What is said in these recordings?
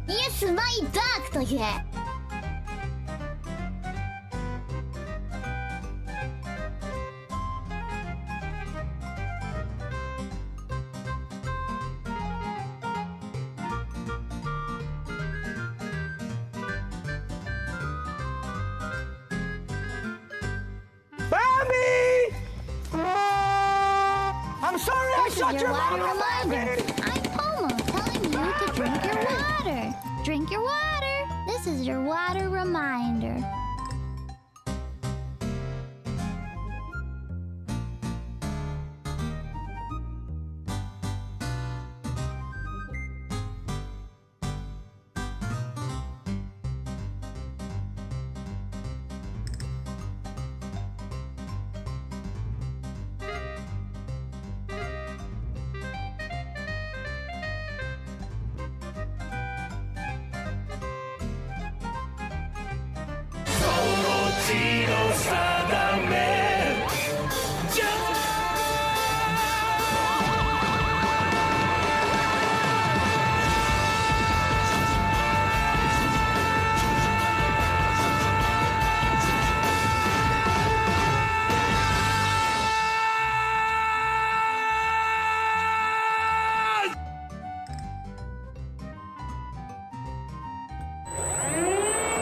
Yes, my dark と言え。I'm sorry I shut your mouth. Reminder. I'm Homo telling you to drink your water. Drink your water. This is your water reminder.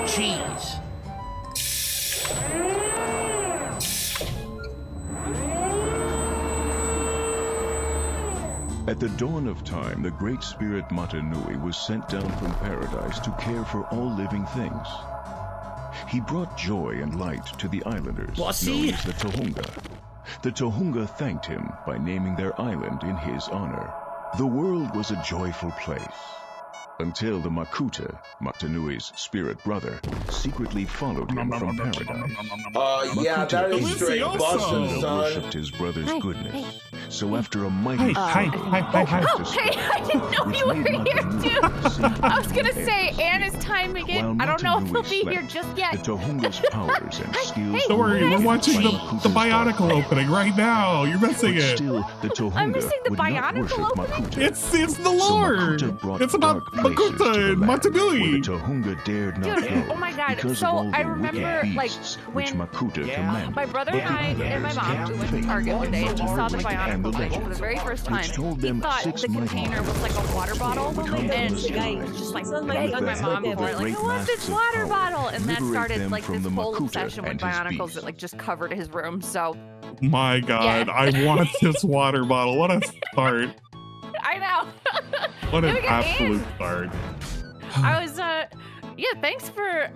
Cheese. At the dawn of time, the great spirit Matanui was sent down from paradise to care for all living things. He brought joy and light to the islanders, known as the Tohunga. The Tohunga thanked him by naming their island in his honor. The world was a joyful place. Until the Makuta, Matanui's spirit brother, secretly followed him from paradise. Yeah, that is straight busting, Makuta son. worshipped his brother's goodness. So after a mighty I didn't know you were here too. I was gonna say Anna's timing it. I don't know if he'll be here just yet. The Tohunga's powers and skills. Hey, Don't worry, we're watching the Bionicle opening right now. You're missing it. Still, the Tohunga I'm missing the would not Bionicle worship opening? Makuta. It's the So Lord. Makuta brought It's about dark places to Makuta the and land Matanui. where the Tohunga dared not Dude, go oh my god, because so of all I the remember, wicked like, beasts when which Makuta commanded. my brother and I and my mom we went to Target one day and we saw the Bionicle like, for the very first time. He thought the container was like a water bottle, and he was just like begging my mom for it, like, I want this water bottle, and that started like this whole obsession with Bionicles that like just covered his room. So My God, Yeah. I want this water bottle. What a start. I know. What an Look at absolute Anne. start. I was yeah, thanks for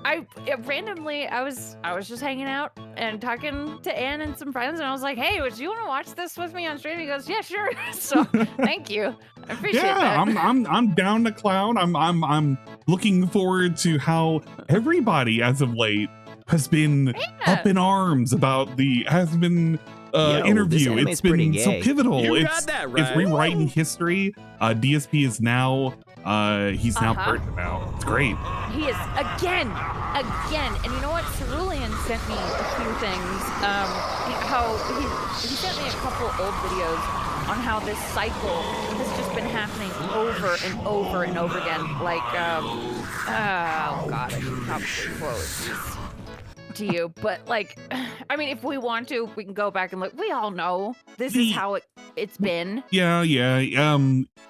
randomly I was just hanging out and talking to Ann and some friends, and I was like, hey, would you want to watch this with me on stream? He goes, yeah, sure. So thank you. I appreciate that. I'm down to clown. I'm looking forward to how everybody as of late has been up in arms about the Asmon interview. It's been so pivotal. You It's got that right. it's rewriting history. DSP is now he's now pertinent now. It's great. He is again, and you know what? Cerulean sent me a few things. How he sent me a couple old videos on how this cycle has just been happening over and over and over again. Like, oh god, I should probably quote these to you, but like, I mean, if we want to, we can go back and look. We all know this is how it's been. Yeah.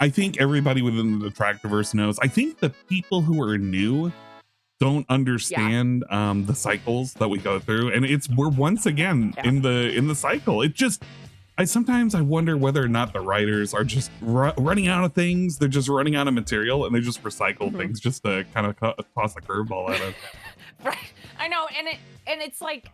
I think everybody within the Tractorverse knows. I think the people who are new don't understand the cycles that we go through, and we're once again in the cycle. It just sometimes I wonder whether or not the writers are just running out of things. They're just running out of material, and they just recycle things just to kind of toss a curveball at us. Right, I know, and it's like,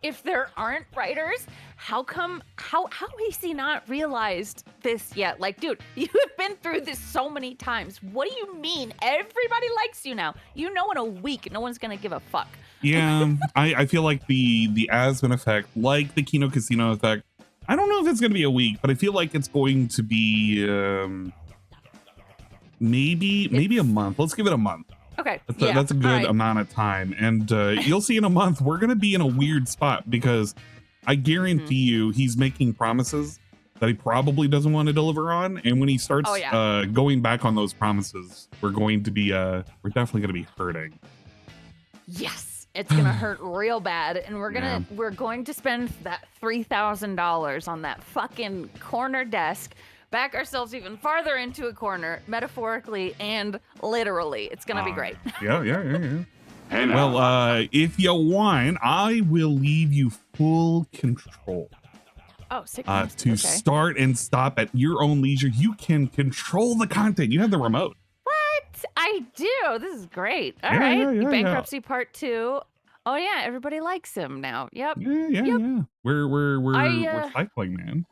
if there aren't writers, how has he not realized this yet? Like, dude, you have been through this so many times. What do you mean? Everybody likes you now. You know, in a week, no one's gonna give a fuck. Yeah, I feel like the Asmon effect, like the Kino Casino effect, I don't know if it's gonna be a week, but I feel like it's going to be maybe a month. Let's give it a month. Okay, that's a good amount of time, and you'll see in a month we're gonna be in a weird spot because I guarantee you he's making promises that he probably doesn't want to deliver on. And when he starts going back on those promises, we're going to be we're definitely going to be hurting. Yes, it's gonna hurt real bad, and we're going to spend that $3,000 on that fucking corner desk, back ourselves even farther into a corner, metaphorically and literally. It's gonna be great. Yeah. Well, if you want, I will leave you full control. Oh, sick. To start and stop at your own leisure. You can control the content. You have the remote. What? I do. This is great. All right. Bankruptcy Part 2. Oh yeah, everybody likes him now. Yep. Yeah. We're cycling, man.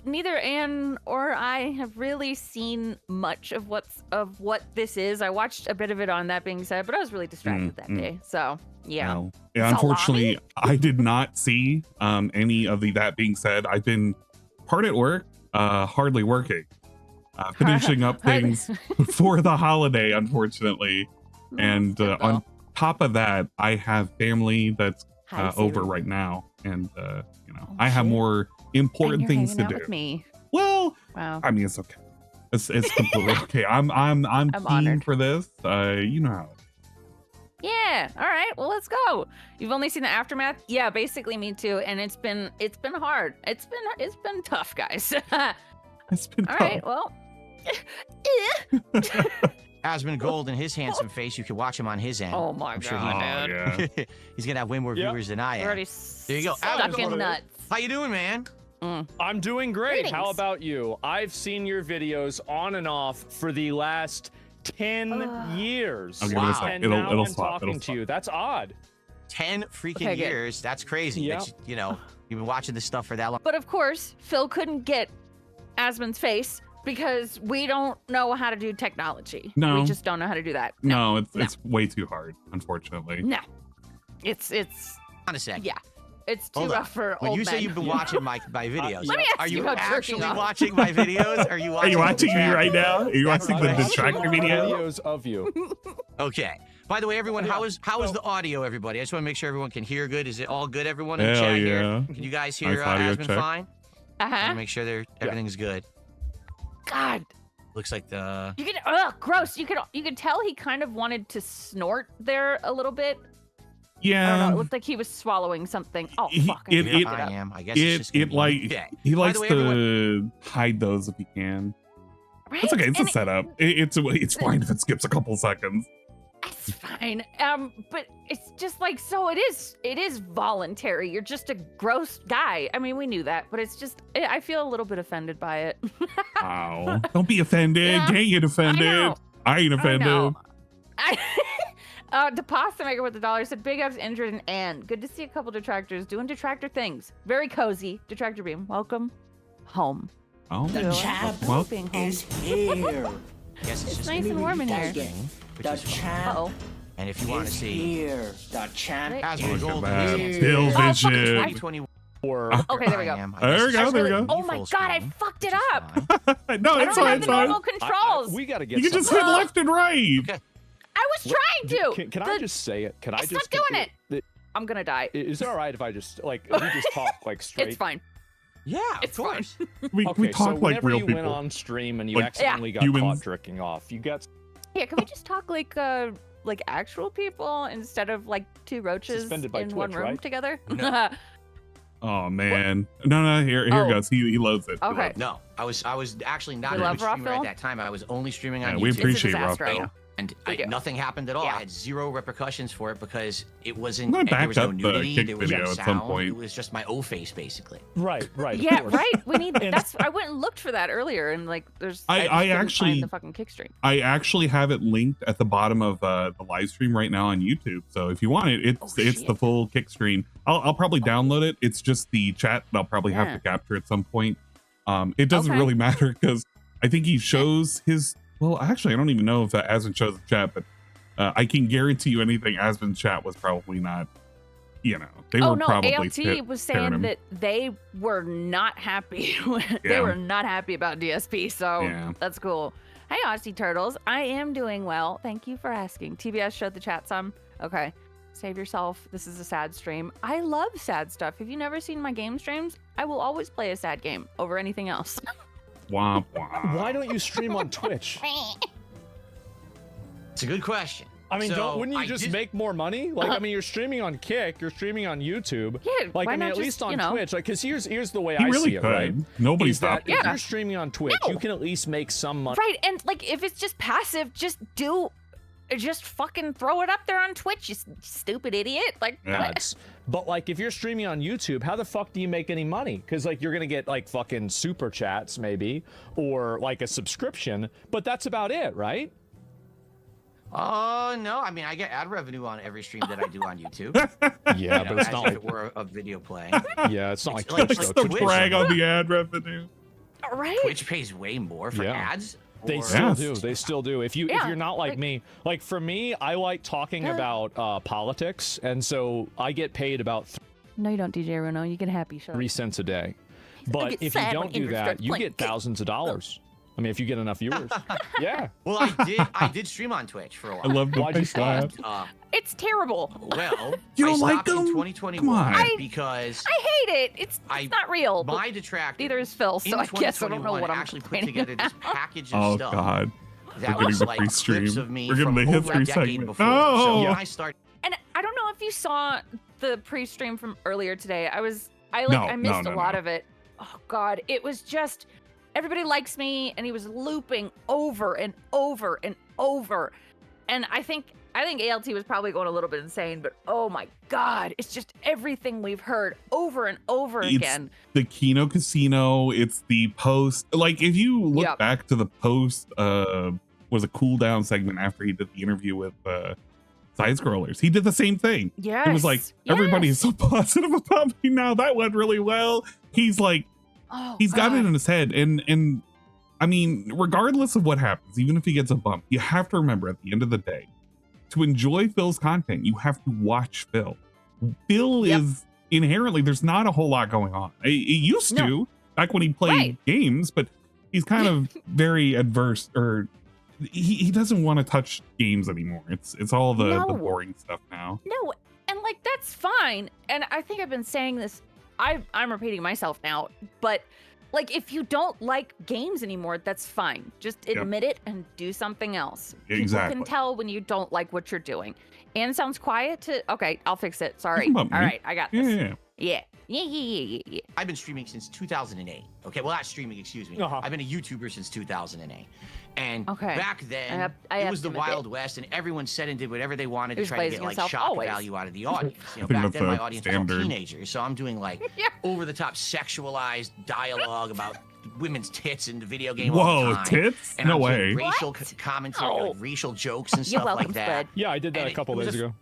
Neither Anne or I have really seen much of what this is. I watched a bit of it on That Being Said, but I was really distracted that day. So yeah. Well, unfortunately, I did not see any of the That Being Said. I've been hard at work, hardly working, finishing up things for the holiday, unfortunately. And on top of that, I have family that's over right now, and I have more important things to do. With me. Well, wow. I mean, it's okay. It's completely okay. I'm keen honored for this. You know how. Yeah. All right. Well, let's go. You've only seen the aftermath. Yeah, basically me too. And it's been hard. It's been tough, guys. It's been all tough. right. Well. Asmon Gold and his handsome face. You can watch him on his end. Oh my god. Yeah. He's gonna have way more viewers than I am. Already there you go. Stuck in nuts. How you doing, man? I'm doing great. Greetings. How about you? I've seen your videos on and off for the last 10 years. I'll give it a sec. And It'll now I'm stop. talking to you. That's odd. 10 freaking years. That's crazy. Yeah. But, you've been watching this stuff for that long. But of course, Phil couldn't get Asmon's face because we don't know how to do technology. No. We just don't know how to do that. No, it's way too hard, unfortunately. No. It's On a sec. yeah. It's too Hold on. rough for When old you men. say you've been watching my videos, Let me ask are you you about jerking actually off. watching my videos? Are you watching? Are you watching me right now? Are you watching the I'm distractor watching video? videos of you. Okay. By the way, everyone, how is the audio, everybody? I just want to make sure everyone can hear good. Is it all good, everyone in the Hell chat yeah. here? Can you guys hear Nice audio Asmon check. fine? I want Uh-huh. to make sure everything's good. God. Looks like the... You can gross. You could tell he kind of wanted to snort there a little bit. I don't know. Yeah. It looked like he was swallowing something. Oh He- fuck. it- I it- fucked I up. am. I guess it's just gonna be... Okay. He By likes the way, to everyone- hide those if he can. Right? It's okay. It's a And setup. It's fine if it skips a couple seconds. It's fine. But it's just like, so it is voluntary. You're just a gross guy. I mean, we knew that, but it's just, I feel a little bit offended by it. Wow. Don't be offended. Yeah, Can't get offended. I ain't offended. The pasta maker with the dollar said, big ups, Indrid and Ann. Good to see a couple detractors doing detractor things. Very cozy. Detractor beam. Welcome home. Oh, The champ well, Being home. is here. Yes, it's just nice and warm in here. which The is fine. champ Uh-oh. And if you want to is see here. The champ Asmon Look Gold at that. and Still fucking vision. 2021. Okay, there we go. There we go, there we go. Oh my god, I fucked it up. No, I it's don't fine. have It's the fine. normal controls. We got to get You can just something. hit left and right. Okay. I was trying to. Can I just say it? Can I Stop just doing it. I'm gonna die. Is it all right if I just if we just talk like straight? It's fine. Yeah, It's of course. We Okay, talk so like whenever real you people. went on stream and you Like accidentally got humans. caught jerking off, you got Yeah, can we just talk like actual people instead of like two roaches Suspended by in one Twitch, room right? together? No. Oh man. No, here Oh. goes. He loads it. He Okay. loads it. No, I was actually not You a love Twitch streamer Raw at Phil? that time. I was only streaming Yeah, on we YouTube. appreciate disaster, I Raw know. And We do. nothing happened at all. Yeah. I had zero repercussions for it because it wasn't. I'm gonna There was no back up the nudity. kick There was no video at some sound. point. It was just my O face, basically. right. Of Yeah, course. right. We need And- that's. I went and looked for that earlier, and like, there's. I just couldn't actually- find the fucking kick stream. I actually have it linked at the bottom of the live stream right now on YouTube. So if you want it, it's shit. the full kick stream. I'll probably download it. It's just the chat that I'll probably have Yeah. to capture at some point. It doesn't Okay. really matter because I think he shows his. Well, actually, I don't even know if that Asmon shows the chat, but I can guarantee you anything Asmon's chat was probably not. They Oh were no, probably ALT was tearing saying him. that they were not happy. They Yeah. were not happy about DSP, so Yeah. that's cool. Hey, Aussie Turtles, I am doing well. Thank you for asking. TBS showed the chat some. Okay. save yourself. This is a sad stream. I love sad stuff. If you've never seen my game streams, I will always play a sad game over anything else. Womp womp. Why don't you stream on Twitch? It's a good question. I mean, So, wouldn't you I just did- make more money? Like, I mean, you're streaming on Kick, you're streaming on YouTube. Yeah, like, why I mean, not at just, least on you know- Twitch. Like, because here's the way He I really see it, could. right? Nobody Is that stopped if him. you're streaming on Twitch, No. you can at least make some money. Right, and like if it's just passive, just fucking throw it up there on Twitch, you stupid idiot. Like, Nuts. But like, if you're streaming on YouTube, how the fuck do you make any money? Because like, you're gonna get like fucking super chats maybe, or like a subscription, but that's about it, right? Oh no! I mean, I get ad revenue on every stream that I do on YouTube. Yeah, You know, but it's as not if like, it were a video playing. yeah, it's not It's like like Twitch, That's though. the Twitch brag is- on the ad revenue. right? Twitch pays way more for Yeah. ads. They or- still Yes. do. They still do. If you're not like me, like for me, I like talking about politics, and so I get paid about No, you don't, DJ Runo. You get happy. Shut up. 3 cents a day. But get if you sad don't when do Ingrid that, starts you playing get thousands of dollars. I mean, if you get enough viewers. Yeah. Well, I did stream on Twitch for a while. I love the Why'd you face laugh. Uh, It's terrible. well, You I don't like stopped in them? 2021 Come on. because I hate it. It's not real. my detractor. Neither is Phil, so in I guess I don't know 2021 what I'm actually put complaining together this about. package of Oh stuff God. that We're was getting like the free clips stream. of me We're getting from the over a history decade segment. before. No. So when I started. And I don't know if you saw the pre-stream from earlier today. I missed a lot of it. Oh God, it was just everybody likes me, and he was looping over and over and over. And I think ALT was probably going a little bit insane, but oh my God, it's just everything we've heard over and over again. The Kino Casino, it's the post. Like if you look back to the post, was a cool down segment after he did the interview with Side Scrollers. He did the same thing. Yes. It was like everybody is so positive about me now. That went really well. He's like, he's got it in his head, and I mean, regardless of what happens, even if he gets a bump, you have to remember at the end of the day, to enjoy Phil's content, you have to watch Phil. Phil is inherently, there's not a whole lot going on. He used to, back when he played games, but he's kind of very adverse, or he doesn't want to touch games anymore. It's all the boring stuff now. No, and like that's fine. And I think I've been saying this. I'm repeating myself now, but like if you don't like games anymore, that's fine. Just admit it and do something else. Exactly. People can tell when you don't like what you're doing. Anne sounds quiet. Okay, I'll fix it. Sorry. All right, I got this. Yeah. I've been streaming since 2008. Okay, well, not streaming, excuse me. I've been a YouTuber since 2008. And back then, it was the Wild West, and everyone said and did whatever they wanted to try to get like shock value out of the audience. You know, back then my audience was all teenagers, so I'm doing like over-the-top sexualized dialogue about women's tits in the video game all the time. Tits? And No I'm way. doing racial commentary, like racial jokes and stuff like that. Yeah, I did that a couple days ago.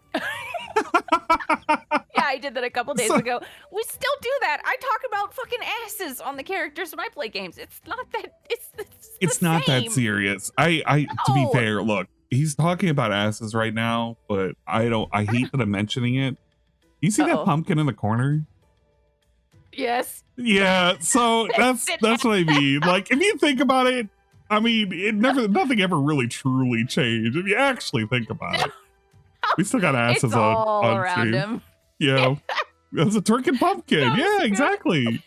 Yeah, I did that a couple days ago. We still do that. I talk about fucking asses on the characters when I play games. It's not that. It's not that serious. To be fair, look, he's talking about asses right now, but I hate that I'm mentioning it. You see that pumpkin in the corner? Yes. Yeah, so that's what I mean. Like, if you think about it, I mean, nothing ever really truly changed. If you actually think about it, we still got asses it's all on around stream. him. Yeah, that's a turkey pumpkin. Yeah, exactly.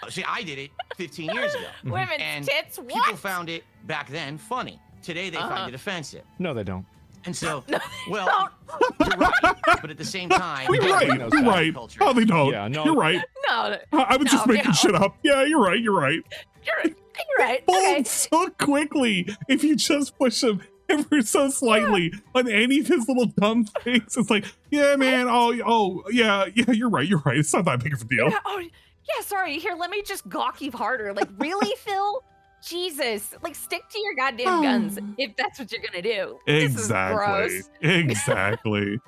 See, I did it 15 years ago. Women's tits, what? People found it back then funny. Today they find it offensive. No, they don't. And so, well, you're right. But at the same time, You're right. Oh, they don't. Yeah, no. You're right. No, I was just making shit up. Yeah, you're right. You're right. Bold Okay. so quickly if you just push him ever so slightly on any of his little dumb things. It's like, yeah, man. Yeah. You're right. It's not that big of a deal. Yeah, sorry. Here, let me just gawk you harder. Like, really, Phil? Jesus. Like, stick to your goddamn guns if that's what you're gonna do. Exactly. This is gross. Exactly.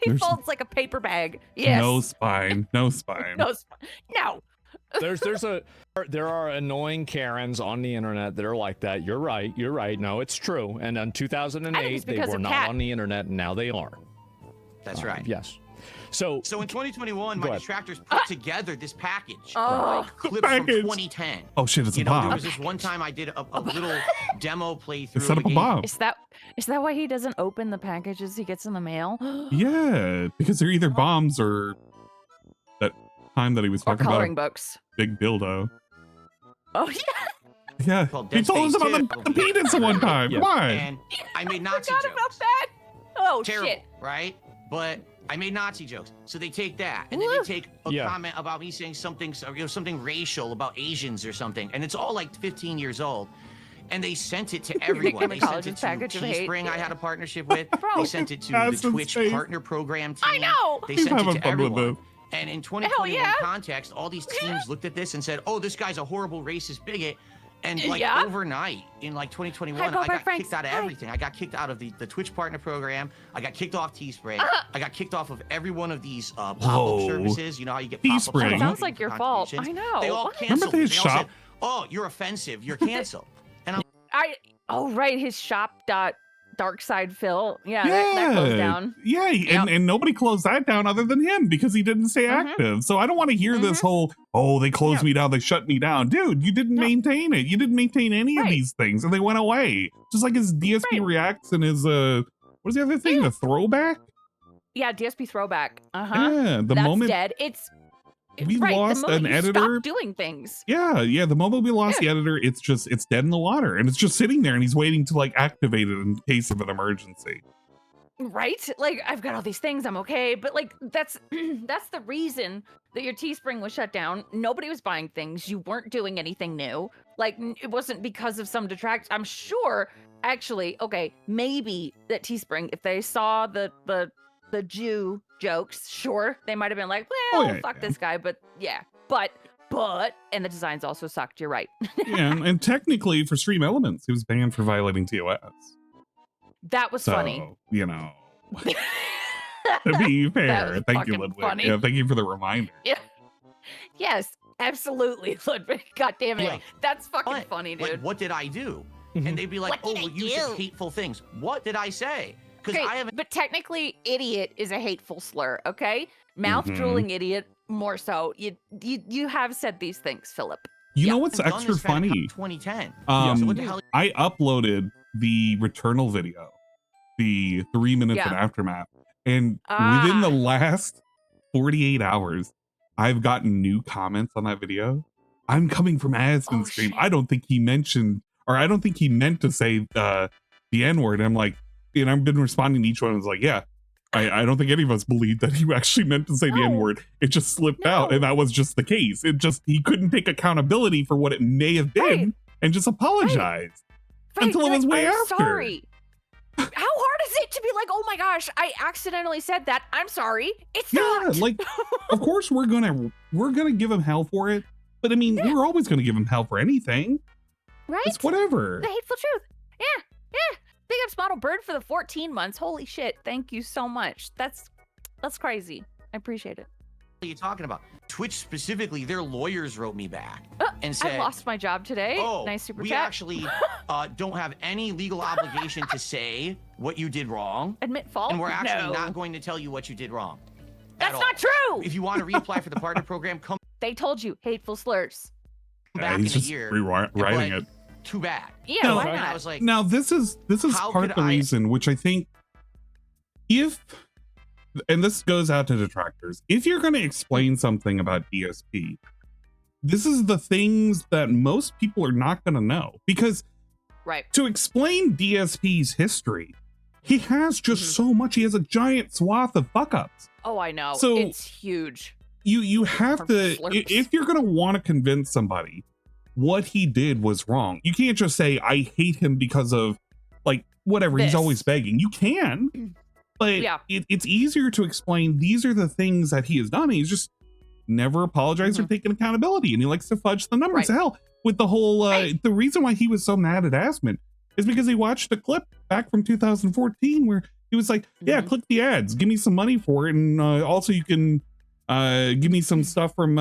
He folds like a paper bag. Yes. No spine. No spine. No. There are annoying Karens on the internet that are like that. You're right. No, it's true. And in 2008, they were not on the internet, and now they are. That's right. Yes. So in 2021, my detractors put together this package. Oh, clips from 2010. Oh shit, it's a bomb. There was this one time I did a little demo playthrough. Set up a bomb. Is that why he doesn't open the packages he gets in the mail? Yeah, because they're either bombs or that time that he was talking coloring about books. Big dildo. Oh yeah. Yeah, he told us about the penis one time. Yeah. Why? And I made Nazi Forgot jokes. about that. Oh Terrible, shit. right? But I made Nazi jokes, so they take that, and then they take a comment about me saying something, something racial about Asians or something, and it's all like 15 years old. And they sent it to everyone. They sent it to Teespring, I had a partnership with. They sent it to the Twitch partner program team. I know. They sent it to everyone. And in 2021 context, all these teams looked at this and said, "Oh, this guy's a horrible racist bigot." And like overnight, in like 2021, I got kicked out of everything. I got kicked out of the Twitch partner program. I got kicked off Teespring. I got kicked off of every one of these pop-up services. You know how you get pop-ups? Teespring. Sounds like your fault. I know. They all canceled. They all said, "Oh, you're offensive. You're canceled." And oh right, his shop.darksidefil. Yeah, that closed down. Yeah, and nobody closed that down other than him because he didn't stay active. So I don't want to hear this whole, oh, they closed me down, they shut me down. Dude, you didn't maintain it. You didn't maintain any of these things, and they went away. Just like his DSP Reacts and his, what is the other thing? The Throwback? Yeah, DSP Throwback. Yeah, That's moment dead. We lost an editor. Doing things. Yeah. The moment we lost the editor, it's dead in the water, and it's just sitting there, and he's waiting to like activate it in case of an emergency. Right? Like I've got all these things, I'm okay, but like that's the reason that your Teespring was shut down. Nobody was buying things. You weren't doing anything new. Like it wasn't because of some detract. I'm sure, actually, okay, maybe that Teespring, if they saw the Jew jokes, sure, they might have been like, well, fuck this guy, but and the designs also sucked, you're right. Yeah, and technically for Stream Elements, he was banned for violating TOS. That was funny. You know, to be fair, thank you, Ludwig. Funny. Yeah, thank you for the reminder. Yeah. Yes, absolutely, Ludwig. God damn it. That's fucking funny, dude. Like, what did I do? And they'd be like, oh, well, you said hateful things. What did I say? Okay, but technically, idiot is a hateful slur, okay? Mouth drooling idiot, more so. You have said these things, Philip. You know what's extra funny? 2010. So what the hell? I uploaded the Returnal video, the 3 minutes of Aftermath, and within the last 48 hours, I've gotten new comments on that video. I'm coming from Asmon's stream. I don't think he mentioned, or I don't think he meant to say the N-word. I'm like, and I've been responding to each one. I was like, yeah, I don't think any of us believed that he actually meant to say the N-word. It just slipped out, and that was just the case. He couldn't take accountability for what it may have been and just apologize until it was way after. Sorry. How hard is it to be like, oh my gosh, I accidentally said that. I'm sorry. It's not. Like, of course we're gonna give him hell for it, but I mean, we're always gonna give him hell for anything. Right? It's whatever. The hateful truth. Yeah. Big ups Model Bird for the 14 months. Holy shit. Thank you so much. That's crazy. I appreciate it. What are you talking about? Twitch specifically, their lawyers wrote me back and said, I lost my job today. Oh, nice super we chat. actually don't have any legal obligation to say what you did wrong. Admit fault? And we're actually not going to tell you what you did wrong. That's not true! If you want to reapply for the partner program, come. They told you, hateful slurs. Back he's in a just year. rewriting it. Too bad. Yeah, why not? I was like, now this is part of the reason, which I think, and this goes out to detractors, if you're going to explain something about DSP, this is the things that most people are not going to know, because to explain DSP's history, he has just so much. He has a giant swath of fuck ups. Oh, I know. So it's huge. You have to, if you're going to want to convince somebody what he did was wrong, you can't just say, I hate him because of like whatever he's always begging. You can, but it's easier to explain these are the things that he has done. He's just never apologized or taken accountability, and he likes to fudge the numbers. Hell, with the whole the reason why he was so mad at Asmon is because he watched a clip back from 2014 where he was like, yeah, click the ads, give me some money for it, and also you can give me some stuff from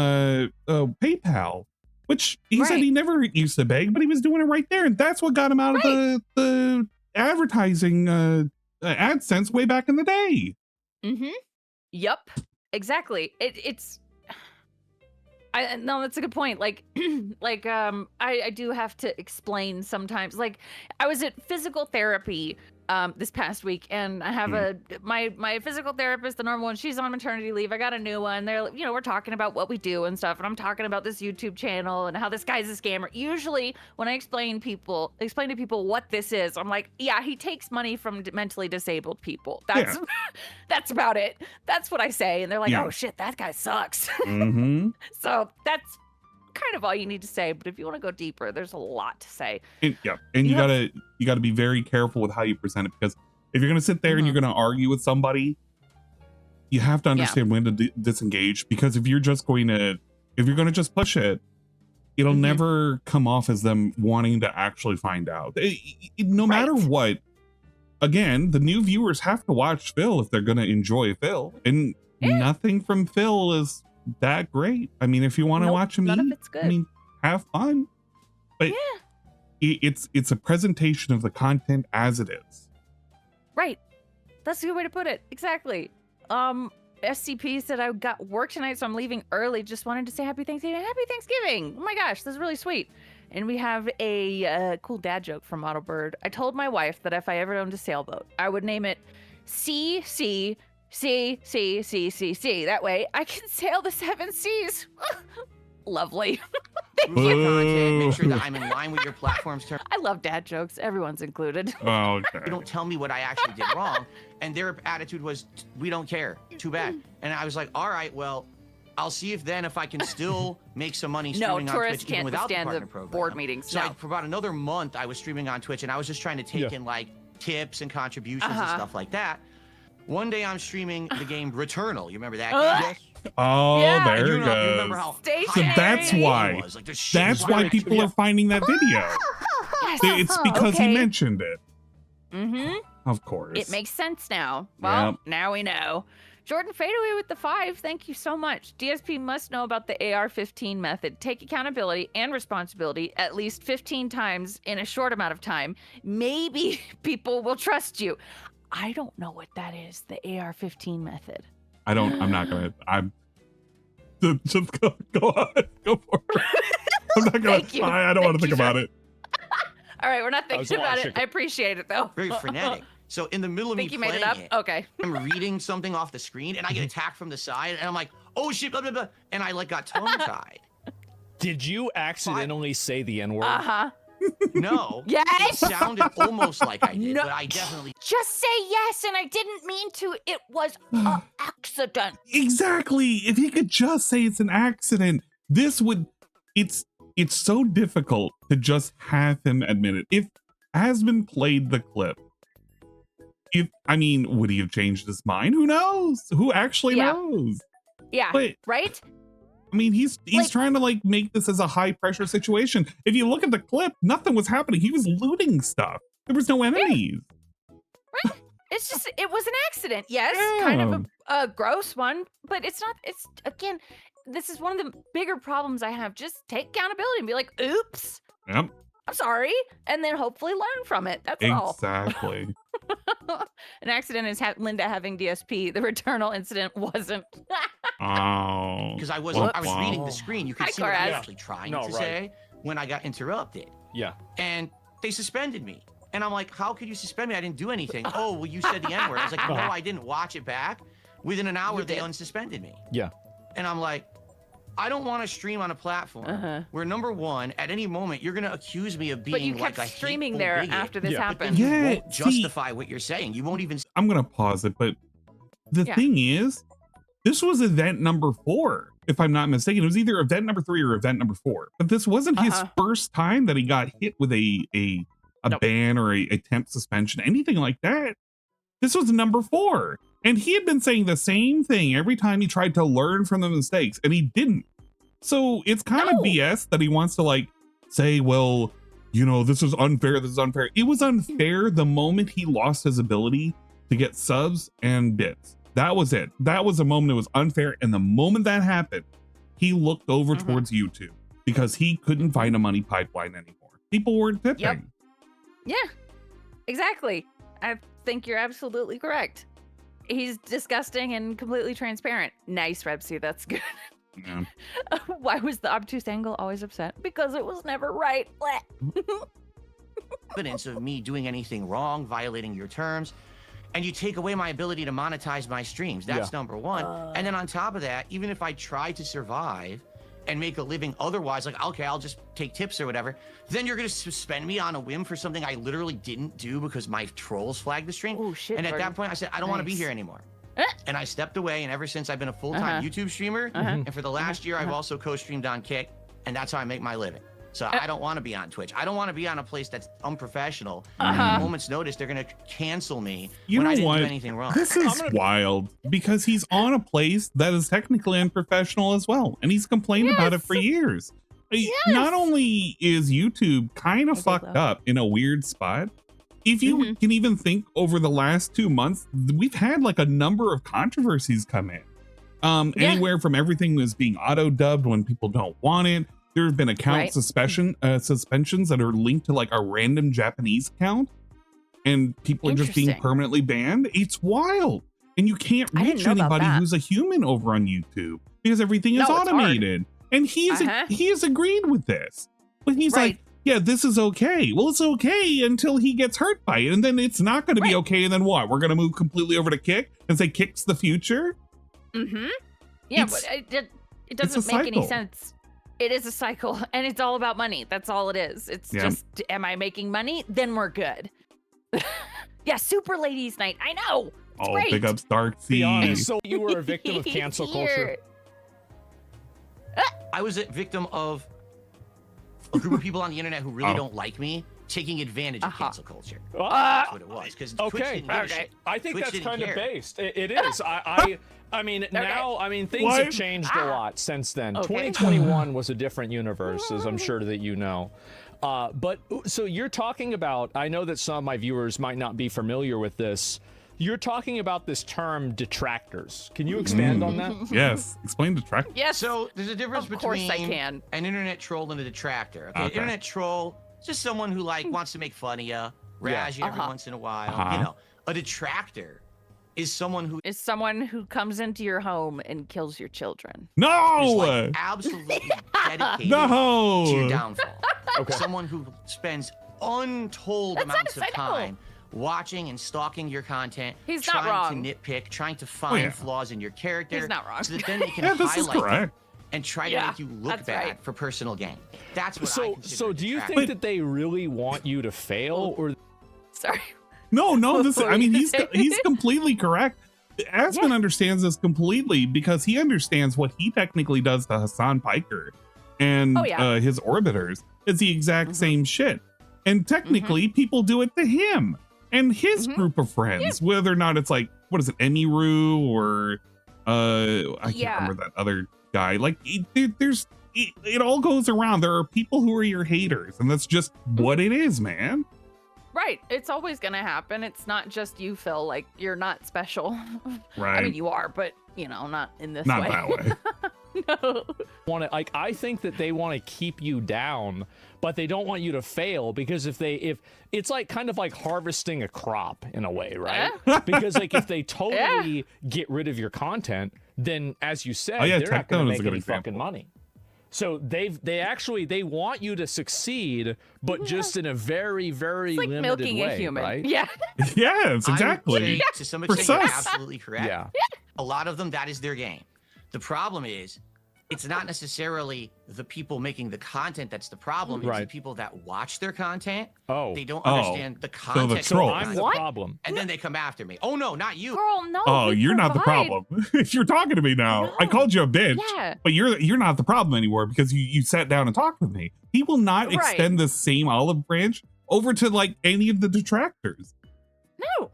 PayPal, which he said he never used to beg, but he was doing it right there, and that's what got him out of the advertising AdSense way back in the day. Yup, exactly. No, that's a good point. Like, I do have to explain sometimes. Like, I was at physical therapy this past week, and I have my physical therapist, the normal one, she's on maternity leave. I got a new one. They're, we're talking about what we do and stuff, and I'm talking about this YouTube channel and how this guy's a scammer. Usually, when I explain to people what this is, I'm like, yeah, he takes money from mentally disabled people. That's that's about it. That's what I say, and they're like, oh shit, that guy sucks. So that's kind of all you need to say, but if you want to go deeper, there's a lot to say. And you gotta be very careful with how you present it, because if you're gonna sit there and you're gonna argue with somebody, you have to understand when to disengage, because if you're gonna just push it, it'll never come off as them wanting to actually find out. No matter what, again, the new viewers have to watch Phil if they're gonna enjoy Phil, and nothing from Phil is that great. I mean, if you want to watch him eat, I mean, have fun, but it's a presentation of the content as it is. Right, that's a good way to put it. Exactly. SCP said I got work tonight, so I'm leaving early. Just wanted to say happy Thanksgiving. Happy Thanksgiving! Oh my gosh, this is really sweet. And we have a cool dad joke from Ottlebird. I told my wife that if I ever owned a sailboat, I would name it CC. That way I can sail the 7 seas. Lovely. Thank you. Content, make sure that I'm in line with your platform's terms. I love dad jokes. Everyone's included. Oh, okay. You don't tell me what I actually did wrong. And their attitude was, we don't care. Too bad. And I was like, all right, well, I'll see if I can still make some money streaming on Twitch even without the partner program. Board meetings. So for about another month, I was streaming on Twitch, and I was just trying to take in like tips and contributions and stuff like that. One day I'm streaming the game Returnal. You remember that game? Oh, there it goes. You remember how so that's why. Like, that's why people are finding that video. It's because he mentioned it. Of course. It makes sense now. Well, now we know. Jordan Fadeaway with the 5. Thank you so much. DSP must know about the AR-15 method. Take accountability and responsibility at least 15 times in a short amount of time. Maybe people will trust you. I don't know what that is, the AR-15 method. I'm not gonna. Just go on. Go for it. I'm not gonna. I don't want to think about it. All right, we're not thinking about it. I appreciate it though. Very frenetic. So in the middle of me playing it, okay. I'm reading something off the screen, and I get attacked from the side, and I'm like, oh shit, blah, blah, blah, and I like got tongue-tied. Did you accidentally say the N-word? No. Yes. It sounded almost like I did, but I definitely... Just say yes, and I didn't mean to. It was an accident. Exactly. If he could just say it's an accident, this would... It's so difficult to just have him admit it. If Asmon played the clip, would he have changed his mind? Who knows? Who actually knows? Yeah, but, right? I mean, he's trying to make this as a high pressure situation. If you look at the clip, nothing was happening. He was looting stuff. There was no enemies. Right? It's just, it was an accident. Yes, kind of a gross one, but it's not, again, this is one of the bigger problems I have. Just take accountability and be like, oops. Yep. I'm sorry. And then hopefully learn from it. That's all. Exactly. An accident is Linda having DSP. The Returnal incident wasn't. Oh. Because I was reading the screen. You could see what I was actually trying to say when I got interrupted. Yeah. And they suspended me. And I'm like, how could you suspend me? I didn't do anything. Oh, well, you said the N-word. I was like, no, I didn't. Watch it back. Within an hour, they unsuspended me. Yeah. And I'm like, I don't want to stream on a platform where, number one, at any moment you're gonna accuse me of being like a hateful bigot. But you kept streaming there after this happened. But then you won't justify what you're saying. You won't even. I'm gonna pause it, but the thing is, this was event number 4, if I'm not mistaken. It was either event number 3 or event number 4. But this wasn't his first time that he got hit with a ban or a temp suspension, anything like that. This was number 4. And he had been saying the same thing every time he tried to learn from the mistakes, and he didn't. So it's kind of BS that he wants to say, well, this is unfair. This is unfair. It was unfair the moment he lost his ability to get subs and bits. That was it. That was a moment it was unfair. And the moment that happened, he looked over towards YouTube because he couldn't find a money pipeline anymore. People weren't tipping. Yep. Yeah, exactly. I think you're absolutely correct. He's disgusting and completely transparent. Nice, Rebsy. That's good. Yeah. Why was the obtuse angle always upset? Because it was never right. Evidence of me doing anything wrong, violating your terms, and you take away my ability to monetize my streams. That's number one. And then on top of that, even if I try to survive and make a living otherwise, like, okay, I'll just take tips or whatever, then you're gonna suspend me on a whim for something I literally didn't do because my trolls flagged the stream. Oh, shit, and at that point I said, I don't want to be here anymore. And I stepped away, and ever since I've been a full-time YouTube streamer, and for the last year I've also co-streamed on Kick, and that's how I make my living. So I don't want to be on Twitch. I don't want to be on a place that's unprofessional. And at a moment's notice, they're going to cancel me when I didn't do anything wrong. This is wild because he's on a place that is technically unprofessional as well. And he's complained about it for years. Not only is YouTube kind of fucked up in a weird spot, if you can even think over the last 2 months, we've had like a number of controversies come in. Anywhere from everything was being auto-dubbed when people don't want it. There have been account suspensions that are linked to like a random Japanese account, and people are just being permanently banned. It's wild, and you can't reach anybody who's a human over on YouTube because everything is automated. And he has agreed with this, but he's like, yeah, this is okay. Well, it's okay until he gets hurt by it, and then it's not going to be okay. And then what? We're going to move completely over to Kick and say Kick's the future. Yeah, but it doesn't make any sense. It is a cycle, and it's all about money. That's all it is. It's just, am I making money? Then we're good. Yeah, Super Ladies Night. I know. It's great. Big ups, Darksea. So you were a victim of cancel culture. I was a victim of a group of people on the internet who really don't like me taking advantage of cancel culture. That's what it was. Because Twitch didn't give a shit. I think Twitch that's kind of care. based. It is. I mean, now, things have changed a lot since then. 2021 was a different universe, as I'm sure that you know. But so you're talking about, I know that some of my viewers might not be familiar with this. You're talking about this term detractors. Can you expand on that? Yes, explain detractors. Yes. So there's a difference between an internet troll and a detractor. Okay, internet troll is just someone who like wants to make fun of you, razz you every once in a while. You know, a detractor is someone who comes into your home and kills your children. No! Like absolutely dedicated to your downfall. Someone who spends untold amounts of time watching and stalking your content, trying to nitpick, trying to find flaws in your character. He's not wrong. So that then they can highlight it and try to make you look bad for personal gain. That's what I consider. So do you think that they really want you to fail, or? Sorry. No. This. I mean, he's completely correct. Asmon understands this completely because he understands what he technically does to Hassan Piker and his orbiters. It's the exact same shit, and technically, people do it to him and his group of friends. Whether or not it's like, what is it, Emiru or I can't remember that other guy. Like, it all goes around. There are people who are your haters, and that's just what it is, man. Right. It's always going to happen. It's not just you, Phil. Like, you're not special. Right. I mean, you are, but, you know, not in this way. Not that way. No. I think that they want to keep you down, but they don't want you to fail, because if it's like kind of like harvesting a crop in a way, right? Because like if they totally get rid of your content, then as you said, they're not going to make any fucking money. So they want you to succeed, but just in a very, very it's like limited milking way, a human. right? Yeah. Yes, exactly. To some extent, you're absolutely correct. Yeah. A lot of them, that is their game. The problem is, it's not necessarily the people making the content that's the problem. It's the people that watch their content. They don't understand the context. So I'm the problem. And then they come after me. Oh, no, not you. Girl, no. Oh, you're not the problem. If you're talking to me now, I called you a bitch, but you're not the problem anymore because you sat down and talked with me. He will not extend the same olive branch over to like any of the detractors. No.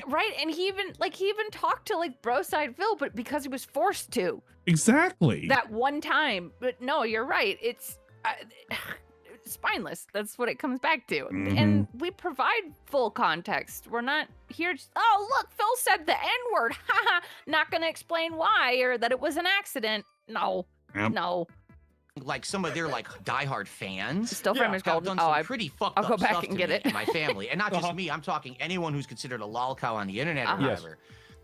Right, and he even talked to like Broside Phil, but because he was forced to. Exactly. That one time. But no, you're right. It's spineless. That's what it comes back to. And we provide full context. We're not here. Oh, look, Phil said the N-word. Haha. Not gonna explain why or that it was an accident. No. No. Like some of their like diehard fans still have done some pretty fucked up go back stuff and to get me it. and my family, and not just me. I'm talking anyone who's considered a lol cow on the internet or whatever.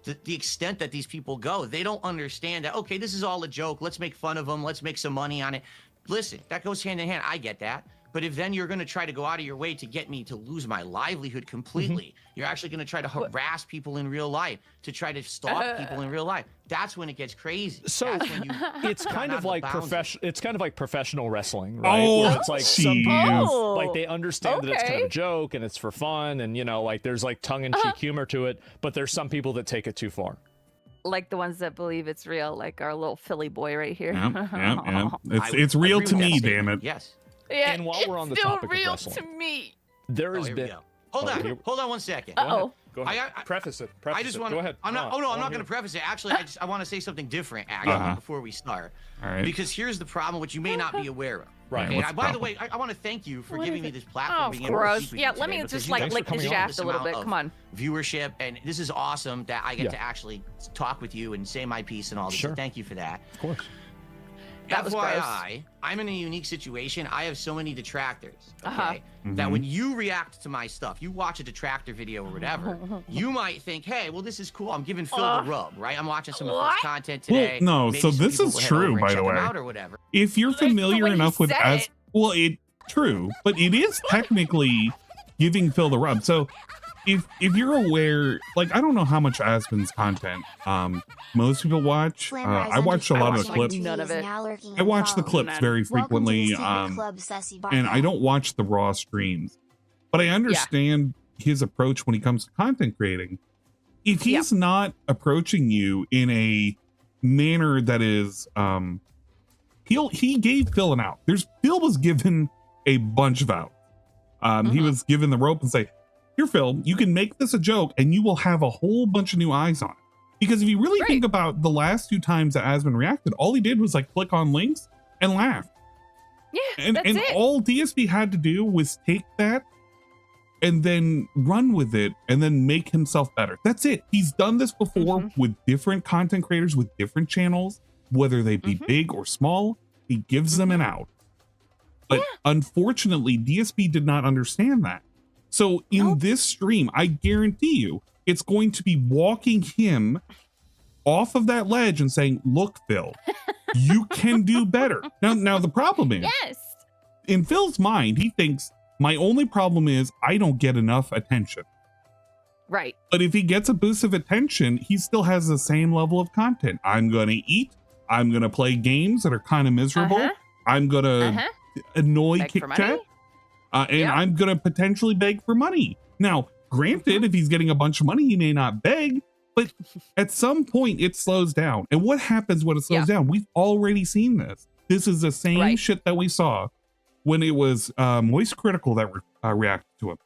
the extent that these people go. They don't understand that, okay, this is all a joke. Let's make fun of them. Let's make some money on it. Listen, that goes hand in hand. I get that. But if then you're going to try to go out of your way to get me to lose my livelihood completely, you're actually going to try to harass people in real life, to try to stalk people in real life. That's when it gets crazy. So it's kind of like professional wrestling, right? Oh, where it's like some people, like they understand that it's kind of a joke and it's for fun, and you know, like there's like tongue-in-cheek humor to it. But there's some people that take it too far. Like the ones that believe it's real, like our little Philly boy right here. Yeah. It's real to me, damn it. Yes. Yeah, and while we're on the topic of wrestling, to me. there has been. Hold on 1 second. Go ahead. Preface it. I just want. Go ahead. I'm not going to preface it. Actually, I want to say something different. Actually, before we start, all right. Because here's the problem, which you may not be aware of. Right. And by the way, I want to thank you for giving me this platform. Oh, gross. Yeah, let me just like lick the shaft a little bit. Come on. Viewership, and this is awesome that I get to actually talk with you and say my piece and all this. Sure. So thank you for that. Of course. That was gross. FYI, I'm in a unique situation. I have so many detractors, okay, that when you react to my stuff, you watch a detractor video or whatever, you might think, hey, well, this is cool. I'm giving Phil the rub, right? I'm watching some of his content today. Well, no, Maybe so some this people is will head true, over and by check the him way. out or whatever. If you're familiar enough with true, but it is technically giving Phil the rub. So if you're aware, like, I don't know how much Asmon's content most people watch. I watched a lot of the clips. None of it. I watch the clips very frequently, and I don't watch the raw streams. But I understand his approach when he comes to content creating. If he's not approaching you in a manner that is, he gave Phil an out. Phil was given a bunch of out. He was given the rope and say, here, Phil, you can make this a joke and you will have a whole bunch of new eyes on it. Because if you really think about the last 2 times that Asmon reacted, all he did was like click on links and laugh. Yeah, and all DSP had to do was take that and then run with it and then make himself better. That's it. He's done this before with different content creators, with different channels, whether they be big or small. He gives them an out. But unfortunately, DSP did not understand that. So in this stream, I guarantee you, it's going to be walking him off of that ledge and saying, look, Phil, you can do better. Now the problem is, in Phil's mind, he thinks my only problem is I don't get enough attention. Right. But if he gets a boost of attention, he still has the same level of content. I'm going to eat. I'm going to play games that are kind of miserable. I'm going to annoy Kit Kat. And I'm going to potentially beg for money. Now, granted, if he's getting a bunch of money, he may not beg, but at some point it slows down. And what happens when it slows down? We've already seen this. This is the same shit that we saw when it was Moist Critical that reacted to him.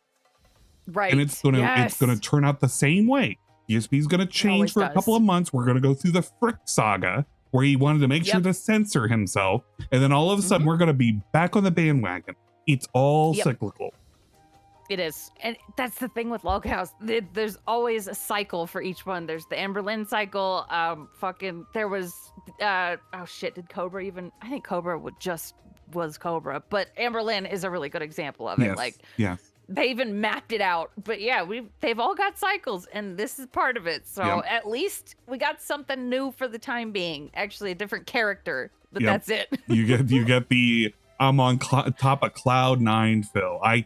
Right. And it's gonna turn out the same way. DSP's gonna change for a couple of months. We're gonna go through the Frick saga where he wanted to make sure to censor himself, and then all of a sudden we're gonna be back on the bandwagon. It's all cyclical. It is. And that's the thing with Loghouse. There's always a cycle for each one. There's the Amberlynn cycle. There was, oh shit, did Cobra even? I think Cobra was Cobra, but Amberlynn is a really good example of it. Like, they even mapped it out. But yeah, they've all got cycles, and this is part of it. So at least we got something new for the time being. Actually, a different character, but that's it. you get the I'm on top of cloud 9, Phil. I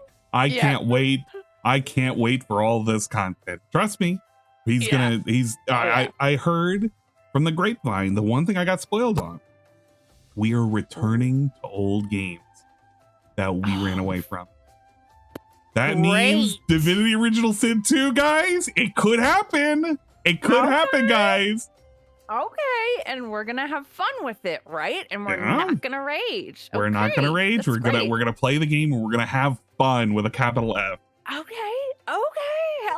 can't wait. I can't wait for all this content. Trust me. I heard from the grapevine, the one thing I got spoiled on, we are returning to old games that we ran away from. That means Divinity Original Sin 2, guys. It could happen. It could happen, guys. Okay, and we're gonna have fun with it, right? And we're not gonna rage. We're not gonna rage. We're gonna play the game and we're gonna have fun with a capital F. Okay. Hell yeah,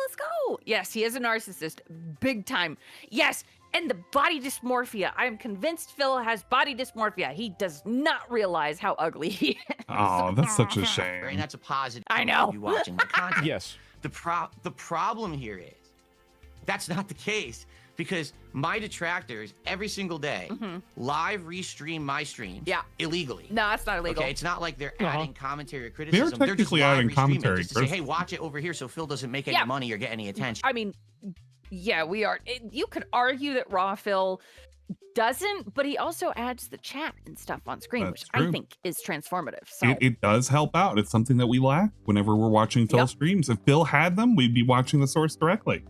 let's go. Yes, he is a narcissist, big time. Yes, and the body dysmorphia. I am convinced Phil has body dysmorphia. He does not realize how ugly he is. Oh, that's such a shame. And that's a positive. I know. You watching the content. Yes. The problem here is that's not the case. Because my detractors every single day live restream my streams illegally. No, that's not illegal. Okay, it's not like they're adding commentary or criticism. They're technically adding commentary. Just to say, hey, watch it over here so Phil doesn't make any money or get any attention. I mean, Yeah, we are. You could argue that Raw Phil doesn't, but he also adds the chat and stuff on screen, That's which true. I think is transformative. So It does help out. It's something that we lack whenever we're watching Phil streams. If Phil had them, we'd be watching the source directly.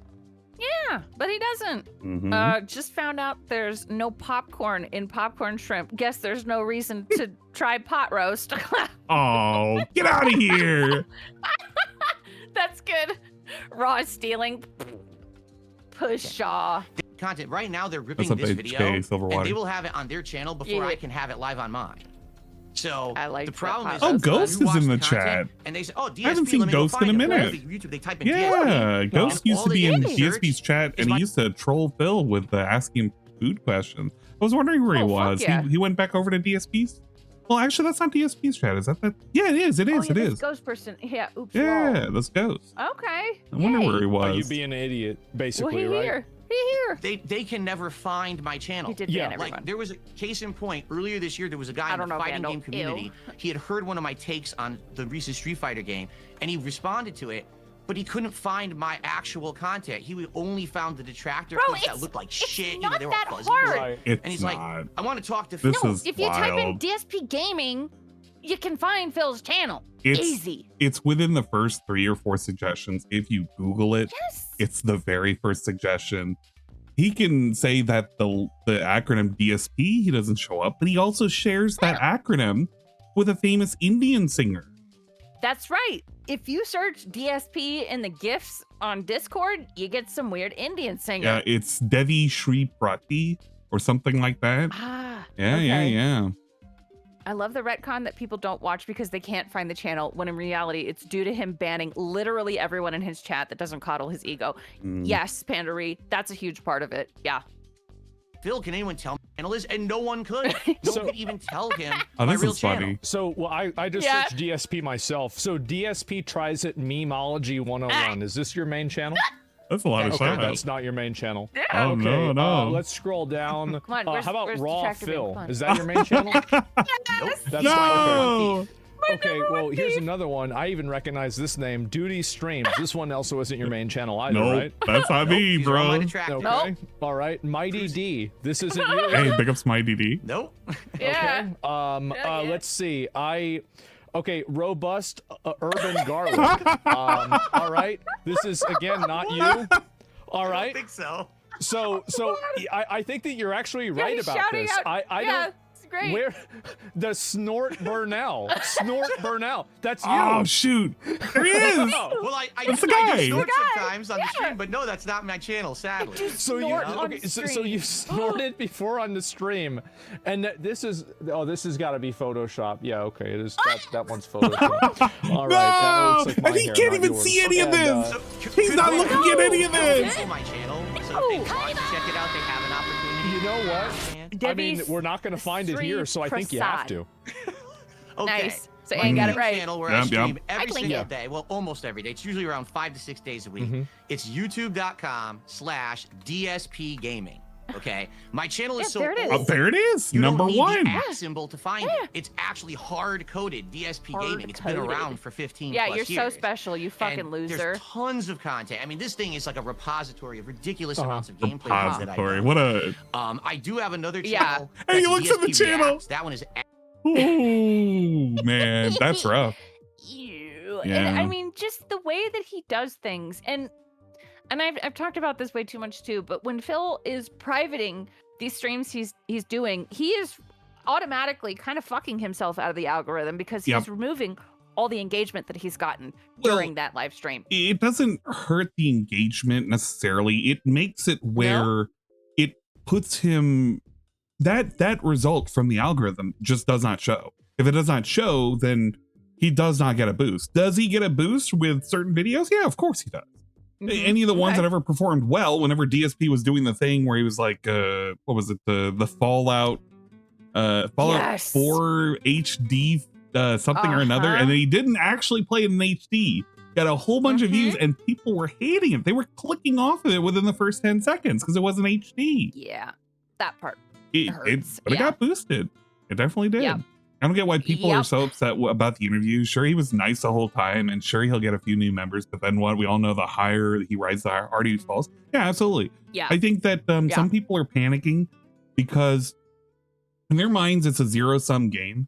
yeah, but he doesn't. Just found out there's no popcorn in popcorn shrimp. Guess there's no reason to try pot roast. Oh, get out of here. That's good. Raw is stealing. Pshaw. Content right now, they're ripping What's up, this HK, video, and Silverwater? they will have it on their channel before Yeah. I can have it live on mine. So I like the that problem part. is, Oh, you Ghost is watch in the content, chat. and they say, "Oh, DSP." I haven't seen let me go Ghost in a find it. minute. YouTube, they type in Yeah, DSP. Ghost and used all to they be in search DSP's chat, is and he my- used to troll Phil with asking food questions. I was wondering where he Oh, fuck was. yeah. He went back over to DSP's. Well, actually, that's not DSP's chat. Is that? Yeah, it is. It is. Oh, yeah, it this is. ghost person. Yeah. Oops. Yeah, that's Ghost. lol. Okay. I wonder Yay. where he was. Are you being an idiot, Well, basically, he right? here. He here. They can never find my channel. He did Yeah. ban everyone. Like there was a case in point earlier this year. There was a guy I in don't the know, fighting Vandal. game community. He had heard one of my takes on the recent Street Fighter game, and he responded to it. But he couldn't find my actual content. He only found the detractor Bro, clips that it's- looked like it's shit. not they were that all fuzzy. hard. Right. It's And he's not. like, I want to talk to Phil. This is If you type in wild. DSP Gaming, you can find Phil's channel. It's- Easy. It's within the first 3 or 4 suggestions. If you Google it, Yes. it's the very first suggestion. He can say that the acronym DSP, he doesn't show up, but he also shares that acronym with a famous Indian singer. That's right. If you search DSP in the GIFs on Discord, you get some weird Indian singer. Yeah, it's Devi Shri Prati or something like that. Ah. Yeah, okay. yeah. I love the retcon that people don't watch because they can't find the channel, when in reality, it's due to him banning literally everyone in his chat that doesn't coddle his ego. Yes, Pandaree, that's a huge part of it. Yeah. Phil, can anyone tell me what channel is? And no one could. No one could even tell him Oh, my this real is channel. funny. So, well, I just Yeah. searched DSP myself. So DSP tries it Memology 101. Is this your main channel? That's a lot of Okay, shout that's not your main channel. Oh, Okay, no, no. let's scroll down. Come on, how about where's Raw Detractor being Phil? fun? Is that your main channel? That's No! Okay, well, here's another one. I even recognize this name, Duty Streams. This one also isn't your main channel either, Nope, right? that's not me, These are all my bro. detractors. Okay. All right. Mighty D. This isn't you. Hey, big ups my DD. Nope. Yeah. Okay. Let's see. Okay, robust urban garlic. All right. This is again not you. All I right. think so. So I think that you're actually Yeah, right he's about shouting this. out. I yeah, don't. it's great. Where the snort Burnell? Snort Burnell. That's you. Oh, shoot. There he is. Well, I That's the do guy. snort sometimes on the stream, but no, that's not my channel, sadly. So you Snort on okay? So stream. you snorted before on the stream, and this has got to be Photoshop. Yeah, okay, it is. That one's Photoshop. All right, that looks like my And he hair, can't not even yours. see any of And, this. He's not looking at any of this. On my channel, so if they want to check it out, they have an opportunity. You know what? I mean, Debbie's we're not going to find it here, so I think you have to. Okay. Nice. So Ann got it right. Channel where Yep, I stream yep. every I click single it. day. Well, almost every day. It's usually around 5 to 6 days a week. Mm-hmm. It's youtube.com/DSP Gaming. Okay. My channel is Yeah, so there it is. Oh, old. there it is. You Number don't need one. the @ symbol to find it. It's actually hard-coded DSP Gaming. It's been Hard-coded. around for 15 Yeah, plus you're years. so special, you fucking And loser. There's tons of content. I mean, this thing is like a repository of ridiculous amounts of gameplay videos that I Repository. do. What a. I do have another Yeah. channel. Hey, he that's looks at the DSP channel. Reacts. That one is Ooh, man, that's rough. Ew. Yeah. And I mean, just the way that he does things, and I've talked about this way too much too. But when Phil is privating these streams he's doing, he is automatically kind of fucking himself out of the algorithm because he's removing all the engagement that he's gotten during that live stream. It doesn't hurt the engagement necessarily. It makes it where it puts him that result from the algorithm just does not show. If it does not show, then he does not get a boost. Does he get a boost with certain videos? Yeah, of course he does. Any of the ones that ever performed well, whenever DSP was doing the thing where he was like, what was it? The Fallout 4 HD something or another, and then he didn't actually play it in HD. Got a whole bunch of views, and people were hating it. They were clicking off of it within the first 10 seconds because it wasn't HD. Yeah, that part But hurts. it got boosted. It definitely did. Yeah. I don't get why people are so upset about the interview. Sure, he was nice the whole time, and sure, he'll get a few new members. But then what? We all know the higher he rises, the harder he falls. Yeah, absolutely. Yeah. I think that some people are panicking because in their minds it's a zero-sum game.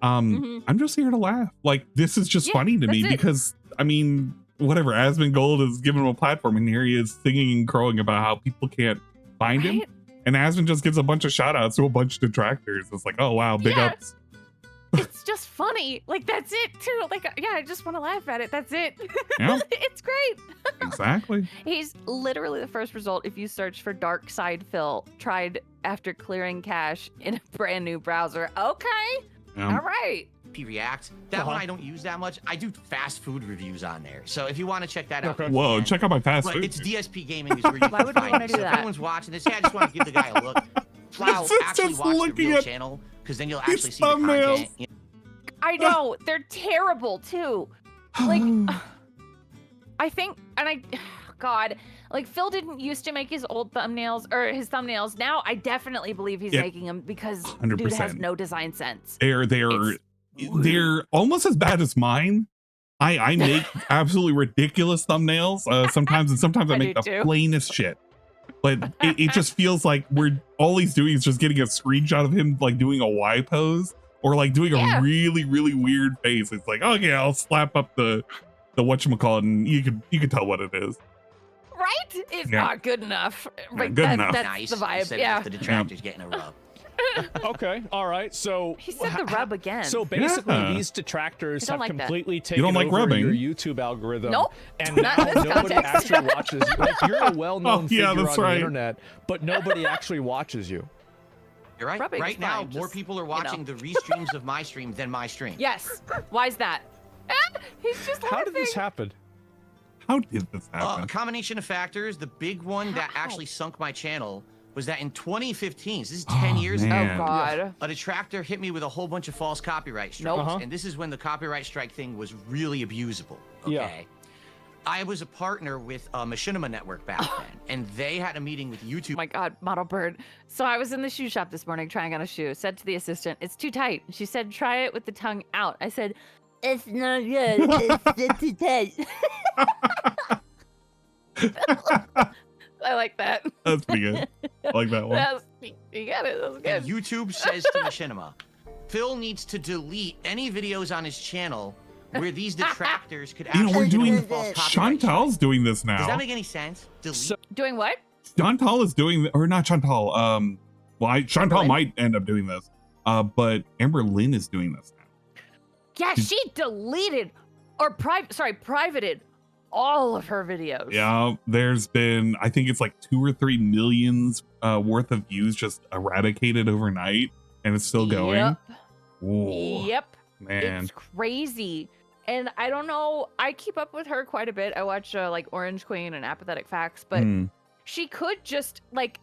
I'm just here to laugh. Like, this is just funny to me because, I mean, whatever. Asmon Gold is giving him a platform, and here he is singing and crowing about how people can't find him. And Asmon just gives a bunch of shout outs to a bunch of detractors. It's like, oh, wow, big ups. It's just funny. Like, that's it, too. Like, yeah, I just want to laugh at it. That's it. Yeah. It's great. Exactly. He's literally the first result if you search for Dark Side Phil, tried after clearing cache in a brand new browser. Okay. All right. React. That one I don't use that much. I do fast food reviews on there. So if you want to check that out. Whoa, check out my fast food. It's DSP Gaming is where you can find me. So if anyone's watching this, I just want to give the guy a look. Wow, actually watch the real channel, because then you'll actually see the content. I know. They're terrible, too. Like, I think, and God, like, Phil didn't used to make his old thumbnails, or his thumbnails. Now, I definitely believe he's making them because 100%. Dude has no design sense. They're almost as bad as mine. I make absolutely ridiculous thumbnails sometimes, and sometimes I make the plainest shit. But it just feels like all he's doing is just getting a screenshot of him like doing a Y pose or like doing a really, really weird face. It's like, okay, I'll slap up the whatchamacallit, and you could tell what it is. Right? It's not good enough. Right, good enough. That's nice. The vibe. Yeah. The detractors getting a rub. Okay, all right. So he said the rub again. So basically, these detractors have completely taken like over rubbing. your YouTube algorithm. Nope. And now nobody actually watches you. Like, you're a well-known figure on the internet, but nobody actually watches you. You're right. Rubbing right now, more people are watching the restreams of my stream than my stream. Yes. Why is that? He's just laughing. How did this happen? How did this happen? A combination of factors. The big one that actually sunk my channel was that in 2015, this is 10 years ago, oh God, a detractor hit me with a whole bunch of false copyright strikes. And this is when the copyright strike thing was really abusable, okay? I was a partner with Machinima Network back then, and they had a meeting with YouTube. Oh my God, Model Bird. So I was in the shoe shop this morning trying on a shoe, said to the assistant, it's too tight. She said, try it with the tongue out. I said, it's not good, it's too tight. I like that. That's pretty good. I like that one. You got it. That was good. And YouTube says to Machinima, Phil needs to delete any videos on his channel where these detractors could actually we're doing false copyright. Chantal's doing this now. Does that make any sense? Doing what? Chantal is doing, or not Chantal. Chantal might end up doing this. But Amber Lynn is doing this now. Yeah, she deleted or privated all of her videos. Yeah, there's been, I think it's like 2 or 3 millions worth of views just eradicated overnight, and it's still going. Yep. Whoa, yep. Man, it's crazy. And I don't know, I keep up with her quite a bit. I watch like Orange Queen and Apathetic Facts, but she could just like,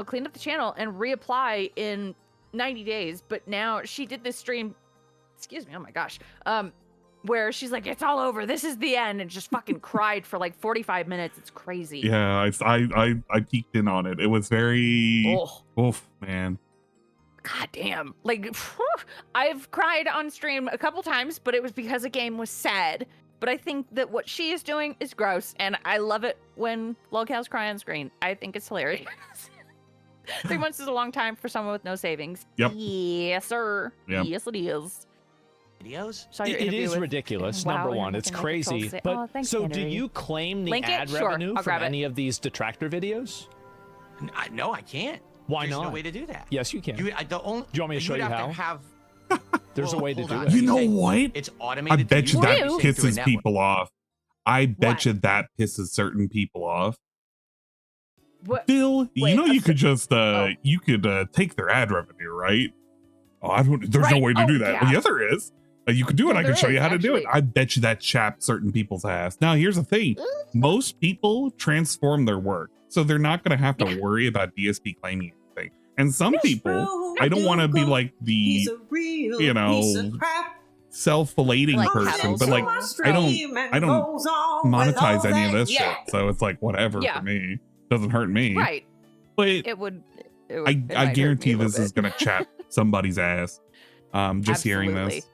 clean up the channel and reapply in 90 days. But now she did this stream, excuse me, oh my gosh, where she's like, it's all over, this is the end, and just fucking cried for like 45 minutes. It's crazy. Yeah, I peeked in on it. It was very oof, man. God damn. Like, I've cried on stream a couple times, but it was because a game was sad. But I think that what she is doing is gross, and I love it when locals cry on screen. I think it's hilarious. 3 months is a long time for someone with no savings. Yep. Yes, sir. Yep. Yes, it is. Videos? It is ridiculous, number one. It's crazy. But so do you claim the ad revenue from any of these detractor videos? No, I can't. Why There's not? no way to do that. Yes, you can. Do you want me to show you how? There's a way to do it. You know what? It's automated. I bet you that pisses people off. I bet you that pisses certain people off. What? Phil, you could just you could take their ad revenue, right? Oh, there's no way to do that. Yeah. Well, yes, there is. You can do it. I can show you how to do it. I bet you that chapped certain people's ass. Now, here's the thing. Most people transform their work, so they're not going to have to worry about DSP claiming anything. And some people, I don't want to be like the, self-flating person, but like, I don't monetize any of this shit. So it's like, whatever for me. Doesn't hurt me. Right. But it would I guarantee this is going to chap somebody's ass. Just hearing this.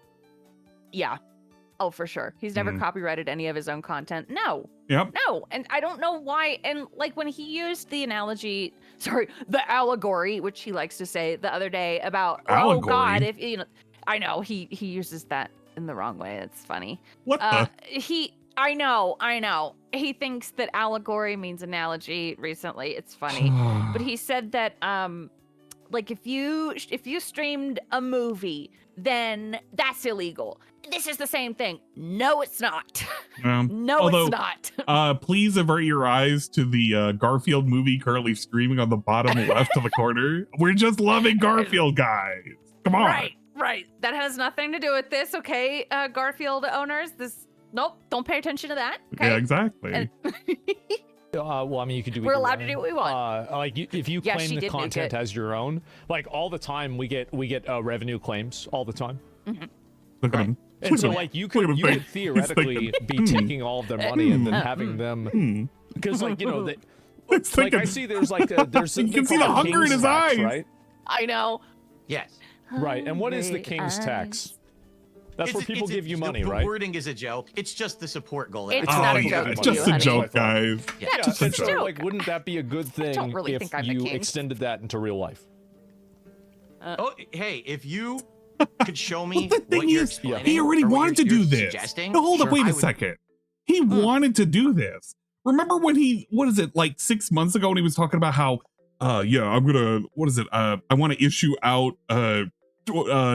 Yeah. Oh, for sure. He's never copyrighted any of his own content. No. Yep. No. And I don't know why. And like when he used the the allegory, which he likes to say the other day about, allegory. oh God, if you know, I know he uses that in the wrong way. It's funny. What the? I know. He thinks that allegory means analogy recently. It's funny. But he said that like if you streamed a movie, then that's illegal. This is the same thing. No, it's not. It's not. Please avert your eyes to the Garfield movie currently streaming on the bottom left of the corner. We're just loving Garfield, guys. Come on. Right. That has nothing to do with this, okay? Garfield owners, nope, don't pay attention to that. Okay? Yeah, exactly. Well, I mean, you could do. We're allowed to do what we want. Like, if you claim the content as your own, like all the time, we get revenue claims all the time. Look at him. And so, like, you could theoretically be taking all of their money and then having them, because, like, you know, like I see there's you can see the hunger in his eyes, right? I know. Yes. Right. And what is the king's tax? That's where people give you money, right? The wording is a joke. It's just the support goal. It's not a joke. It's just a joke, guys. Yeah, just a joke. Like, wouldn't that be a good thing if you extended that into real life? Hey, if you could show me what you're explaining, he already wanted to do this. No, hold up, wait a second. He wanted to do this. Remember when like 6 months ago when he was talking about how, I'm gonna, I want to issue out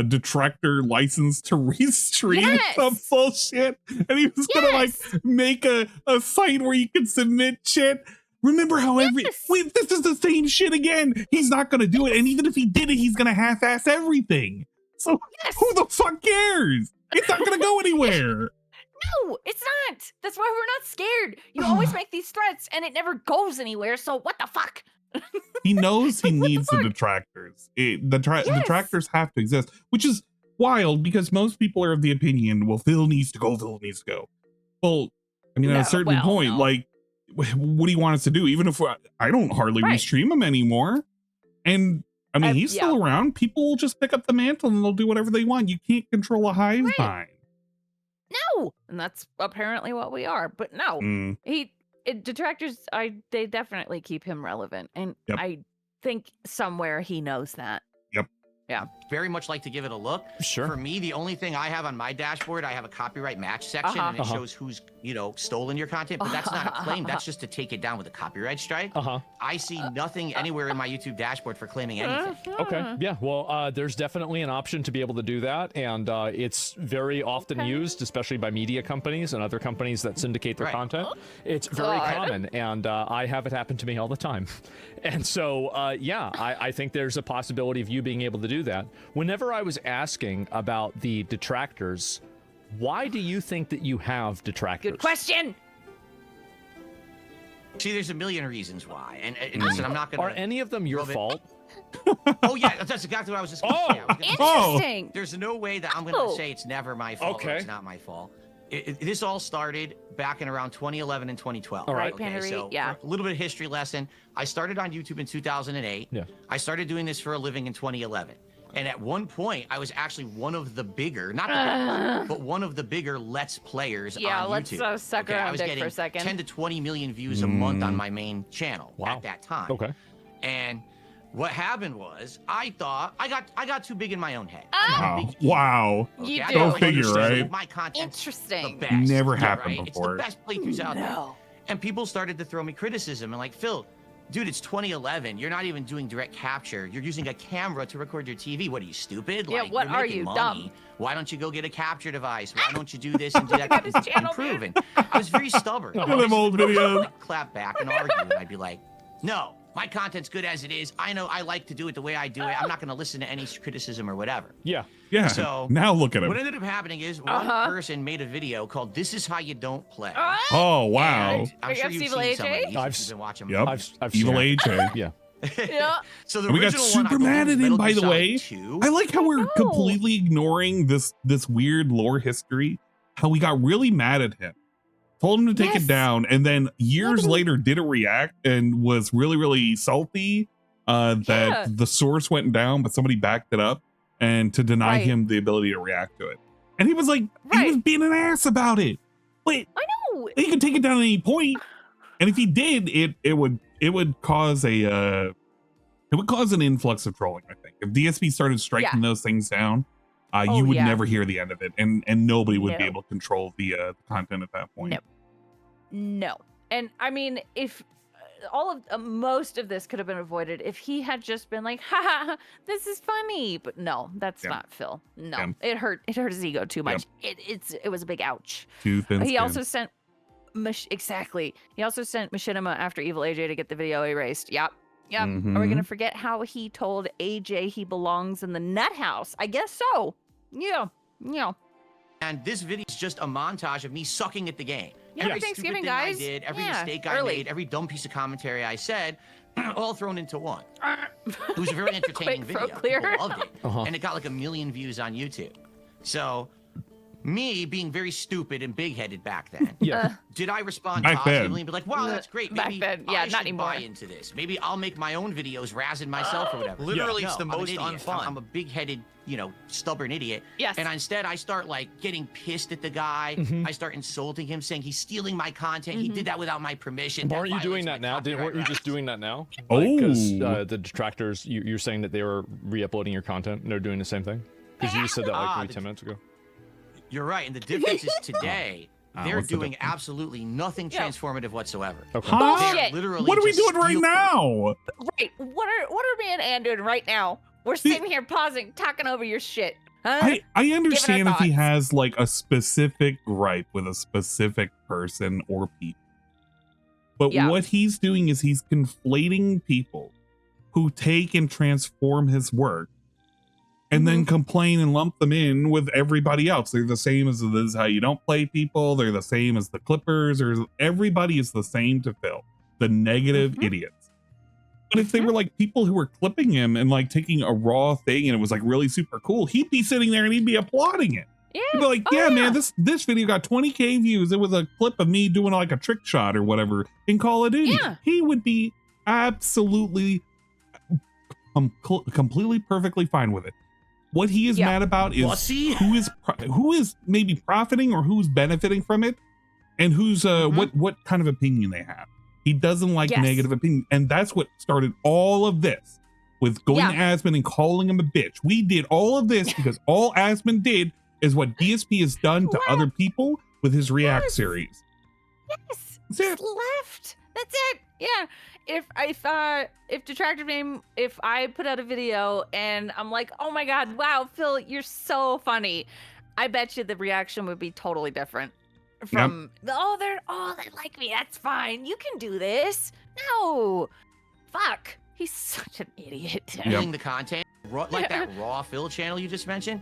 detractor license to Restreams some bullshit, and he was gonna like make a site where you can submit shit. Remember how this is the same shit again. He's not gonna do it, and even if he did it, he's gonna half-ass everything. So who the fuck cares? It's not gonna go anywhere. No, it's not. That's why we're not scared. You always make these threats, and it never goes anywhere. So what the fuck? He knows he needs the detractors. The detractors have to exist, which is wild because most people are of the opinion, well, Phil needs to go. Well, I mean, at a certain point, like, what do you want us to do? Even if I don't hardly restream him anymore, and I mean, he's still around. People will just pick up the mantle and they'll do whatever they want. You can't control a hive mind. No, and that's apparently what we are. But no, detractors, they definitely keep him relevant, and I think somewhere he knows that. Yeah. Very much like to give it a look. Sure. For me, the only thing I have on my dashboard, I have a copyright match section, and it shows who's, stolen your content, but that's not a claim. That's just to take it down with a copyright strike. I see nothing anywhere in my YouTube dashboard for claiming anything. Okay. Yeah. Well, there's definitely an option to be able to do that, and it's very often used, especially by media companies and other companies that syndicate their content. It's very common, and I have it happen to me all the time. And so, I think there's a possibility of you being able to do that. Whenever I was asking about the detractors, why do you think that you have detractors? Good question. See, there's a million reasons why. And listen, I'm not going to... Are any of them your fault? Oh, yeah, that's exactly what I was just going to say. Interesting. There's no way that I'm going to say it's never my fault or it's not my fault. This all started back in around 2011 and 2012. All right, okay, so a little bit of history lesson. I started on YouTube in 2008. Yeah. I started doing this for a living in 2011. And at one point, I was actually one of the bigger, not the biggest, but one of the bigger Let's Players on YouTube. Yeah, let's suck around dick for a I second. was getting 10 to 20 million views a month on my main channel at that time. Okay. And what happened was, I thought I got too big in my own head. Wow. Okay, you Go figure, right? My content's interesting. The best. Never happened before. It's the best playthroughs out there. And people started to throw me criticism and like, Phil, dude, it's 2011. You're not even doing direct capture. You're using a camera to record your TV. What are you, stupid? Yeah, what are you, dumb? Why don't you go get a capture device? Why don't you do this and do that? Improve. And I was very stubborn. One of them old videos. Clap back and argue, and I'd be like, no, my content's good as it is. I know I like to do it the way I do it. I'm not going to listen to any criticism or whatever. Yeah. So now look at him. What ended up happening is one person made a video called "This Is How You Don't Play." Oh wow! And I'm sure you've seen some of these. You've been watching. Yep. I've Evil AJ. Yeah. Yeah. So the we got original super one, mad at him, by the way. 2. I like how we're completely ignoring this weird lore history. How we got really mad at him, told him to take it down, and then years later didn't react and was really, really salty that the source went down, but somebody backed it up. and to deny him the ability to react to it. And he was like, he was being an ass about it. But I know he could take it down at any point. And if he did, it would cause an influx of trolling, I think. If DSP started striking those things down, you would never hear the end of it, and nobody would be able to control the content at that point. No. And I mean, if most of this could have been avoided if he had just been like, ha, this is funny. But no, that's not Phil. No, it hurt his ego too much. It was a big ouch. He also sent He also sent Machinima after Evil AJ to get the video erased. Yep. Mm-hmm. Are we gonna forget how he told AJ he belongs in the nut house? I guess so. Yeah. And this video is just a montage of me sucking at the game. Yeah, every Thanksgiving, stupid thing guys. I did, every mistake I made, every dumb piece of commentary I said, all thrown into one. It was a very entertaining video. People loved it. And it got like 1 million views on YouTube. So, me being very stupid and big-headed back then, did I respond positively and be like, wow, that's great. Maybe I should buy into this. Maybe I'll make my own videos razzing myself or whatever. Literally, it's the most unfun. I'm a big-headed, stubborn idiot. Yes. And instead, I start like getting pissed at the guy. I start insulting him, saying he's stealing my content. He did that without my permission. But aren't you doing that now? Weren't you just doing that now? Oh. Because the detractors, you're saying that they were re-uploading your content and they're doing the same thing? Because you said that like maybe 10 minutes ago. You're right, and the difference is today, they're doing absolutely nothing transformative whatsoever. Okay. Bullshit. Literally What are we doing right now? Right. What are me and Ann doing right now? We're sitting here pausing, talking over your shit. Huh? I understand if he has like a specific gripe with a specific person or people. But what he's doing is he's conflating people who take and transform his work and then complain and lump them in with everybody else. They're the same as this is how you don't play people. They're the same as the Clippers, or everybody is the same to Phil. The negative idiots. But if they were like people who were clipping him and like taking a raw thing and it was like really super cool, he'd be sitting there and he'd be applauding it. Yeah. He'd be like, man, this video got 20K views. It was a clip of me doing like a trick shot or whatever in Call of Duty. Yeah. He would be absolutely completely perfectly fine with it. What he is mad about is who is maybe profiting or who's benefiting from it, and who's what kind of opinion they have. He doesn't like negative opinion, and that's what started all of this with going to Asmon and calling him a bitch. We did all of this because all Asmon did is what DSP has done to other people with his React series. Yes. That's it. Left. That's it. Yeah. If Detractor Name, if I put out a video and I'm like, oh my God, wow, Phil, you're so funny, I bet you the reaction would be totally different. From they like me, that's fine. You can do this. No. Fuck. He's such an idiot. Doing the content, like that raw Phil channel you just mentioned.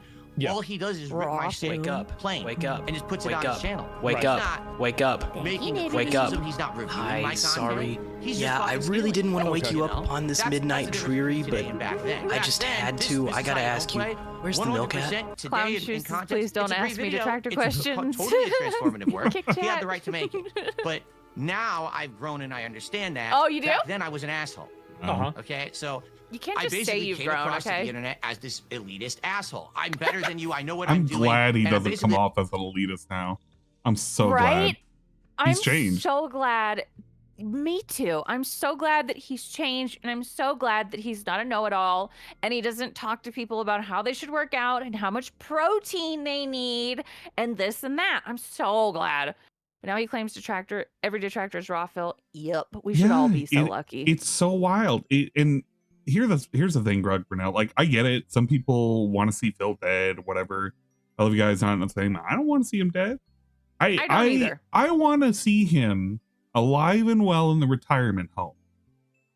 All he does is rip my shit playing. Wake up. And just puts it on his channel. Wake up. Wake up. Wake up. He's not reviewing my content. Sorry. I really didn't want to wake you up on this midnight dreary, but I just had to. I gotta ask you, where's the milk at? Clown shoes, please don't ask me Detractor questions. Totally a transformative work. He had the right to make it. But now I've grown and I understand that. Oh, you do? Back then I was an asshole. Okay, so you can't just say you've grown, across the internet as this elitist asshole. I'm better than you. I know what I'm doing. I'm glad he doesn't come off as an elitist now. I'm so glad. He's changed. I'm so glad. Me too. I'm so glad that he's changed, and I'm so glad that he's not a know-it-all, and he doesn't talk to people about how they should work out and how much protein they need and this and that. I'm so glad. But now he claims every detractor is raw Phil. Yep, we should all be so lucky. It's so wild. And here's the thing, Grug Brunel. Like, I get it. Some people want to see Phil dead, whatever. I love you guys not saying I don't want to see him dead. I don't either. I want to see him alive and well in the retirement home.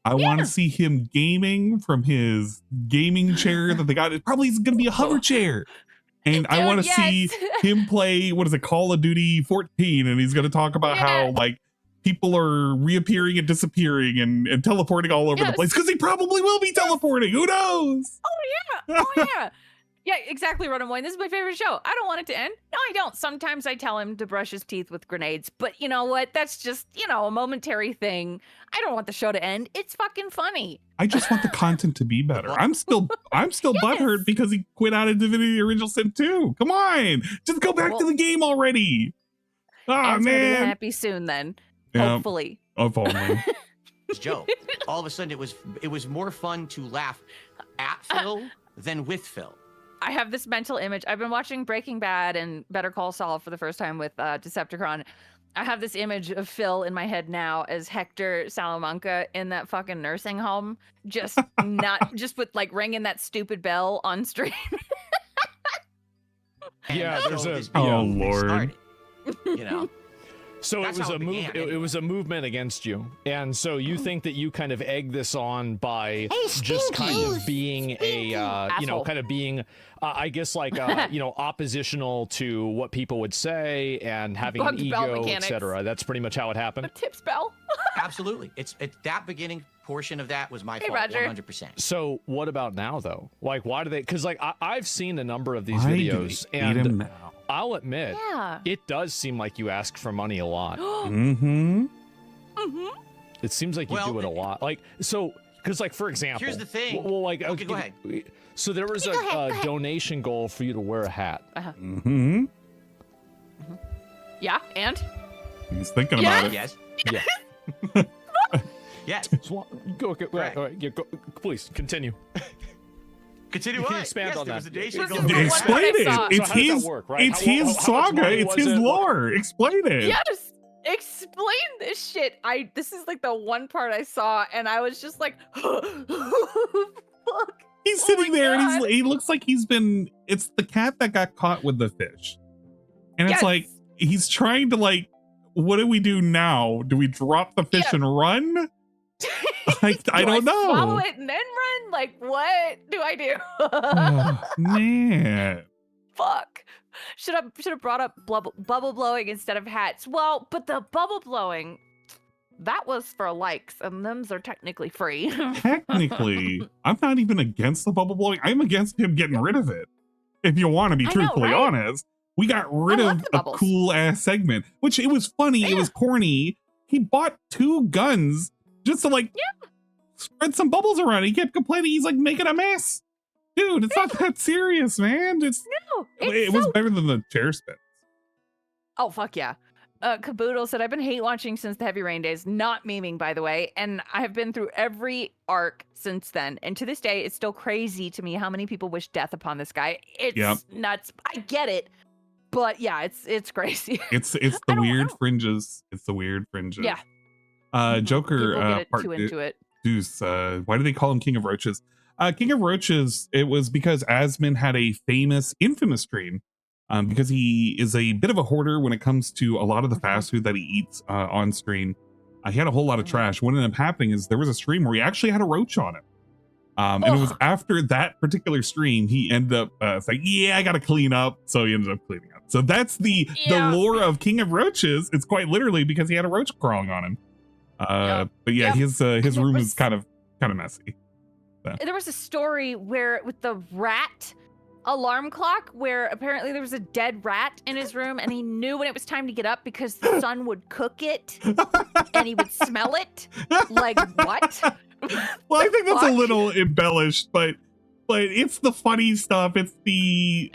I want to see him gaming from his gaming chair that they got. It probably is going to be a hover chair. And I want to see him play, Call of Duty 14. And he's going to talk about how, like, people are reappearing and disappearing and teleporting all over the place. Because he probably will be teleporting. Who knows? Oh, yeah. Yeah, exactly, Ronamoy. This is my favorite show. I don't want it to end. No, I don't. Sometimes I tell him to brush his teeth with grenades, but you know what? That's just, a momentary thing. I don't want the show to end. It's fucking funny. I just want the content to be better. I'm still butthurt because he quit out of Divinity Original Sin 2. Come on, just go back to the game already. Oh man, gonna be happy soon then. Yeah. Hopefully. If only. Joe. All of a sudden, it was more fun to laugh at Phil than with Phil. I have this mental image. I've been watching Breaking Bad and Better Call Saul for the first time with Decepticon. I have this image of Phil in my head now as Hector Salamanca in that fucking nursing home, just with like ringing that stupid bell on stream. Yeah, there's a Lord. So it was a movement against you, and so you think that you kind of egg this on by just kind of being I guess like oppositional to what people would say and having an ego, etc. That's pretty much how it happened. Tips bell. Absolutely, it's that beginning portion of that was my fault, Roger. 100%. So what about now though? Like, why do they? Because like I've seen a number of these videos, and I'll admit, it does seem like you ask for money a lot. Mm-hmm. It seems like you do it a lot. Like, so, because like, for example, here's the thing. Well, like, okay, go ahead. So there was a donation goal for you to wear a hat. Mm-hmm. Yeah, and? He's thinking about it. Yes. Yeah. Yes. Go, right. All right, yeah, go, please, continue. Continue you what? can expand on that. Explain it. It's his. It's his saga. It's his lore. Explain it. Yes. Explain this shit. This is like the one part I saw, and I was just like, fuck. He's sitting there, and he looks like he's been. It's the cat that got caught with the fish, and it's like he's trying to like. What do we do now? Do we drop the fish and run? Like, I don't know. Swallow it and then run? Like, what do I do? Oh, man. Fuck. Should have brought up bubble blowing instead of hats. Well, but the bubble blowing, that was for likes, and them's are technically free. Technically, I'm not even against the bubble blowing. I'm against him getting rid of it. If you want to be truthfully honest, we got rid of a cool ass segment, which it was funny. It was corny. He bought 2 guns just to like spread some bubbles around. He kept complaining. He's like making a mess. Dude, it's not that serious, man. It was better than the chair spins. Oh, fuck yeah. Caboodle said, I've been hate watching since the Heavy Rain days, not memeing, by the way, and I have been through every arc since then. And to this day, it's still crazy to me how many people wish death upon this guy. It's nuts. I get it. But yeah, it's crazy. It's the weird fringes. It's the weird fringes. Yeah. Joker part too into it. Deuce, why do they call him King of Roaches? King of Roaches, it was because Asmon had a infamous stream, because he is a bit of a hoarder when it comes to a lot of the fast food that he eats on stream. He had a whole lot of trash. What ended up happening is there was a stream where he actually had a roach on it. And it was after that particular stream, he ended up saying, I got to clean up. So he ended up cleaning up. So that's the lore of King of Roaches. It's quite literally because he had a roach crawling on him. But yeah, his room is kind of messy. So. There was a story where with the rat alarm clock where apparently there was a dead rat in his room and he knew when it was time to get up because the sun would cook it and he would smell it. Like, what? Well, I think that's a little embellished, but it's the funny stuff. It's the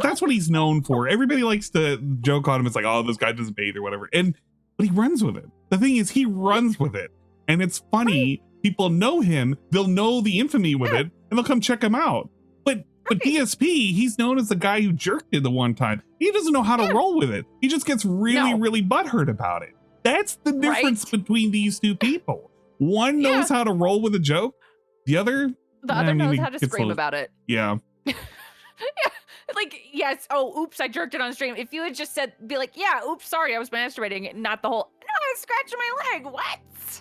that's what he's known for. Everybody likes to joke on him. It's like, oh, this guy doesn't bathe or whatever. But he runs with it. The thing is, he runs with it. And it's funny. People know him. They'll know the infamy with it, and they'll come check him out. But DSP, he's known as the guy who jerked it the one time. He doesn't know how to roll with it. He just gets really butthurt about it. That's the difference between these two people. One knows how to roll with a joke. The other knows how to scream about it. Yeah. Like, yes, oops, I jerked it on stream. If you had just be like, yeah, oops, sorry, I was masturbating, not the whole, no, I was scratching my leg, what?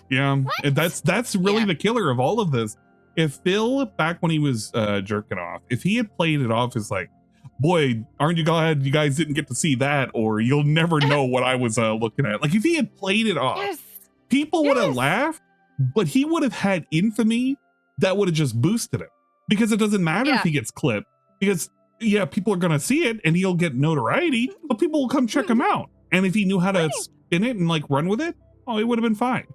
Yeah, what? That's really the killer of all of this. If Phil, back when he was jerking off, if he had played it off as like, boy, aren't you glad you guys didn't get to see that, or you'll never know what I was looking at. Like, if he had played it off, people would have laughed, but he would have had infamy that would have just boosted him. because it doesn't matter if he gets clipped, because people are gonna see it and he'll get notoriety, but people will come check him out. And if he knew how to spin it and like run with it, oh, it would have been fine.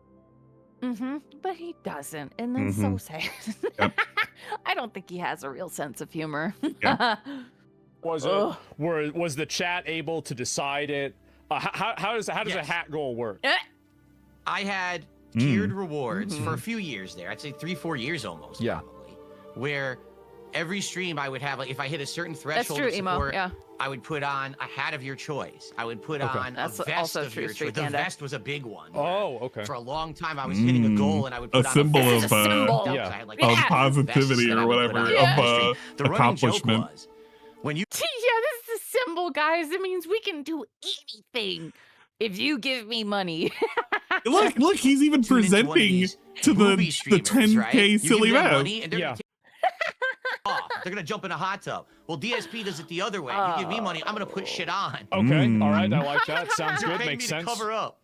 But he doesn't, and that's so sad. Yep. I don't think he has a real sense of humor. Was the chat able to decide it? How does a hat goal work? I had tiered rewards for a few years there. I'd say 3-4 years almost, probably. Where every stream I would have, like, if I hit a certain threshold of support, I would put on a hat of your choice. I would put on a vest of your choice. The vest was a big one. Oh, okay. For a long time, I was hitting a goal, and I would put on symbol a of positivity or whatever, of accomplishment. When you this is a symbol, guys. It means we can do anything if you give me money. look, he's even presenting to the 10K silly vest. They're gonna jump in a hot tub. Well, DSP does it the other way. You give me money, I'm gonna put shit on. Okay, all right, I like that. Sounds good. Makes sense. Cover up.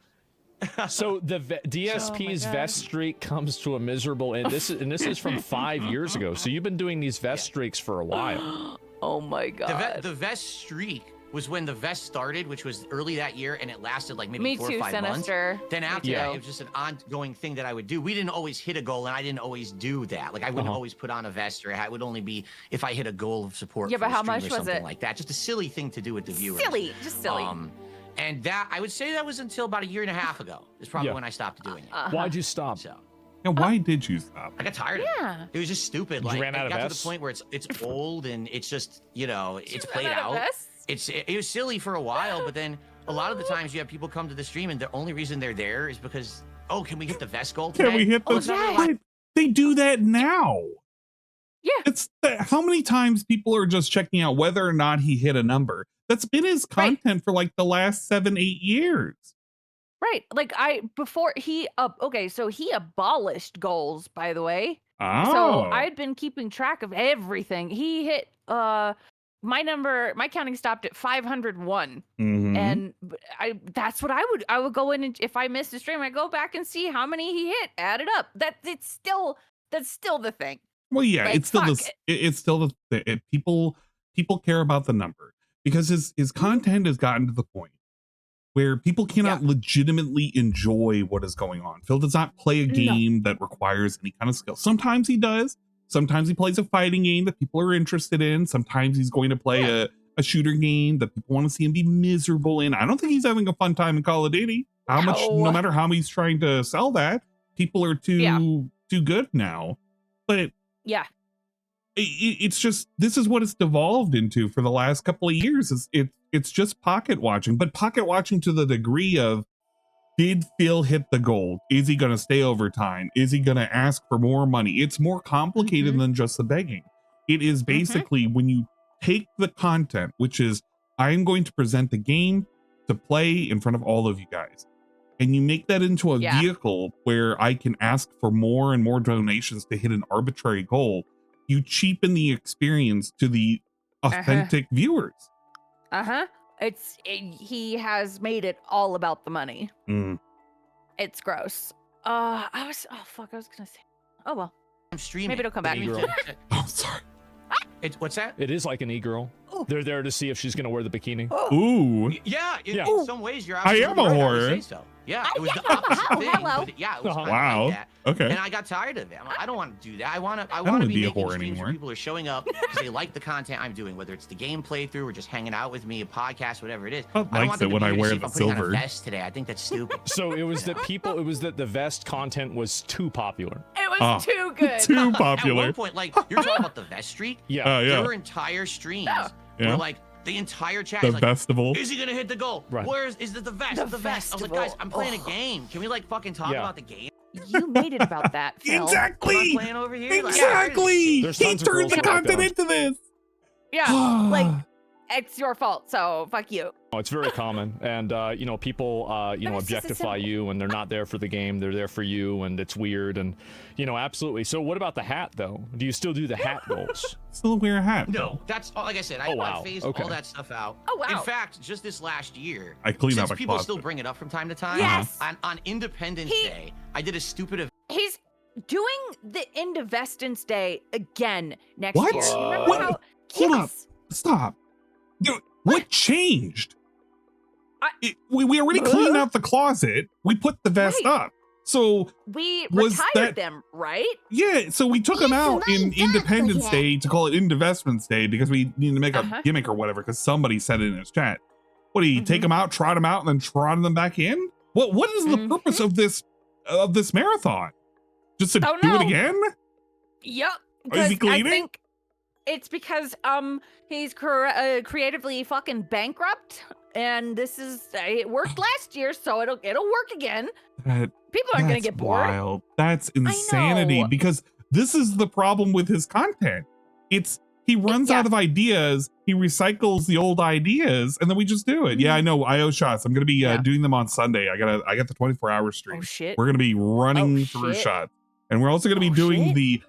So the DSP's vest streak comes to a miserable end. This is from 5 years ago. So you've been doing these vest streaks for a while. Oh my god. The vest streak was when the vest started, which was early that year, and it lasted like maybe 4 or 5 months. Then after that, it was just an ongoing thing that I would do. We didn't always hit a goal, and I didn't always do that. Like, I wouldn't always put on a vest, or it would only be if I hit a goal of support. Yeah, but how much or was something it? like that. Just a silly thing to do with the viewers. Just silly. And that, I would say that was until about 1.5 years ago. Is probably when I stopped doing it. Why'd you stop? And why did you stop? I got tired of it. It was just stupid. Like, ran out it of got to the point where it's old and it's just, it's played out. It was silly for a while, but then a lot of the times you have people come to the stream and the only reason they're there is because, oh, can we hit the vest goal today? Can we hit the vest? They do that now. Yeah. How many times people are just checking out whether or not he hit a number? That's been his content for like the last 7-8 years. Right. Like so he abolished goals, by the way. Oh. So I'd been keeping track of everything. He hit my counting stopped at 501. And that's what I would go in, and if I missed a stream, I go back and see how many he hit, add it up. That's still the thing. Well, yeah, like, it's still people care about the number, because his content has gotten to the point where people cannot legitimately enjoy what is going on. Phil does not play a game that requires any kind of skill. Sometimes he does. Sometimes he plays a fighting game that people are interested in. Sometimes he's going to play a shooter game that people want to see him be miserable in. I don't think he's having a fun time in Call of Duty. No matter how he's trying to sell that, people are too good now. But it's just, this is what it's devolved into for the last couple of years. It's just pocket watching, but pocket watching to the degree of, did Phil hit the goal? Is he going to stay overtime? Is he going to ask for more money? It's more complicated than just the begging. It is basically when you take the content, which is, I am going to present the game to play in front of all of you guys, and you make that into a vehicle where I can ask for more and more donations to hit an arbitrary goal, you cheapen the experience to the authentic viewers. He has made it all about the money. It's gross. I was gonna say, oh well, I'm streaming. Maybe it'll come back. Oh, sorry. What's that? It is like an e-girl. They're there to see if she's gonna wear the bikini. Ooh. Yeah. In some ways, you're. I am a whore. Yeah, it was the opposite thing. Hello. But it was kind of wow. like that. Okay. And I got tired of it. I don't want to do that. I want to be making whore streams anymore. where people are showing up because they like the content I'm doing, whether it's the game playthrough or just hanging out with me, a podcast, whatever it is. I don't want them when I wear the silver vest today. I think that's stupid. So it was that the vest content was too popular. It was too good. Too popular. At one point, like, you're talking about the vest streak. Your entire streams were like, the entire chat the is like, festival. Is he gonna hit the goal? Right. Where is the vest? The vest. I was like, guys, I'm playing a game. Can we like fucking talk about the game? You made it about that, Phil. Exactly. I'm playing over here. Exactly. There's He turned the content into this. Yeah, like, it's your fault, so fuck you. Oh, it's very common, and people objectify you, and they're not there for the game. They're there for you, and it's weird, and absolutely. So what about the hat, though? Do you still do the hat goals? Still wear a hat? No, that's like I said. I phased all that stuff out. Oh wow! In fact, just this last year, I cleaned up since people still bring it up from time to time. Yes. On Independence Day, I did a stupid. doing the Indivestance Day again next What? year. Remember What? how? Hold Yes. up. Stop. What changed? We already cleaned out the closet. We put the vest up. So we was retired them, right? Yeah, so we took them out in Independence Day to call it Indivestments Day because we need to make a gimmick or whatever because somebody said it in his chat. What do you take them out, trot them out, and then trot them back in? What is the purpose of this marathon? Just to do it again? Yep. Is he cleaning? I think it's because he's creatively fucking bankrupt, and this is it worked last year, so it'll work again. People aren't gonna get bored. Wild. That's insanity because this is the problem with his content. He runs out of ideas, he recycles the old ideas, and then we just do it. Yeah, I know. I owe shots. I'm gonna be doing them on Sunday. I got the 24-hour stream. Oh shit. We're gonna be running through shots, and we're also gonna be doing the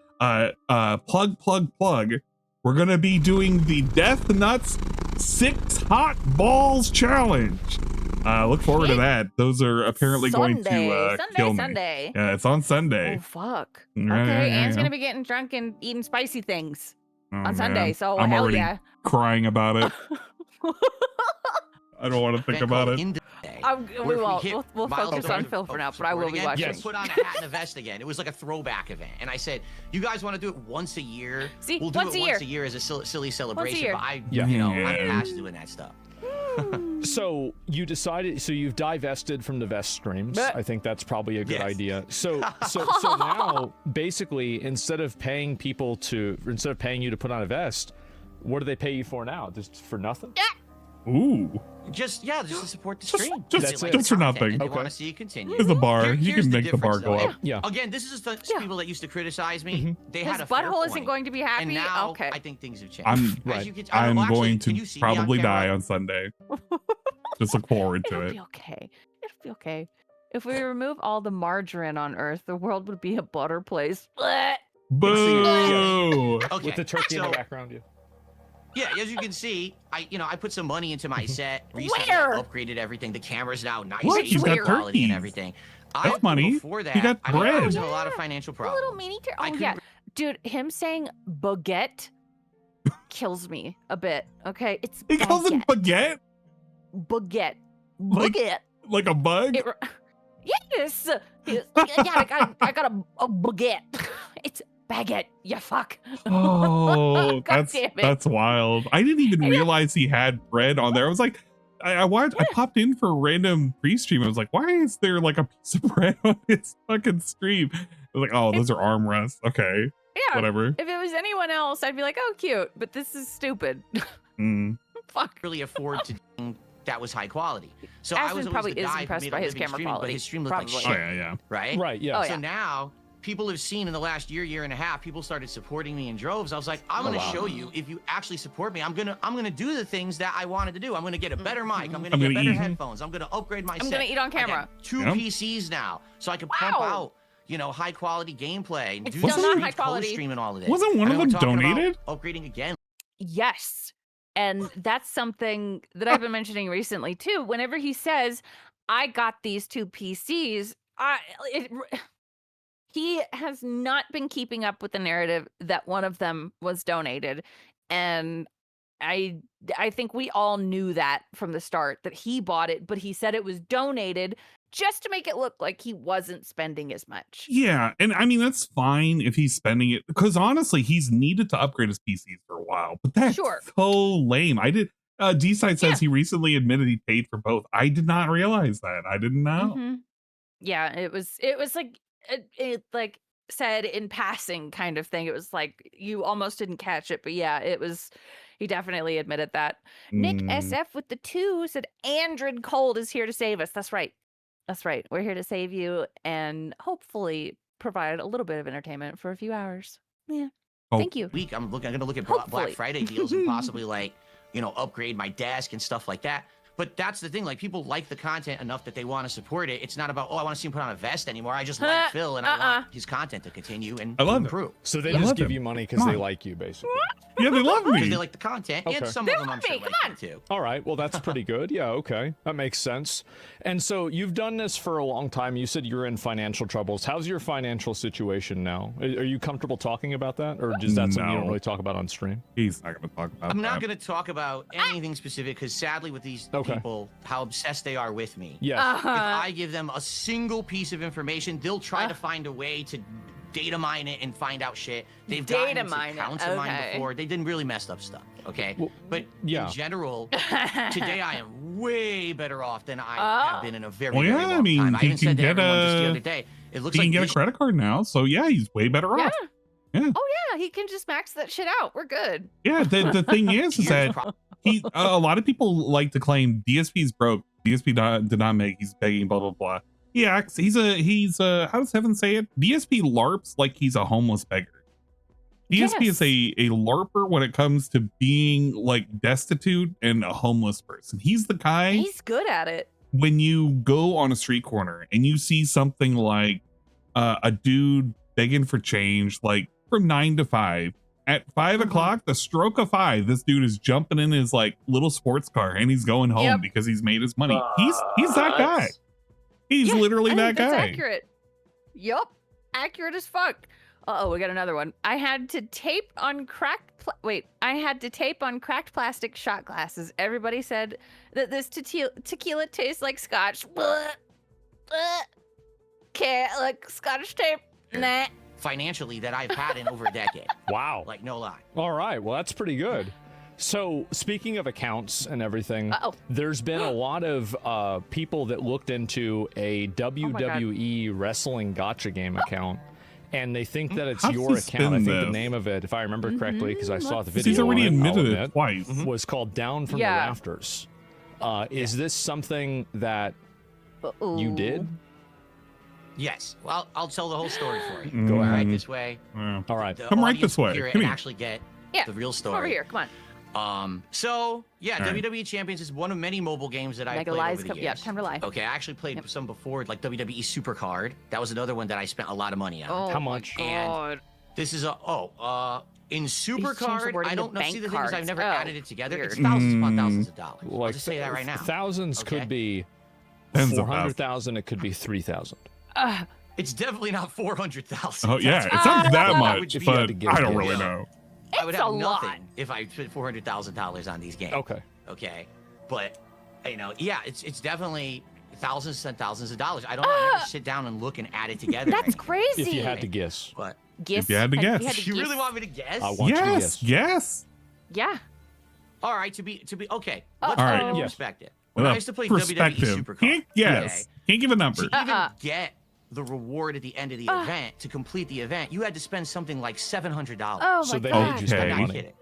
plug. We're gonna be doing the Death Nuts 6 Hot Balls Challenge. Look forward to that. Those are apparently going to kill me. Sunday. Yeah, it's on Sunday. Oh fuck. Yeah, Okay, Anne's yeah. gonna be getting drunk and eating spicy things on man. Sunday. So I'm hell already yeah. crying about it. I don't want to think about it. We won't. We'll focus on Phil for now, but I will be watching. Put on a hat and a vest again. It was like a throwback event, and I said, "You guys want to do it once a year? See, we'll do it once a year as a silly celebration." year. But I'm past doing that stuff. So you decided. So you've divested from the vest streams. I think that's probably a good idea. So now, basically, instead of paying you to put on a vest, what do they pay you for now? Just for nothing? Ooh. Just to support the stream. Just for nothing. They want to see you continue. There's a bar. You can make the bar go up. Yeah. Again, this is the people that used to criticize me. They had a His fair butthole isn't point. going to be happy. And now okay. I think things have changed. I'm going to probably die on Sunday. Just look forward to it. It'll be okay. If we remove all the margarine on Earth, the world would be a butter place. Boo! Okay, With the turkey in the background, Yeah, as you can see, I put some money into my set. Recently, Where? I upgraded everything. The camera's now nice, What? You've got quality and turkeys. everything. That's money. Before that, You got I bread. was in a lot of financial problems. Little mini dude, him saying baguette kills me a bit. Okay, it's He calls it baguette? Baguette. Like- Baguette. Like a bug? Yes. I got a baguette. It's baguette. You fuck. Oh, God damn it. that's wild. I didn't even realize he had bread on there. I was like, I popped in for a random pre-stream. I was like, why is there like a piece of bread on his fucking stream? I was like, oh, those are armrests. Okay. Yeah. Whatever. If it was anyone else, I'd be like, oh, cute. But this is stupid. Fuck. Really afford to do that was high quality. So I was Asmon probably the is guy impressed who made by a his living camera streaming, quality. but his stream looked like Probably. shit. Oh, yeah. Right? Right, yeah. So now people have seen in the last year and a half, people started supporting me in droves. I was like, I'm gonna show you, if you actually support me, I'm gonna do the things that I wanted to do. I'm gonna get a better mic. I'm gonna get better headphones. I'm gonna upgrade my set. I'm gonna eat on camera. I got 2 PCs now, so I can pump out, high quality gameplay and do still not stream, high quality. co-stream and all of this. Wasn't one of them donated? Upgrading again. Yes. And that's something that I've been mentioning recently too. Whenever he says, I got these 2 PCs, he has not been keeping up with the narrative that one of them was donated. And I think we all knew that from the start, that he bought it, but he said it was donated just to make it look like he wasn't spending as much. Yeah, and I mean that's fine if he's spending it, because honestly, he's needed to upgrade his PCs for a while. But that's so lame. I did. D-Side says he recently admitted he paid for both. I did not realize that. I didn't know. Yeah, it was like it like said in passing kind of thing. It was like you almost didn't catch it, but yeah, it was. He definitely admitted that. Nick SF with the 2 said Andred Cold is here to save us. That's right. That's right. We're here to save you and hopefully provide a little bit of entertainment for a few hours. Yeah. Thank you. Week, I'm gonna look at Black Friday deals and possibly upgrade my desk and stuff like that. But that's the thing. Like, people like the content enough that they want to support it. It's not about, I want to see him put on a vest anymore. I just like Phil, and I want his content to continue and improve. So they just give you money because they like you, basically. Yeah, they love me. Because they like the content, and some of them I'm sure like it too. All right, well, that's pretty good. Yeah, okay. That makes sense. And so you've done this for a long time. You said you're in financial troubles. How's your financial situation now? Are you comfortable talking about that? Or is that something you don't really talk about on stream? He's not going to talk about I'm not going to talk about anything specific because sadly with these people, how obsessed they are with me. Yes. If I give them a single piece of information, they'll try to find a way to data mine it and find out shit. They've gotten accounts of mine before. They didn't really messed up stuff, okay? Well, but in general, today I am way better off than I have been in a very, very long time. I even said to everyone just the other day, it looks like he can get a credit card now, so yeah, he's way better off. Yeah. Oh yeah, he can just max that shit out. We're good. Yeah, the thing is that a lot of people like to claim DSP's broke. DSP did not make. He's begging. Blah blah blah. Yeah, he's how does Heaven say it? DSP LARPs like he's a homeless beggar. DSP is a LARPer when it comes to being like destitute and a homeless person. He's the guy. He's good at it. When you go on a street corner and you see something like a dude begging for change, like from 9 to 5. At 5 o'clock, the stroke of 5, this dude is jumping in his like little sports car and he's going home because he's made his money. He's that guy. He's literally that guy. That's accurate. Yup. Accurate as fuck. Uh-oh, we got another one. I had to tape on cracked plastic shot glasses. Everybody said that this tequila tastes like scotch. Like Scottish tape. Nah. Financially that I've had in over a decade. Wow. Like, no lie. All right. Well, that's pretty good. So, speaking of accounts and everything, there's been a lot of people that looked into a WWE wrestling gotcha game account, and they think that it's your account. I think the name of it, if I remember correctly, because I saw the video. He's already admitted it twice. Was called Down from the Rafters. Is this something that you did? Yes. Well, I'll tell the whole story for you. Go ahead. Right this way. All right. Come right this way. Hear it Come and here. actually get the real story. Come over here. Come on. So yeah, WWE Champions is one of many mobile games that I played over the years. Yeah, time to lie. Okay, I actually played some before, like WWE Supercard. That was another one that I spent a lot of money on. Oh, how much? And this is in Supercard, I don't know. See, the thing is, I've never added it together. It's thousands upon thousands of dollars. I'll just say that right now. Thousands could be 400,000. It could be 3,000. It's definitely not 400,000. Oh yeah, it's not that much, but I don't really know. I would have nothing if I spent $400,000 on these games. Okay, but it's definitely thousands and thousands of dollars. I don't know. I never sit down and look and add it together. That's crazy. If you had to guess. What? If you had to guess. You really want me to guess? I want you to guess. Yes. Yeah. All right. To be okay. Let's put it in perspective. When I used to play WWE Supercard, can't give a number. To even get the reward at the end of the event, to complete the event, you had to spend something like $700. Oh so my they God. made you spend I'm not money. kidding.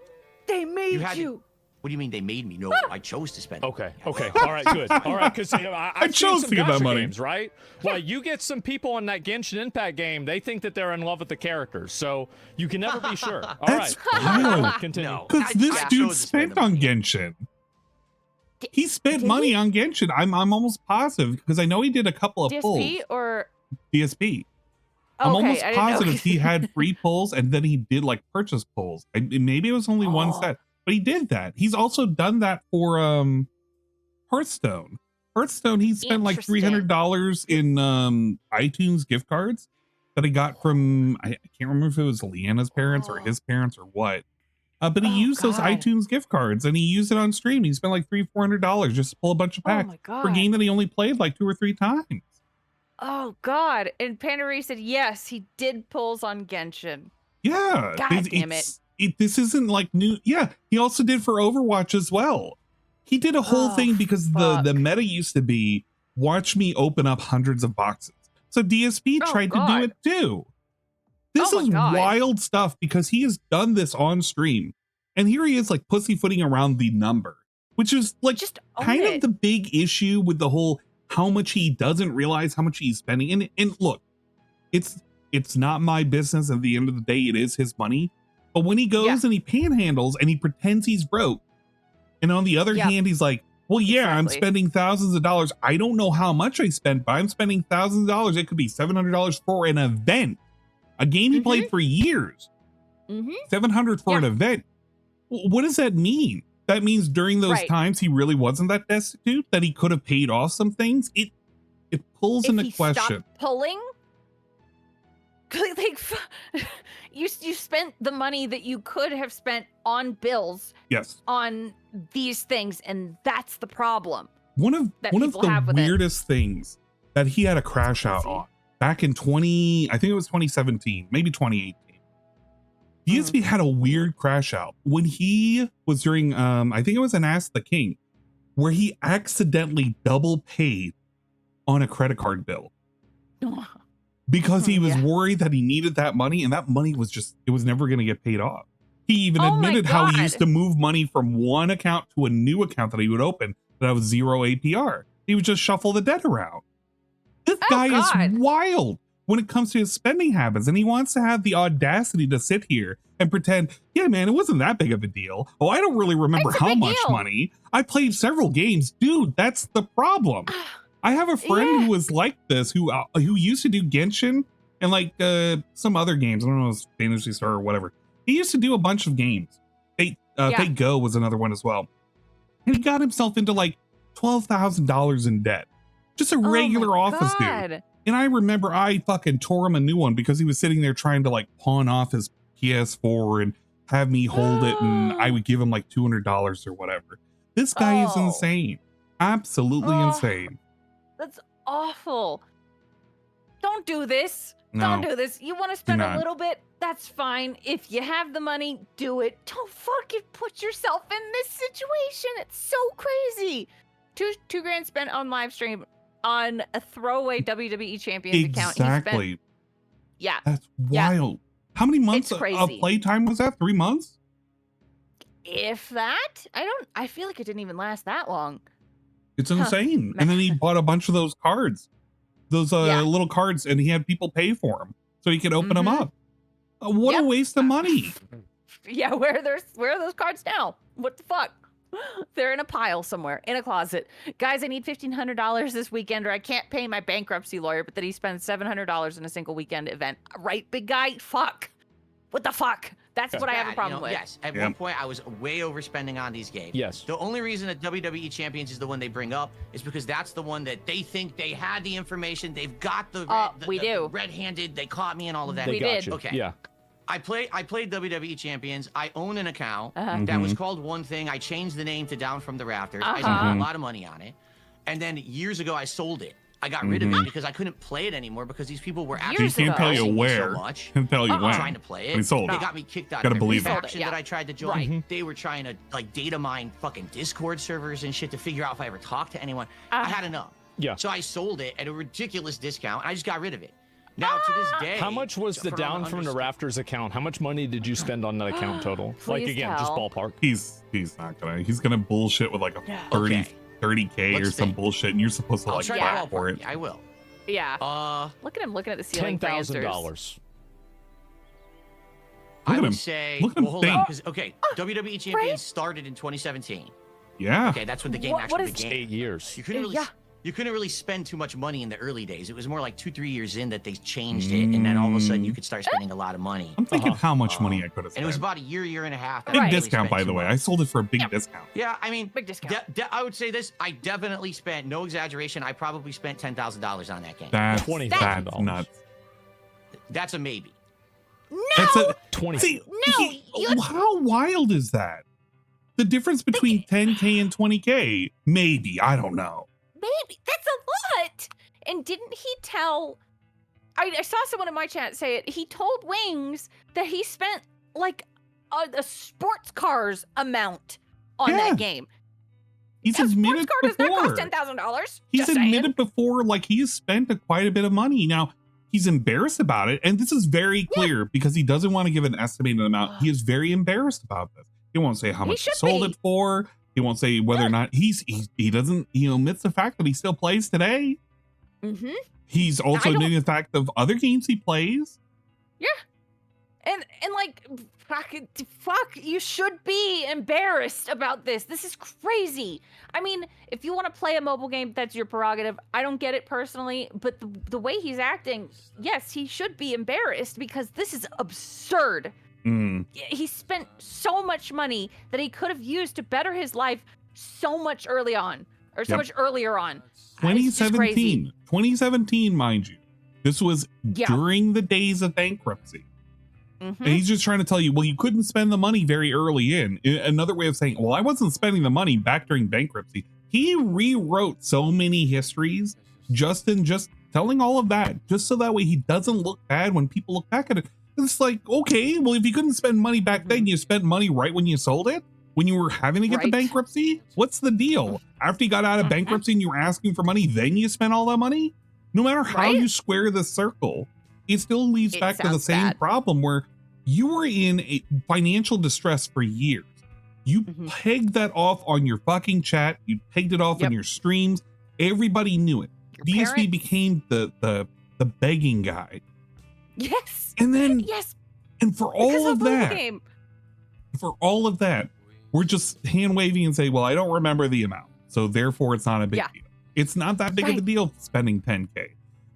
They made you. What do you mean they made me? No, I chose to spend it. Okay. All right, good. All right, because I chose to get that money. Games, right? Well, you get some people on that Genshin Impact game, they think that they're in love with the characters, so you can never be sure. All right. Continue. Because this dude spent on Genshin. He spent money on Genshin. I'm almost positive because I know he did a couple of pulls. DSP or DSP. I'm almost positive he had free pulls and then he did like purchase pulls. Maybe it was only one set, but he did that. He's also done that for Hearthstone. Hearthstone, he spent like $300 in iTunes gift cards that he got from I can't remember if it was Leanna's parents or his parents or what. But he used those iTunes gift cards and he used it on stream. He spent like $300-400 just to pull a bunch of packs for a game that he only played like 2 or 3 times. Oh God! And Pandari said yes, he did pulls on Genshin. Yeah, God damn it! This isn't like new. Yeah, he also did for Overwatch as well. He did a whole thing because the meta used to be watch me open up hundreds of boxes. So DSP tried to do it too. This is wild stuff because he has done this on stream, and here he is like pussyfooting around the number, which is like just kind of the big issue with the whole. How much he doesn't realize how much he's spending. And look, it's not my business. At the end of the day, it is his money. But when he goes and he panhandles and he pretends he's broke, and on the other hand, he's like, Well, yeah, I'm spending thousands of dollars. I don't know how much I spent, but I'm spending thousands of dollars. It could be $700 for an event, a game he played for years. $700 for an event. What does that mean? That means during those times he really wasn't that destitute, that he could have paid off some things. It pulls into question. Pulling. Like, you spent the money that you could have spent on bills. Yes. On these things, and that's the problem. One of the weirdest things that he had a crash out on back in I think it was 2017, maybe 2018. DSP had a weird crash out when he was during I think it was an Ask the King, where he accidentally double paid on a credit card bill. Because he was worried that he needed that money, and that money was it was never going to get paid off. He even admitted how he used to move money from one account to a new account that he would open that was 0 APR. He would just shuffle the debt around. This guy is wild when it comes to his spending habits, and he wants to have the audacity to sit here and pretend, yeah, man, it wasn't that big of a deal. Oh, I don't really remember how much money. I played several games. Dude, that's the problem. I have a friend who was like this, who used to do Genshin and like some other games. I don't know, Fantasy Star or whatever. He used to do a bunch of games. beco was another one as well. And he got himself into like $12,000 in debt. Just a regular office dude. And I remember I fucking tore him a new one because he was sitting there trying to like pawn off his PS4 and have me hold it, and I would give him like $200 or whatever. This guy is insane. Absolutely insane. That's awful. Don't do this. Don't do this. You want to spend a little bit? That's fine. If you have the money, do it. Don't fucking put yourself in this situation. It's so crazy. Two grand spent on live stream on a throwaway WWE Champions account. Exactly. Yeah. That's wild. How many months of playtime was that? 3 months? If that? I feel like it didn't even last that long. It's insane. And then he bought a bunch of those cards, those little cards, and he had people pay for them so he could open them up. What a waste of money. Yeah, where are those cards now? What the fuck? They're in a pile somewhere, in a closet. Guys, I need $1,500 this weekend, or I can't pay my bankruptcy lawyer, but then he spends $700 in a single weekend event. Right, big guy? Fuck. What the fuck? That's what I have a problem with. Yes, at one point I was way overspending on these games. Yes. The only reason that WWE Champions is the one they bring up is because that's the one that they think they had the information. They've got the red-handed. They caught me and all of that. We did. Okay. Yeah. I played WWE Champions. I own an account that was called one thing. I changed the name to Down from the Rafters. I spent a lot of money on it. And then years ago, I sold it. I got rid of it because I couldn't play it anymore because these people were actually can't tell you where. So much. Can't tell you when. Trying to play it. They sold They it. got me kicked out Gotta of every believe it. faction that I tried to join. They were trying to like data mine fucking Discord servers and shit to figure out if I ever talked to anyone. I had enough. Yeah. So I sold it at a ridiculous discount. And I just got rid of it. Now to this day. How much was the Down from the Rafters account? How much money did you spend on that account total? Like again, just ballpark. He's not gonna. He's gonna bullshit with like a 30K or some bullshit, and you're supposed to like fight for it. I will. Yeah. Look at him looking at the ceiling. $10,000. I would say. Well, hold on, because WWE Champions started in 2017. Yeah. Okay, that's when the game actually began. 8 years. You couldn't really spend too much money in the early days. It was more like 2-3 years in that they changed it, and then all of a sudden you could start spending a lot of money. I'm thinking how much money I could have spent. And it was about a year and a half. Big discount, by the way. I sold it for a big discount. Yeah, I mean, big discount. I would say this. I definitely spent, no exaggeration, I probably spent $10,000 on that game. That's $20,000. nuts. That's a maybe. No. That's a 20. See, how wild is that? The difference between 10K and 20K? Maybe. I don't know. Maybe. That's a lot. And didn't he tell... I saw someone in my chat say it. He told Wings that he spent like a sports cars amount on that game. He's sports admitted car before. does not cost $10,000. He's admitted before, like he's spent quite a bit of money. Now, he's embarrassed about it. And this is very clear because he doesn't want to give an estimated amount. He is very embarrassed about this. He won't say how much he sold it for. He won't say whether or not he omits the fact that he still plays today. He's also admitting the fact of other games he plays. Yeah. And like, fuck, you should be embarrassed about this. This is crazy. I mean, if you want to play a mobile game, that's your prerogative. I don't get it personally, but the way he's acting, yes, he should be embarrassed because this is absurd. He spent so much money that he could have used to better his life so much early on, or so much earlier on. 2017, mind you. This was during the days of bankruptcy. And he's just trying to tell you, well, you couldn't spend the money very early in. Another way of saying, well, I wasn't spending the money back during bankruptcy. He rewrote so many histories just telling all of that, just so that way he doesn't look bad when people look back at it. It's like, okay, well, if you couldn't spend money back then, you spent money right when you sold it, when you were having to get the bankruptcy. What's the deal? After you got out of bankruptcy and you were asking for money, then you spent all that money? No matter how you square the circle, it still leads back to the same problem where you were in a financial distress for years. You pegged that off on your fucking chat. You pegged it off on your streams. Everybody knew it. Your DSP became the begging guy. Yes. And then and for because all of that, we're just hand waving and say, well, I don't remember the amount, so therefore it's not a big deal. It's not that big of a deal spending 10K.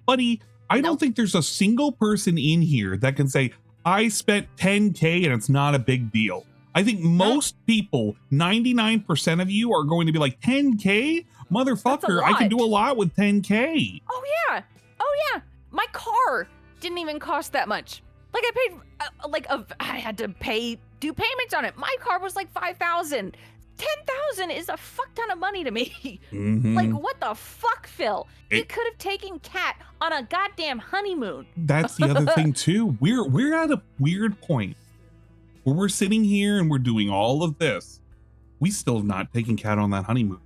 Buddy, I don't think there's a single person in here that can say, I spent 10K and it's not a big deal. I think most people, 99% of you, are going to be like, 10K? Motherfucker, I can do a lot with 10K. Oh yeah. My car didn't even cost that much. Like I paid, I had to do payments on it. My car was like $5,000. $10,000 is a fuck ton of money to me. Like, what the fuck, Phil? You could have taken Kat on a goddamn honeymoon. That's the other thing too. We're at a weird point where we're sitting here and we're doing all of this. We still have not taken Kat on that honeymoon.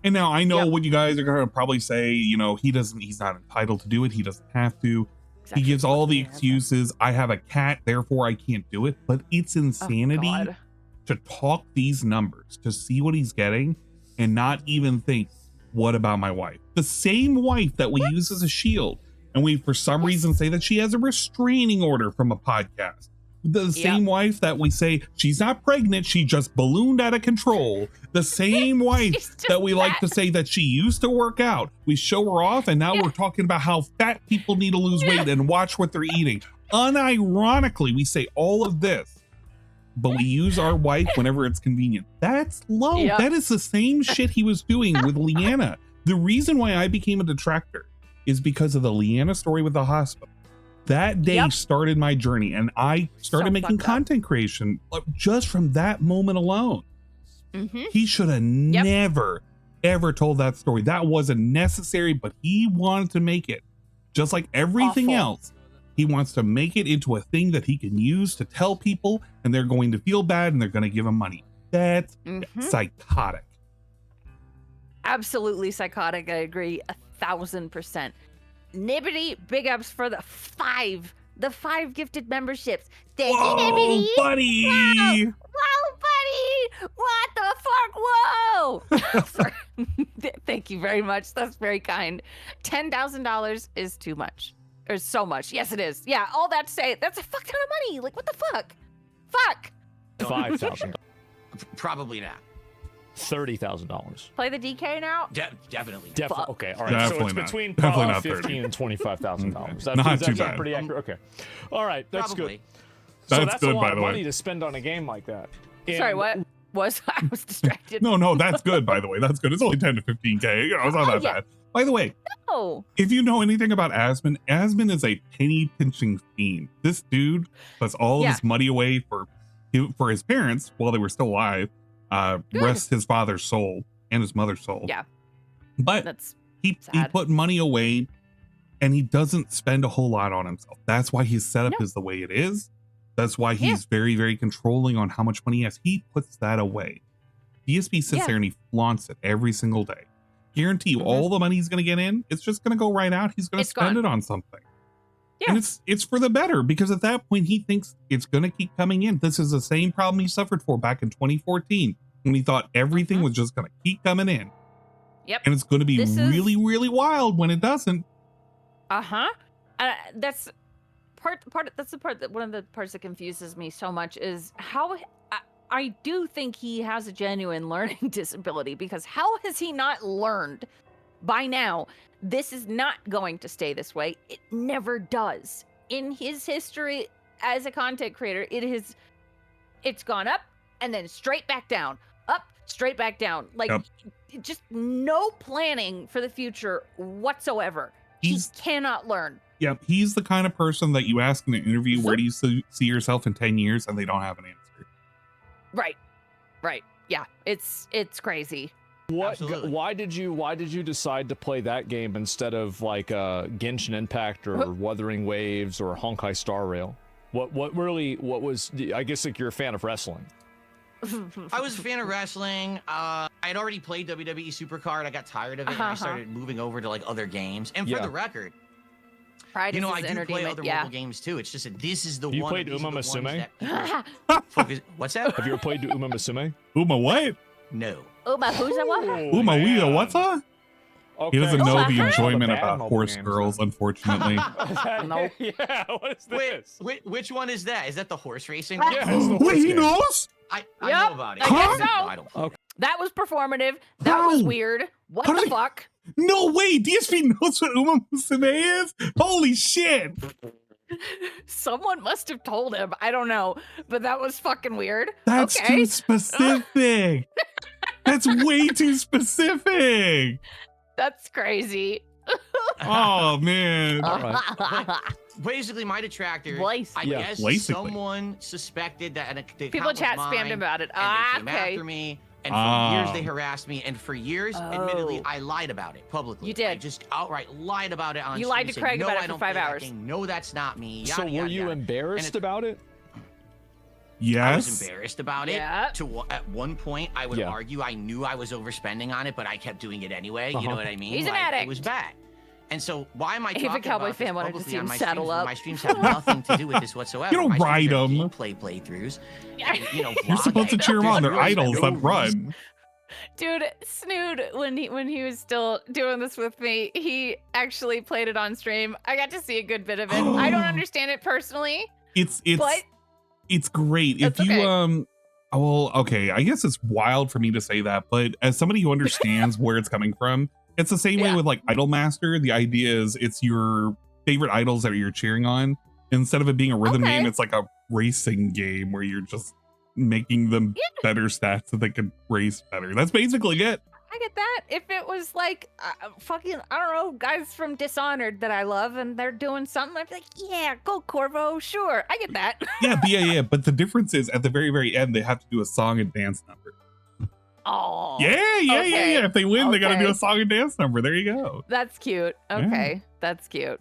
And now I know what you guys are gonna probably say. You know, he's not entitled to do it. He doesn't have to. Exactly. He gives all the excuses. I have a cat, therefore I can't do it. But it's insanity. To talk these numbers, to see what he's getting, and not even think, what about my wife? The same wife that we use as a shield, and we for some reason say that she has a restraining order from a podcast. The same wife that we say she's not pregnant, she just ballooned out of control. The same wife that we like to say that she used to work out. We show her off, and now we're talking about how fat people need to lose weight and watch what they're eating. Unironically, we say all of this, but we use our wife whenever it's convenient. That's low. That is the same shit he was doing with Leanna. The reason why I became a detractor is because of the Leanna story with the hospital. That day started my journey, and I started making content creation just from that moment alone. He should have never, ever told that story. That wasn't necessary, but he wanted to make it. Just like everything else, he wants to make it into a thing that he can use to tell people, and they're going to feel bad, and they're going to give him money. That's psychotic. Absolutely psychotic. I agree 1,000%. Nibbity, big ups for the 5 gifted memberships. Thank you, Nibbity. Buddy. Whoa, buddy. What the fuck? Whoa. Sorry. Thank you very much. That's very kind. $10,000 is too much. Or so much. Yes, it is. Yeah, all that to say, that's a fuck ton of money. Like, what the fuck? Fuck. $5,000. Probably not. $30,000. Play the DK now? Definitely. Okay, all right. So it's between probably $15,000 and $25,000. Not too bad. Pretty accurate. Okay. All right, that's Probably. good. So that's good, a lot by of the way. money to spend on a game like that. Sorry, what? I was distracted. No, that's good, by the way. That's good. It's only 10 to 15K. You know, it's not that bad. By the way, if you know anything about Asmon is a penny pinching fiend. This dude puts all of his money away for his parents while they were still alive. Rest his father's soul and his mother's soul. Yeah. But he put money away, and he doesn't spend a whole lot on himself. That's why his setup is the way it is. That's why he's very, very controlling on how much money he has. He puts that away. DSP sits there and he flaunts it every single day. Guarantee you all the money he's going to get in, it's just going to go right out. He's going to spend it on something. Yeah. And it's for the better, because at that point he thinks it's going to keep coming in. This is the same problem he suffered for back in 2014 when he thought everything was just going to keep coming in. Yep. And it's going to be really, really wild when it doesn't. That's that's the part that one of the parts that confuses me so much is how I do think he has a genuine learning disability, because how has he not learned by now this is not going to stay this way? It never does. In his history as a content creator, it's gone up and then straight back down, up, straight back down. Like, just no planning for the future whatsoever. He cannot learn. Yeah, he's the kind of person that you ask in an interview, where do you see yourself in 10 years? And they don't have an answer. Right. Yeah, it's crazy. Why did you decide to play that game instead of like Genshin Impact or Wuthering Waves or Honkai Star Rail? What was, I guess, like, you're a fan of wrestling. I was a fan of wrestling. I'd already played WWE Supercard. I got tired of it, and I started moving over to like other games. And for the record, I do play other mobile games too. It's just that this is the one. You played Uma Musume? What's that? Have you ever played Uma Musume? Uma what? No. Uma who's a what? Uma Wea what's that? Okay. He doesn't know the enjoyment about horse girls, unfortunately. No. Yeah, what is this? Wait, which one is that? Is that the horse racing? Yeah, wait, he knows? I know about it. I guess so. I don't play. That was performative. That was weird. What the fuck? No way! DSP knows what Uma Musume is? Holy shit! Someone must have told him. I don't know. But that was fucking weird. That's too specific. That's way too specific. That's crazy. Oh, man. Basically, my detractor, I guess someone suspected that people chat spammed about it. And they came after me. And for years, they harassed me. And for years, admittedly, I lied about it publicly. You did. I just outright lied about it on stream. You lied to Craig about it for 5 hours. No, that's not me. So were you embarrassed about it? Yes. I was embarrassed about it. Yeah. At one point, I would argue I knew I was overspending on it, but I kept doing it anyway. You know what I mean? He's an addict. It was bad. And so why am I talking a Cowboy about fan this wanted to publicly see on him my saddle streams? up. My streams have nothing to do with this whatsoever. You don't ride them. Gameplay playthroughs. And, You're supposed to cheer them on. They're idols that run. Dude, Snood, when he was still doing this with me, he actually played it on stream. I got to see a good bit of it. I don't understand it personally. It's great. If you well, okay, I guess it's wild for me to say that, but as somebody who understands where it's coming from, it's the same way with like Idolmaster. The idea is it's your favorite idols that you're cheering on. Instead of it being a rhythm game, it's like a racing game where you're just making them better stats so they can race better. That's basically it. I get that. If it was like fucking, I don't know, guys from Dishonored that I love and they're doing something, I'd be like, yeah, go Corvo, sure. I get that. Yeah. But the difference is at the very, very end, they have to do a song and dance number. Oh. Yeah. If they win, they got to do a song and dance number. There you go. That's cute. Okay. That's cute.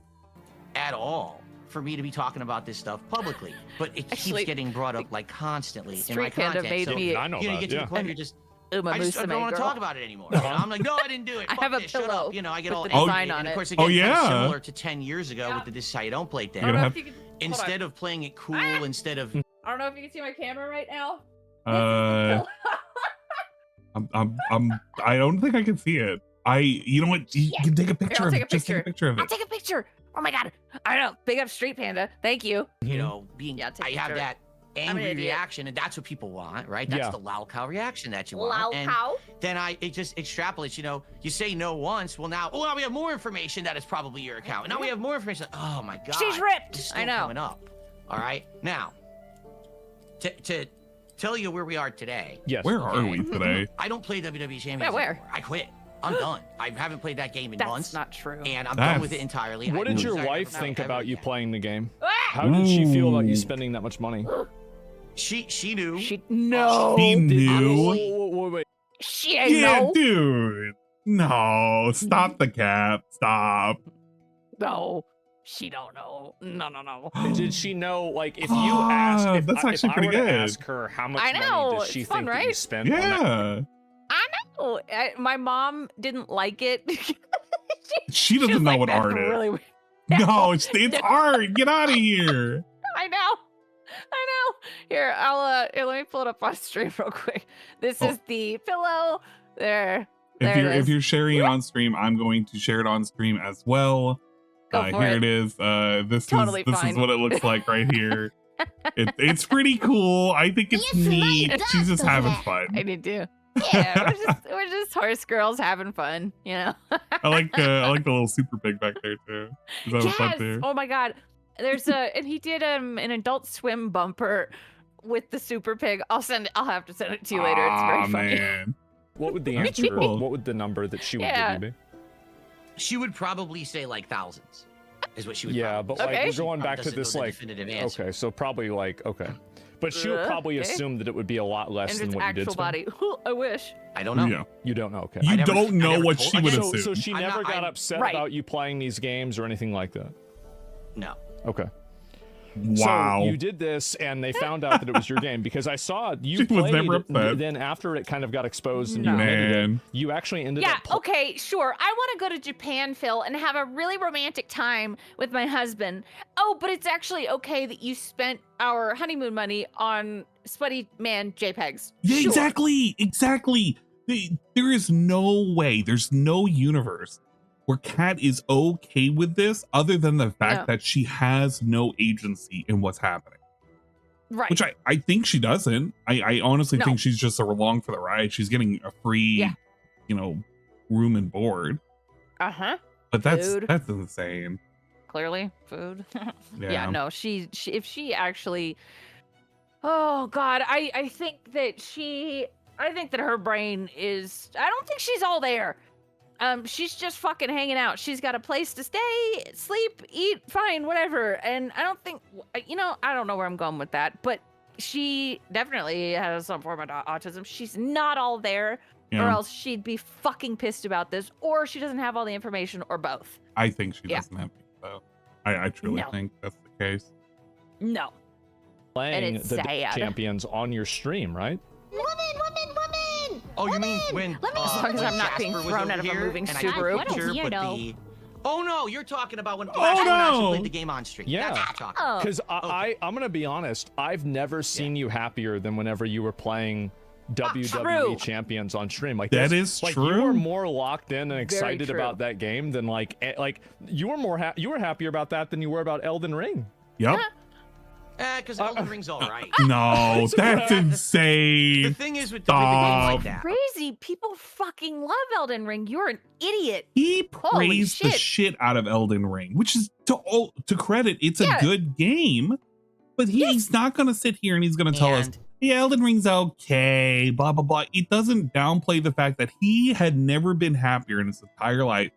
At all. For me to be talking about this stuff publicly, but it keeps getting brought up like constantly in my content. Made me, I know you get to the point where you're just, I don't want to talk about it anymore. I'm like, no, I didn't do it. I have a pillow. Shut up. You know, I get all design on and of course, it. again, similar to 10 years ago with the "This is how you don't play" thing. Instead of playing it cool, instead of I don't know if you can see my camera right now. I don't think I can see it. You know what? You can take a picture of it. Just take a picture of it. I'll take a picture. Oh my god. I don't know. Big up Street Panda. Thank you. You know, I have that angry reaction, and that's what people want, right? That's the lol cow reaction that you want. Lol cow. Then it just extrapolates. You know, you say no once. Well, now we have more information that it's probably your account. And now we have more information. Oh my god. She's ripped. It's still I know. Coming up. All right. Now, to tell you where we are today. Yes. Where are we today? I don't play WWE Champions where? anymore. I quit. I'm done. I haven't played that game in months. That's not true. And I'm done with it entirely. What did your wife think about you playing the game? How did she feel about you spending that much money? She knew. She knew. Wait. She didn't know. Dude. No. Stop the cap. Stop. No. She don't know. No. Did she know, like, if you asked, that's actually pretty good. Ask her how much money does she think that you spent on that? I know. My mom didn't like it. she doesn't know what art is. Really no, it's art. Get out of here. I know. Here, here, let me pull it up on stream real quick. This is the pillow. There. If you're sharing it on stream, I'm going to share it on stream as well. Here it is. This is what it looks like right here. It's pretty cool. I think it's neat. She's just having fun. I did too. Yeah, we're just horse girls having fun, you know. I like the little super pig back there too. He's fun too. Oh my god. And he did an Adult Swim bumper with the super pig. I'll have to send it to you later. It's very funny. Man. What would the answer? What would the number that she would give you be? She would probably say like thousands. Is what she would. Yeah, but like we're going back to this like. Okay, so probably like but she would probably assume that it would be a lot less than what you did. Actual body. I wish. I don't know. Yeah. You don't know. Okay. You don't know what she would assume. So she never got upset about you playing these games or anything like that. No. Okay. Wow. So you did this, and they found out that it was your game because I saw you played. Then after it kind of got exposed, and you admitted it, you actually ended up. Yeah. Okay. Sure. I want to go to Japan, Phil, and have a really romantic time with my husband. Oh, but it's actually okay that you spent our honeymoon money on sweaty man JPEGs. Yeah. Sure. Exactly. There is no way. There's no universe where Kat is okay with this other than the fact that she has no agency in what's happening. Right. Which I think she doesn't. I honestly think she's just along for the ride. She's getting a free, room and board. Uh-huh. But that's insane. Clearly, food. Yeah. No, she if she actually, oh God, I think that her brain is, I don't think she's all there. She's just fucking hanging out. She's got a place to stay, sleep, eat, fine, whatever. And I don't think, I don't know where I'm going with that, but she definitely has some form of autism. She's not all there, or else she'd be fucking pissed about this, or she doesn't have all the information, or both. I think she doesn't have it, though. I truly think that's the case. No. Playing the champions on your stream, right? Woman! Oh, you mean when? Let me, as long as I'm not being thrown out of a moving Subaru. Oh no, you're talking about when I played the game on stream. Yeah, because I'm gonna be honest. I've never seen you happier than whenever you were playing WWE champions on stream. Like that is true. You were more locked in and excited about that game than like you were you were happier about that than you were about Elden Ring. Yep. Because Elden Ring's all right. No, that's insane. The thing is with the like that. Crazy. People fucking love Elden Ring. You're an idiot. He praised the shit out of Elden Ring, which is to credit. It's a good game, but he's not going to sit here and he's going to tell us, yeah, Elden Ring's okay, blah, blah, blah. It doesn't downplay the fact that he had never been happier in his entire life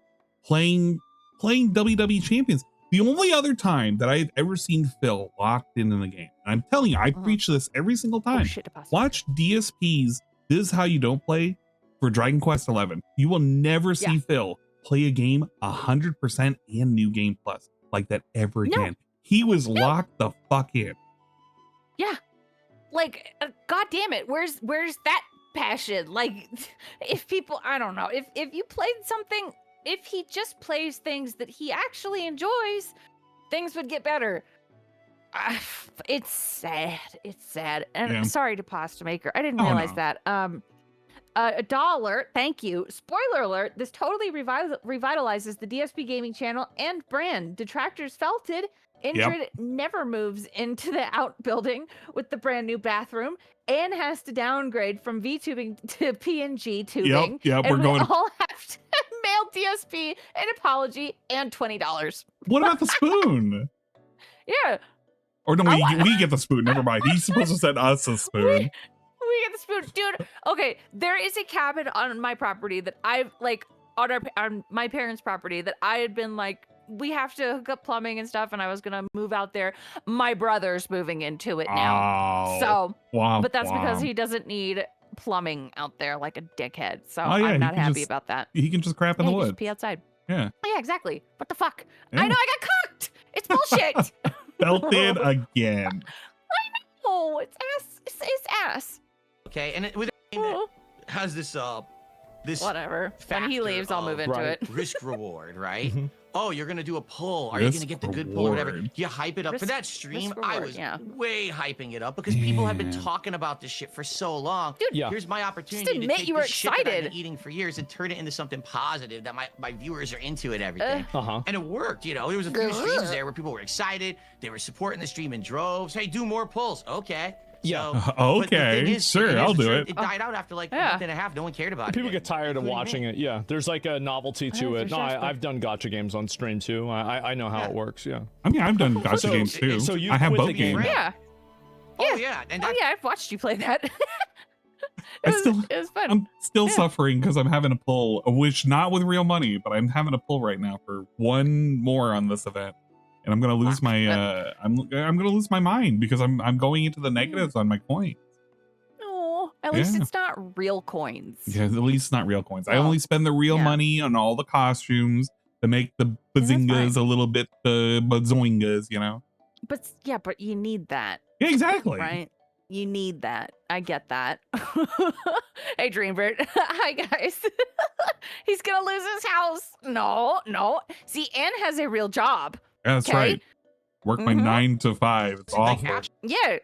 playing WWE champions. The only other time that I've ever seen Phil locked in the game, and I'm telling you, I preach this every single time. Watch DSP's This Is How You Don't Play for Dragon Quest XI. You will never see Phil play a game 100% and New Game Plus like that ever again. He was locked the fuck in. Yeah. Like, God damn it. Where's that passion? Like, if people, I don't know, if you played something, if he just plays things that he actually enjoys, things would get better. It's sad. It's sad. And I'm sorry to Pasta Maker. I didn't realize that. A dollar, thank you. Spoiler alert, this totally revitalizes the DSP gaming channel and brand. Detractors felt it. Indrid never moves into the outbuilding with the brand new bathroom and has to downgrade from V-tubing to PNG tubing. Yep, and we'll all have to mail DSP an apology and $20. What about the spoon? Yeah. Or no, we get the spoon. Never mind. He's supposed to send us a spoon. We get the spoon. Dude, okay, there is a cabin on my property that I've, like, on my parents' property that I had been, like, we have to hook up plumbing and stuff, and I was gonna move out there. My brother's moving into it now. So, but that's because he doesn't need plumbing out there like a dickhead. So I'm not happy about that. He can just crap in the woods. Just pee outside. Yeah. Yeah, exactly. What the fuck? I know I got cooked. It's bullshit. Felt it again. I know. It's ass. It's ass. Okay, and with it has this whatever. When he leaves, I'll move into it. Risk reward, right? oh, you're going to do a poll. Are you going to get the good poll or whatever? You hype it up. For that stream, I was way hyping it up because people have been talking about this shit for so long. Dude, here's my opportunity to take this shit that I've been eating for years and turn it into something positive that my viewers are into and everything. And it worked, you know. There was a few streams there where people were excited. They were supporting the stream in droves. Hey, do more polls. Okay. Yeah. Okay. Sure, I'll do it. It died out after like a month and a half. No one cared about it. People get tired of watching it. Yeah. There's like a novelty to it. No, I've done gacha games on stream too. I know how it works. Yeah. I mean, I've done gacha games too. So you I have quit both the game. games. Yeah. Oh yeah. And I've watched you play that. it was fun. I'm still suffering because I'm having a pull, which not with real money, but I'm having a pull right now for one more on this event. And I'm gonna lose my I'm gonna lose my mind because I'm going into the negatives on my coins. No, at least it's not real coins. Yeah, at least it's not real coins. I only spend the real money on all the costumes to make the bazingas a little bit bazoingas, you know. But you need that. Yeah, exactly. Right? You need that. I get that. Hey, Dreambird. Hi, guys. He's gonna lose his house. No. See, Anne has a real job. Yeah, that's right. Work my 9 to 5. It's awful. Yeah,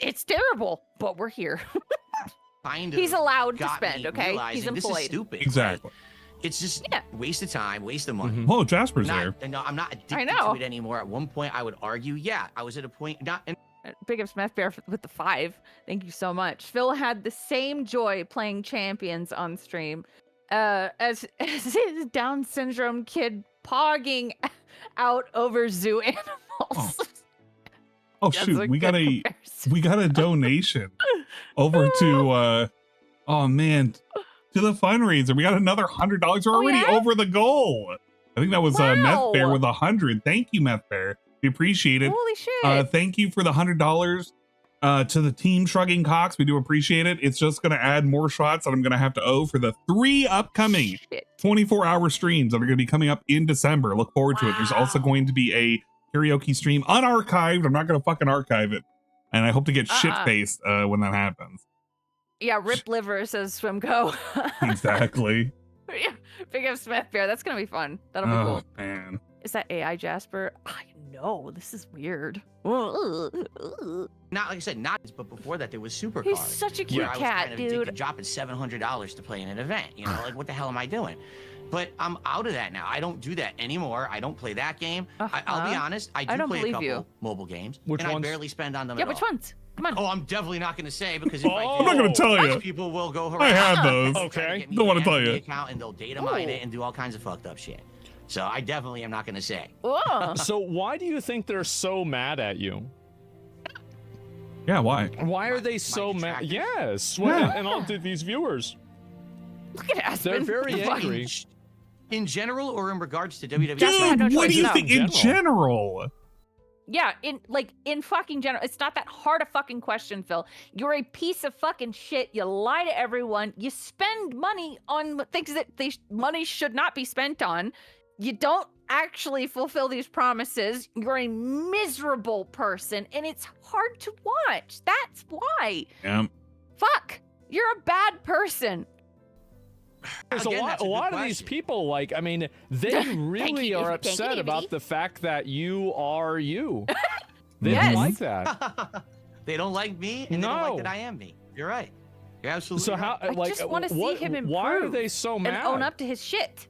it's terrible, but we're here. He's allowed to spend, okay? He's employed. This is stupid. Exactly. It's just waste of time, waste of money. Oh, Jasper's there. No, I'm not addicted to it anymore. At one point, I would argue, I was at a point. Big up Smith Bear with the 5. Thank you so much. Phil had the same joy playing Champions on stream as his Down syndrome kid pogging out over zoo animals. Oh shoot, we got a donation over to oh man, to the fundraiser. We got another $100. We're already over the goal. I think that was Meth Bear with 100. Thank you, Meth Bear. We appreciate it. Holy shit. Thank you for the $100 to the team Shrugging Cocks. We do appreciate it. It's just going to add more shots that I'm going to have to owe for the 3 upcoming 24-hour streams that are going to be coming up in December. Look forward to it. There's also going to be a karaoke stream unarchived. I'm not going to fucking archive it. And I hope to get shit-faced when that happens. Yeah, Rip Liver says Swimco. Exactly. Big up Smith Bear. That's going to be fun. That'll be cool. Oh, man. Is that AI Jasper? I know. This is weird. Not like I said, but before that there was Supercars. He's such a cute cat, dude. Dropping $700 to play in an event. You know, like what the hell am I doing? But I'm out of that now. I don't do that anymore. I don't play that game. I'll be honest. I do play a couple mobile games. Which ones? I barely spend on them at all. Which ones? Come on. Oh, I'm definitely not going to say because if I do, I'm not going to tell you. People will go around. I have those. Okay. Don't want to tell you. Account and they'll data mine it and do all kinds of fucked up shit. So I definitely am not going to say. So why do you think they're so mad at you? Yeah, why? Why are they so mad? Yes. And all these viewers. Look at Asmon. They're very angry. In general or in regards to WWE? Dude, what do you think in general? Yeah, in fucking general. It's not that hard a fucking question, Phil. You're a piece of fucking shit. You lie to everyone. You spend money on things that money should not be spent on. You don't actually fulfill these promises. You're a miserable person, and it's hard to watch. That's why. Yeah. Fuck. You're a bad person. There's a lot of these people, like, I mean, they really are upset about the fact that you are you. They don't like that. They don't like me, and they don't like that I am me. You're right. You're absolutely right. I just want to see him improve. Why are they so mad? And own up to his shit.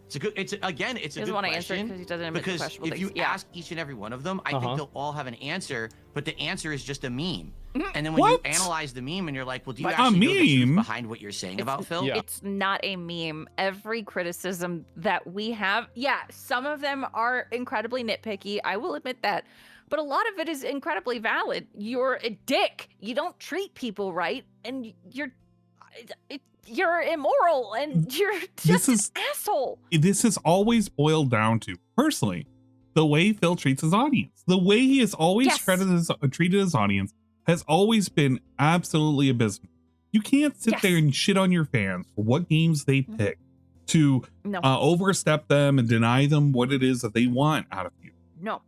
It's a good question. Because he doesn't answer because if you ask each and every one of them, I think they'll all have an answer, but the answer is just a meme. And then when you analyze the meme and you're like, well, do you actually know the truth behind what you're saying about Phil? Yeah. It's not a meme. Every criticism that we have, some of them are incredibly nitpicky. I will admit that. But a lot of it is incredibly valid. You're a dick. You don't treat people right. And you're immoral and you're just an asshole. This has always boiled down to, personally, the way Phil treats his audience. The way he has always treated his audience has always been absolutely abysmal. You can't sit there and shit on your fans for what games they pick to overstep them and deny them what it is that they want out of you. No.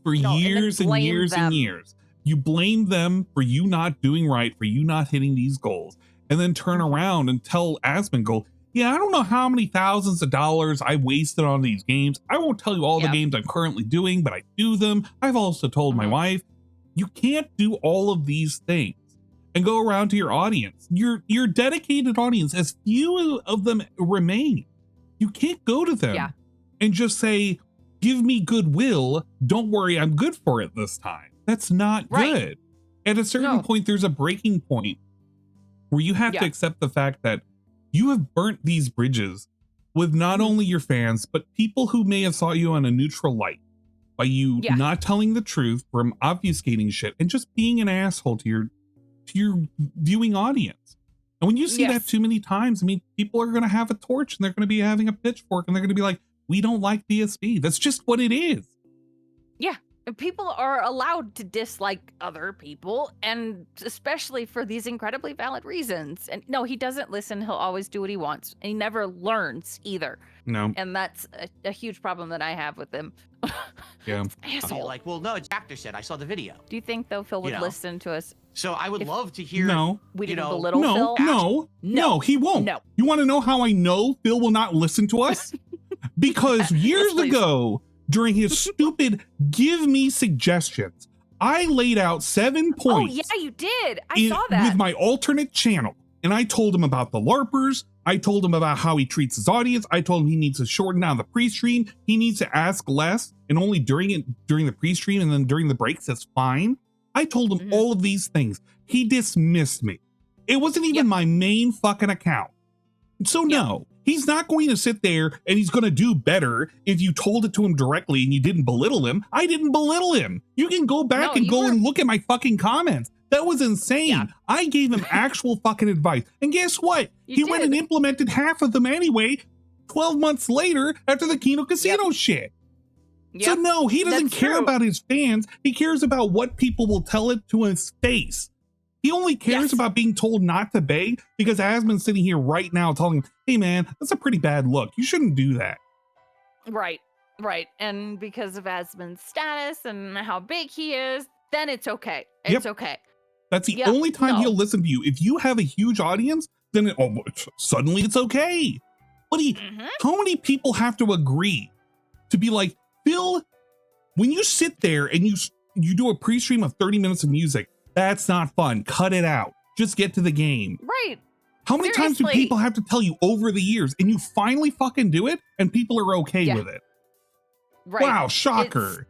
For years and years and years. You blame them for you not doing right, for you not hitting these goals. And then turn around and tell Asmon, yeah, I don't know how many thousands of dollars I wasted on these games. I won't tell you all the games I'm currently doing, but I do them. I've also told my wife, you can't do all of these things and go around to your audience. Your dedicated audience, as few of them remain. You can't go to them and just say, give me goodwill. Don't worry, I'm good for it this time. That's not good. At a certain point, there's a breaking point where you have to accept the fact that you have burnt these bridges with not only your fans, but people who may have saw you on a neutral light by you not telling the truth, from obfuscating shit, and just being an asshole to your viewing audience. And when you see that too many times, I mean, people are going to have a torch and they're going to be having a pitchfork and they're going to be like, we don't like DSP. That's just what it is. Yeah. People are allowed to dislike other people, and especially for these incredibly valid reasons. And no, he doesn't listen. He'll always do what he wants. And he never learns either. No. And that's a huge problem that I have with him. Yeah. Asshole. Like, well, no, Chapter said, I saw the video. Do you think, though, Phil would listen to us? So I would love to hear. We didn't belittle Phil? No, he won't. No. You want to know how I know Phil will not listen to us? Because years ago, during his stupid give me suggestions, I laid out 7 points. Oh, yeah, you did. I saw that. With my alternate channel. And I told him about the LARPers. I told him about how he treats his audience. I told him he needs to shorten down the pre-stream. He needs to ask less, and only during the pre-stream, and then during the breaks, that's fine. I told him all of these things. He dismissed me. It wasn't even my main fucking account. So no, he's not going to sit there and he's going to do better if you told it to him directly and you didn't belittle him. I didn't belittle him. You can go back and look at my fucking comments. That was insane. Yeah. I gave him actual fucking advice. And guess what? He went and implemented half of them anyway, 12 months later after the Kino Casino shit. Yep. So no, he doesn't care about his fans. He cares about what people will tell it to his face. He only cares about being told not to beg because Asmon's sitting here right now telling him, hey man, that's a pretty bad look. You shouldn't do that. Right. And because of Asmon's status and how big he is, then it's okay. It's okay. That's the only time he'll listen to you. If you have a huge audience, then suddenly it's okay. How many people have to agree to be like, Phil, when you sit there and you do a pre-stream of 30 minutes of music, that's not fun. Cut it out. Just get to the game. Right. How many times do people have to tell you over the years and you finally fucking do it and people are okay with it? Right. Wow, shocker.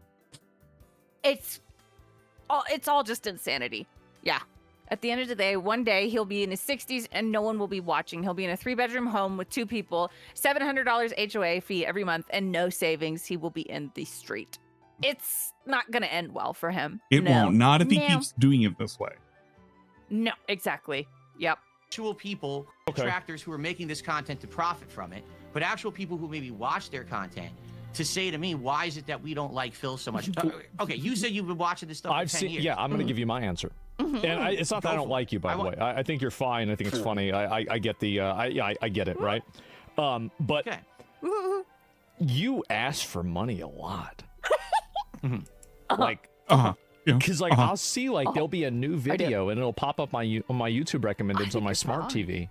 It's all just insanity. Yeah. At the end of the day, one day he'll be in his 60s and no one will be watching. He'll be in a 3-bedroom home with 2 people, $700 HOA fee every month, and no savings. He will be in the street. It's not going to end well for him. It won't. Not if he keeps doing it this way. No, exactly. Yep. Actual people, detractors who are making this content to profit from it, but actual people who maybe watch their content to say to me, why is it that we don't like Phil so much? Okay, you said you've been watching this stuff for 10 years. Yeah, I'm going to give you my answer. And it's not that I don't like you, by the way. I think you're fine. I think it's funny. I get the, I get it, right? But you ask for money a lot. Like, because I'll see there'll be a new video and it'll pop up on my YouTube recommendeds on my smart TV,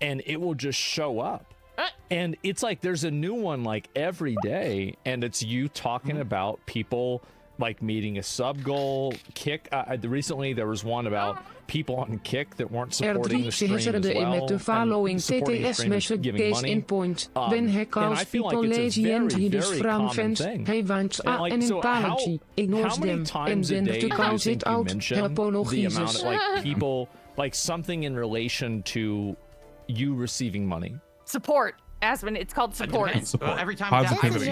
and it will just show up. And it's like there's a new one like every day, and it's you talking about people like meeting a sub goal. Kick. Recently there was one about people on Kick that weren't supporting the stream as well. Met the following TTS message case in point. When he calls people lazy and he does from fans, he wants an apology, ignores them, and then he calls it out, he apologizes. Like people, like something in relation to you receiving money. Support. Asmon, it's called support. Every time positivity.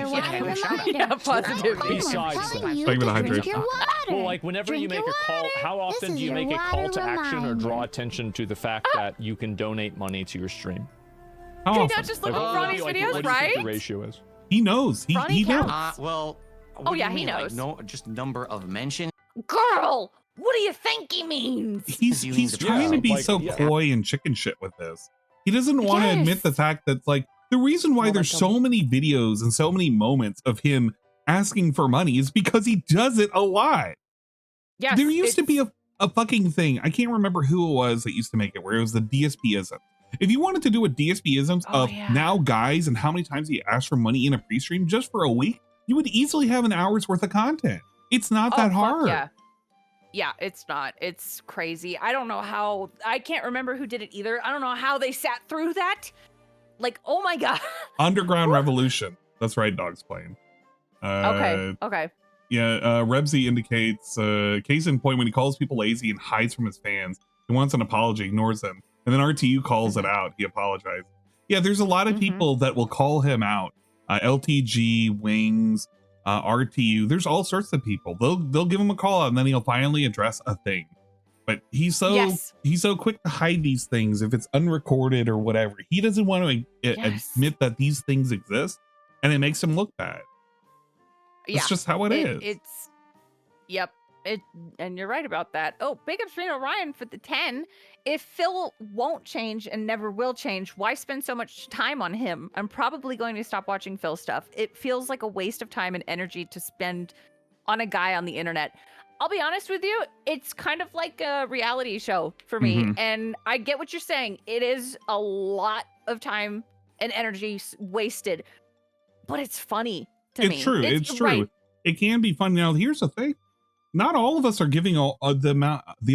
Positivity. Besides that. Well, like whenever you make a call, how often do you make a call to action or draw attention to the fact that you can donate money to your stream? How often? Not just look at Ronnie's videos, what right? What do you think the ratio is? He knows. He knows. He knows. Like, just number of mentions. Girl, what do you think he means? He's trying to be so coy and chicken shit with this. He doesn't want to admit the fact that like the reason why there's so many videos and so many moments of him asking for money is because he does it a lot. There used to be a fucking thing. I can't remember who it was that used to make it, where it was the DSPism. If you wanted to do a DSP-isms now guys and how many times he asked for money in a pre-stream just for a week, you would easily have an hour's worth of content. It's not that hard. Yeah, it's not. It's crazy. I don't know how. I can't remember who did it either. I don't know how they sat through that. Like, oh my god. Underground Revolution. That's right. Dog's playing. Okay. Yeah. Rebsy indicates case in point when he calls people lazy and hides from his fans. He wants an apology, ignores them, and then RTU calls it out. He apologized. Yeah, there's a lot of people that will call him out. LTG, Wings, RTU. There's all sorts of people. They'll give him a call out, and then he'll finally address a thing. But he's so quick to hide these things if it's unrecorded or whatever. He doesn't want to admit that these things exist, and it makes him look bad. It's just how it is. And you're right about that. Oh, big up Serena Ryan for the 10. If Phil won't change and never will change, why spend so much time on him? I'm probably going to stop watching Phil stuff. It feels like a waste of time and energy to spend on a guy on the internet. I'll be honest with you, it's kind of like a reality show for me. And I get what you're saying. It is a lot of time and energy wasted, but it's funny to me. It's true. Right. It can be fun. Now, here's the thing. Not all of us are giving the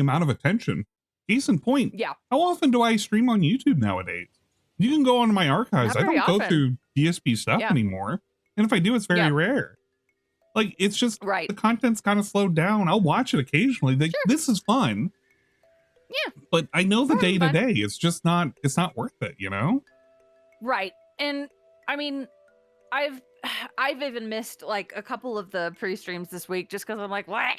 amount of attention. Case in point. Yeah. How often do I stream on YouTube nowadays? You can go onto my archives. I don't go through DSP stuff anymore. And if I do, it's very rare. Like, it's just the content's kind of slowed down. I'll watch it occasionally. Like, this is fun. Yeah. But I know the day to day, it's just not, it's not worth it, you know? Right. And I mean, I've even missed like a couple of the pre-streams this week just because I'm like, what?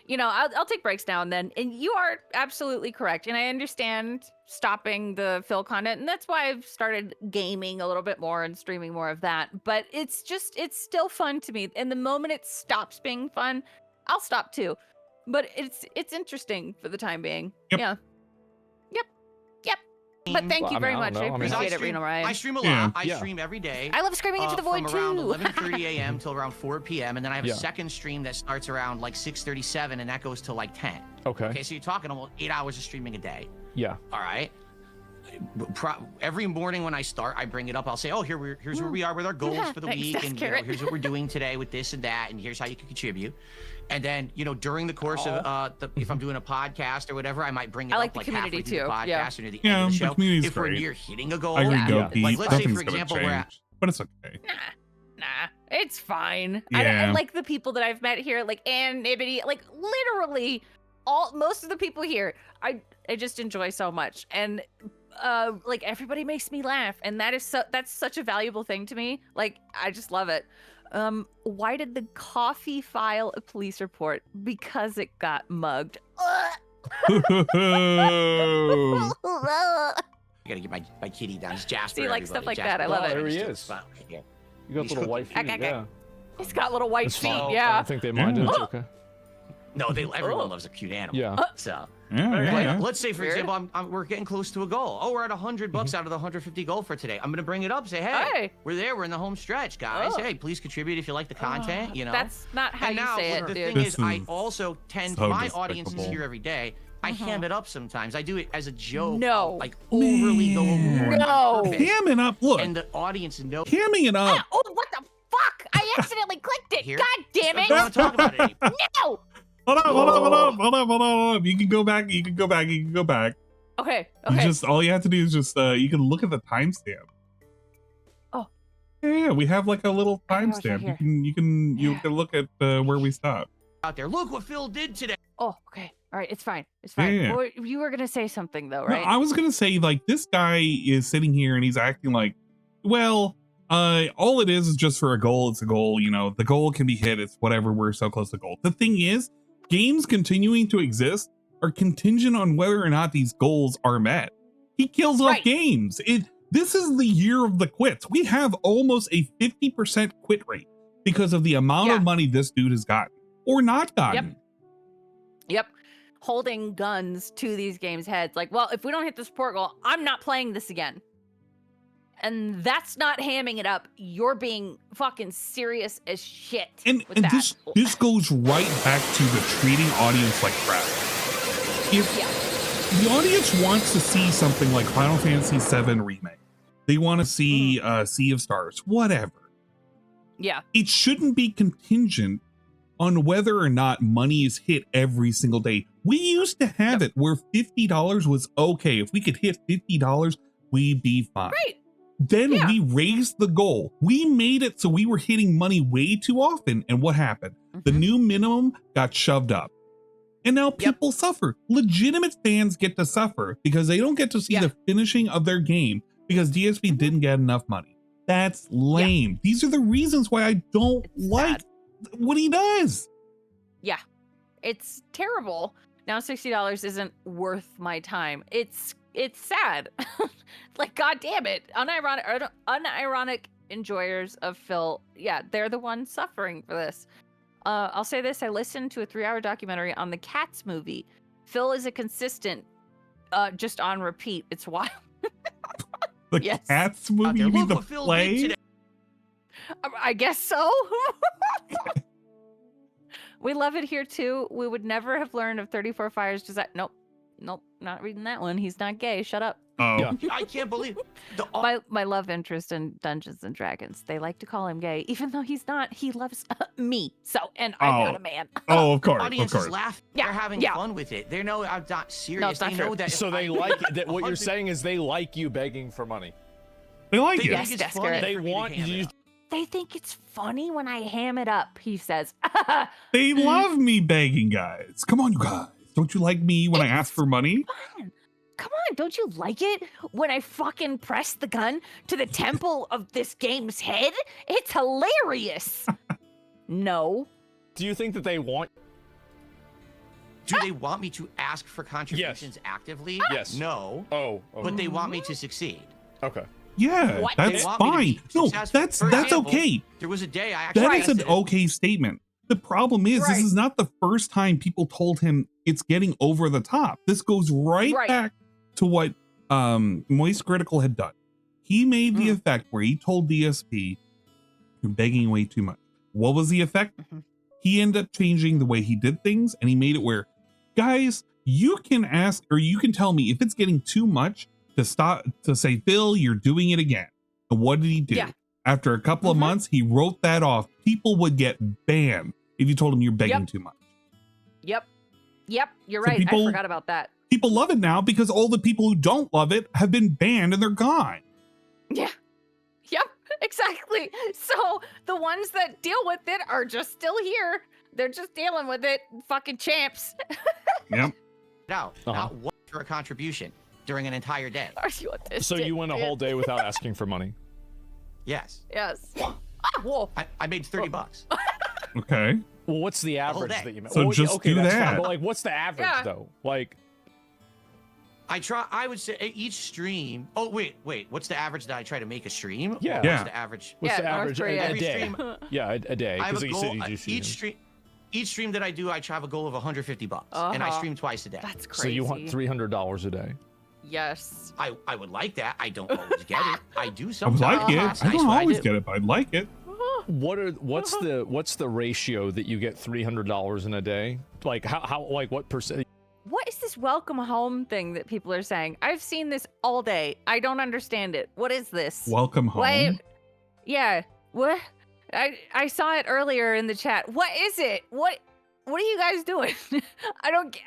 You know, I'll take breaks now and then. And you are absolutely correct. And I understand stopping the Phil content. And that's why I've started gaming a little bit more and streaming more of that. But it's still fun to me. And the moment it stops being fun, I'll stop too. But it's interesting for the time being. Yep. Yeah. But thank you very much. I appreciate it, Reno Ryan. I stream a lot. I stream every day. I love screaming into the void from around too. 11:30 a.m. till around 4 p.m. and then I have a second stream that starts around like 6:37 and that goes till like 10. Okay. So you're talking almost 8 hours of streaming a day. Yeah. All right. Every morning when I start, I bring it up. I'll say, "Oh, here's where we are with our goals for the week, and here's what we're doing today with this and that, and here's how you can contribute." And then, during the course of if I'm doing a podcast or whatever, I might bring it up like halfway through the podcast or near the end of the show. If we're near hitting a goal, like let's say for example, we're at, but it's okay. Nah, it's fine. Yeah. I like the people that I've met here, like anonymity, like literally most of the people here. I just enjoy so much, and like everybody makes me laugh, and that's such a valuable thing to me. Like I just love it. Why did the coffee file a police report? Because it got mugged. I gotta get my kitty down. It's Jasper. See, like stuff like that. I love it. There he is. You got little white feet. Yeah. He's got little white feet. Yeah. I don't think they mind it. It's okay. No, everyone loves a cute animal. Yeah. So. Yeah. Let's say, for example, we're getting close to a goal. Oh, we're at $100 out of the 150 goal for today. I'm gonna bring it up and say, hey, we're there. We're in the home stretch, guys. Hey, please contribute if you like the content. That's not how you say it, the dude. thing is, I also tend to, my audience is here every day. I ham it up sometimes. I do it as a joke. No. Like overly go overboard. No. Hamming up. Look. And the audience knows. Hamming it up. Oh, what the fuck? I accidentally clicked it. Here? God damn it. I don't talk about it anymore. No. Hold on. You can go back. Okay. All you have to do is just you can look at the timestamp. Oh. Yeah, we have like a little timestamp. You can look at where we stopped. Out there. Look what Phil did today. Oh, okay. All right, it's fine. Yeah. Well, you were gonna say something though, right? No, I was gonna say like this guy is sitting here and he's acting like, well, all it is just for a goal. It's a goal. The goal can be hit. It's whatever. We're so close to goal. The thing is, games continuing to exist are contingent on whether or not these goals are met. He kills off games. This is the year of the quits. We have almost a 50% quit rate because of the amount of money this dude has gotten or not gotten. Yep. Holding guns to these games' heads. Like, well, if we don't hit the support goal, I'm not playing this again. And that's not hamming it up. You're being fucking serious as shit. And this goes right back to the treating audience like crap. the audience wants to see something like Final Fantasy VII Remake. They want to see Sea of Stars, whatever. Yeah. It shouldn't be contingent on whether or not money is hit every single day. We used to have it where $50 was okay. If we could hit $50, we'd be fine. Right. Then we raised the goal. We made it so we were hitting money way too often. And what happened? The new minimum got shoved up. And now people suffer. Legitimate fans get to suffer because they don't get to see the finishing of their game because DSP didn't get enough money. That's lame. These are the reasons why I don't like what he does. Yeah, it's terrible. Now $60 isn't worth my time. It's sad. Like, God damn it. Unironic enjoyers of Phil. Yeah, they're the ones suffering for this. I'll say this. I listened to a 3-hour documentary on the Cats movie. Phil is a consistent, just on repeat. It's wild. The Cats movie? You mean the play? I guess so. We love it here too. We would never have learned of 34 Fires. Does that? Nope, not reading that one. He's not gay. Shut up. Oh, yeah. I can't believe my love interest in Dungeons and Dragons. They like to call him gay, even though he's not. He loves me. So, and I'm not a man. Oh, of course. Audiences laugh. Yeah, they're having fun with it. They know I'm not serious. No, it's not know that. So they like that. What you're saying is they like you begging for money. They like it. Yes, that's correct. They want you. They think it's funny when I ham it up. He says. They love me begging, guys. Come on, you guys. Don't you like me when I ask for money? Fun. Come on, don't you like it when I fucking press the gun to the temple of this game's head? It's hilarious. No. Do you think that they want? Do they want me to ask for contributions actively? Yes. No. Oh. But they want me to succeed. Okay. Yeah, that's fine. No, that's okay. There was a day I actually. That is an okay statement. The problem is, this is not the first time people told him it's getting over the top. This goes right back to what Moist Critical had done. He made the effect where he told DSP, "You're begging way too much." What was the effect? He ended up changing the way he did things, and he made it where, guys, you can ask or you can tell me if it's getting too much to stop, to say, Phil, you're doing it again. And what did he do? Yeah. After a couple of months, he wrote that off. People would get banned if you told them you're begging too much. Yep. You're right. I forgot about that. People love it now because all the people who don't love it have been banned and they're gone. Yeah. Yep. Exactly. So the ones that deal with it are just still here. They're just dealing with it. Fucking champs. Yep. Not one for a contribution during an entire day. Are you autistic? So you went a whole day without asking for money? Yes. Whoa. I made $30. Okay. Well, what's the average that you made? So just do that. Fine, but like, what's the average though? Like, I would say each stream. Oh, wait. What's the average that I try to make a stream? Yeah. What's the average? What's the average? Every a day. Stream, a day. I have a goal. Each stream that I do, I have a goal of $150, and I stream twice a day. That's crazy. So you want $300 a day? Yes. I would like that. I don't always get it. I do I sometimes. like it. I don't always get it, but I'd like it. What's the ratio that you get $300 in a day? Like how like what percent? What is this welcome home thing that people are saying? I've seen this all day. I don't understand it. What is this? Welcome home? Yeah. What? I saw it earlier in the chat. What is it? What are you guys doing? I don't get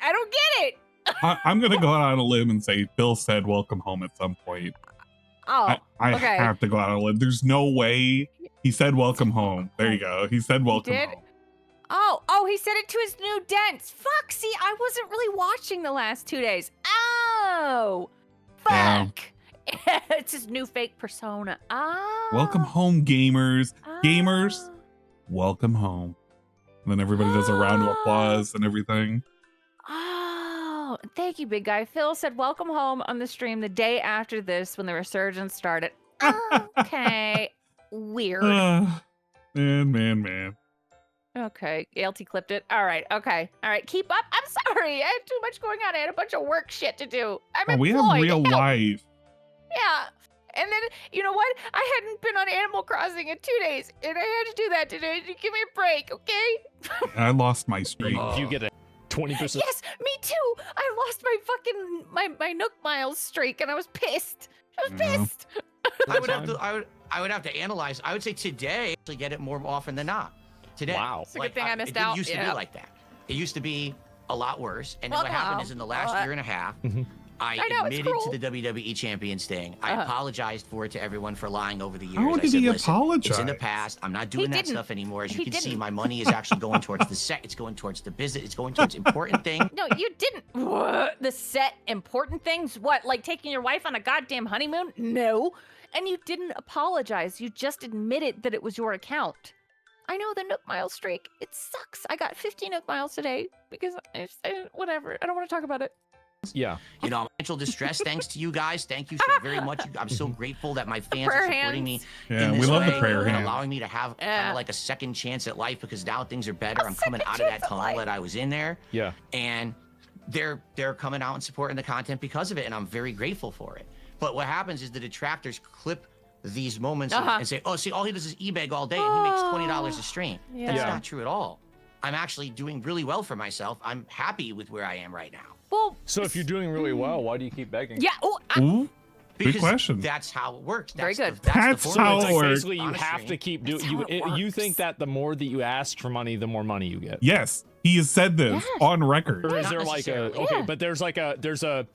it. I'm gonna go out on a limb and say Bill said welcome home at some point. Oh, I have to go out on a limb. There's no way he said welcome home. There you go. He said welcome home. Oh, he said it to his new dents. Fuck, see, I wasn't really watching the last 2 days. Oh, fuck. Yeah. It's his new fake persona. Welcome home, gamers. Gamers, welcome home. And then everybody does a round of applause and everything. Oh, thank you, big guy. Phil said welcome home on the stream the day after this when the resurgence started. Okay. Weird. Man. Okay, ALT clipped it. All right, okay. All right, keep up. I'm sorry. I had too much going on. I had a bunch of work shit to do. We have real life. Yeah. And then, you know what? I hadn't been on Animal Crossing in 2 days, and I had to do that today. Give me a break, okay? I lost my streak. You get a 20%. Yes, me too. I lost my fucking my Nook Miles streak, and I was pissed. I was pissed. I would have to analyze. I would say today, actually get it more often than not. Today. Wow. It's a good thing I missed out. It used to be like that. It used to be a lot worse. And then what happened is in the last year and a half, I admitted to the WWE Champions thing. I apologized for it to everyone for lying over the years. How did he apologize? It's in the past. I'm not doing that stuff anymore. As you can see, my money is actually going towards the set. It's going towards the business. It's going towards important things. No, you didn't. The set important things? What, like taking your wife on a goddamn honeymoon? No. And you didn't apologize. You just admitted that it was your account. I know the Nook Mile streak. It sucks. I got 50 Nook Miles today because whatever. I don't want to talk about it. Yeah. You know, financial distress. Thanks to you guys. Thank you so very much. I'm so grateful that my fans are supporting me in this way and allowing me to have kind of like a second chance at life because now things are better. I'm coming out of that tunnel that I was in there. Yeah. And they're coming out and supporting the content because of it, and I'm very grateful for it. But what happens is the detractors clip these moments and say, oh, see, all he does is e-bag all day and he makes $20 a stream. That's not true at all. I'm actually doing really well for myself. I'm happy with where I am right now. Well, so if you're doing really well, why do you keep begging? Yeah. Because good question. That's how it works. Very good. That's how it works. Basically, you have to keep doing. You think that the more that you ask for money, the more money you get. Yes, he has said this on record. Or is there like a but there's a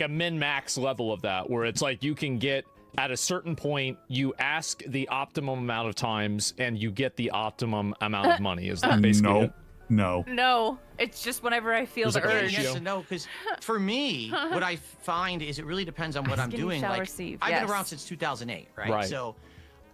min-max level of that where it's like you can get at a certain point, you ask the optimum amount of times and you get the optimum amount of money. Is that basically it? No, it's just whenever I feel the urge. Yes and no, because for me, what I find is it really depends on what I'm doing. Like, I've been around since 2008, right? So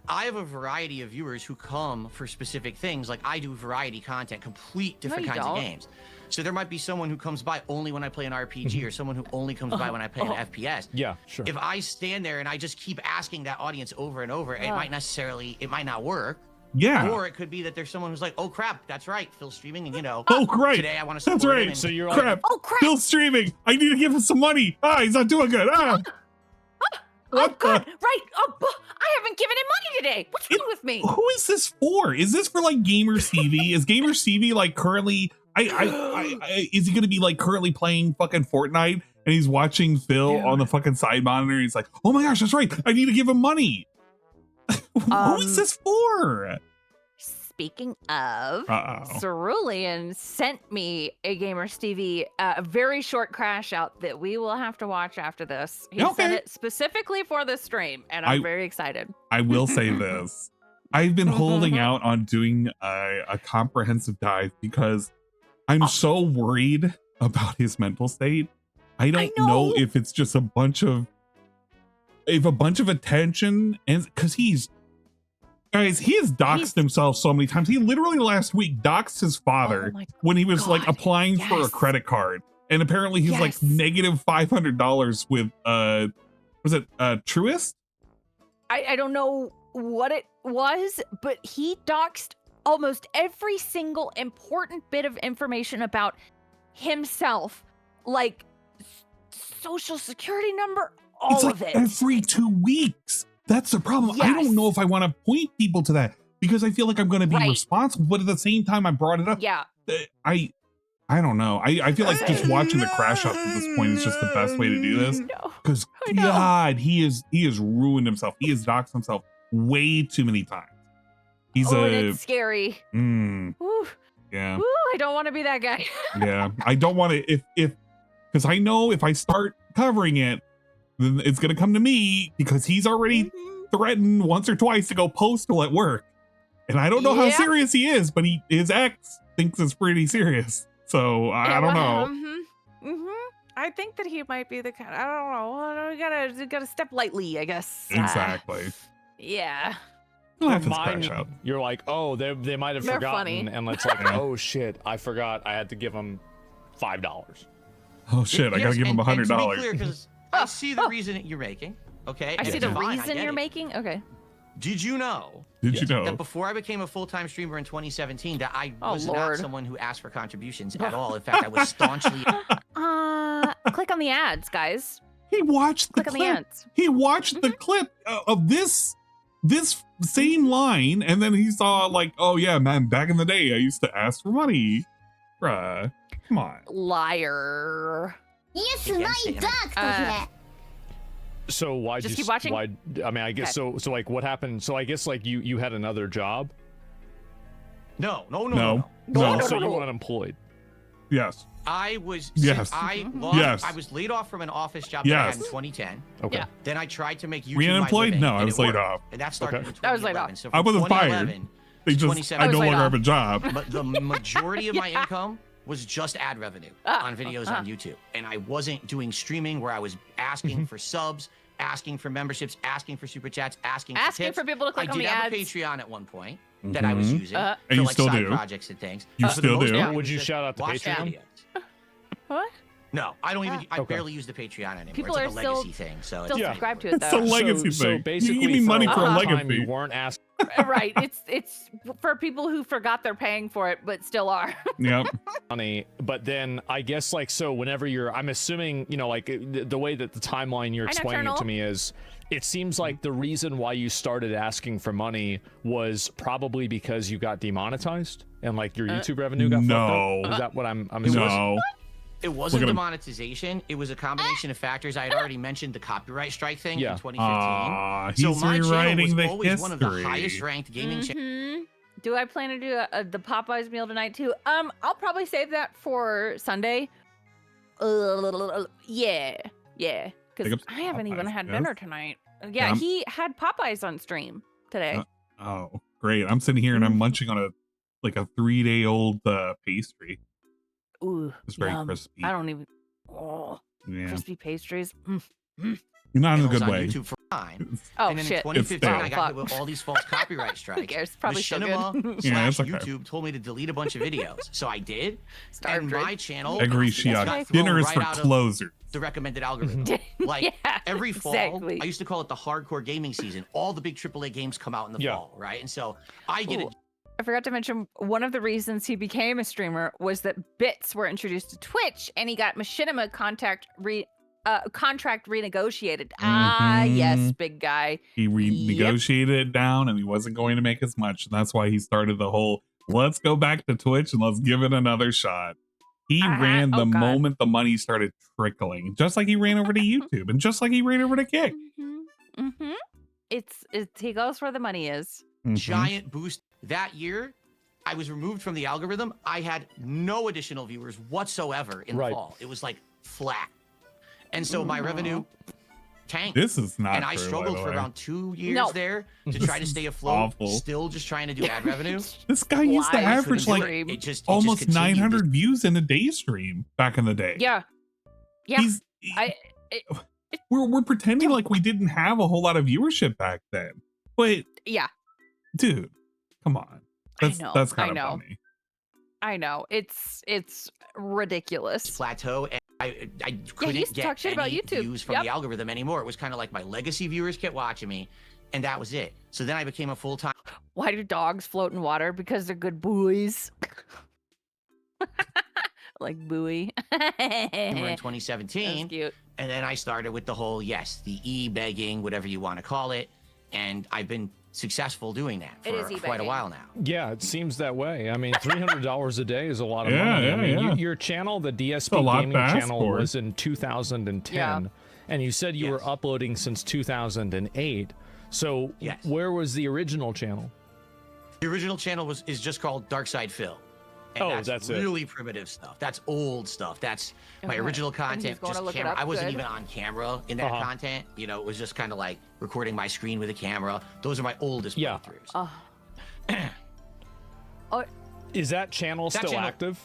I have a variety of viewers who come for specific things. Like I do variety content, complete different kinds of games. So there might be someone who comes by only when I play an RPG or someone who only comes by when I play an FPS. Yeah, sure. If I stand there and I just keep asking that audience over and over, it might not work. Yeah. Or it could be that there's someone who's like, oh crap, that's right, Phil's streaming, and you know, oh great, today I want to support him. So you're crap, like, oh crap, Phil's streaming. I need to give him some money. He's not doing good. What God, right. I haven't given him money today. What's wrong with me? Who is this for? Is this for like Gamers TV? Is Gamers TV like currently is he gonna be like currently playing fucking Fortnite and he's watching Phil on the fucking side monitor? He's like, oh my gosh, that's right. I need to give him money. Who is this for? Speaking of, Cerulean sent me a Gamers TV, a very short crash out that we will have to watch after this. He sent it specifically for the stream, and I'm very excited. I will say this. I've been holding out on doing a comprehensive dive because I'm so worried about his mental state. I don't know if it's just a bunch of attention, and because he has doxed himself so many times. He literally last week doxed his father when he was like applying for a credit card, and apparently he's like negative $500 with was it Truist? I don't know what it was, but he doxed almost every single important bit of information about himself, like social security number, all of it. Every 2 weeks. That's the problem. I don't know if I want to point people to that because I feel like I'm going to be responsible, but at the same time, I brought it up. Yeah. I don't know. I feel like just watching the crash out at this point is just the best way to do this. Because God, he has ruined himself. He has doxed himself way too many times. He's it's scary. Yeah. I don't want to be that guy. Yeah. I don't want to because I know if I start covering it, then it's gonna come to me because he's already threatened once or twice to go postal at work, and I don't know how serious he is, but his ex thinks it's pretty serious. So I don't know. I think that he might be the kind. I don't know. We gotta step lightly, I guess. Exactly. Yeah. You're like, oh, they might have forgotten, funny. And it's like, oh shit, I forgot. I had to give him $5. Oh shit, I gotta give him $100. To be clear, because I see the reason you're making. Okay. I see the reason you're making. Okay. Did you know? That before I became a full-time streamer in 2017, that I was not someone who asked for contributions at all. In fact, I was staunchly. Click on the ads, guys. He watched the clip. On the ads. He watched the clip of this same line, and then he saw like, oh yeah, man, back in the day, I used to ask for money, bruh. Come on. Liar. So why just keep watching? Why? I mean, I guess so. So like, what happened? So I guess like you had another job. No. So you were unemployed. Yes. I was. Yes. I was laid off from an office job that I had in 2010. Okay. Yeah. Then I tried to make YouTube. Were you unemployed? No, I was laid off. And that started in 2011. I was laid off. So I wasn't fired. They just, I no longer have a job. But the majority of my income was just ad revenue on videos on YouTube. And I wasn't doing streaming where I was asking for subs, asking for memberships, asking for super chats, asking for tips. for people to click on the ads. I did have a Patreon at one point that I was using for and you like still side do. projects and things. You still do? Would you shout out the Patreon? What? No, I don't even. I barely use the Patreon anymore. People it's like are a legacy thing. So still subscribed to it though. It's a legacy so thing. basically, you give me money for a legacy. Time you weren't asked. Right. It's for people who forgot they're paying for it but still are. Yep. Money, but then I guess like so whenever I'm assuming like the way that the timeline you're explaining it to me is. It seems like the reason why you started asking for money was probably because you got demonetized and like your YouTube revenue got fucked up. Is that what I'm assuming? No. It wasn't demonetization. It was a combination of factors. I had already mentioned the copyright strike thing in 2015. He's so my rewriting channel was the always history. one of the highest ranked gaming channels. Do I plan to do the Popeyes meal tonight too? I'll probably save that for Sunday. Yeah. Because I haven't even had dinner tonight. Yeah, he had Popeyes on stream today. Oh, great. I'm sitting here and I'm munching on a 3-day-old pastry. Ooh, it's very crispy. I don't even. Crispy pastries. Not in a good way. YouTube for mine. Oh, and then shit. in 2015, I got hit with all these false copyright strikes. Who cares? Probably so good. YouTube told me to delete a bunch of videos. So I did. And my channel. Agree, Shiok. Dinner is for closers. The recommended algorithm. Like every fall, I used to call it the hardcore gaming season. All the big AAA games come out in the fall, right? And so I get it. I forgot to mention one of the reasons he became a streamer was that bits were introduced to Twitch and he got Machinima contract renegotiated. Yes, big guy. He renegotiated it down and he wasn't going to make as much. That's why he started the whole, let's go back to Twitch and let's give it another shot. He ran the moment the money started trickling, just like he ran over to YouTube and just like he ran over to Kick. It's he goes where the money is. Giant boost that year. I was removed from the algorithm. I had no additional viewers whatsoever in the fall. It was like flat. And so my revenue tanked. This is not And I struggled for around 2 years there to try to stay afloat. Still just trying to do ad revenue. This guy used to average almost 900 views in a day stream back in the day. Yeah. We're pretending like we didn't have a whole lot of viewership back then. But dude, come on. That's kind of funny. I know. It's ridiculous. Plateau. And I couldn't get any views from the algorithm anymore. It was kind of like my legacy viewers kept watching me, and that was it. So then I became a full-time. Why do dogs float in water? Because they're good buoys. Like buoy. In 2017. Cute. And then I started with the whole, the e-begging, whatever you want to call it. And I've been successful doing that for quite a while now. Yeah, it seems that way. I mean, $300 a day is a lot of money. I mean, your channel, the DSP gaming channel, was in 2010, and you said you were uploading since 2008. So where was the original channel? The original channel is just called Dark Side Phil. And that's really primitive stuff. That's old stuff. That's my original content. Just camera. I wasn't even on camera in that content. You know, it was just kind of like recording my screen with a camera. Those are my oldest playthroughs. Is that channel still active?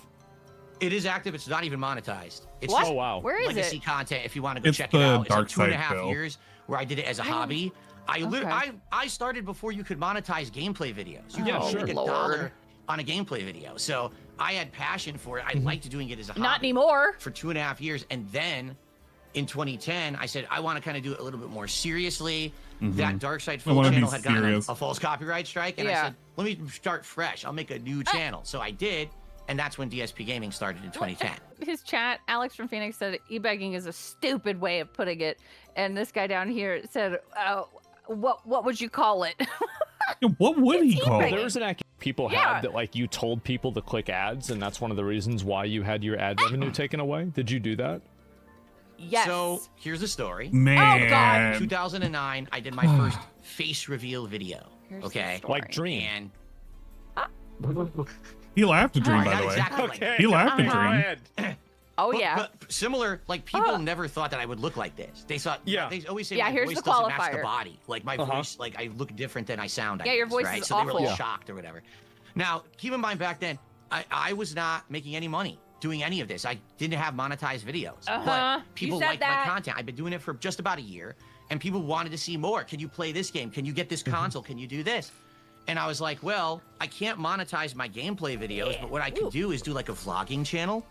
It is active. It's not even monetized. It's what? Just Oh wow! Where is legacy it? content. If you want to go check it out, it's like 2.5 years where I did it as a hobby. I started before you could monetize gameplay videos. You could make $1 on a gameplay video. So I had passion for it. I liked doing it as a hobby. Not anymore. For 2.5 years. And then in 2010, I said, I want to kind of do it a little bit more seriously. That Dark Side Full channel had gotten a false copyright strike. And I said, let me start fresh. I'll make a new channel. So I did. And that's when DSP Gaming started in 2010. His chat, Alex from Phoenix, said e-begging is a stupid way of putting it. And this guy down here said, what would you call it? What would he call There it? was an accusation people had that like you told people to click ads, and that's one of the reasons why you had your ad revenue taken away. Did you do that? Yes. So here's the story. Man. Oh God. 2009, I did my first face reveal video. Okay. Like Dream. And He laughed at Dream, by not the way. exactly like that. He laughed at Dream. Oh But- yeah. But similar, like people never thought that I would look like this. They thought, they always say my here's voice the doesn't match the qualifier. body. Like my voice, like I look different than I sound. I Yeah, your guess, voice right? is So they were like awful. shocked or whatever. Now, keep in mind back then, I was not making any money doing any of this. I didn't have monetized videos. But people liked my content. I've been doing it for just about a year, and people wanted to see more. Can you play this game? Can you get this console? Can you do this? And I was like, well, I can't monetize my gameplay videos, but what I could do is do like a vlogging channel.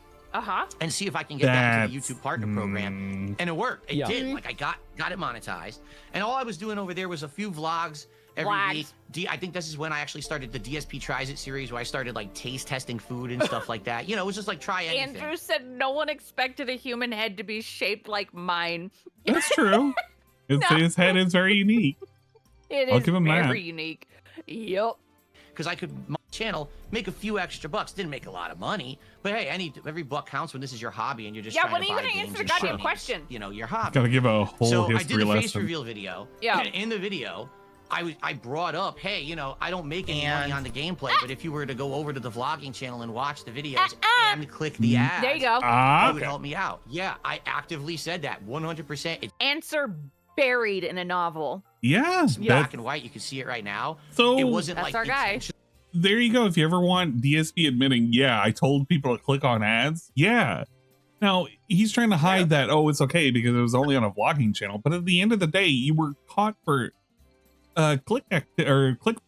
And see if I can get that into the YouTube partner program. And it worked. It did. Like I got it monetized. And all I was doing over there was a few vlogs every week. I think this is when I actually started the DSP Tries It series, where I started like taste testing food and stuff like that. You know, it was just like try anything. Andrew said no one expected a human head to be shaped like mine. That's true. His head is very unique. I'll give him very that. unique. Yep. Because I could my channel make a few extra bucks. Didn't make a lot of money, but hey, every buck counts when this is your hobby and you're just trying when to are you buy gonna games answer the and goddamn shit. question? You know, your hobby. Gotta give a whole So I history did the face lesson. reveal video. Yeah. And in the video, I brought up, hey, you know, I don't make any money on the gameplay, but if you were to go over to the vlogging channel and watch the videos and click the ads, There you go. it would help me out. Yeah, I actively said that 100%. It's Answer buried in a novel. Yeah. black and white. You can see it right now. So it wasn't That's like our guy. there you go. If you ever want DSP admitting, yeah, I told people to click on ads. Yeah. Now he's trying to hide that. Oh, it's okay because it was only on a vlogging channel. But at the end of the day, you were caught for click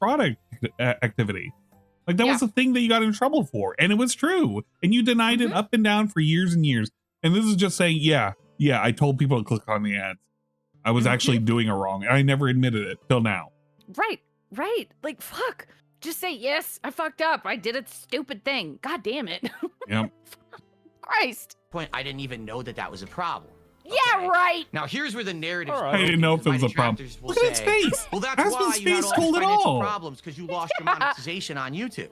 product activity. Like that was the thing that you got in trouble for, and it was true. And you denied it up and down for years and years. And this is just saying, yeah, I told people to click on the ads. I was actually doing it wrong, and I never admitted it till now. Right. Like, fuck. Just say, yes, I fucked up. I did a stupid thing. God damn it. Yep. Christ. point, I didn't even know that was a problem. Yeah, right. Now here's where the narrative. I didn't know if it was a problem. Look at his face. Well, that's Asmon's why you had face all told these it financial all. problems because you lost your monetization on YouTube.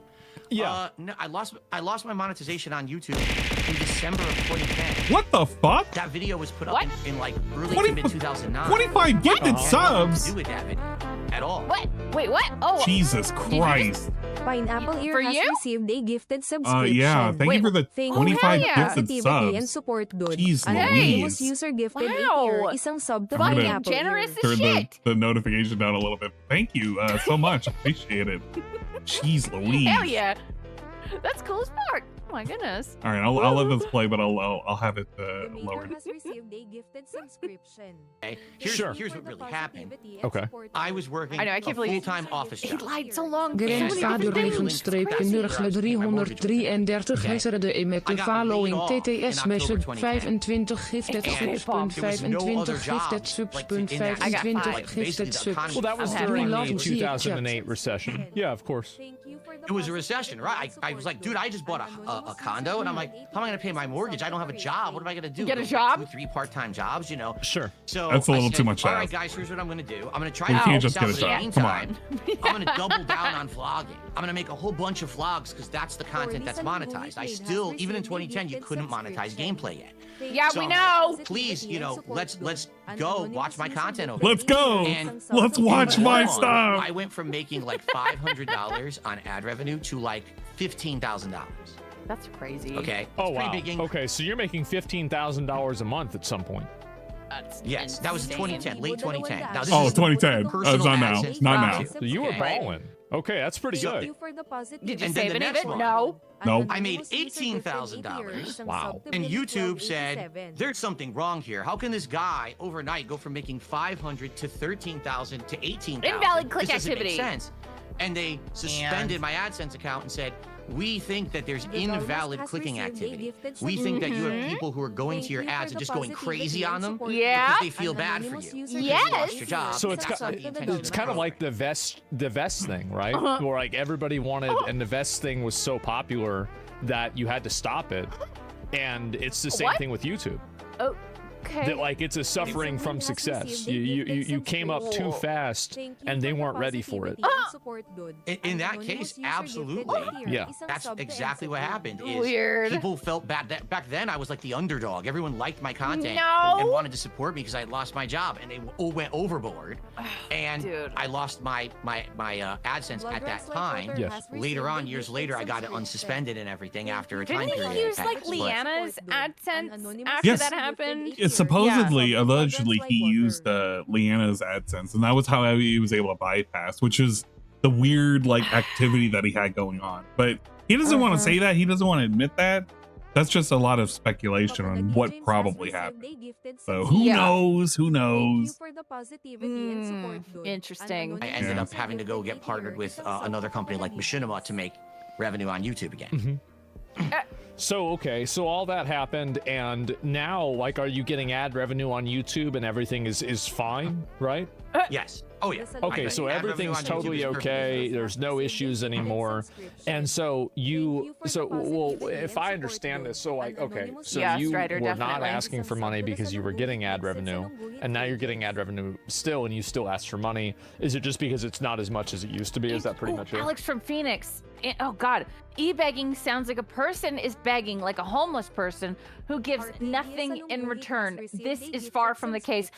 Yeah. No, I lost my monetization on YouTube in December of 2010. What the fuck? That video was put up in like early to mid 2009. 25 gifted subs. Do with that video at all. What? Wait, what? Oh, Jesus Christ. Pineapple Ear has received a gifted subscription. Yeah, thank you for the 25 gifted Positivity and subs. support good. Jeez An Louise. anonymous user gifted a tier, isang sub to I'm gonna Pineapple generous Ear. Turn the notification down a little bit. Thank you so much. Appreciate it. Jeez Louise. hell yeah. That's cool as fuck. Oh my goodness. All right, I'll let this play, but I'll have it lowered. Has received a gifted subscription. Okay. Here's what really happened. Okay. I was working I know, I can't a believe full-time office He job. lied so long. Grandvader regenstreepje 333 gisteren met de following TTS message 25 gifted subs punt 25 gifted subs punt 25 gifted subs. Well, that was during the 2008 recession. Yeah, of course. It was a recession, right? I was like, dude, I just bought a condo, and I'm like, how am I going to pay my mortgage? I don't have a job. What am I going to do? Get a job? 2, 3 part-time jobs, you know? Sure. So That's a little I said, too much to all right, ask. guys, here's what I'm going to do. I'm going to try You to can't just out get a in the job. meantime. Come I'm going to double down on vlogging. I'm going to make a whole bunch of vlogs because that's the content that's monetized. I still, even in 2010, you couldn't monetize gameplay yet. Yeah, So we I'm know. like, please, you know, let's go watch my content over. Let's go. And Let's watch my I stuff. went from making like $500 on ad revenue to like $15,000. That's crazy. Okay. Oh, It's wow. pretty big Okay, so you're making $15,000 a month at some point. That's Yes, that was 2010, late 2010. Now, this Oh, is 2010. personal That's not now. AdSense Not for now. YouTube. So you were Okay. balling. Okay, that's pretty Thank good. you for the positive. Did you And then save the any of next it? one. No. Nope. I made Anonymous user gifted $18,000. isang Wow. sub to And Billy YouTube 1287. said, there's something wrong here. How can this guy overnight go from making 500 to 13,000 to 18,000? Invalid click This doesn't activity. Make sense. And they suspended my AdSense account and said, we think that there's invalid clicking activity. We think that you have people who are going to your ads and just going crazy on them Yeah. because they feel bad for you. because you Yes. lost your job. So it's That's not the intention it's of the kind of program. like the vest thing, right? Where like everybody wanted, and the vest thing was so popular that you had to stop it. And it's the same What? thing with YouTube. Oh, Okay. That like it's a suffering from success. You came up too fast and they weren't ready for it. In that case, absolutely. Yeah. That's exactly what happened. Weird. People felt bad. Back then, I was like the underdog. Everyone liked my content and wanted to support me because I had lost my job, and they all went overboard. And I lost my AdSense at that time. Yes. Later on, years later, I got it unsuspended and everything after a time period. Didn't he use like Leanna's AdSense after Yes. that happened? Supposedly, allegedly, he used Leanna's AdSense, and that was how he was able to bypass, which is the weird like activity that he had going on. But he doesn't want to say that. He doesn't want to admit that. That's just a lot of speculation on what probably happened. So who knows? Who knows? Interesting. I ended up having to go get partnered with another company like Machinima to make revenue on YouTube again. So, okay, so all that happened, and now, like, are you getting ad revenue on YouTube and everything is fine, right? Yes. Oh, yeah. Okay, so everything's totally okay. There's no issues anymore. And so well, if I understand this, so like, okay, so you were not asking for money because you were getting ad revenue, and now you're getting ad revenue still, and you still ask for money. Is it just because it's not as much as it used to be? Is that pretty much it? Alex from Phoenix. Oh God, e-begging sounds like a person is begging, like a homeless person who gives nothing in return. This is far from the case.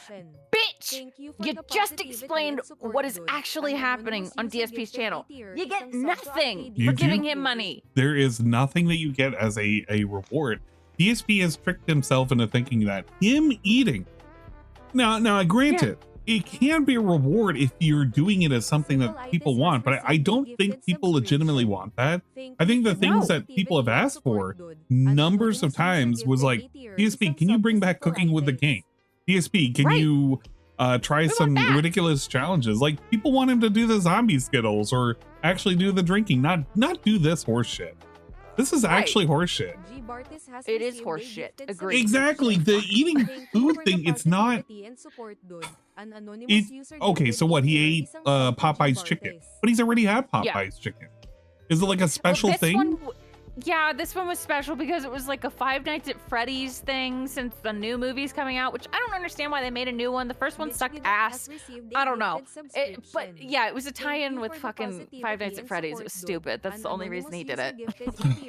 Bitch, you just explained what is actually happening on DSP's channel. You get nothing for giving him money. There is nothing that you get as a reward. DSP has tricked himself into thinking that him eating. Now, granted, it can be a reward if you're doing it as something that people want, but I don't think people legitimately want that. I think the things that people have asked for numbers of times was like, DSP, can you bring back Cooking with the King? DSP, can you try some ridiculous challenges? Like, people want him to do the zombie skittles or actually do the drinking, not do this horse shit. This is actually horse shit. It is horse shit. Agreed. Exactly. The eating food thing, it's not. Okay, so what? He ate Popeye's chicken, but he's already had Popeye's chicken. Is it like a special thing? Yeah, this one was special because it was like a Five Nights at Freddy's thing since the new movie's coming out, which I don't understand why they made a new one. The first one sucked ass. I don't know. But yeah, it was a tie-in with fucking Five Nights at Freddy's. It was stupid. That's the only reason he did it.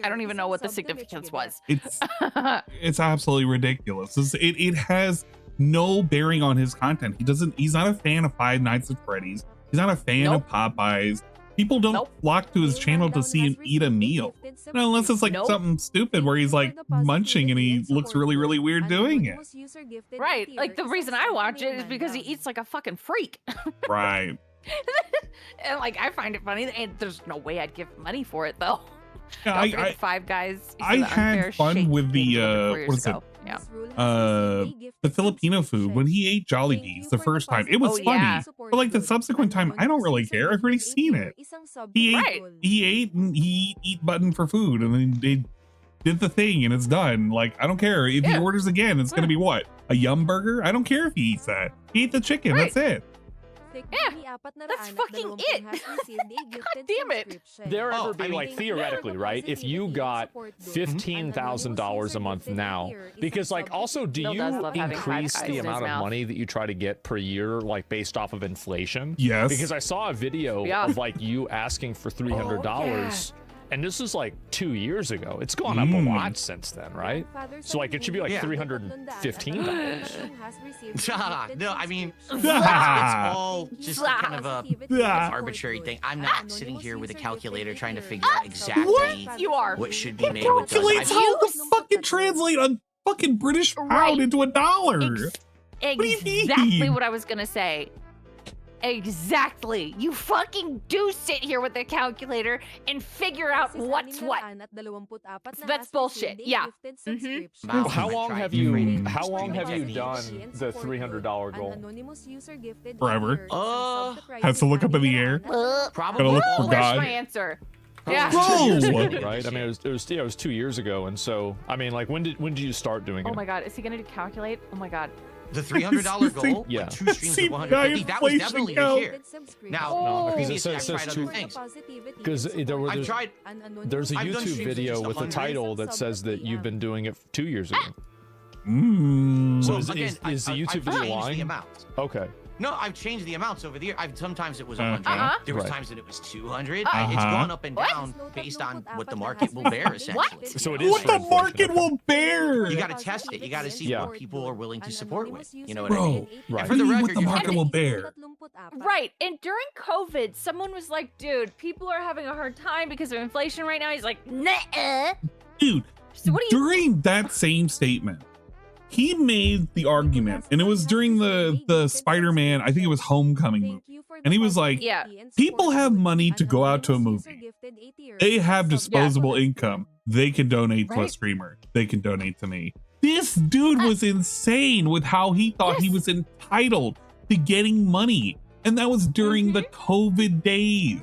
I don't even know what the significance was. It's absolutely ridiculous. It has no bearing on his content. He's not a fan of Five Nights at Freddy's. He's not a fan of Popeyes. People don't flock to his channel to see him eat a meal. Unless it's like something stupid where he's like munching and he looks really, really weird doing it. Right. Like the reason I watch it is because he eats like a fucking freak. Right. And like I find it funny, and there's no way I'd give money for it though. Yeah, Five Guys. I had fun with the what is it? Yeah. The Filipino food when he ate Jollibees the first time. It was funny, but like the subsequent time, I don't really care. I've already seen it. He ate and he eat button for food, and then they did the thing, and it's done. Like I don't care if he orders again. It's gonna be what, a Yum Burger? I don't care if he eats that. He ate the chicken. That's it. Yeah, that's fucking it. God damn it. There ever be like theoretically, right? If you got $15,000 a month now, because like also do you increase the amount of money that you try to get per year, like based off of inflation? Yes. Because I saw a video of like you asking for $300. And this is like 2 years ago. It's gone up a lot since then, right? So like it should be like $315. No, I mean, it's all just kind of a arbitrary thing. I'm not sitting here with a calculator trying to figure out exactly what should be made with those. Calculates how to fucking translate a fucking British pound into a dollar. Exactly what I was gonna say. Exactly. You fucking do sit here with a calculator and figure out what's what. That's bullshit. Yeah. How long have you done the $300 goal? Forever. Has to look up in the air. Probably. Gotta look for God. There's my answer. Yeah. Right. I mean, it was 2 years ago, and so I mean, like, when did you start doing it? Oh my God, is he gonna calculate? Oh my God. The $300 goal, yeah. 2 streams of 150, that was definitely this year. Now, previously I tried other things. Because there's a YouTube video with a title that says that you've been doing it 2 years ago. So Well, again, is the YouTube video changed lying? the amounts. Okay. No, I've changed the amounts over the year. Sometimes it was 100. There was times that it was 200. It's gone up and down based on what the market will bear, essentially. So it is What the market will bear. You got to test it. You got to see what people are willing to support with. You know what Bro, I mean? right. And for the What record, the market will bear. Right, and during COVID, someone was like, dude, people are having a hard time because of inflation right now. He's like, nah. Dude, So what do you... during that same statement, he made the argument, and it was during the Spider-Man, I think it was Homecoming movie, and he was like, Yeah. people have money to go out to a movie. They have disposable income. They can donate to a streamer. They can donate to me. This dude was insane with how he thought he was entitled to getting money. And that was during the COVID days.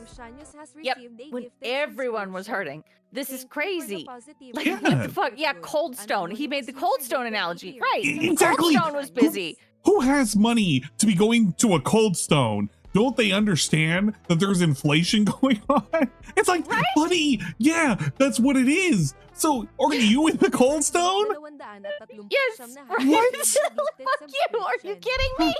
Yep, when everyone was hurting. This is crazy. Like, Yeah. what the fuck? Yeah, Cold Stone. He made the Cold Stone analogy. Right. Exactly. Cold Stone was busy. Who has money to be going to a Cold Stone? Don't they understand that there's inflation going on? It's like, buddy, yeah, that's what it is. So, are you in the Cold Stone? Yes. Right. What? Fuck you. Are you kidding me?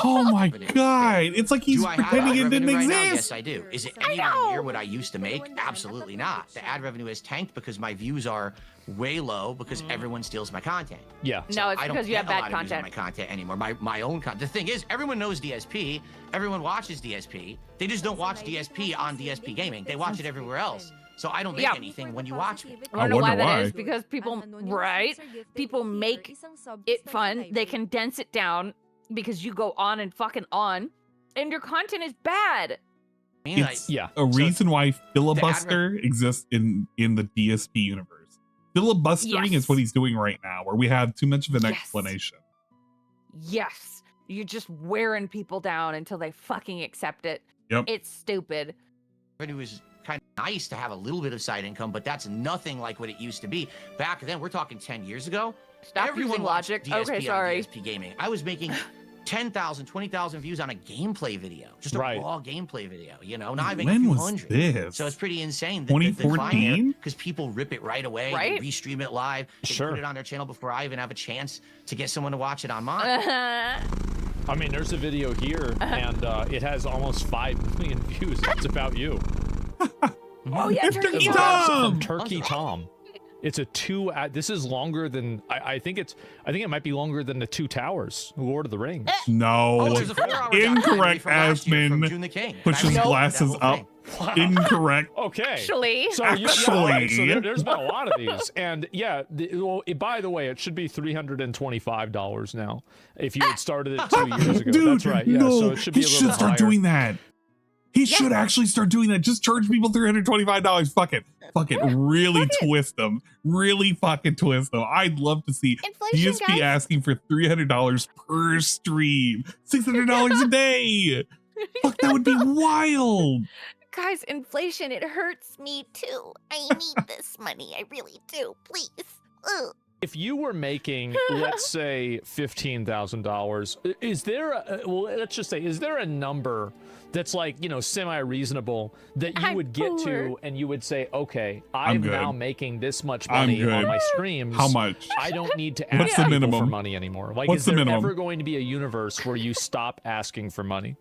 Oh my god. It's like he's Do I have pretending ad it didn't revenue right now? exist. Yes, I do. Is it anywhere near what I used to make? Absolutely not. The ad revenue has tanked because my views are way low because everyone steals my content. Yeah. No, it's I don't because you have get a bad lot of views on content. my content anymore. My own content. The thing is, everyone knows DSP. Everyone watches DSP. They just don't watch DSP on DSP Gaming. They watch it everywhere else. So I don't make anything when you watch me. I wonder why that why. is, because people, right? People make it fun. They condense it down because you go on and fucking on, and your content is bad. I mean, It's a reason why filibuster exists in the DSP universe. Filibustering is what he's doing right now, where we have too much of an explanation. Yes. You're just wearing people down until they fucking accept it. Yep. It's stupid. Revenue is kind of nice to have a little bit of side income, but that's nothing like what it used to be. Back then, we're talking 10 years ago. Stop everyone using watched logic. DSP Okay, sorry. on DSP Gaming. I was making 10,000, 20,000 views on a gameplay video, just a raw gameplay video. You know, now I make a When few was hundred. this? So it's pretty insane. 2014? Because people rip it right away, Right? they restream it live, they put it on their channel before I even have a chance to get someone to watch it on mine. I mean, there's a video here, and it has almost 5 million views. It's about you. Oh yeah, It's Turkey Turkey Tom. Tom! From Turkey Tom. It's a this is longer than I think it might be longer than the Two Towers, Lord of the Rings. No. There's a 4-hour Incorrect, documentary from last year from June Asmon. the King. Push his glasses up. Incorrect. Okay. Actually. So, there's been a lot of these. And yeah, by the way, it should be $325 now if you had started it 2 years ago. Dude, That's right. Yeah, no, so it should be he a little should bit start higher. doing that. He should actually start doing that. Just charge people $325. Fuck it. Fuck it. Really twist them. Really fucking twist them. I'd love to see Inflation, DSP guys. asking for $300 per stream. $600 a day. Fuck, that would be wild. Guys, inflation, it hurts me too. I need this money. I really do. Please. Ugh. If you were making, let's say, $15,000, is there let's just say, is there a number that's like, semi-reasonable that you would get to and you would say, okay, I'm now making this much money on my streams. How much? I don't need to What's ask the people minimum? for money anymore. Like, What's is the there minimum? ever going to be a universe where you stop asking for money?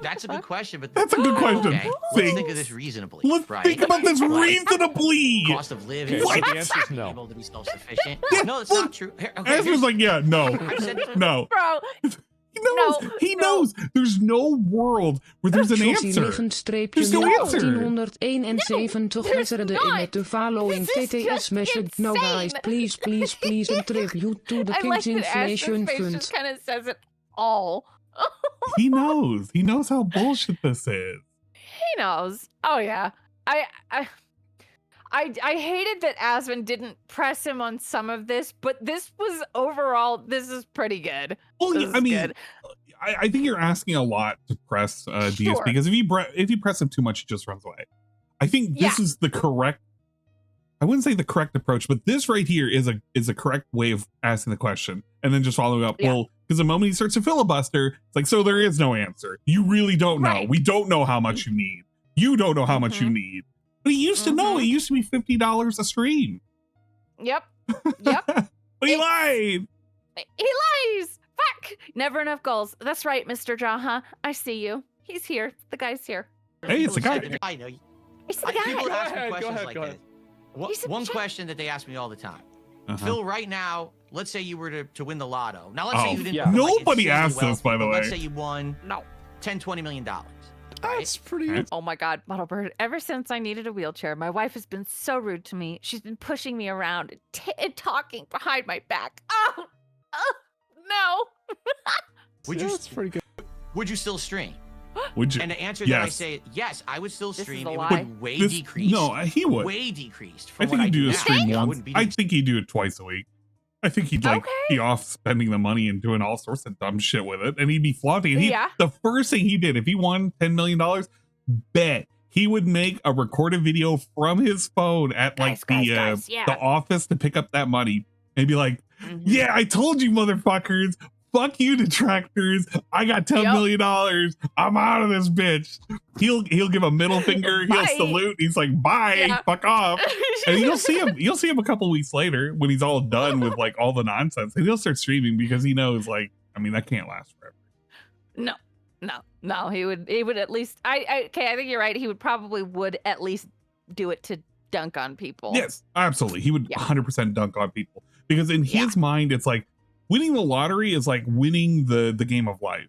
That's a good question, but That's a good question. Okay, let's think of this reasonably. Let's right? think about this reasonably. Cost of living. What? The answer is no. Able to be self-sufficient. Yeah, No, it's look, not true. Here, okay, Asmon's like, yeah, no, I've said this no. Bro. He knows. He knows. There's no world where there's an answer. There's no answer. 1971 letterde in met the following TTS message. No guys, please contribute to the I like Kids that Inflation Asmon's face Fund. just kind of says it all. He knows. He knows how bullshit this is. He knows. Oh yeah. I hated that Asmon didn't press him on some of this, but this was overall, this is pretty good. Well, This yeah, is I mean, good. I think you're asking a lot to press DSP Sure. because if you press him too much, he just runs away. I think this is the correct. I wouldn't say the correct approach, but this right here is a correct way of asking the question and then just following up. Yeah. Well, because the moment he starts to filibuster, it's like, so there is no answer. You really don't know. Right. We don't know how much you need. You don't know how much you need. But he used to know. It used to be $50 a stream. Yep. Yep. But he lied. He lies. Fuck. Never enough goals. That's right, Mr. Jaha. I see you. He's here. The guy's here. Hey, it's the guy. I know. It's the guy. People ask me Go questions ahead, like go this. ahead. One question that they ask me all the time. Phil, right now, let's say you were to win the lotto. Now, let's say you didn't. Nobody asked this, by the way. Let's say you won $10-20 million. That's pretty. Oh my God, Model Bird. Ever since I needed a wheelchair, my wife has been so rude to me. She's been pushing me around and talking behind my back. Oh no. That's pretty good. Would you still stream? Would you? And the answer that I say, yes, I would still stream. It would way decrease. No, he would. Way decreased. I think he'd do a stream once. I think he'd do it twice a week. I think he'd be off spending the money and doing all sorts of dumb shit with it, and he'd be flaunting it. The first thing he did, if he won $10 million, bet he would make a recorded video from his phone at the office to pick up that money and be like, "Yeah, I told you, motherfuckers. Fuck you, detractors. I got $10 million. I'm out of this bitch." He'll give a middle finger. He'll salute. He's like, "Bye, fuck off." And you'll see him a couple weeks later when he's all done with like all the nonsense, and he'll start streaming because he knows that can't last forever. No. He would at least. I think you're right. He would at least do it to dunk on people. Yes, absolutely. He would 100% dunk on people because in his mind, it's like, winning the lottery is like winning the game of life.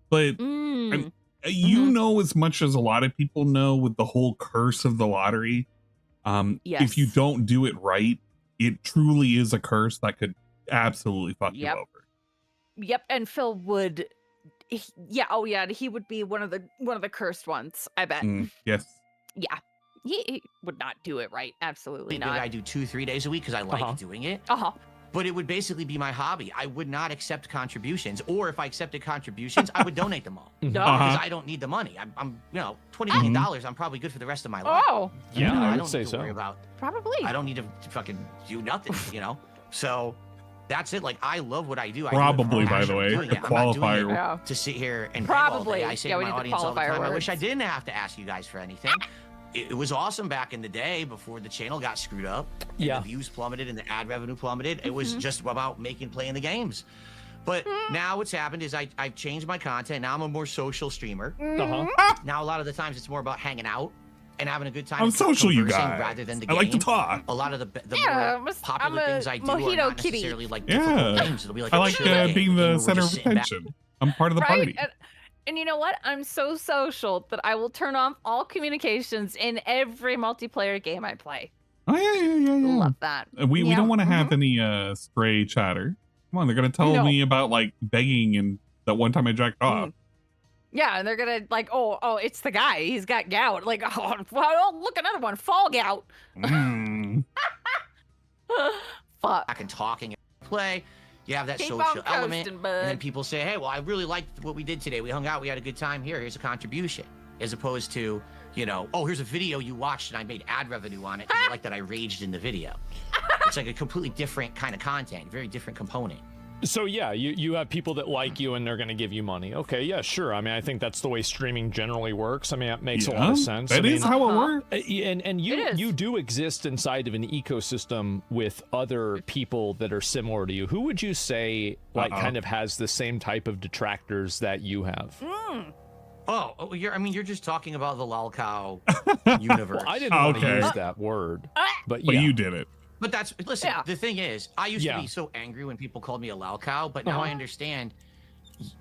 But you know as much as a lot of people know with the whole curse of the lottery. If you don't do it right, it truly is a curse that could absolutely fuck you over. Yep, and Phil would he would be one of the cursed ones, I bet. Yes. Yeah. He would not do it right. Absolutely not. I do 2-3 days a week because I like doing it. But it would basically be my hobby. I would not accept contributions, or if I accepted contributions, I would donate them all because I don't need the money. I'm $20 million. I'm probably good for the rest of my life. Oh, yeah, I would say so. Worry about, probably. I don't need to fucking do nothing, So that's it. Like, I love what I do. Probably, by the way, the qualifier to sit here and probably. I say to my audience all the time, I wish I didn't have to ask you guys for anything. It was awesome back in the day before the channel got screwed up. And the views plummeted and the ad revenue plummeted. It was just about playing the games. But now what's happened is I've changed my content. Now I'm a more social streamer. Now a lot of the times it's more about hanging out and having a good time. I'm social, you guys. Rather than the game. I like to talk. A lot of the more popular things I do are not necessarily like difficult games. It'll be like I like being the center of attention. I'm part of the party. And you know what? I'm so social that I will turn off all communications in every multiplayer game I play. Oh, yeah. Love that. We don't want to have any stray chatter. Come on, they're going to tell me about begging and that one time I jacked off. Yeah, and they're going to oh, it's the guy. He's got gout. Like, oh, look, another one. Fall gout. Fuck. Back and talking and play. You have that social element, and then people say, "Hey, well, I really liked what we did today. We hung out, we had a good time. Here's a contribution," as opposed to, "Oh, here's a video you watched, and I made ad revenue on it. You like that I raged in the video." It's like a completely different kind of content, very different component. So yeah, you have people that like you and they're going to give you money. Okay, yeah, sure. I mean, I think that's the way streaming generally works. I mean, it makes a lot of sense. That is how it works. And you do exist inside of an ecosystem with other people that are similar to you. Who would you say kind of has the same type of detractors that you have? You're just talking about the lolcow universe. Well, I didn't want to use that word, but you did it. But the thing is, I used to be so angry when people called me a lolcow, but now I understand.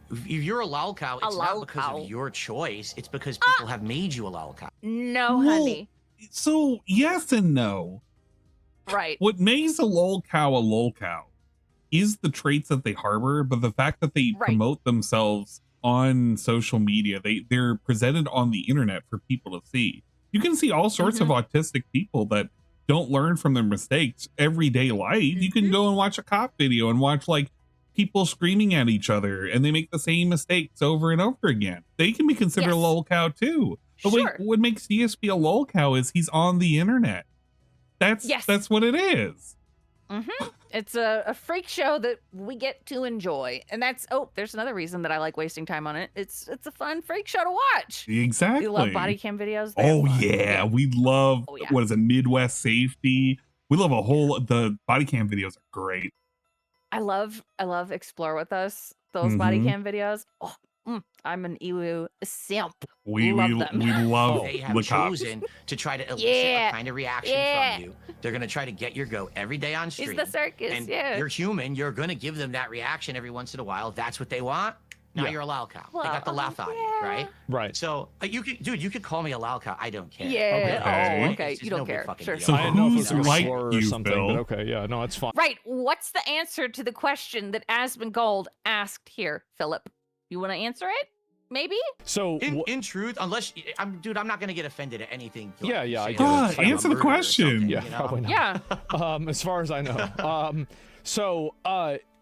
If you're a lolcow, it's not because of your choice. It's because people have made you a lolcow. No, honey. So yes and no. Right. What makes a lolcow is the traits that they harbor, but the fact that they promote themselves on social media, they're presented on the internet for people to see. You can see all sorts of autistic people that don't learn from their mistakes everyday life. You can go and watch a cop video and watch people screaming at each other, and they make the same mistakes over and over again. They can be considered a lolcow too. But what makes DSP a lolcow is he's on the internet. That's what it is. It's a freak show that we get to enjoy, and there's another reason that I like wasting time on it. It's a fun freak show to watch. Exactly. You love body cam videos. We love what is it, Midwest Safety, We love the body cam videos are great. I love Explore With Us, those body cam videos. Oh, I'm an Ewu simp. We love They have chosen to try to elicit a kind of reaction from you. They're going to try to get your goat every day on stream. It's the circus, and you're human. You're going to give them that reaction every once in a while. If that's what they want. Now you're a lol cow. They got the laugh at you, right? Right. So you could call me a lol cow. I don't care. Yeah. Okay. You don't care. Sure. So I didn't know if who's it was like or you, something, Phil? but okay, yeah, no, it's fine. Right. What's the answer to the question that Asmon Gold asked here, Philip? You want to answer it? Maybe. So in truth, unless I'm not gonna get offended at anything. Yeah, I get it. Answer the question. Yeah, probably not. Yeah. As far as I know.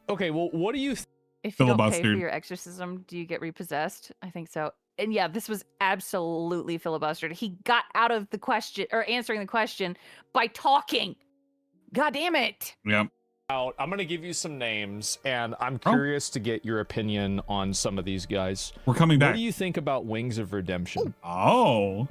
Okay. Well, what do you? If you don't pay for your exorcism, do you get repossessed? I think so. And yeah, this was absolutely filibustered. He got out of the question or answering the question by talking. God damn it. Yeah. I'm going to give you some names, and I'm curious to get your opinion on some of these guys. We're coming back. What do you think about Wings of Redemption? Oh.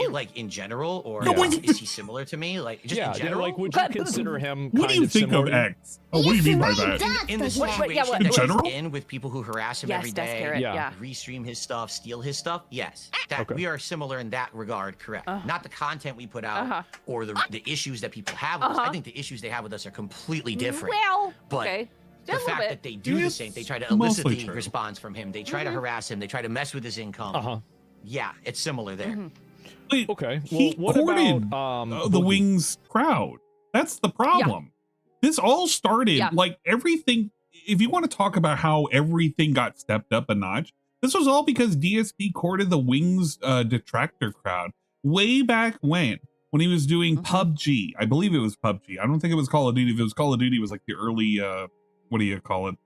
Like in general, or is he similar to me? Like just in general? Like would you consider him? What do you think of X? Oh, what do you mean by that? In the situation in general, he's in with people who harass him every day, restream his stuff, steal his stuff. Yes, we are similar in that regard. Correct. Not the content we put out or the issues that people have with us. I think the issues they have with us are completely different. Well, but the fact that they do the same, they try to elicit the response from him. They try to harass him. They try to mess with his income. Yeah, it's similar there. Wait, okay. Well, he what courted about the Wings crowd? That's the problem. This all started like everything. If you want to talk about how everything got stepped up a notch, this was all because DSP courted the Wings detractor crowd way back when he was doing PUBG. I believe it was PUBG. I don't think it was Call of Duty. If it was Call of Duty, it was like the early what do you call it?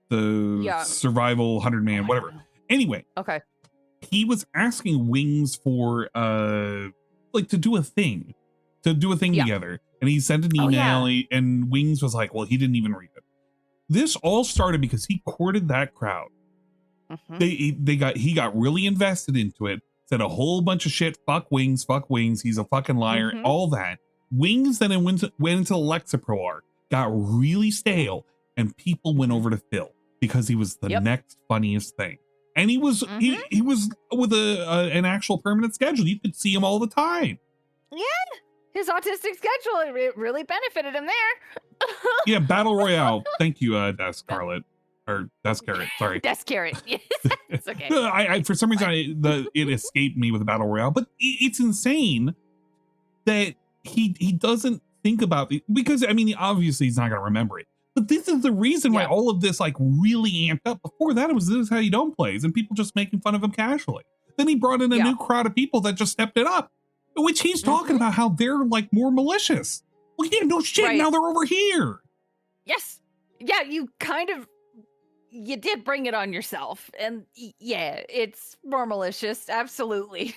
The survival 100-man, whatever. Anyway. Okay. He was asking Wings for like to do a thing together, and he sent an email and Wings was like, well, he didn't even read it. This all started because he courted that crowd. He got really invested into it, said a whole bunch of shit, fuck Wings, he's a fucking liar, all that. Wings then went into the Lexapro arc, got really stale, and people went over to Phil because he was the next funniest thing. And he was he was with an actual permanent schedule. You could see him all the time. Yeah, his autistic schedule, it really benefited him there. Yeah, Battle Royale. Thank you, Descarlet. Or Descarrot, sorry. Descarrot. Yes, it's okay. I for some reason it escaped me with Battle Royale, but it's insane that he doesn't think about it, because I mean obviously he's not gonna remember it. But this is the reason why all of this like really amped up. Before that, it was this is how you don't plays, and people just making fun of him casually. Then he brought in a new crowd of people that just stepped it up, which he's talking about how they're like more malicious. Well, yeah, no shit. Now they're over here. Yes. Yeah, you did bring it on yourself, and yeah, it's more malicious. Absolutely.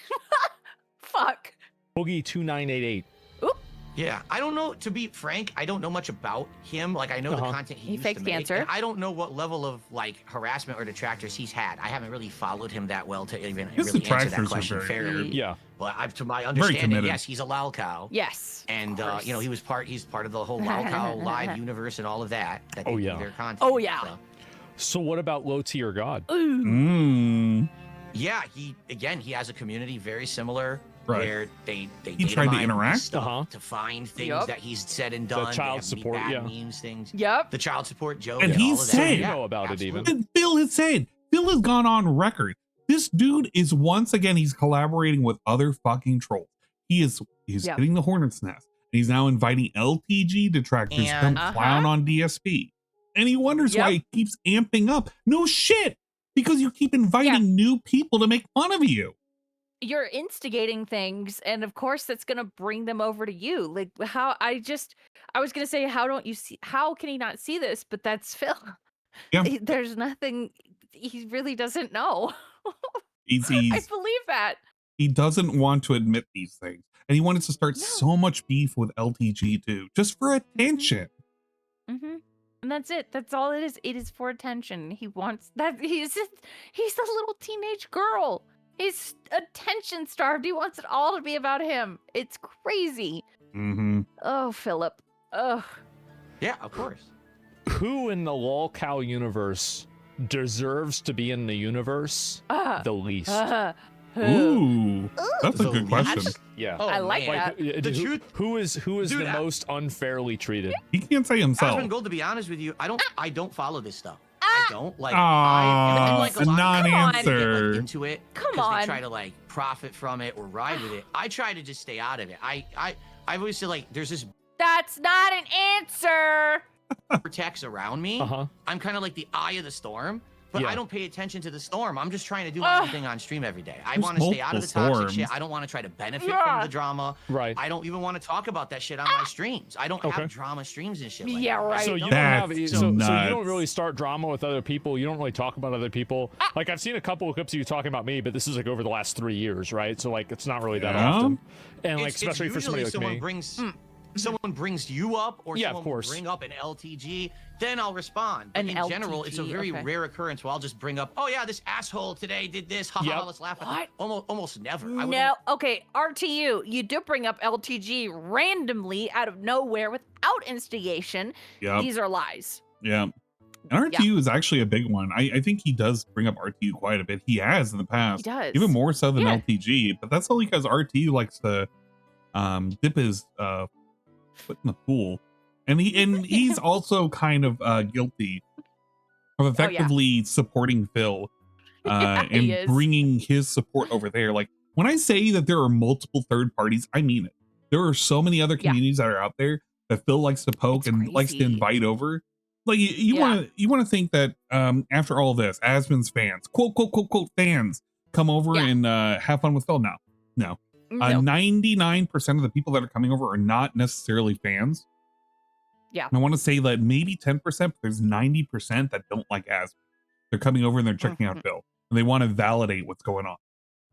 Fuck. Boogie 2988. Yeah, I don't know, to be frank, I don't know much about him. Like, I know the content he used faked to make. cancer. And I don't know what level of, like, harassment or detractors he's had. I haven't really followed him that well to even really answer that question fairly. Yeah. But to my understanding, yes, he's a lol cow. Yes. And, you know, he's part of the whole lol cow live universe and all of that. That they do their content. Oh, yeah. So what about Low Tier God? Yeah, he has a community very similar. Right. Where they tried to interact to find things that he's said and done. The child support, memes, things. Yep. The child support joke. And he said, you know about it even. And Phil has gone on record. This dude is once again, he's collaborating with other fucking trolls. He's hitting the hornet's nest. And he's now inviting LTG detractors to come clown on DSP. And he wonders why he keeps amping up. No shit. Because you keep inviting new people to make fun of you. You're instigating things, and of course that's gonna bring them over to you. Like I was gonna say, how can he not see this? But that's Phil. Yeah. There's nothing, he really doesn't know. I believe that. He doesn't want to admit these things. And he wanted to start so much beef with LTG too, just for attention. And that's it. That's all it is. It is for attention. He wants that. He's a little teenage girl. He's attention starved. He wants it all to be about him. It's crazy. Oh, Philip. Ugh. Yeah, of course. Who in the lolcow universe deserves to be in the universe the least? Ooh, that's a good question. Yeah, I like that. Who is the most unfairly treated? He can't say himself. Asmon Gold, to be honest with you, I don't follow this stuff. I don't like. A non-answer. Into it. Come on. They try to like profit from it or ride with it. I try to just stay out of it. I always say like, there's this. That's not an answer. Protects around me. I'm kind of like the eye of the storm, but I don't pay attention to the storm. I'm just trying to do my own thing on stream every day. I want to stay out of the toxic shit. I don't want to try to benefit from the drama. Right. I don't even want to talk about that shit on my streams. I don't have drama streams and shit. Like that. Right. So you don't you don't really start drama with other people. You don't really talk about other people. Like I've seen a couple of clips of you talking about me, but this is like over the last 3 years, right? So like it's not really that often. And like especially for somebody like me. Someone brings you up or someone will bring up an LTG, then I'll respond. But in general, it's a very rare occurrence where I'll just bring up, oh yeah, this asshole today did this, haha, let's laugh at it. Almost never. Okay, RTU, you do bring up LTG randomly out of nowhere without instigation. These are lies. Yeah. And RTU is actually a big one. I think he does bring up RTU quite a bit. He has in the past. He does. Even more so than LTG, but that's only because RTU likes to dip his foot in the pool. And he's also kind of guilty of effectively supporting Phil and bringing his support over there. Like when I say that there are multiple third parties, I mean it. There are so many other communities that are out there that Phil likes to poke and likes to invite over. Like you want to think that after all this, Asmon's fans, quote fans, come over and have fun with Phil. No. 99% of the people that are coming over are not necessarily fans. Yeah. I want to say that maybe 10%, but there's 90% that don't like Asmon. They're coming over and they're checking out Phil. And they want to validate what's going on.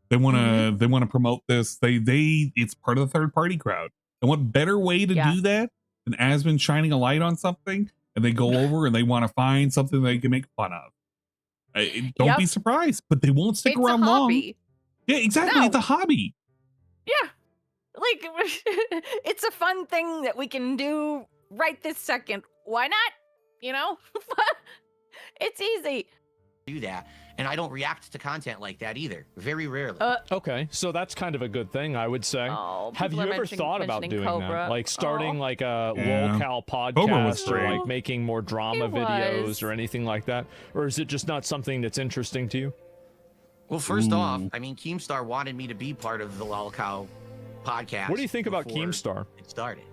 They want to promote this. It's part of the third party crowd. And what better way to do that than Asmon shining a light on something, and they go over and they want to find something they can make fun of. Don't be surprised, but they won't stick around long. Yeah, exactly. No. It's a hobby. Yeah. Like, it's a fun thing that we can do right this second. Why not? You know? It's easy. Do that. And I don't react to content like that either. Very rarely. Okay, so that's kind of a good thing, I would say. Have you ever thought about doing that? Like starting like a lolcow podcast or like making more drama videos or anything like that? Or is it just not something that's interesting to you? Well, first off, I mean, Keemstar wanted me to be part of the lolcow podcast. What do you think about Keemstar? It started.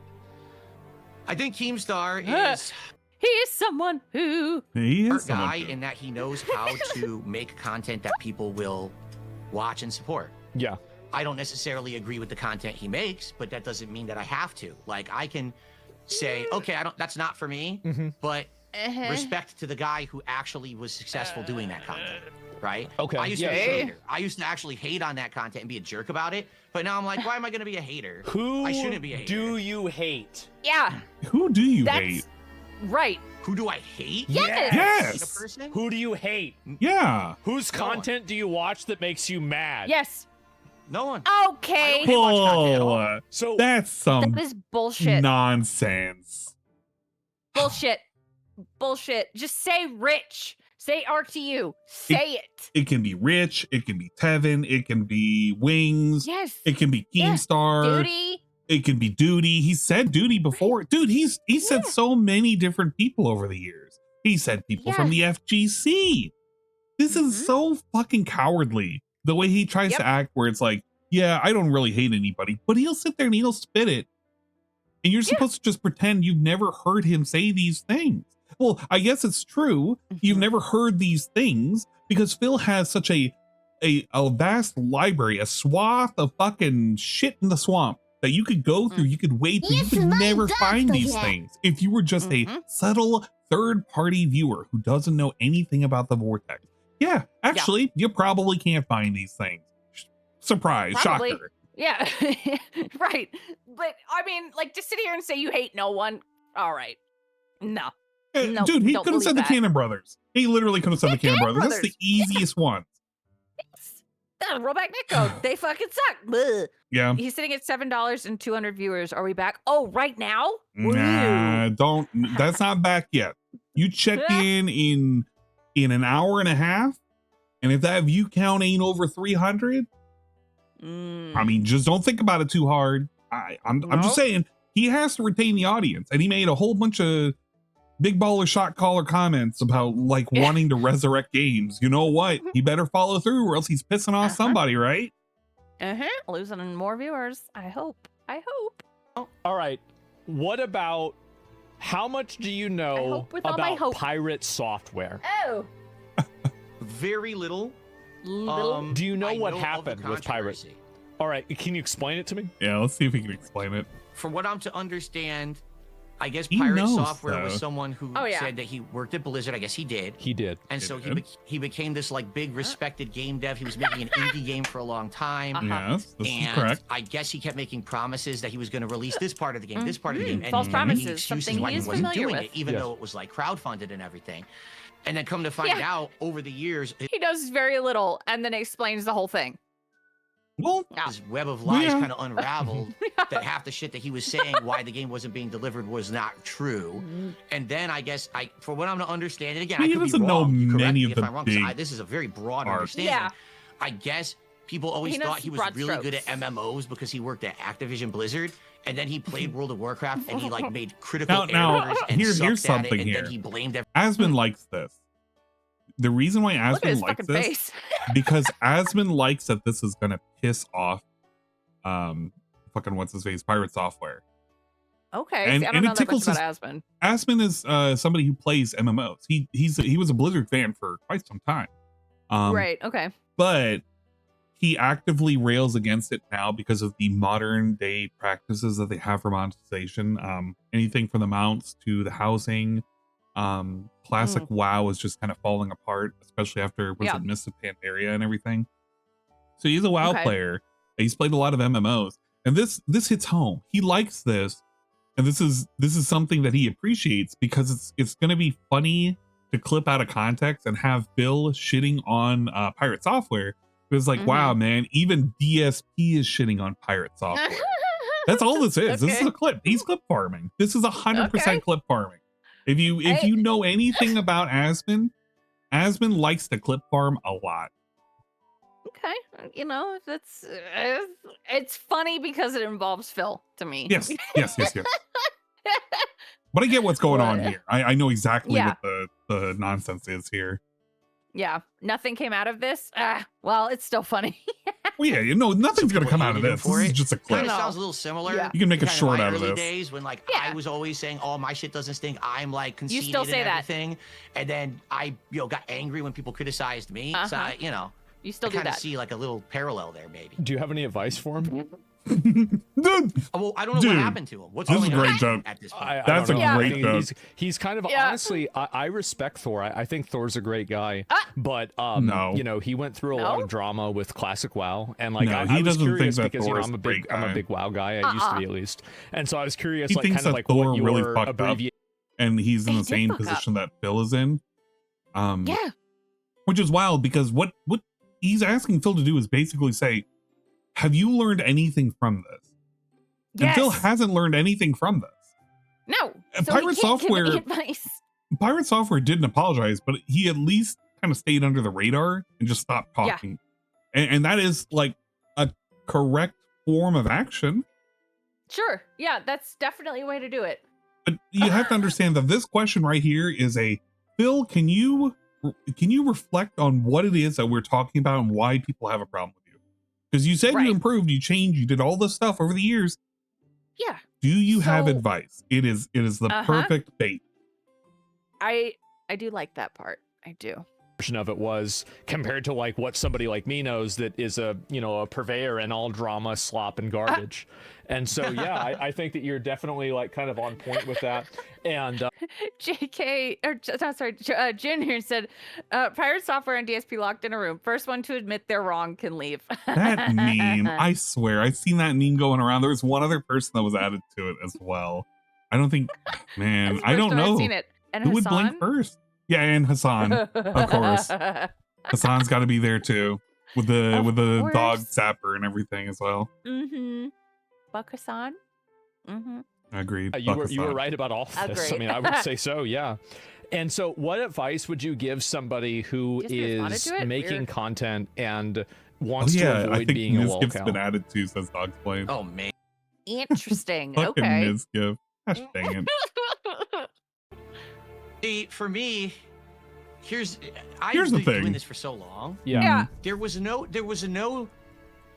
I think Keemstar is... He is someone who... He is a guy in that he knows how to make content that people will watch and support. Yeah. I don't necessarily agree with the content he makes, but that doesn't mean that I have to. Like, I can say, okay, that's not for me, but respect to the guy who actually was successful doing that content. Right? Okay. I used to be a hater. I used to actually hate on that content and be a jerk about it. But now I'm like, why am I going to be a hater? I shouldn't be a hater. Do you hate? Yeah. Who do you hate? Right. Who do I hate? Yes. A person? Who do you hate? Yeah. Whose content do you watch that makes you mad? Yes. No one. Okay. So that is bullshit. Nonsense. Bullshit. Just say Rich. Say RTU. Say it. It can be Rich. It can be Tevin. It can be Wings. Yes. It can be Keemstar. Duty. It can be Duty. He said Duty before. Dude, he said so many different people over the years. He said people from the FGC. This is so fucking cowardly. The way he tries to act where it's like, yeah, I don't really hate anybody, but he'll sit there and he'll spit it. And you're supposed to just pretend you've never heard him say these things. Well, I guess it's true. You've never heard these things because Phil has such a vast library, a swath of fucking shit in the swamp that you could go through, you could wade through, you could never find these things if you were just a subtle third-party viewer who doesn't know anything about the Vortex. Yeah, actually, you probably can't find these things. Surprise, shocker. Yeah, right. But, I mean, like, to sit here and say you hate no one, all right. No. No, dude, he could have said the Cannon Brothers. He literally could have said the Cannon Brothers. That's the easiest one. Rollback Nico. They fucking suck. Bleh. Yeah. He's sitting at $7 and 200 viewers. Are we back? Oh, right now? Nah, don't. That's not back yet. You check in an hour and a half, and if that view count ain't over 300, I mean, just don't think about it too hard. I'm just saying he has to retain the audience, and he made a whole bunch of big baller shot caller comments about like wanting to resurrect games. You know what? He better follow through, or else he's pissing off somebody, right? Losing more viewers. I hope. All right. What about how much do you know about pirate software? Oh. Very little. Do you know what happened with pirates? All right. Can you explain it to me? Yeah, let's see if we can explain it. From what I'm to understand, I guess He Pirate knows, Software was though. someone who said that he worked at Blizzard. I guess he did. He did. And so he became this like big respected game dev. He was making an indie game for a long time. Yes, this is And correct. I guess he kept making promises that he was going to release this part of the game, this part of the game, and False many promises, excuses something why he he is wasn't familiar doing with. it, even though it was like crowdfunded and everything. And then come to find out over the years, He does very little and then explains the whole thing. Well, his web of lies kind of unraveled. That half the shit that he was saying why the game wasn't being delivered was not true. And then I guess for what I'm to understand, and again, He I could be doesn't wrong. know You correct many me of if the I'm wrong, 'cause big this is a very broad arcs. understanding. Yeah. I guess people always He knows thought he was broad really good at strokes. MMOs because he worked at Activision Blizzard, and then he played World of Warcraft and he like made critical Now, errors and here's sucked at something it, and here. then he blamed Asmon likes this. The reason why Look at his Asmon likes fucking this face. because Asmon likes that this is gonna piss off fucking what's his face, Pirate Software. Okay. And- See, I and don't it know that much tickles about his- Asmon. Asmon is somebody who plays MMOs. He was a Blizzard fan for quite some time. Right. Okay. But he actively rails against it now because of the modern day practices that they have for monetization. Anything from the mounts to the housing. Classic WoW is just kind of falling apart, especially after Mist of Pandaria and everything. So he's a WoW player. He's played a lot of MMOs, and this hits home. He likes this, and this is something that he appreciates because it's going to be funny to clip out of context and have Phil shitting on Pirate Software. It was like, wow, man, even DSP is shitting on Pirate Software. That's all this is. This is a clip. He's clip farming. This is 100% clip farming. If you know anything about Asmon likes to clip farm a lot. Okay. You know, it's funny because it involves Phil to me. Yes. But I get what's going on here. I know exactly what the nonsense is here. Yeah. Nothing came out of this. Well, it's still funny. Well, yeah, you know, nothing's going to come out of this. This is just a clip. Kind of sounds a little similar. Yeah. You can make a to short my out of early this. days when like I was always saying, "Oh, my shit doesn't stink." I'm like conceited still say and that. everything, and then I got angry when people criticized me. So I, You still I do kind of that. see like a little parallel there, maybe. Do you have any advice for him? Dude, Well, I don't know Dude, what happened to him. What's this is going a great on joke. at this point? That's I don't a know. great I joke. think he's kind of honestly. I respect Thor. I think Thor's a great guy, but No. you know, he went through a lot of drama with classic WoW, and like No, I he was doesn't curious think that because Thor is I'm a a big great guy. WoW guy. I used to be at least, and so I was curious, He like thinks kind of that like Thor what really your fucked up. abbreviation. And he's in He the did same fuck up. position that Phil is in. Yeah. Which is wild because what he's asking Phil to do is basically say, have you learned anything from this? And Yes. Phil hasn't learned anything from this. No. And So he Pirate can't give any Software- advice. Pirate Software didn't apologize, but he at least kind of stayed under the radar and just stopped Yeah. talking. And that is like a correct form of action. Sure. Yeah, that's definitely a way to do it. But you have to understand that this question right here is Phil, can you reflect on what it is that we're talking about and why people have a problem with you? Because you said Right. you improved, you changed, you did all this stuff over the years. Yeah. Do you have So- advice? It is the perfect bait. I do like that part. I do. Version of it was compared to like what somebody like me knows that is a purveyor in all drama, slop, and garbage. And so yeah, I think that you're definitely like kind of on point with that. And Junior said, Pirate Software and DSP locked in a room. First one to admit they're wrong can leave. That meme, I swear, I've seen that meme going around. There was one other person that was added to it as well. I don't think, man, That's the I first don't time I've know. seen it. And Who would blink Hassan? first? Yeah, and Hassan, of course. Hassan's got to be there too. with the dog zapper and everything as well. Mm-hmm. Bakusan. Mm-hmm. Agreed. You were right about all of this. I mean, I would say so, yeah. And so what advice would you give somebody who is making content and wants to avoid being a wall cow? Been added to, says Dog's Plane. Oh, man. Interesting. Fucking Okay. Mizgift. Gosh dang it. See, for me, I've the been thing. doing this for so long. Yeah. There was no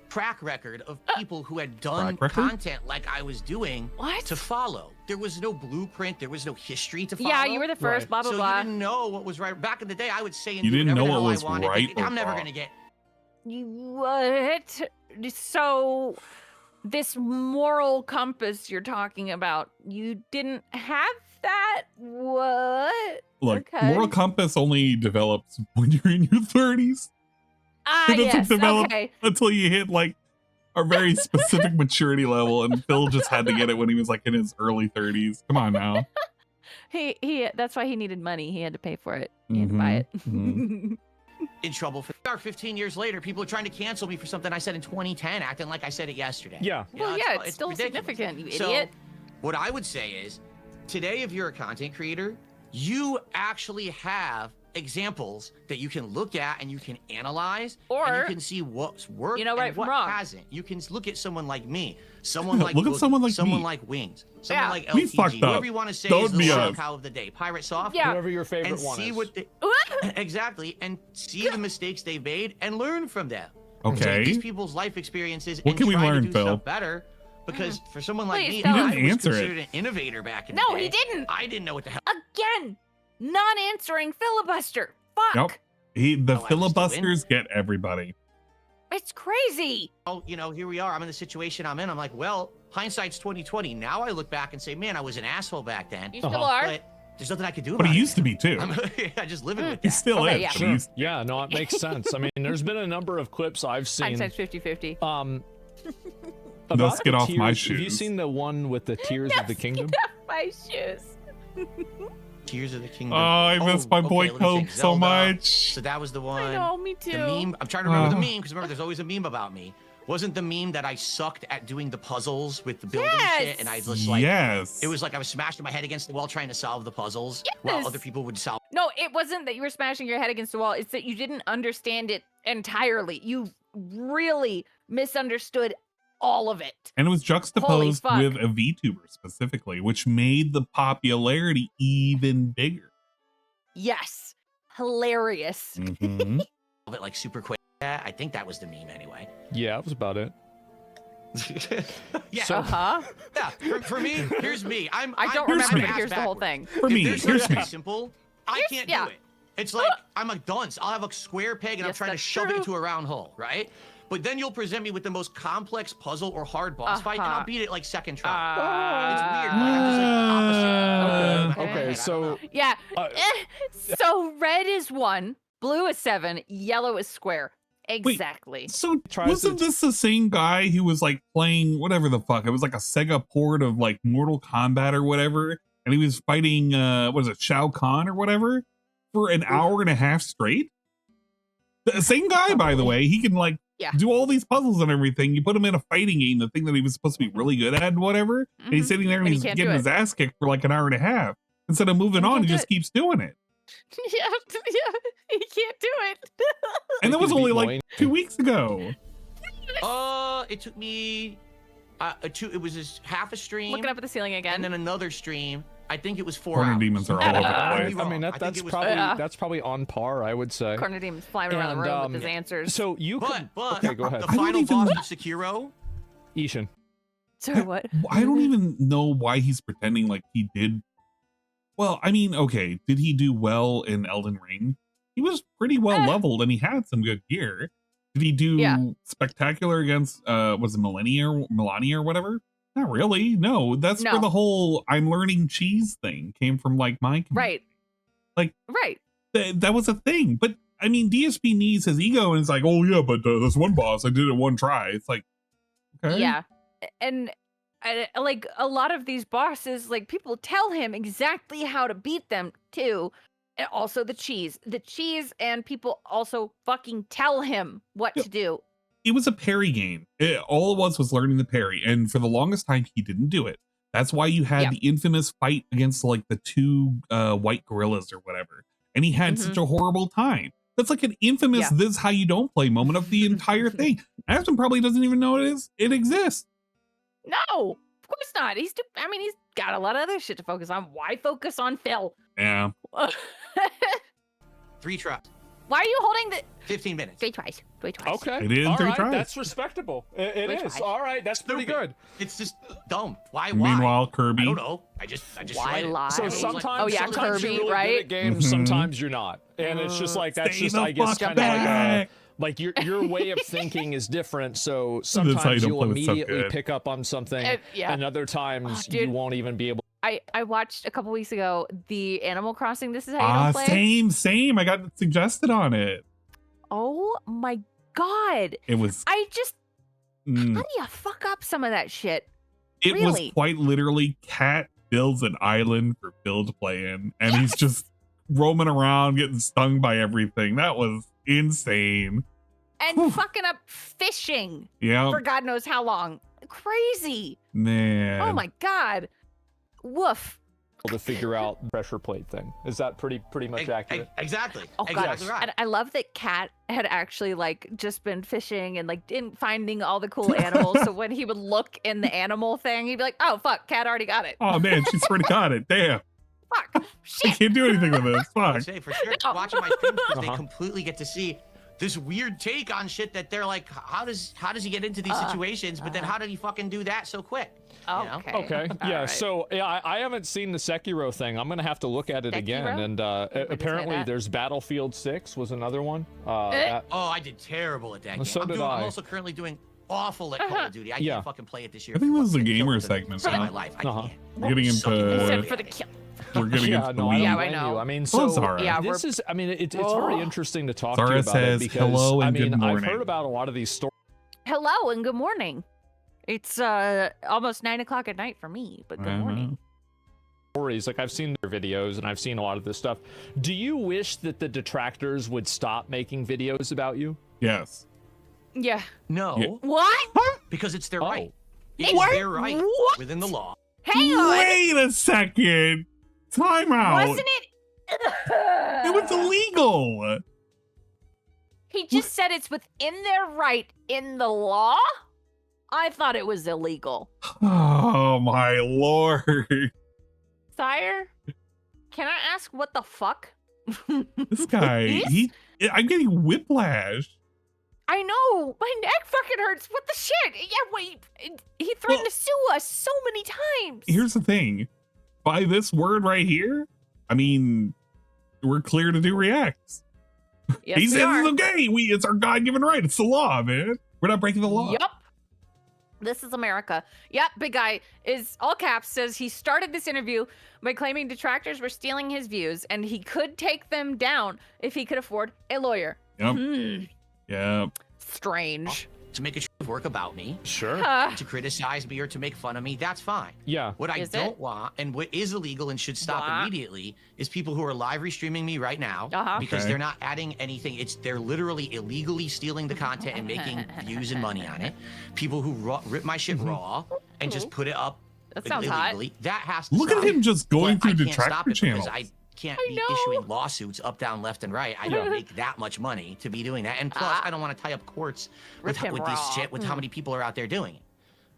track record of people who had done content like I was doing to follow. There was no blueprint. There was no history to follow. Yeah, you were the first, blah, blah, so blah. you didn't know what was right. Back in the day, I would say and You do didn't whatever know the what hell was I wanted. right or I'm never wrong. going to get... What? So, this moral compass you're talking about, you didn't have that? What? Look, Okay. moral compass only develops when you're in your 30s. It doesn't Yes, develop okay. until you hit like a very specific maturity level, and Phil just had to get it when he was like in his early 30s. Come on now. He that's why he needed money. He had to pay for it. He had to buy it. in trouble for 15 years later. People are trying to cancel me for something I said in 2010, acting like I said it yesterday. Yeah. You know, Well, yeah, it's still ridiculous. significant, you So, idiot. what I would say is, today, if you're a content creator, you actually have examples that you can look at and you can analyze, and you Or, can see what's worked you know right and from what wrong. hasn't. You can look at someone like me, someone like Look at Boogie, someone like someone me. like Wings, someone Yeah. like We LTG, fucked up. whoever you want to say Don't is the be show us. cow of the day, Pirate Soft, Yeah. Whoever your favorite and one see is. what they, exactly, and see the mistakes they've made and learn from them. Okay. Take these people's life experiences What and can we try learn, to do Phil? stuff better. Because for someone like Please me, tell I us. He didn't was answer it. considered an innovator back in the No, day. he didn't. I didn't know what the hell. Again, non-answering filibuster. Fuck. Yep. The Oh, I was filibusters get everybody. It's crazy. Oh, you know, here we are. I'm in the situation I'm in. I'm like, well, hindsight's 2020. Now I look back and say, man, I was an asshole back then. You still are. But there's nothing I could do But about he it. used to be too. I'm just living with He that. still Okay, is. yeah. but Sure. he's- Yeah, no, it makes sense. I mean, there's been a number of clips I've seen. Hindsight's 50-50. About Let's get the off my tears- Have you shoes. seen the one with the Tears of the Kingdom? My shoes. Tears of the Kingdom. Oh, I miss my boy let me Coke think. so Zelda. much. So that was the one. I know, me too. The meme. I'm trying to remember the meme because remember, there's always a meme about me. Wasn't the meme that I sucked at doing the puzzles with the building shit, and I just like Yes. it was like I was smashing my head against the wall trying to solve the puzzles while Yes. other people would solve. No, it wasn't that you were smashing your head against the wall. It's that you didn't understand it entirely. You really misunderstood all of it. And it was juxtaposed fuck. with a VTuber specifically, which made the popularity even bigger. Yes. Hilarious. Mhm. It like super quick. Yeah, I think that was the meme anyway. Yeah, that was about it. Yeah. So- Uh-huh. Yeah. For me, here's me. I don't I'm remember, but ass here's the whole backwards. thing. For me, If there's here's something me. simple, I can't yeah. do it. It's like I'm a dunce. I'll have a square peg and I'm Yes, trying to that's shove it true. into a round hole, right? But then you'll present me with the most complex puzzle or hard boss fight, and Uh-huh. I'll beat it like second try. It's weird. Like, I'm just like opposite. Okay, I don't so know. Yeah. Uh, So red is 1, blue is 7, yellow is square. Exactly. So Tries wasn't to- this the same guy who was like playing whatever the fuck? It was like a Sega port of like Mortal Kombat or whatever, and he was fighting what was it, Shao Kahn or whatever, for an hour and a half straight. The same guy, by the way. He can like Yeah. do all these puzzles and everything. You put him in a fighting game, the thing that he was supposed to be really good at and whatever, and he's Mhm. sitting there and And he he's can't getting do his it. ass kicked for like an hour and a half. Instead of moving And he on, can't he do just it. keeps doing it. Yeah, he can't do it. And that Like was the only beat like boy. 2 weeks ago. It took me it was just half a stream Looking up at the ceiling again. and then another stream. I think it was 4 Corner hours. demons are all over the I place. could be I mean, wrong. I think that's it was probably Yeah. that's probably on par, I would say. Corner demons flying around the And, room with his answers. So you could. But Okay, go ahead. the I don't final even- boss of Sekiro. Ishin. Sorry, what? I don't even know why he's pretending like he did. Well, I mean, okay, did he do well in Elden Ring? He was pretty well leveled and he had some good gear. Did he do Yeah. spectacular against was it Melania or whatever? Not really. No, that's where No. the whole I'm learning cheese thing came from, like my community. Right. Like Right. that was a thing. But I mean, DSP needs his ego and it's like, oh yeah, but this one boss I did it one try. It's like, okay. Yeah. And like a lot of these bosses, like people tell him exactly how to beat them too. And also the cheese. The cheese, and people also fucking tell him what to do. It was a parry game. All it was learning the parry. And for the longest time, he didn't do it. That's why you had the infamous fight against like the two white gorillas or whatever. And he had such a horrible time. That's like an infamous this is how you don't play moment of the entire thing. Asmon probably doesn't even know it exists. No, of course not. He's got a lot of other shit to focus on. Why focus on Phil? Yeah. 3 tries. Why are you holding the 15 minutes? 3 tries. 3 tries. Okay. It is all 3 right, tries. That's respectable. It is. Tries. All right, that's pretty good. It's just dumb. Why? Meanwhile, Kirby. I don't know. I just why lie? So sometimes, oh yeah, sometimes Kirby, you're really right? good at games, sometimes you're not, and it's just like that's Stay just the I guess fuck kind of back. like your way of thinking is different. So sometimes you'll play with stuff immediately good. pick up on something, and other times you won't even be able. I watched a couple weeks ago the Animal Crossing. This is how you don't play. Same. I got suggested on it. Oh my god! It was. I just. How do you fuck up some of that shit? It was quite literally Cat builds an island for Bill to play in, and he's just roaming around getting stung by everything. That was insane. And fucking up fishing. Yeah. For God knows how long. Crazy. Man. Oh my god. Woof. To figure out the pressure plate thing. Is that pretty much accurate? Exactly. Oh, exactly right. And I love that Cat had actually like just been fishing and like finding all the cool animals. So when he would look in the animal thing, he'd be like, "Oh fuck, Cat already got it." Oh man, she's already got it. Damn. Fuck. Shit. I can't do anything with this. Fuck. I say for sure. Watching my streams, they completely get to see this weird take on shit that they're like, how does he get into these situations? But then how did he fucking do that so quick? You know? Okay. Yeah. Right. So I haven't seen the Sekiro thing. I'm gonna have to look at it again. And apparently there's Battlefield 6 was another one. Oh, I did terrible at that game. So I'm did I. I'm also currently doing awful at Call of Duty. I can't fucking play it this year. I think this is a gamer segment. In my life. I can't. We're getting into. For the kill. We're getting into the I know. I mean, so Zara. this is. I mean, it's very interesting to talk to you Zara about says it because hello and I mean, good morning. I've heard about a lot of these stories. Hello and good morning. It's almost 9 o'clock at night for me, but good morning. Like I've seen their videos and I've seen a lot of this stuff. Do you wish that the detractors would stop making videos about you? Yes. Yeah. No. Yeah. What? Because it's their right. It's What? their right What? within the law. Hang on. Wait a second. Time out. Wasn't it? It was illegal. He just said it's within their right in the law? I thought it was illegal. Oh my lord. Sire, can I ask what the fuck? This guy, I'm getting whiplash. I know. My neck fucking hurts. What the shit? Yeah, wait. He threatened to sue us so many times. Here's the thing. By this word right here, I mean, we're clear to do reacts. Yes, he we says are. it's okay. It's our God-given right. It's the law, man. We're not breaking the law. Yep. This is America. Yep, big guy is all caps says he started this interview by claiming detractors were stealing his views and he could take them down if he could afford a lawyer. Yep. Yep. Strange. To make a work about me. Sure. To criticize me or to make fun of me, that's fine. Yeah. What I don't want and what is illegal and should stop immediately is people who are live restreaming me right now because they're not adding anything. They're literally illegally stealing the content and making views and money on it. People who rip my shit raw and just put it up That sounds illegally. hot. That has to Look stop. at him just going But through I can't stop detractor it channels. because I can't be issuing lawsuits up, down, left, and right. I don't make that much money to be doing that. And plus, I don't want to tie up courts with this shit, with how many people are out there doing it.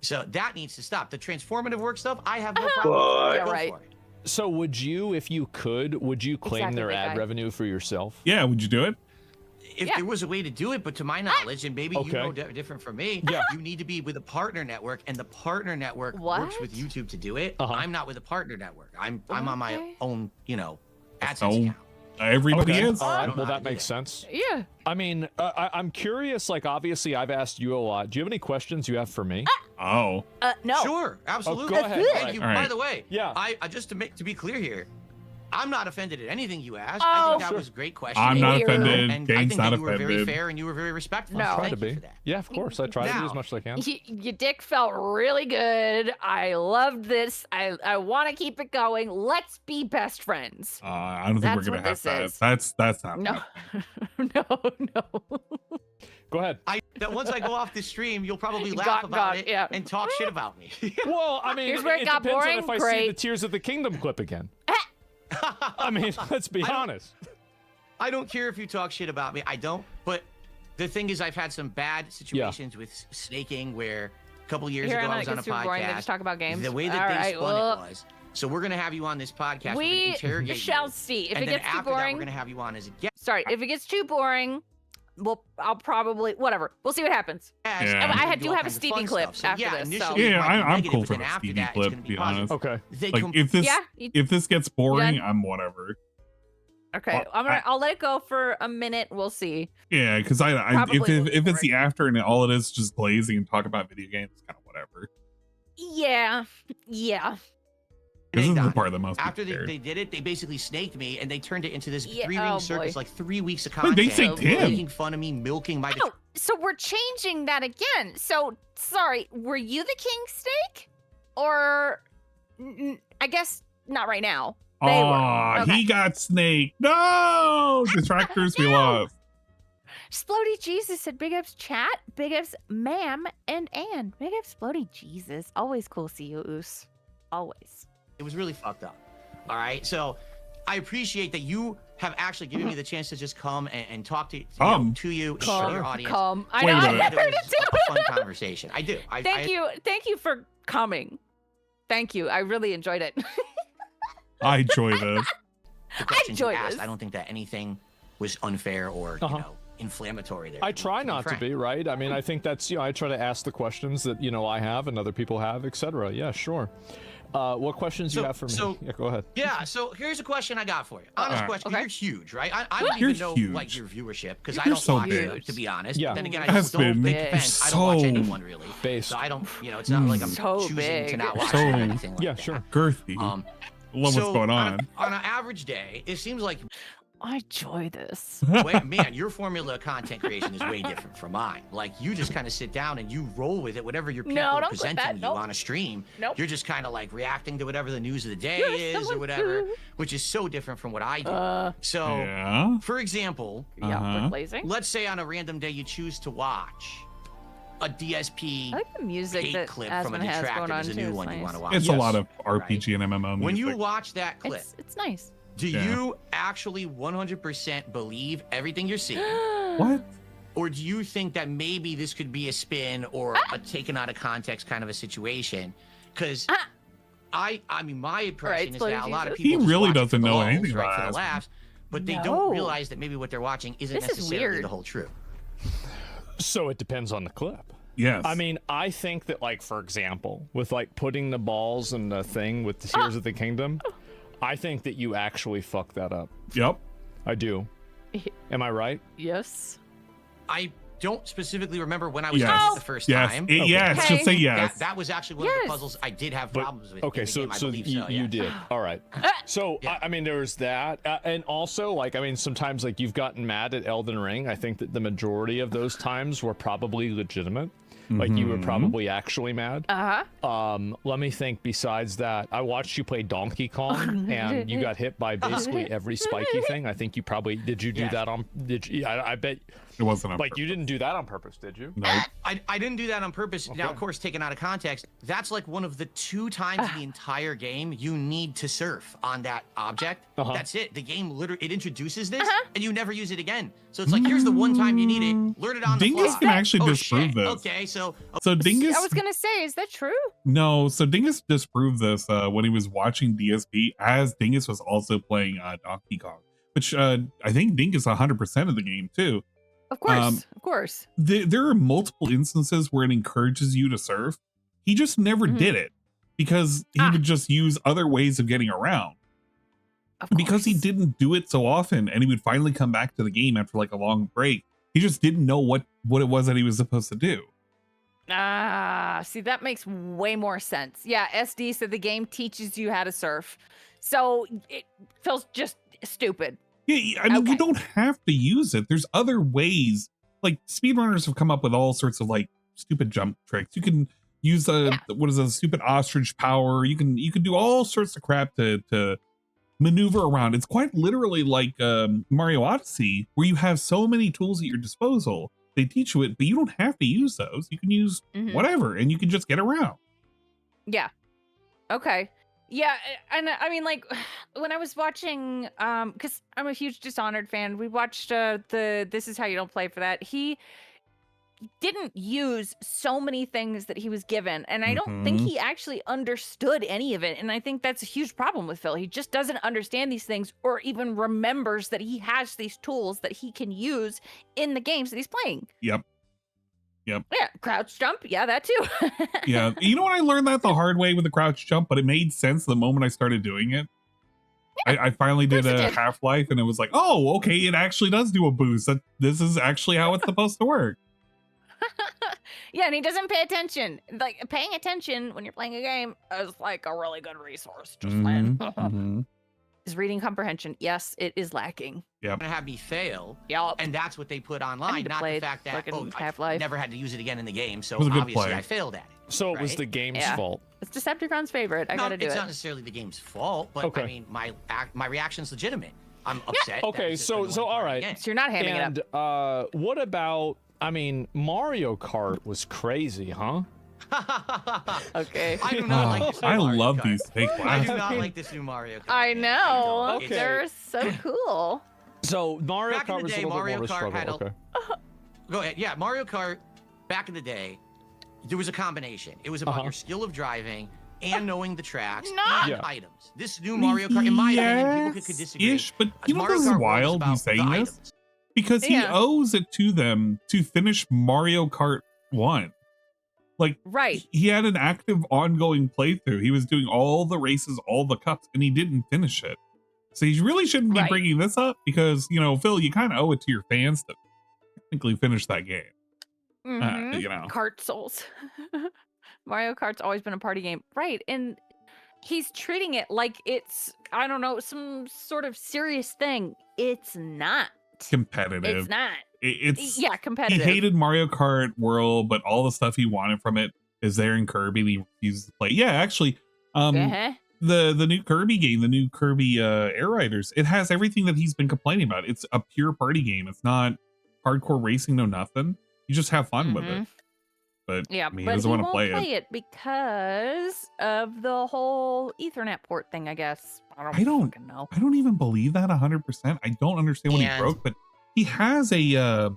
So that needs to stop. The transformative work stuff, I have no problem. Go for it. So would you, if you could, would you claim their ad revenue for yourself? Yeah, would you do it? If there was a way to do it, but to my knowledge, and maybe you know different from me, you need to be with a partner network, and the partner network works with YouTube to do it. I'm not with a partner network. I'm on my own, AdSense account. Everybody is. All right. Well, that makes sense. Yeah. I mean, I'm curious. Like, obviously, I've asked you a lot. Do you have any questions you have for me? Oh. No. Sure. Absolutely. Oh, go ahead. Thank you. All right. By the way, yeah. I just to be clear here, I'm not offended at anything you asked. I think that was a great question. I'm not offended. And Gang's I think not that you were offended. very fair and you were very respectful. No. So I try thank to you be. for that. Yeah, of course. I try to be as much as I can. Your dick felt really good. I loved this. I want to keep it going. Let's be best friends. I don't think we're gonna have that. That's not. No, no. Go ahead. Once I go off the stream, you'll probably laugh about it and talk shit about me. Well, I mean, Here's where it got depends boring. on if I see the Tears of the Kingdom clip again. I mean, let's be honest. I don't care if you talk shit about me. I don't. But the thing is, I've had some bad situations with snaking where a couple years ago I was on a podcast. They just talk about games. The way that they spun it was. So we're going to have you on this podcast. We interrogate shall you. see. If and it then gets too after boring, that, we're going to have you on as a guest. Sorry, if it gets too boring, I'll probably whatever. We'll see what happens. Yeah. I do have a Stevie clip after this. So. Yeah, I'm cool for the Stevie clip, to be honest. Okay. Like if this gets boring, I'm whatever. Okay, I'll let it go for a minute. We'll see. Yeah, because if it's the after and all it is just glazing and talk about video games, it's kind of whatever. Yeah. This is the part that most after they did it, they basically snaked me and they turned it into this 3-ring circus, like 3 weeks of content. They snaked him. Making fun of me, milking my. Oh, so we're changing that again. So sorry, were you the king snake, or I guess not right now. He got snaked. No, detractors we love. Splody Jesus said big ups chat, big ups ma'am and big ups Splody Jesus. Always cool to see you, Oos. Always. It was really fucked up. All right, so I appreciate that you have actually given me the chance to just come and talk to you and your audience. I know. I heard it too. A fun conversation. I do. Thank you for coming. Thank you. I really enjoyed it. I enjoy this. I enjoy this. I don't think that anything was unfair or inflammatory there. I try not to be, right? I mean, I think that's, I try to ask the questions that, I have and other people have, etc. Yeah, sure. What questions do you have for me? Yeah, go ahead. Yeah, so here's a question I got for you. Honest question. Okay. You're huge, right? I don't even know like your viewership because I don't watch it, to be honest. Yeah. Then again, I don't take offense. I don't watch anyone really. Based. So I don't, it's not like I'm choosing to not watch anything like that. Sure. Girthy. Love what's going on. On an average day, it seems like I enjoy this. Man, your formula of content creation is way different from mine. Like, you just kind of sit down and you roll with it, whatever your people are presenting you on a stream. You're just kind of like reacting to whatever the news of the day is or whatever, which is so different from what I do. For example, let's say on a random day you choose to watch a DSP I like the music that clip Asmon from a has detractor. going on There's a too. new one you want to watch. It's a lot of RPG and MMO music. When you watch that clip, it's nice. Do you actually 100% believe everything you're seeing? What? Or do you think that maybe this could be a spin or a taken out of context kind of a situation? Because I mean, my impression is that a lot of people he really doesn't know anything about for the laughs, but they don't realize that maybe what they're watching isn't necessarily the whole truth. So it depends on the clip. Yes. I mean, I think that, like, for example, with like putting the balls in the thing with the Tears of the Kingdom, I think that you actually fucked that up. Yep. I do. Am I right? Yes. I don't specifically remember when I was watching it the first time. Yes, just say yes. That was actually one of the puzzles I did have problems with. Okay, so you did. All right. So, I mean, there was that. And also, like, I mean, sometimes, like, you've gotten mad at Elden Ring. I think that the majority of those times were probably legitimate. Like, you were probably actually mad. Let me think. Besides that, I watched you play Donkey Kong, and you got hit by basically every spiky thing. I think you probably did. You do that on? Did you? I bet it wasn't on like purpose. You didn't do that on purpose, did you? No. I didn't do that on purpose. Okay. Now, of course, taken out of context, that's like one of the 2 times in the entire game you need to surf on that object. That's it. The game literally introduces this, and you never use it again. So it's like, here's the one time you need it. Learn it on the fly. Dingus can actually disprove this. Okay, so Dingus. I was gonna say, is that true? No, so Dingus disproved this when he was watching DSP, as Dingus was also playing Donkey Kong, which I think Dingus 100% of the game too. Of course, of course. There are multiple instances where it encourages you to surf. He just never did it because he would just use other ways of getting around. Because he didn't do it so often, and he would finally come back to the game after like a long break. He just didn't know what it was that he was supposed to do. See, that makes way more sense. Yeah, SD said the game teaches you how to surf. So it feels just stupid. Yeah, I mean, you don't have to use it. There's other ways. Like, speedrunners have come up with all sorts of, like, stupid jump tricks. You can use what is a stupid ostrich power. You can do all sorts of crap to maneuver around. It's quite literally like Mario Odyssey, where you have so many tools at your disposal. They teach you it, but you don't have to use those. You can use whatever, and you can just get around. Yeah. Okay. Yeah, and I mean, like, when I was watching, because I'm a huge Dishonored fan, we watched the This Is How You Don't Play for that. He didn't use so many things that he was given, and I don't think he actually understood any of it, and I think that's a huge problem with Phil. He just doesn't understand these things or even remembers that he has these tools that he can use in the games that he's playing. Yep. Yeah, crouch jump. Yeah, that too. Yeah, you know what? I learned that the hard way with the crouch jump, but it made sense the moment I started doing it. Yeah, I finally did a Half-Life, and it was like, oh, okay, it actually does do a boost. This is actually how it's supposed to work. Yeah, and he doesn't pay attention. Like, paying attention when you're playing a game is like a really good resource. Just saying. Is reading comprehension. Yes, it is lacking. Yep. Gonna have me fail. Yep. And that's what they put online, not the fact that I never had to use it again in the game, so obviously I failed at it. So it was the game's fault. It's Decepticon's favorite. I gotta do it. It's not necessarily the game's fault, but I mean, my reaction's legitimate. I'm upset. Okay, so all right. So you're not hamming it up. What about? I mean, Mario Kart was crazy, huh? Okay. I do not like this new I Mario love Kart. these fake I do not like this new Mario Kart. I know. Okay. They're so cool. So Mario Back Kart in the was day, a little Mario bit more Kart of a had struggle. Go ahead. Yeah, Mario Kart, back in the day, there was a combination. It was about your skill of driving and knowing the tracks and items. This new Mario Kart, in my opinion, people could disagree. But you know this is wild, he's saying this? Because he owes it to them to finish Mario Kart 1. Like, he had an active ongoing playthrough. He was doing all the races, all the cups, and he didn't finish it. So he really shouldn't be bringing this up because, you know, Phil, you kind of owe it to your fans to technically finish that game. You know. Kart Souls. Mario Kart's always been a party game. Right. And he's treating it like it's, I don't know, some sort of serious thing. It's not. Competitive. It's not. It's competitive. He hated Mario Kart World, but all the stuff he wanted from it is there in Kirby, and he refuses to play. Yeah, actually, the new Kirby game, the new Kirby Air Riders, it has everything that he's been complaining about. It's a pure party game. It's not hardcore racing, no nothing. You just have fun with it. But yeah, I mean, but he doesn't want to play it because of the whole Ethernet port thing, I guess. I don't fucking know. I don't even believe that 100%. I don't understand when he broke, but he has a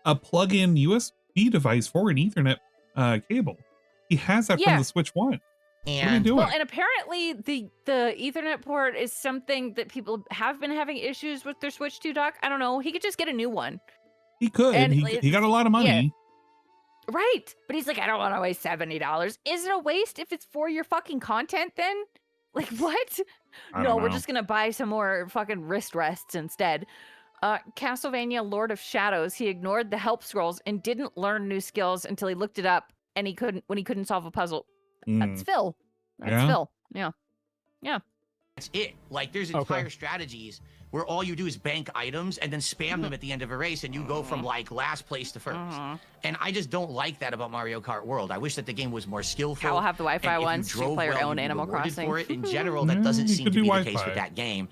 plug-in USB device for an Ethernet cable. He has that from the Switch 1. What are you doing? Well, and apparently the Ethernet port is something that people have been having issues with their Switch 2 dock. I don't know. He could just get a new one. He could. And he got a lot of money. Yeah. Right. But he's like, I don't want to waste $70. Is it a waste if it's for your fucking content then? Like, what? No, we're just going to buy some more fucking wrist rests instead. Castlevania Lord of Shadows, he ignored the help scrolls and didn't learn new skills until he looked it up and he couldn't solve a puzzle. That's Phil. That's Phil. Yeah. Yeah. That's it. Like, there's entire strategies where all you do is bank items and then spam them at the end of a race, and you go from like last place to first. And I just don't like that about Mario Kart World. I wish that the game was more skillful. I'll have the Wi-Fi ones to play your own Animal Crossing. For it. In general, that doesn't seem to be the case with that game.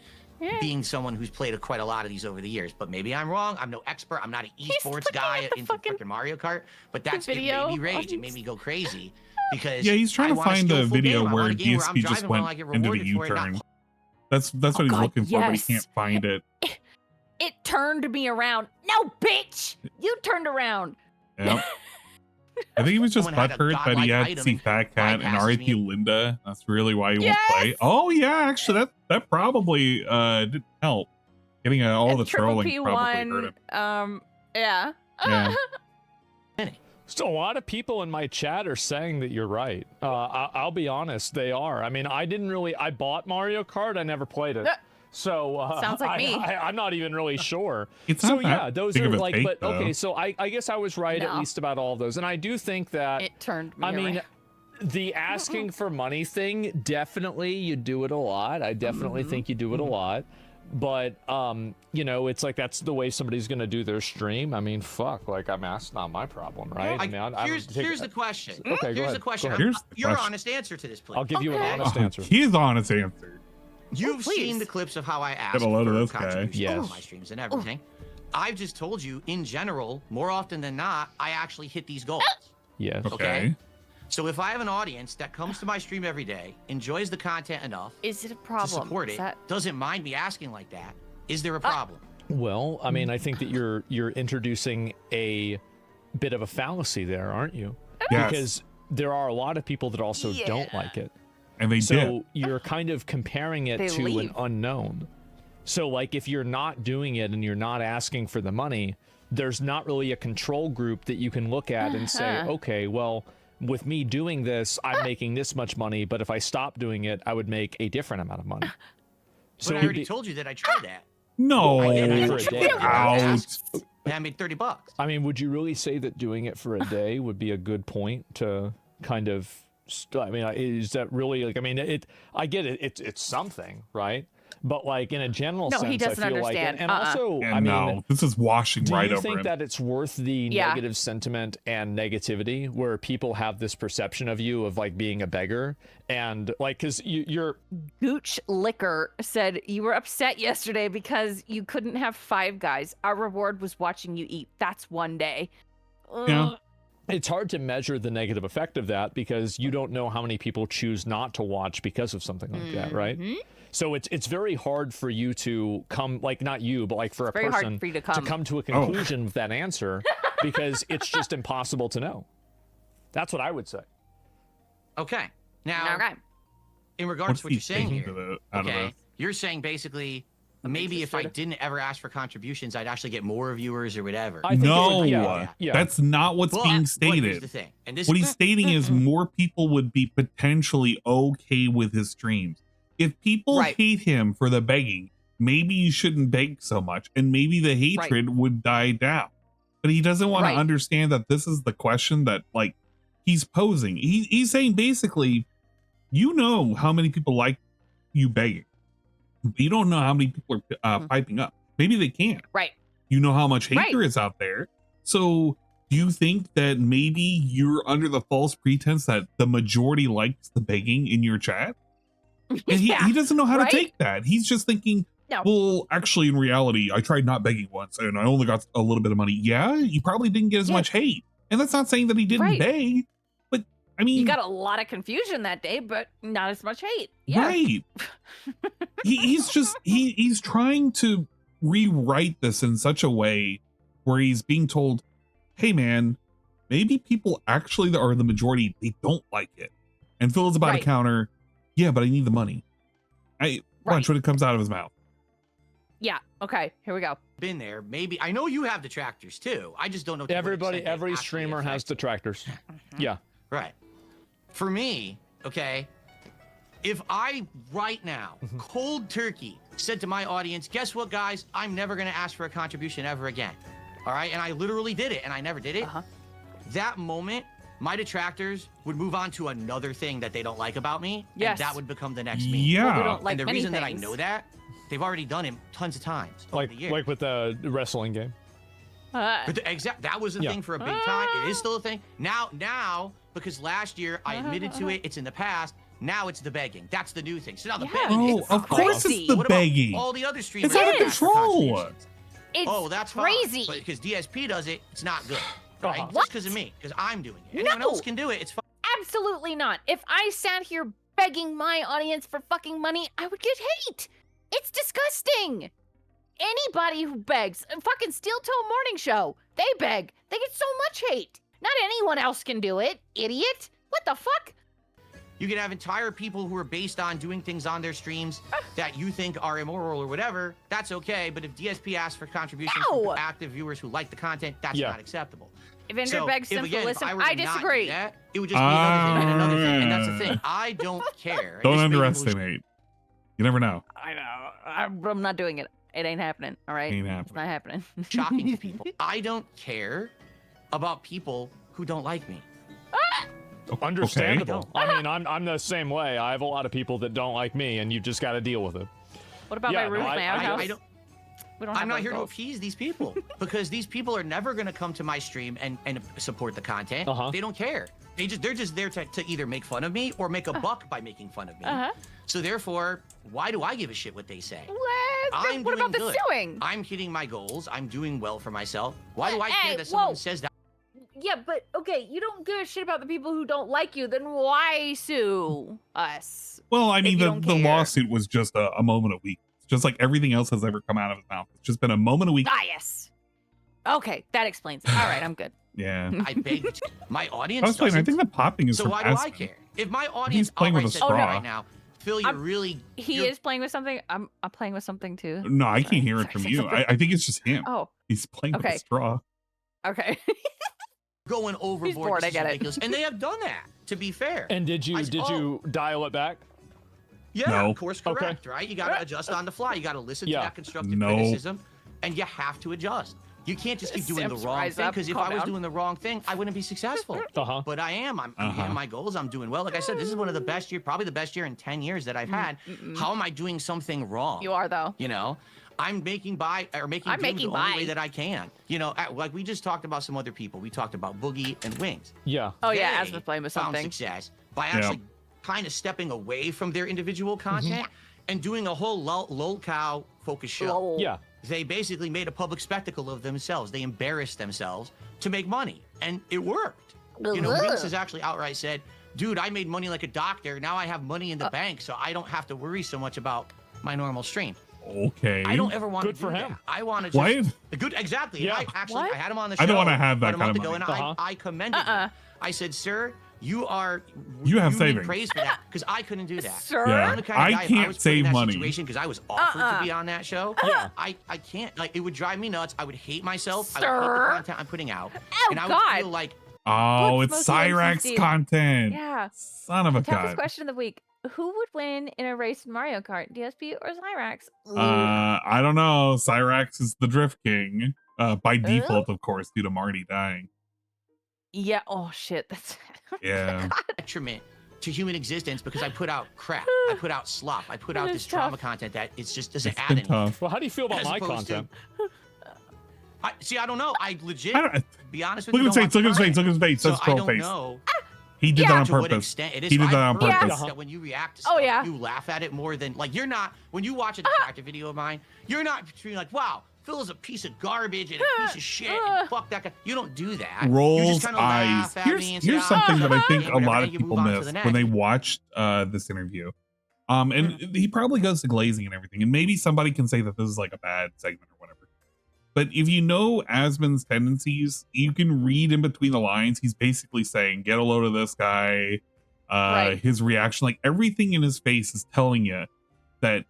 Being someone who's played quite a lot of these over the years, but maybe I'm wrong. I'm no expert. I'm not an esports guy into freaking Mario Kart, but that's it made me rage. It made me go crazy because he's trying to find a video where DSP just went into the U-turn. That's what he's looking for, but he can't find it. It turned me around. No, bitch! You turned around. Yep. I think he was just butthurt that he had to see Fat Cat and RIP Linda. That's really why he won't play. Oh yeah, actually that probably didn't help. Getting all the trolling probably hurt him. Yeah. So a lot of people in my chat are saying that you're right. I'll be honest, they are. I mean, I bought Mario Kart, I never played it. So sounds like me. I'm not even really sure. So yeah, those are like, take, but though. okay. So I guess I was right at least about all of those, and I do think that it turned me. I mean, the asking for money thing, definitely you do it a lot. I definitely think you do it a lot. But you know, it's like that's the way somebody's gonna do their stream. I mean, fuck, like that's not my problem, right? Here's the question. Okay, here's the question. Your honest answer to this, please. I'll give you an honest answer. His honest answer. You've seen the clips of how I ask Get a load of for this guy. contributions on my streams and everything. I've just told you, in general, more often than not, I actually hit these goals. Yes. Okay. So if I have an audience that comes to my stream every day, enjoys the content enough, is it a problem to support it, doesn't mind me asking like that, is there a problem? Well, I mean, I think that you're introducing a bit of a fallacy there, aren't you? Yes. Because there are a lot of people that also don't like it. And they so you're kind of comparing it to an unknown. So like if you're not doing it and you're not asking for the money, there's not really a control group that you can look at and say, okay, well, with me doing this, I'm making this much money, but if I stop doing it, I would make a different amount of money. So I already told you that I tried that. No. For a day. I made $30. I mean, would you really say that doing it for a day would be a good point to kind of? I mean, is that really like? I mean, I get it. It's something, right? But like in a general sense, he doesn't I feel understand. like, and also, And I mean, this is washing right over him. Do you think that it's worth the negative sentiment and negativity where people have this perception of you of like being a beggar and like, cause you're Gooch Liquor said you were upset yesterday because you couldn't have Five Guys. Our reward was watching you eat. That's one day. Yeah. It's hard to measure the negative effect of that because you don't know how many people choose not to watch because of something like that, right? So it's very hard for you to come, like not you, but like for a person for you to come to a conclusion with that answer because it's just impossible to know. That's what I would say. Okay. Now, in regards to what you're saying here, you're saying basically maybe if I didn't ever ask for contributions, I'd actually get more viewers or whatever. That's not what's being stated. Here's the thing. And this what he's stating is more people would be potentially okay with his streams. If people hate him for the begging, maybe you shouldn't beg so much, and maybe the hatred would die down. But he doesn't want to understand that this is the question that like he's posing. He's saying basically, you know how many people like you begging. You don't know how many people are piping up. Maybe they can't. Right. You know how much hate there is out there. So do you think that maybe you're under the false pretense that the majority likes the begging in your chat? And he doesn't know how to take that. He's just thinking, well, actually, in reality, I tried not begging once and I only got a little bit of money. Yeah, you probably didn't get as much hate. And that's not saying that he didn't beg. But I mean, you got a lot of confusion that day, but not as much hate. Yeah. Right. he's trying to rewrite this in such a way where he's being told, hey man, maybe people actually are the majority, they don't like it. And Phil is about to counter, yeah, but I need the money. Watch when it comes out of his mouth. Yeah. Okay. Here we go. Been there. Maybe I know you have detractors too. I just don't know. Every streamer has detractors. Yeah. Right. For me, okay, if I right now, cold turkey, said to my audience, guess what, guys? I'm never going to ask for a contribution ever again. All right. And I literally did it and I never did it. That moment, my detractors would move on to another thing that they don't like about me. Yes. And that would become the next me. Yeah. Well, we don't like and the many reason that I things. know that, they've already done it tons of times over the years. Like with the wrestling game. But that was a thing for a big time. It is still a thing. Now, because last year I admitted to it, it's in the past. Now it's the begging. That's the new thing. So now the begging is of course it's the what begging. About all the other streamers. It's out of control. That's crazy. Fine. But because DSP does it, it's not good. Right? Just What? because of me, because I'm doing it. Anyone else can do it. It's fine. Absolutely not. If I sat here begging my audience for fucking money, I would get hate. It's disgusting. Anybody who begs, fucking Steel Toe Morning Show, they beg. They get so much hate. Not anyone else can do it, idiot. What the fuck? You can have entire people who are based on doing things on their streams that you think are immoral or whatever. That's okay. But if DSP asks for contributions from active viewers who like the content, that's not acceptable. If Andrew begs them to listen, I disagree. That, it would just be another thing and another thing. And that's the thing. I don't care. Don't underestimate. You never know. I know. I'm not doing it. It ain't happening. All right, it's not happening. Shocking to people. I don't care about people who don't like me. Understandable. Okay. I mean, I'm the same way. I have a lot of people that don't like me, and you just got to deal with it. What about my roof, my outhouse? I'm not here to appease these people because these people are never going to come to my stream and support the content. They don't care. They're just there to either make fun of me or make a buck by making fun of me. So therefore, why do I give a shit what they say? What about the suing? I'm hitting my goals. I'm doing well for myself. Why do I care that someone says that? Yeah, but okay, you don't give a shit about the people who don't like you, then why sue us? Well, I mean, the lawsuit was just a moment of weakness. Just like everything else has ever come out of his mouth. It's just been a moment of weakness. Ah, yes. Okay, that explains it. All right, I'm good. Yeah. I beg you. My audience doesn't. I think the popping is so from why do I care? If my audience playing with a straw right now, Phil, He is playing with something. I'm playing with something too. No, I can't hear it from you. I think it's just him. Oh. He's playing with a straw. Okay. Going overboard. He's bored, I get it. And they have done that, to be fair. And did you dial it back? Yeah, of course, correct, right? You got to adjust on the fly. You got to listen to that constructive criticism, and you have to adjust. You can't just keep doing the wrong thing, because if I was doing the wrong thing, I wouldn't be successful. But I am. I'm hitting my goals. I'm doing well. Like I said, this is one of the best years, probably the best year in 10 years that I've had. How am I doing something wrong? You are, though. You know? I'm making do the only way that I can. You know, like we just talked about some other people. We talked about Boogie and Wings. Yeah. Oh, yeah, Asmon playing with something. Found success by actually kind of stepping away from their individual content and doing a whole lolcow focused show. Yeah. They basically made a public spectacle of themselves. They embarrassed themselves to make money, and it worked. You know, Wings has actually outright said, dude, I made money like a doctor. Now I have money in the bank, so I don't have to worry so much about my normal stream. Okay. I don't ever want to do that. I want to just good. Exactly. Yeah. I had him on the show. I don't want to have that about kind a month of ago, money. and I commended him. I said, sir, you have savings. Praise for that because I couldn't do that. Sir, I'm the kind of guy, I can't was save in that money because I was offered to be on that show. Yeah. I can't. Like, it would drive me nuts. I would hate myself. Sir. I would hate the content I'm putting out, and I would feel like, oh, it's Cyrax content. Yeah. Son of a Toughest god. question of the week. Who would win in a race in Mario Kart, DSP or Cyrax? I don't know. Cyrax is the Drift King. By default, of course, due to Marty dying. Yeah. Oh, shit. That's... Yeah. detriment to human existence because I put out crap. I put out slop. I put out this drama content that it's just doesn't add anything. Tough. Well, how do you feel about my content? I don't know. I legit, be honest with you. Look at his face. Look at his face. That's troll face. Know. He did that on to what purpose. Extent it is. He did that on purpose. That when you react to stuff, you laugh at it more than like you're not. When you watch a distracted video of mine, you're not being like, "Wow, Phil is a piece of garbage and a piece of shit. And fuck that guy." You don't do that. Rolls eyes. Here's something that I think a lot of people miss when they watched this interview. And he probably goes to glazing and everything. And maybe somebody can say that this is like a bad segment or whatever. But if you know Asmon's tendencies, you can read in between the lines. He's basically saying, get a load of this guy. His reaction, like everything in his face is telling you that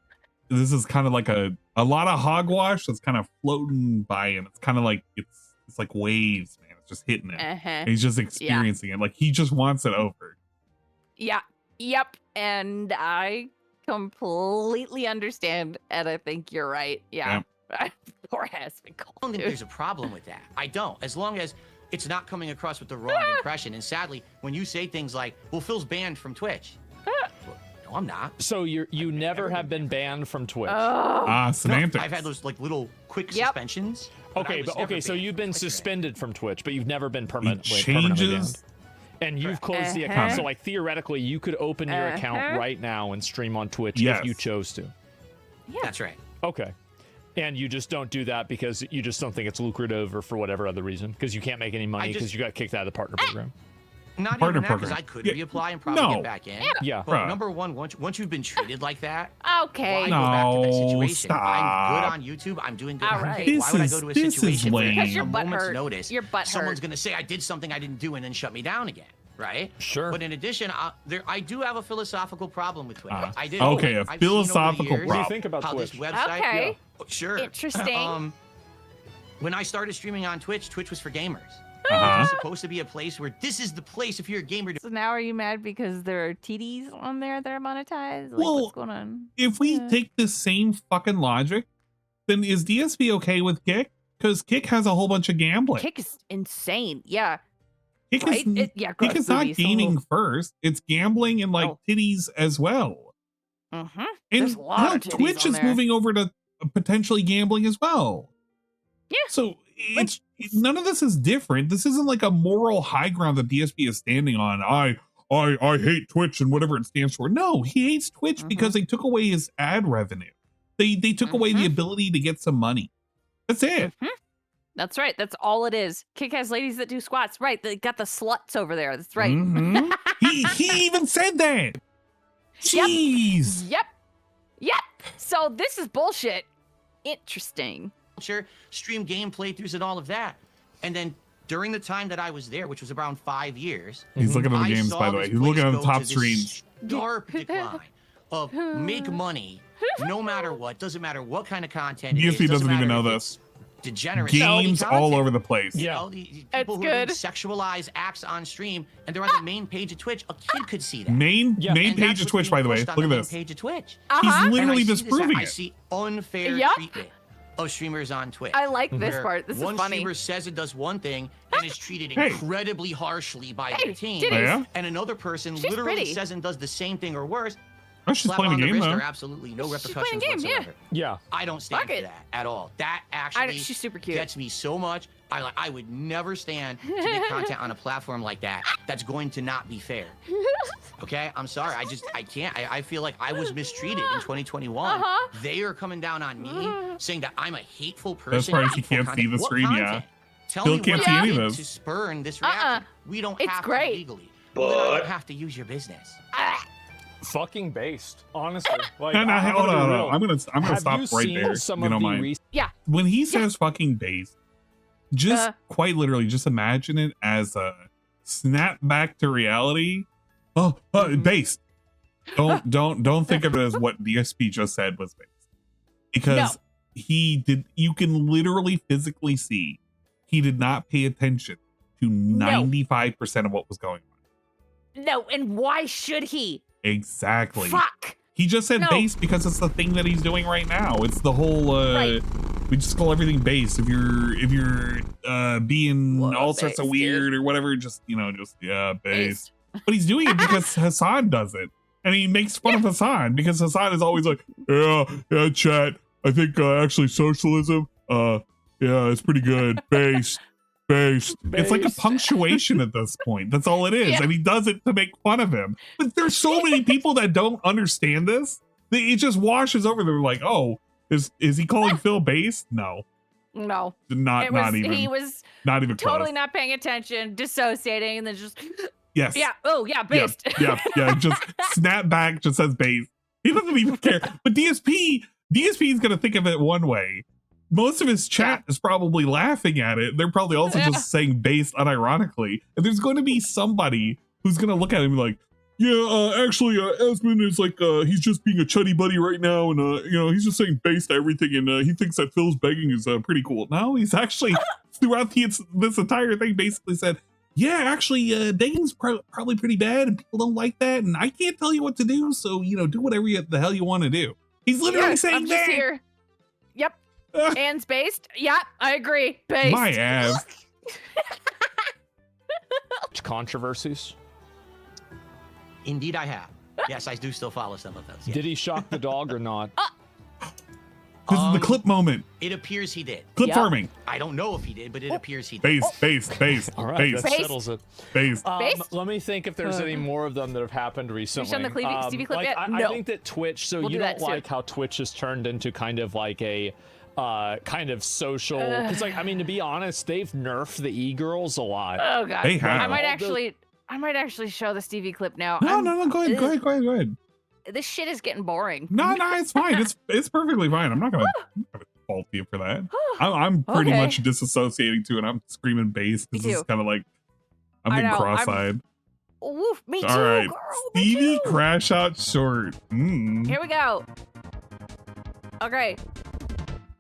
this is kind of like a lot of hogwash that's kind of floating by him. It's kind of like, it's like waves, man. It's just hitting it. He's just experiencing it. Like he just wants it over. Yeah. Yep. And I completely understand. And I think you're right. Yeah. Poor Asmon. I don't think there's a problem with that. I don't. As long as it's not coming across with the wrong impression. And sadly, when you say things like, well, Phil's banned from Twitch. No, I'm not. So you never have been banned from Twitch? Semantics. No, I've had those like little quick suspensions. Okay, so you've been suspended from Twitch, but you've never been permanently banned. And you've closed the account. So like theoretically, you could open your account right now and stream on Twitch if you chose to. Yeah. That's right. Okay. And you just don't do that because you just don't think it's lucrative or for whatever other reason? Because you can't make any money because you got kicked out of the partner program? Not even that, because I could reapply and probably get back in. Yeah. But number one, once you've been treated like that, okay. why go back to that situation? I'm good on YouTube. I'm doing good on Facebook. Why would I go to a situation where a moment's notice, someone's going to say I did something I didn't do and then shut me down again? Right? Sure. But in addition, I do have a philosophical problem with Twitch. I do. Okay, a philosophical problem. What do you think about how Twitch? This website, okay. Sure. Interesting. When I started streaming on Twitch, Twitch was for gamers. It's supposed to be a place where this is the place if you're a gamer. So now are you mad because there are TDs on there that are monetized? Like, Well, what's going on? If we take the same fucking logic, then is DSP okay with Kick? Because Kick has a whole bunch of gambling. Kick is insane. Yeah. Kick right? Kick is not gaming first. It's gambling and like titties as well. Mm-hmm. And There's a lot of titties Twitch on is there. moving over to potentially gambling as well. Yeah. So it's none of this is different. This isn't like a moral high ground that DSP is standing on. I hate Twitch and whatever it stands for. No, he hates Twitch because they took away his ad revenue. They took away the ability to get some money. That's it. That's right. That's all it is. Kick has ladies that do squats. Right. They got the sluts over there. That's right. He even said that. Jeez. Yep. So this is bullshit. Interesting. Stream game playthroughs and all of that. And then during the time that I was there, which was around 5 years, He's looking at the games, by the way. He's looking at the top streams. Sharp decline of make money no matter what. Doesn't matter what kind of content it DSP is. doesn't even know this. Degenerate games all over the place. Yeah, people who do sexualize acts on stream, and they're on the main page of Twitch. A kid could see that. Main page of Twitch, by the way. Look at this. Page of Twitch. He's literally disproving it. I see unfair treatment of streamers on Twitch. I like this part. This is funny. One streamer says it does one thing and is treated incredibly harshly by their team, and another person literally says and does the same thing or worse. She's playing a game, though. There are absolutely no repercussions whatsoever. Yeah. I don't stand for that at all. That actually she's super cute. gets me so much. I would never stand to make content on a platform like that that's going to not be fair. Okay? I'm sorry. I can't. I feel like I was mistreated in 2021. They are coming down on me, saying that I'm a hateful person. That's right. You can't see the screen, Tell Still me can't what see you any of did this. to spurn this reaction. We don't have to legally. But I don't have to use your business. Fucking based, honestly. Like, No, hold on. I'm gonna stop right there. Some you of don't the mind. Yeah. When he says fucking based, just quite literally, just imagine it as a snap back to reality. Based. Don't think of it as what DSP just said was based, because you can literally physically see he did not pay attention to 95% of what was going on. No, and why should he? Exactly. Fuck. He just said base because it's the thing that he's doing right now. It's the whole we just call everything base. If you're being all sorts of weird or whatever, just base. But he's doing it because Hassan does it. And he makes fun of Hassan because Hassan is always like, yeah, chat. I think actually socialism, it's pretty good. Based. It's like a punctuation at this point. That's all it is. And he does it to make fun of him. But there's so many people that don't understand this. It just washes over. They're like, oh, is he calling Phil based? No. No. Not even. He was not even totally close. not paying attention, dissociating, and then just Yes. Yeah. Oh, yeah, based. Yeah. Just snap back, just says based. He doesn't even care. But DSP is gonna think of it one way. Most of his chat is probably laughing at it. They're probably also just saying based unironically. And there's going to be somebody who's going to look at him and be like, actually, Asmon is like, he's just being a chuddy buddy right now. And, he's just saying based to everything. And he thinks that Phil's begging is pretty cool. No, he's actually, throughout this entire thing, basically said, yeah, actually, begging's probably pretty bad. And people don't like that. And I can't tell you what to do. So, do whatever the hell you want to do. He's literally saying I'm that. just here. Yep. And based? Yeah, I agree. Based. My ass. Controversies? Indeed, I have. Yes, I do still follow some of those. Yes. Did he shock the dog or not? This is the clip moment. It appears he did. Clip farming. I don't know if he did, but it appears he did. Based. All right, that settles it. Based. Let me think if there's any more of them that have happened recently. You shown the Stevie clip yet? I think that Twitch, We'll you do don't that like soon. how Twitch has turned into kind of like a kind of social, because to be honest, they've nerfed the e-girls a lot. Oh god. They have. I might actually show the Stevie clip now. No, go ahead. This shit is getting boring. No, it's fine. It's perfectly fine. I'm not gonna fault you for that. I'm pretty much disassociating too, and I'm screaming bass. This is kind of like I'm being cross-eyed. Oof, me too. All right, girl, Stevie crash out short. Here we go. Okay.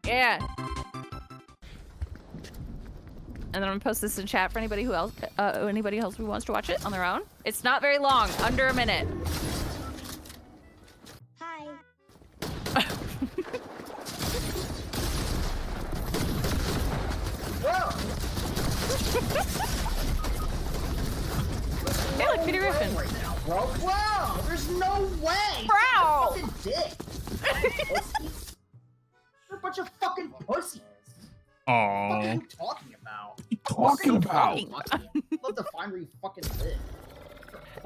Yeah. and then I'm gonna post this in chat for anybody who else who wants to watch it on their own. It's not very long, under a minute. Hi. Hey, look, Peter Griffin. Right now, bro. Bro, there's no way. Bro. Fucking dick. You're a bunch of fucking pussies. Aww. What are you talking about? Talking about? Love to find where you fucking live.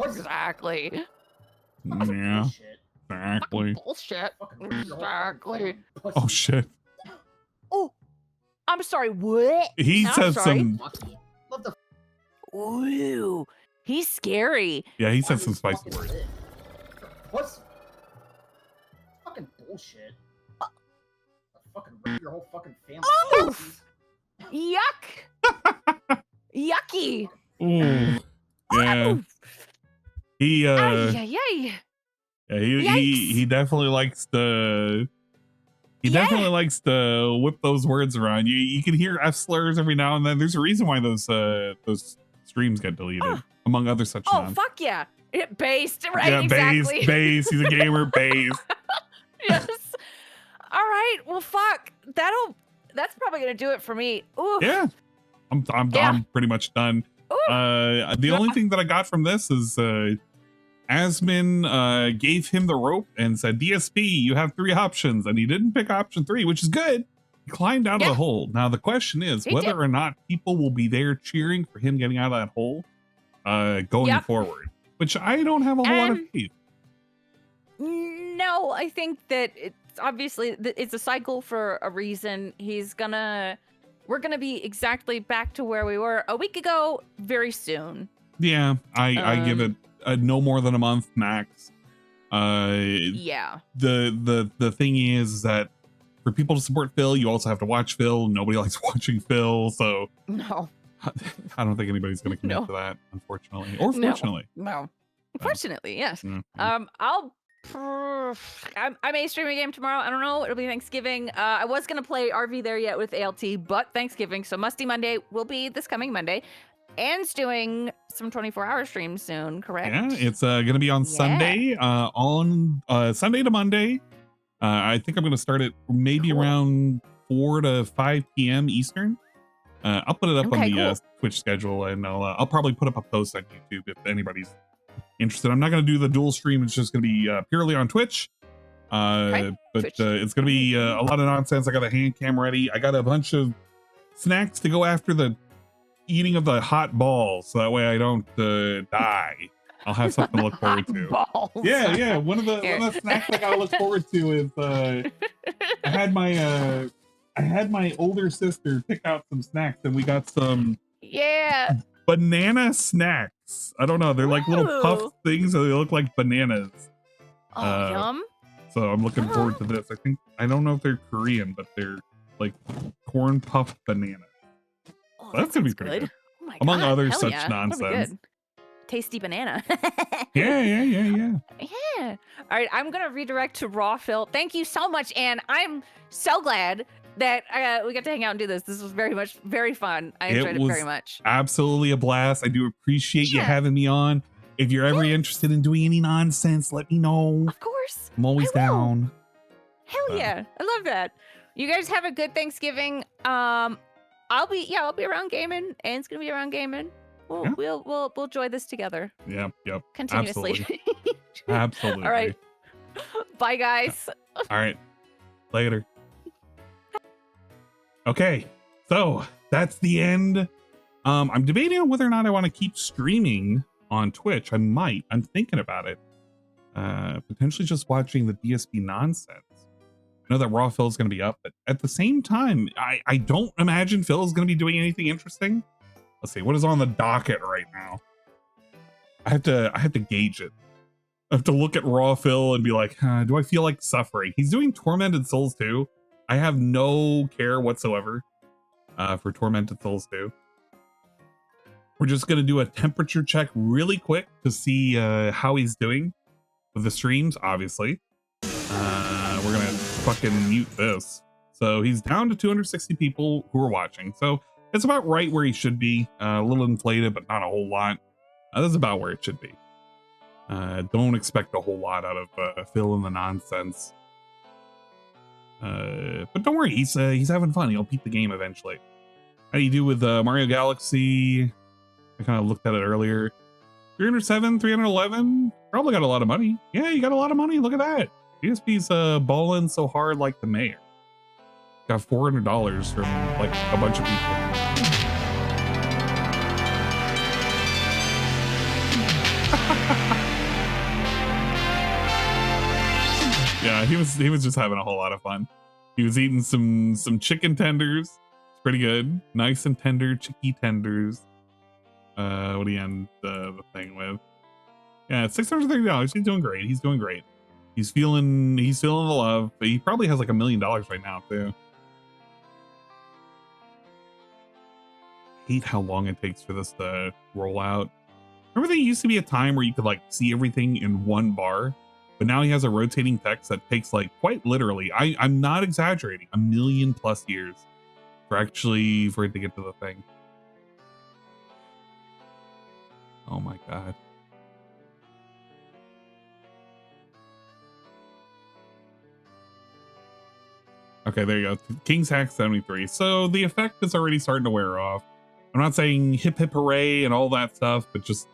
Exactly. Yeah. Exactly. Bullshit. Exactly. Oh shit. Oh, I'm sorry. What? He said some. Love to. Ooh, he's scary. Yeah, he said some spicy words. What's fucking bullshit? Fucking rip your whole fucking family. Oof. Yuck. Yucky. Ooh. Yeah. He he definitely likes to definitely likes to whip those words around. You can hear F slurs every now and then. There's a reason why those streams get deleted, among other such Oh, fuck yeah. Based, right? Yeah, exactly. Based. He's a gamer, based. Yes. All right. Well, fuck. That's probably gonna do it for me. Oof. Yeah. I'm pretty much done. The only thing that I got from this is Asmon gave him the rope and said, DSP, you have 3 options, and he didn't pick option 3, which is good. He climbed out of the hole. Now the question is whether or not people will be there cheering for him getting out of that hole going forward, which I don't have a whole lot of faith. No, I think that it's obviously it's a cycle for a reason. We're gonna be exactly back to where we were a week ago very soon. Yeah, I give it no more than a month max. Yeah. The thing is that for people to support Phil, you also have to watch Phil. Nobody likes watching Phil, so no. I don't think anybody's gonna commit to that, unfortunately, or fortunately. No. Unfortunately, yes. Mm-hmm. I may stream a game tomorrow. I don't know. It'll be Thanksgiving. I was gonna play RV There Yet with ALT, but Thanksgiving, so Musty Monday will be this coming Monday. Anne's doing some 24-hour streams soon, correct? Yeah, it's gonna be on Sunday, on Sunday to Monday. I think I'm gonna start it maybe around 4 to 5 p.m. Eastern. I'll put it up on the Twitch schedule, and I'll probably put up a post on YouTube if anybody's interested. I'm not going to do the dual stream. It's just going to be purely on Twitch. But it's going to be a lot of nonsense. I got a hand cam ready. I got a bunch of snacks to go after the eating of the hot balls, so that way I don't die. I'll have something to look forward to. Balls. Yeah. One of the snacks I got to look forward to is I had my older sister pick out some snacks, and we got some banana snacks. I don't know. They're like little puff things, so they look like bananas. Oh, yum. So I'm looking forward to this. I don't know if they're Korean, but they're like corn puff bananas. Oh, that's gonna be pretty good. Oh my Among God. other Hell such yeah. nonsense. Tasty banana. Yeah. Yeah. All right, I'm gonna redirect to Raw Phil. Thank you so much, Anne. I'm so glad that we got to hang out and do this. This was very fun. I enjoyed it very much. Absolutely a blast. I do appreciate you having me on. If you're ever interested in doing any nonsense, let me know. Of course. I'm always down. Hell yeah. I love that. You guys have a good Thanksgiving. I'll be around gaming. Anne's gonna be around gaming. We'll enjoy this together. Yep. Continuously. Absolutely. All right. Bye, guys. All right. Later. Okay, so that's the end. I'm debating on whether or not I want to keep streaming on Twitch. I might. I'm thinking about it. Potentially just watching the DSP nonsense. I know that Raw Phil is going to be up, but at the same time, I don't imagine Phil is going to be doing anything interesting. Let's see, what is on the docket right now? I have to gauge it. I have to look at Raw Phil and be like, do I feel like suffering? He's doing Tormented Souls 2. I have no care whatsoever for Tormented Souls 2. We're just going to do a temperature check really quick to see how he's doing with the streams, obviously. We're going to fucking mute this. So he's down to 260 people who are watching. So It's about right where he should be. A little inflated, but not a whole lot. That's about where it should be. Don't expect a whole lot out of Phil in the nonsense. But don't worry, he's having fun. He'll beat the game eventually. How do you do with Mario Galaxy? I kind of looked at it earlier. 307, 311. Probably got a lot of money. Yeah, you got a lot of money. Look at that. DSP's balling so hard like the mayor. Got $400 from like a bunch of people. Yeah, he was just having a whole lot of fun. He was eating some chicken tenders. It's pretty good. Nice and tender chicky tenders. What do you end the thing with? Yeah, it's $630. He's doing great. He's doing great. He's feeling the love. But he probably has like $1 million right now too. Hate how long it takes for this to roll out. Remember there used to be a time where you could like see everything in one bar, but now he has a rotating text that takes like quite literally, I'm not exaggerating, 1 million+ years for it to get to the thing. Oh my god. Okay, there you go. King's Hack 73. So the effect is already starting to wear off. I'm not saying hip hip hooray and all that stuff, but just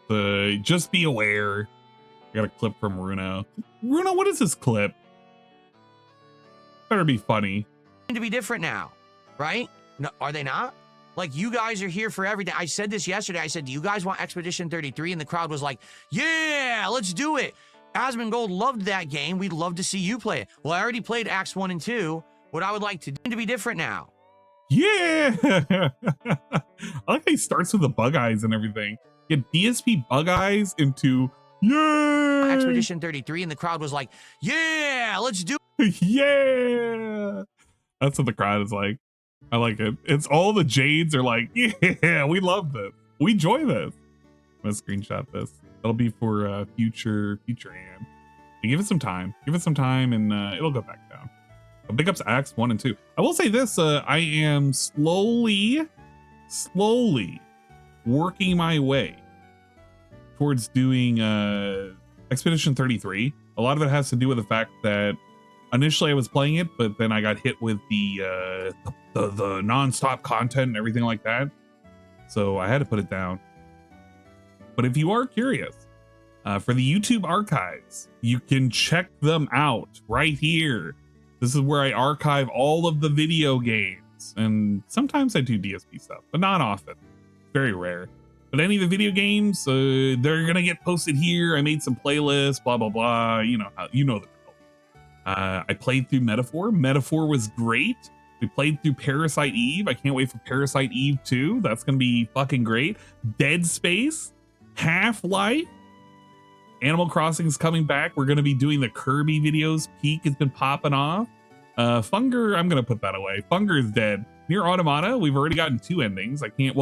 be aware. I got a clip from Runo. Runo, what is this clip? Better be funny. To be different now, right? No, are they not? Like, you guys are here for everything. I said this yesterday. I said, do you guys want Expedition 33? And the crowd was like, yeah, let's do it. Asmon Gold loved that game. We'd love to see you play it. Well, I already played Acts 1 and 2. What I would like to do to be different now. Yeah. I like how he starts with the bug eyes and everything. Get DSP bug eyes into yeah. Expedition 33, and the crowd was like, yeah, let's do it. Yeah. That's what the crowd is like. I like it. It's all the Jades are like, yeah, we love this. We enjoy this. I'm gonna screenshot this. That'll be for future Ann. Give it some time. Give it some time and it'll go back down. Big ups Acts 1 and 2. I will say this, I am slowly working my way towards doing Expedition 33. A lot of it has to do with the fact that initially I was playing it, but then I got hit with the non-stop content and everything like that. So I had to put it down. But if you are curious, for the YouTube archives, you can check them out right here. This is where I archive all of the video games. And sometimes I do DSP stuff, but not often. Very rare. But any of the video games, they're going to get posted here. I made some playlists, blah, blah, blah. You know the drill. I played through Metaphor. Metaphor was great. We played through Parasite Eve. I can't wait for Parasite Eve 2. That's going to be fucking great. Dead Space, Half-Life, Animal Crossing is coming back. We're going to be doing the Kirby videos. Peak has been popping off. Funger, I'm going to put that away. Funger is dead. Near Automata, we've already gotten 2 endings. I think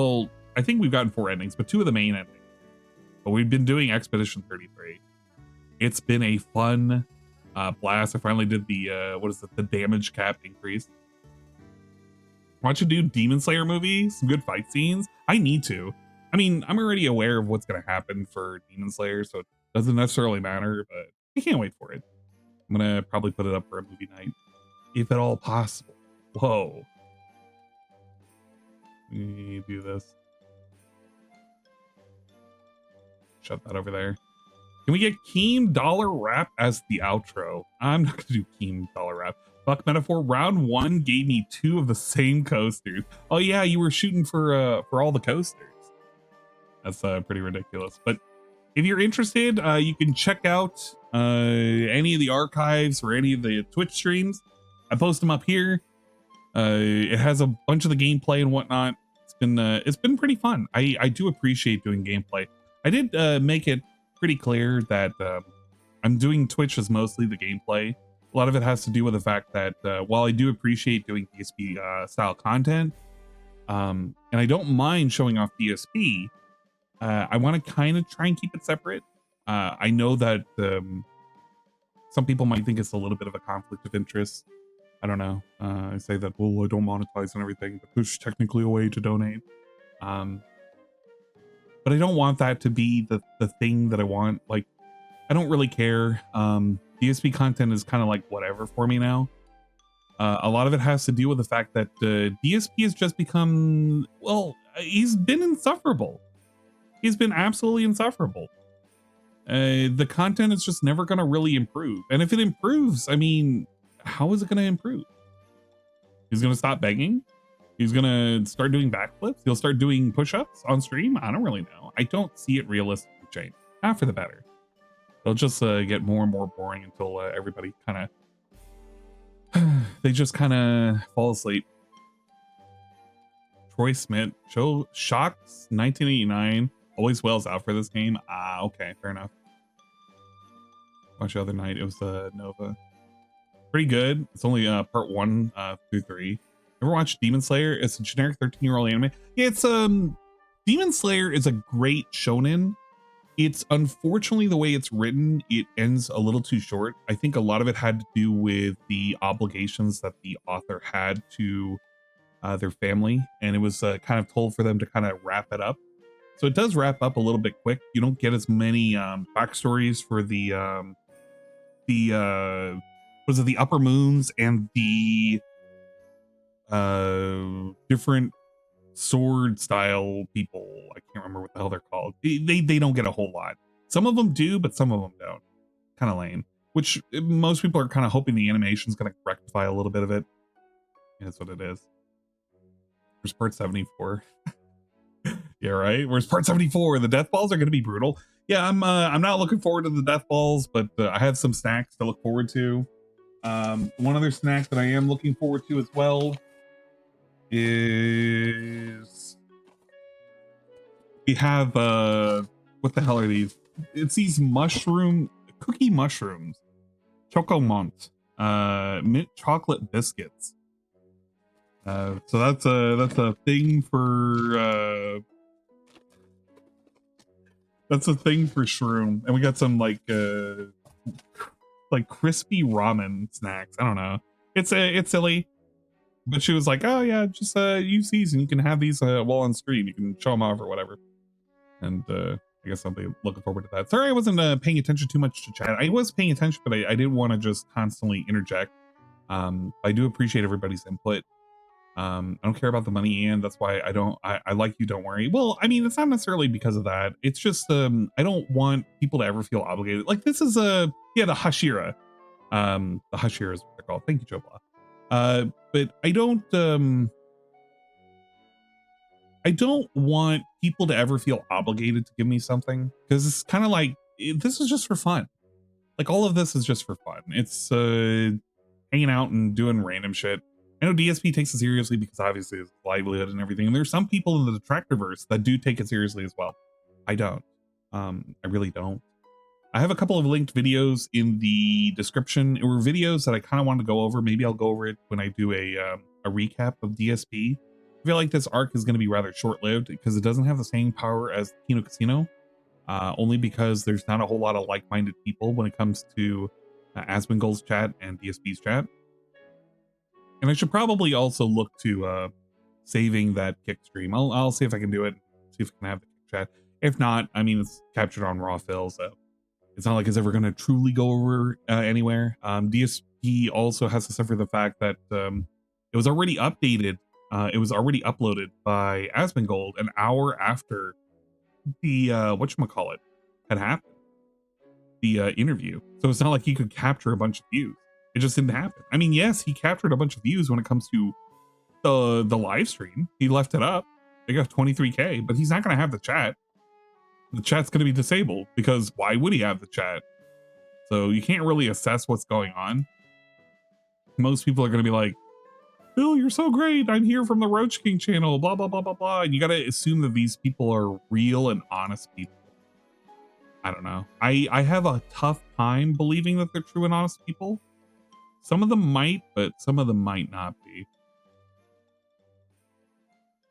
we've gotten 4 endings, but 2 of the main endings. But we've been doing Expedition 33. It's been a fun blast. I finally did the damage cap increase. Why don't you do Demon Slayer movie? Some good fight scenes? I need to. I mean, I'm already aware of what's going to happen for Demon Slayer, so it doesn't necessarily matter, but I can't wait for it. I'm going to probably put it up for a movie night, if at all possible. Whoa. Let me do this. Shut that over there. Can we get Keem Dollar Rap as the outro? I'm not going to do Keem Dollar Rap. Fuck Metaphor. Round 1 gave me 2 of the same coasters. Oh yeah, you were shooting for all the coasters. That's pretty ridiculous. But if you're interested, you can check out any of the archives or any of the Twitch streams. I post them up here. It has a bunch of the gameplay and whatnot. It's been pretty fun. I do appreciate doing gameplay. I did make it pretty clear that I'm doing Twitch as mostly the gameplay. A lot of it has to do with the fact that while I do appreciate doing DSP style content, and I don't mind showing off DSP, I want to kind of try and keep it separate. I know that some people might think it's a little bit of a conflict of interest I don't know. I say that, well, I don't monetize and everything, but there's technically a way to donate. But I don't want that to be the thing that I want. Like, I don't really care. DSP content is kind of like whatever for me now. A lot of it has to do with the fact that DSP has just become, well, he's been insufferable. He's been absolutely insufferable. The content is just never going to really improve. And if it improves, I mean, how is it going to improve? He's going to stop begging. He's going to start doing backflips. He'll start doing push-ups on stream. I don't really know. I don't see it realistically change. Not for the better. They'll just get more and more boring until everybody kind of, they just kind of fall asleep. Troy Smith, Shocks 1989. Always Well's out for this game. Ah, okay, fair enough. Watched the other night. It was Nova. Pretty good. It's only part 1 through 3. Ever watched Demon Slayer? It's a generic 13-year-old anime. Yeah, it's Demon Slayer is a great shonen. It's unfortunately the way it's written, it ends a little too short. I think a lot of it had to do with the obligations that the author had to their family, and it was kind of told for them to kind of wrap it up. So it does wrap up a little bit quick. You don't get as many backstories for the upper moons and the different sword style people. I can't remember what the hell they're called. They don't get a whole lot. Some of them do, but some of them don't. Kind of lame. Which most people are kind of hoping the animation's going to rectify a little bit of it. Yeah, that's what it is. There's part 74. Yeah, right. Where's part 74? The death balls are going to be brutal. Yeah, I'm not looking forward to the death balls, but I have some snacks to look forward to. One other snack that I am looking forward to as well is we have what the hell are these? It's these cookie mushrooms, Chocomont, mint chocolate biscuits. So that's a thing for Shroom, and we got some like crispy ramen snacks. I don't know. It's silly, but she was like, "Oh yeah, just use these and you can have these while on stream. You can show them off or whatever." And I guess I'll be looking forward to that. Sorry, I wasn't paying attention too much to chat. I was paying attention, but I didn't want to just constantly interject. I do appreciate everybody's input. I don't care about the money, and that's why I like you, don't worry. Well, I mean, it's not necessarily because of that. It's just I don't want people to ever feel obligated. Like this is the Hashira. The Hashira is what they're called. Thank you, Joe Blah. But I don't want people to ever feel obligated to give me something, because it's kind of like this is just for fun. Like all of this is just for fun. It's hanging out and doing random shit. I know DSP takes it seriously because obviously it's livelihood and everything. And there's some people in the Detractorverse that do take it seriously as well. I don't. I really don't. I have a couple of linked videos in the description. It were videos that I kind of wanted to go over. Maybe I'll go over it when I do a recap of DSP. I feel like this arc is going to be rather short-lived because it doesn't have the same power as Kino Casino. Only because there's not a whole lot of like-minded people when it comes to Asmongold's chat and DSP's chat. And I should probably also look to saving that kick stream. I'll see if I can do it. See if I can have the kick chat. If not, I mean, it's captured on raw fill, so it's not like it's ever going to truly go over anywhere. DSP also has to suffer the fact that it was already updated. It was already uploaded by Asmongold an hour after the whatchamacallit had happened. The interview. So it's not like he could capture a bunch of views. It just didn't happen. I mean, yes, he captured a bunch of views when it comes to the live stream. He left it up. They got 23K, but he's not going to have the chat. The chat's going to be disabled because why would he have the chat? So you can't really assess what's going on. Most people are going to be like, Bill, you're so great. I'm here from the Roach King channel, blah, blah, blah, blah, blah. And you got to assume that these people are real and honest people. I don't know. I have a tough time believing that they're true and honest people. Some of them might, but some of them might not be.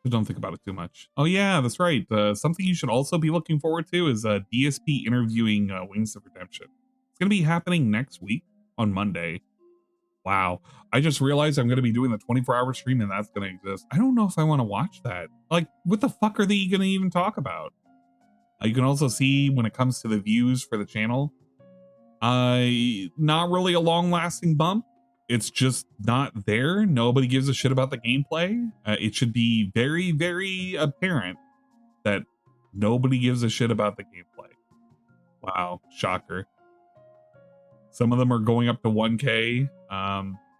So don't think about it too much. Oh yeah, that's right. Something you should also be looking forward to is DSP interviewing Wings of Redemption. It's going to be happening next week on Monday. Wow. I just realized I'm going to be doing the 24-hour stream and that's going to exist. I don't know if I want to watch that. Like, what the fuck are they going to even talk about? You can also see when it comes to the views for the channel, not really a long-lasting bump. It's just not there. Nobody gives a shit about the gameplay. It should be very, very apparent that nobody gives a shit about the gameplay. Wow, shocker. Some of them are going up to 1K,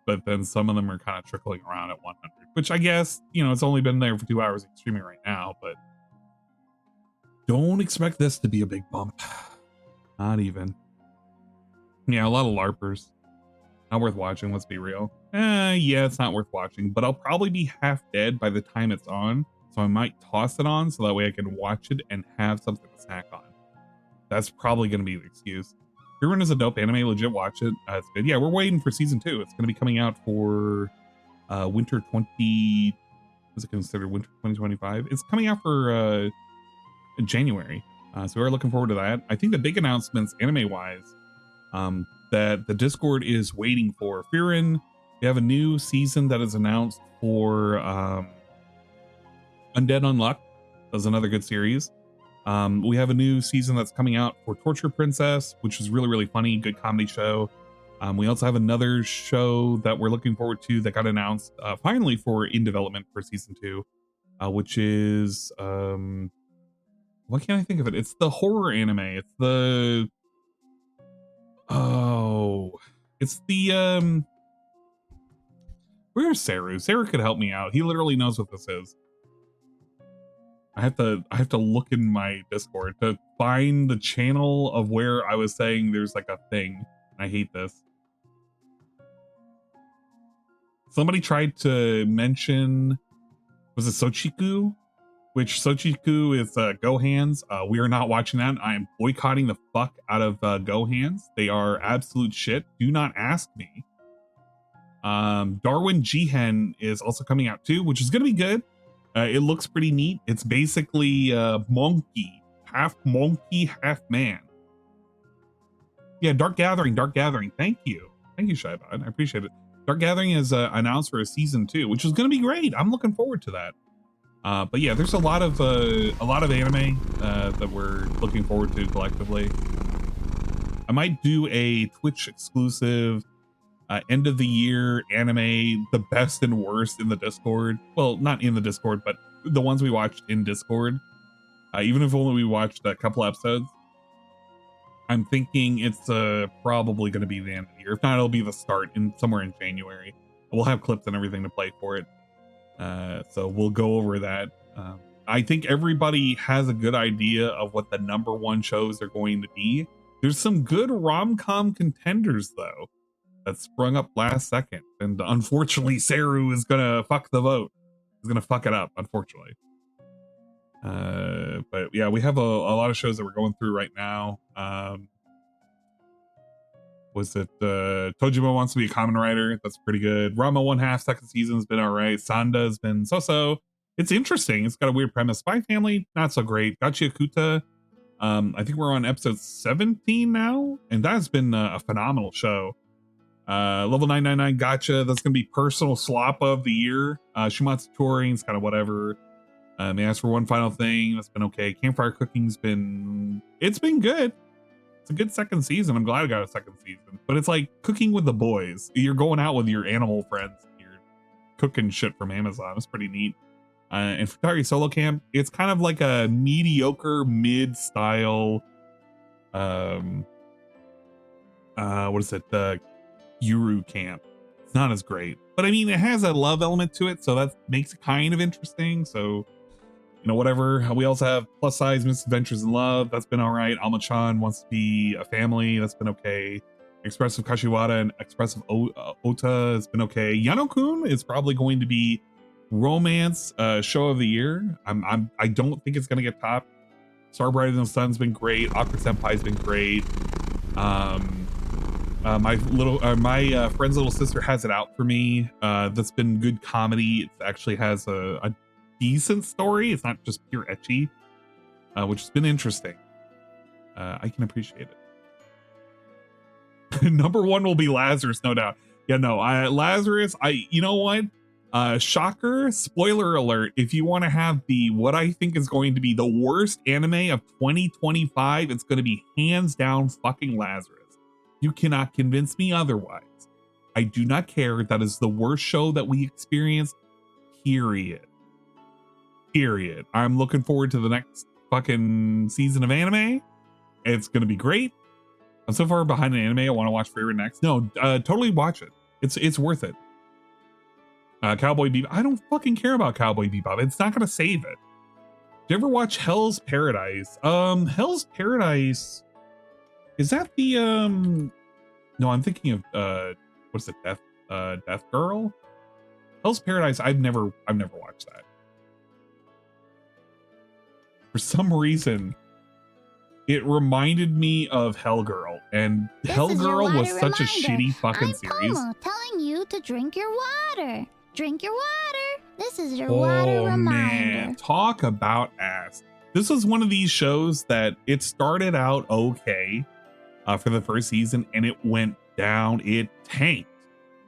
but then some of them are kind of trickling around at 100, which I guess, you know, it's only been there for 2 hours of streaming right now, but don't expect this to be a big bump. Not even. Yeah, a lot of LARPers. Not worth watching, let's be real. Yeah, it's not worth watching, but I'll probably be half dead by the time it's on, so I might toss it on so that way I can watch it and have something to snack on. That's probably going to be the excuse. Frieren is a dope anime, legit watch it. It's good. Yeah, we're waiting for season 2. It's going to be coming out for winter 20... What's it considered? Winter 2025? It's coming out for January. So we're looking forward to that. I think the big announcements anime-wise that the Discord is waiting for. Frieren, we have a new season that is announced for Undead Unluck. That's another good series. We have a new season that's coming out for Torture Princess, which is really, really funny, good comedy show. We also have another show that we're looking forward to that got announced finally for in development for season 2, which is what can't I think of it? It's the horror anime. It's the it's the where's Saru? Saru could help me out. He literally knows what this is. I have to look in my Discord to find the channel of where I was saying there's like a thing. I hate this. Somebody tried to mention, was it Sochiku? Which Sochiku is Gohans. We are not watching that. I am boycotting the fuck out of Gohans. They are absolute shit. Do not ask me. Darwin Jihen is also coming out too, which is going to be good. It looks pretty neat. It's basically monkey, half man. Yeah, Dark Gathering. Thank you, Shaibon. I appreciate it. Dark Gathering is announced for a season 2, which is going to be great. I'm looking forward to that. But yeah, there's a lot of anime that we're looking forward to collectively. I might do a Twitch exclusive end of the year anime, the best and worst in the Discord. Well, not in the Discord, but the ones we watched in Discord. Even if only we watched a couple episodes, I'm thinking it's probably going to be the end of the year. If not, it'll be the start in somewhere in January. We'll have clips and everything to play for it. So we'll go over that. I think everybody has a good idea of what the #1 shows are going to be. There's some good rom-com contenders though that sprung up last second, and unfortunately Saru is gonna fuck the vote. He's gonna fuck it up, unfortunately. But yeah, we have a lot of shows that we're going through right now. Was it Tojima Wants to Be a Kamen Rider? That's pretty good. Rama 1/2 second season's been all right. Sanda's been so-so. It's interesting. It's got a weird premise. Spy Family, not so great. Gachi Akuta, I think we're on episode 17 now, and that's been a phenomenal show. Level 999 Gacha, that's gonna be personal slop of the year. Shumatsu Touring's kind of whatever. May I ask for one final thing? That's been okay. Campfire Cooking's been good. It's a good second season. I'm glad I got a second season. But it's like cooking with the boys. You're going out with your animal friends. You're cooking shit from Amazon. It's pretty neat. And Futari Solo Camp, it's kind of like a mediocre mid-style what is it? The Yuru camp. It's not as great. But I mean, it has a love element to it, so that makes it kind of interesting. So, you know, whatever. We also have Plus Size Misadventures in Love. That's been all right. Alma-chan Wants to Be a Family. That's been okay. Expressive Kashiwada and Expressive Ota has been okay. Yano-kun is probably going to be romance show of the year. I don't think it's going to get topped. Star Brighter Than the Sun's been great. Awkward Senpai's been great. My friend's little sister Has It Out for Me. That's been good comedy. It actually has a decent story. It's not just pure ecchi, which has been interesting. I can appreciate it. #1 will be Lazarus, no doubt. Yeah, no, Lazarus, you know what? Shocker, spoiler alert, if you want to have what I think is going to be the worst anime of 2025, it's going to be hands down fucking Lazarus. You cannot convince me otherwise. I do not care. That is the worst show that we experienced, period. I'm looking forward to the next fucking season of anime. It's going to be great. I'm so far behind an anime I want to watch forever next. No, totally watch it. It's worth it. Cowboy Bebop. I don't fucking care about Cowboy Bebop. It's not going to save it. Did you ever watch Hell's Paradise? Hell's Paradise. Is that the no, I'm thinking of what's it, Death Girl? Hell's Paradise, I've never watched that. For some reason, it reminded me of Hell Girl, and Hell Girl was such a shitty fucking series. I'm telling you to drink your water. Drink your water. This is your water reminder. Man, talk about ass. This was one of these shows that it started out okay for the first season, and it went down. It tanked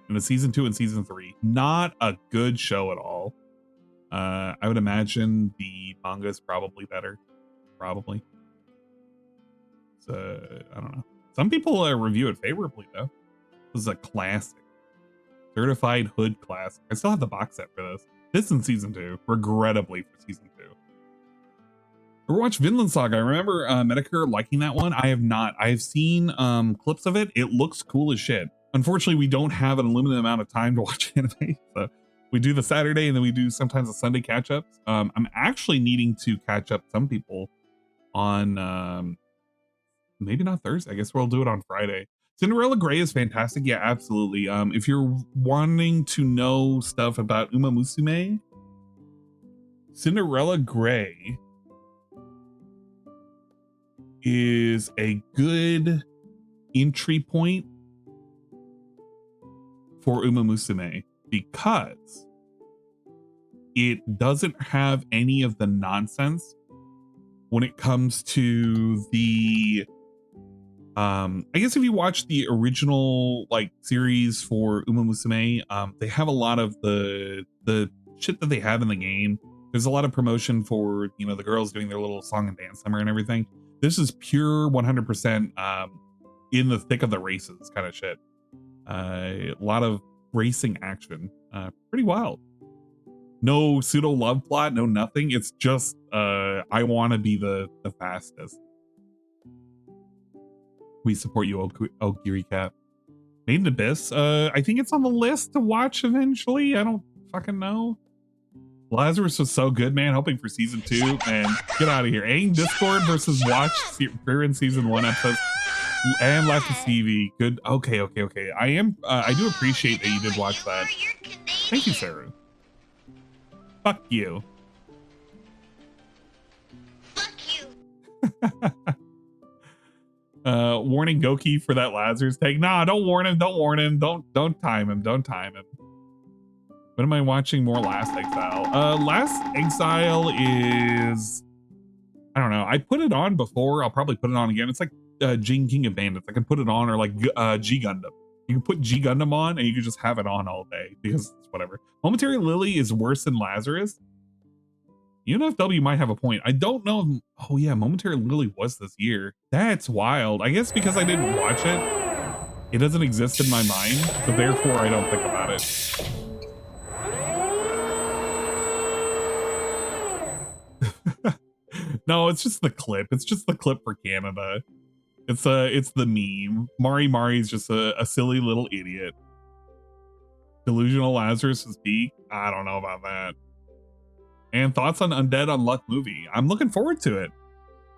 in the season 2 and season 3. Not a good show at all. I would imagine the manga is probably better. Probably. So, I don't know. Some people review it favorably, though. This is a classic. Certified hood classic. I still have the box set for this. This in season 2. Regrettably for season 2. Ever watch Vinland Saga? I remember Medicare liking that one. I have not. I have seen clips of it. It looks cool as shit. Unfortunately, we don't have an unlimited amount of time to watch anime. So we do the Saturday and then we do sometimes the Sunday catch-ups. I'm actually needing to catch up some people on maybe not Thursday. I guess we'll do it on Friday. Cinderella Grey is fantastic. Yeah, absolutely. If you're wanting to know stuff about Uma Musume, Cinderella Grey is a good entry point for Uma Musume because it doesn't have any of the nonsense when it comes to the I guess if you watch the original like series for Uma Musume, they have a lot of the shit that they have in the game. There's a lot of promotion for, you know, the girls doing their little song and dance number and everything. This is pure 100% in the thick of the races kind of shit. A lot of racing action. Pretty wild. No pseudo love plot, no nothing. It's just I want to be the fastest. We support you, Ogiri Cat. Made in Abyss. I think it's on the list to watch eventually. I don't fucking know. Lazarus was so good, man. Hoping for season 2. Man, get out of here. Aang Discord versus Watch in season 1 episode. And Life to CV. Good. Okay. I do appreciate that you did watch that. Thank you, Sarah. Fuck you. Fuck you. Warning Goki for that Lazarus take. Nah, don't warn him. Don't time him. What am I watching more? Last Exile. Last Exile is, I don't know. I put it on before. I'll probably put it on again. It's like Jing King of Bandits. I can put it on, or like G Gundam. You can put G Gundam on and you can just have it on all day because it's whatever. Momentary Lily is worse than Lazarus. UNFW might have a point. I don't know if, oh yeah, Momentary Lily was this year. That's wild. I guess because I didn't watch it, it doesn't exist in my mind, so therefore I don't think about it. No, it's just the clip. It's just the clip for Canada. It's the meme. Mari's just a silly little idiot. Delusional Lazarus is peak. I don't know about that. And thoughts on Undead Unluck movie. I'm looking forward to it.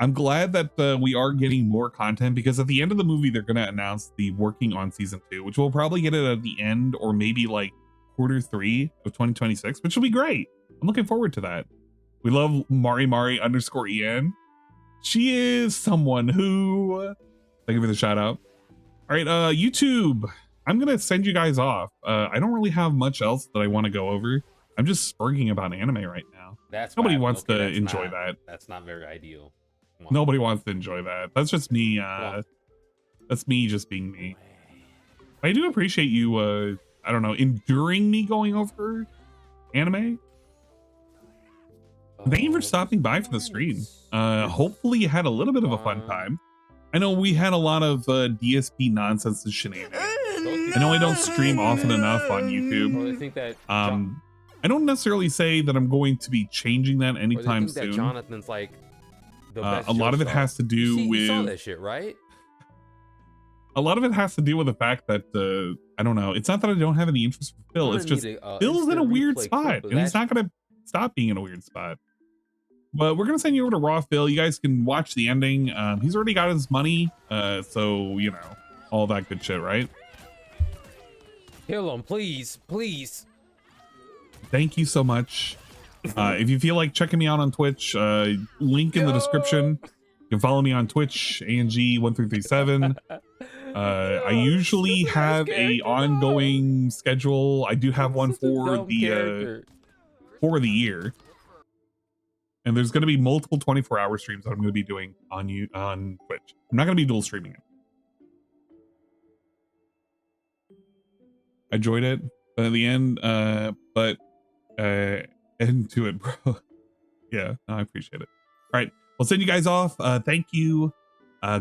I'm glad that we are getting more content because at the end of the movie, they're going to announce the working on season 2, which we'll probably get it at the end or maybe like Q3 of 2026, which will be great. I'm looking forward to that. We love Mari_en. She is someone who, thank you for the shout out. All right, YouTube, I'm going to send you guys off. I don't really have much else that I want to go over. I'm just spurging about anime right now. Nobody wants to enjoy that. That's not very ideal. Nobody wants to enjoy that. That's just me. That's me just being me. I do appreciate you, I don't know, enduring me going over anime. Thank you for stopping by for the stream. Hopefully you had a little bit of a fun time. I know we had a lot of DSP nonsense and shenanigans. I know I don't stream often enough on YouTube. I think that I don't necessarily say that I'm going to be changing that anytime soon. That Jonathan's like the best a lot of it has to do with. You saw that shit, right? A lot of it has to do with the fact that I don't know. It's not that I don't have any interest for Phil. It's just Phil's in a weird spot, and he's not going to stop being in a weird spot. But we're going to send you over to Raw Phil. You guys can watch the ending. He's already got his money, so you know all that good shit, right? Kill him, please, please. Thank you so much. If you feel like checking me out on Twitch, link in the description. You can follow me on Twitch, ANG1337. I usually have a ongoing schedule. I do have one for the year, and there's going to be multiple 24-hour streams that I'm going to be doing on Twitch. I'm not going to be dual streaming it. I enjoyed it, but at the end, end to it, bro. Yeah, no, I appreciate it. All right, we'll send you guys off. Thank you.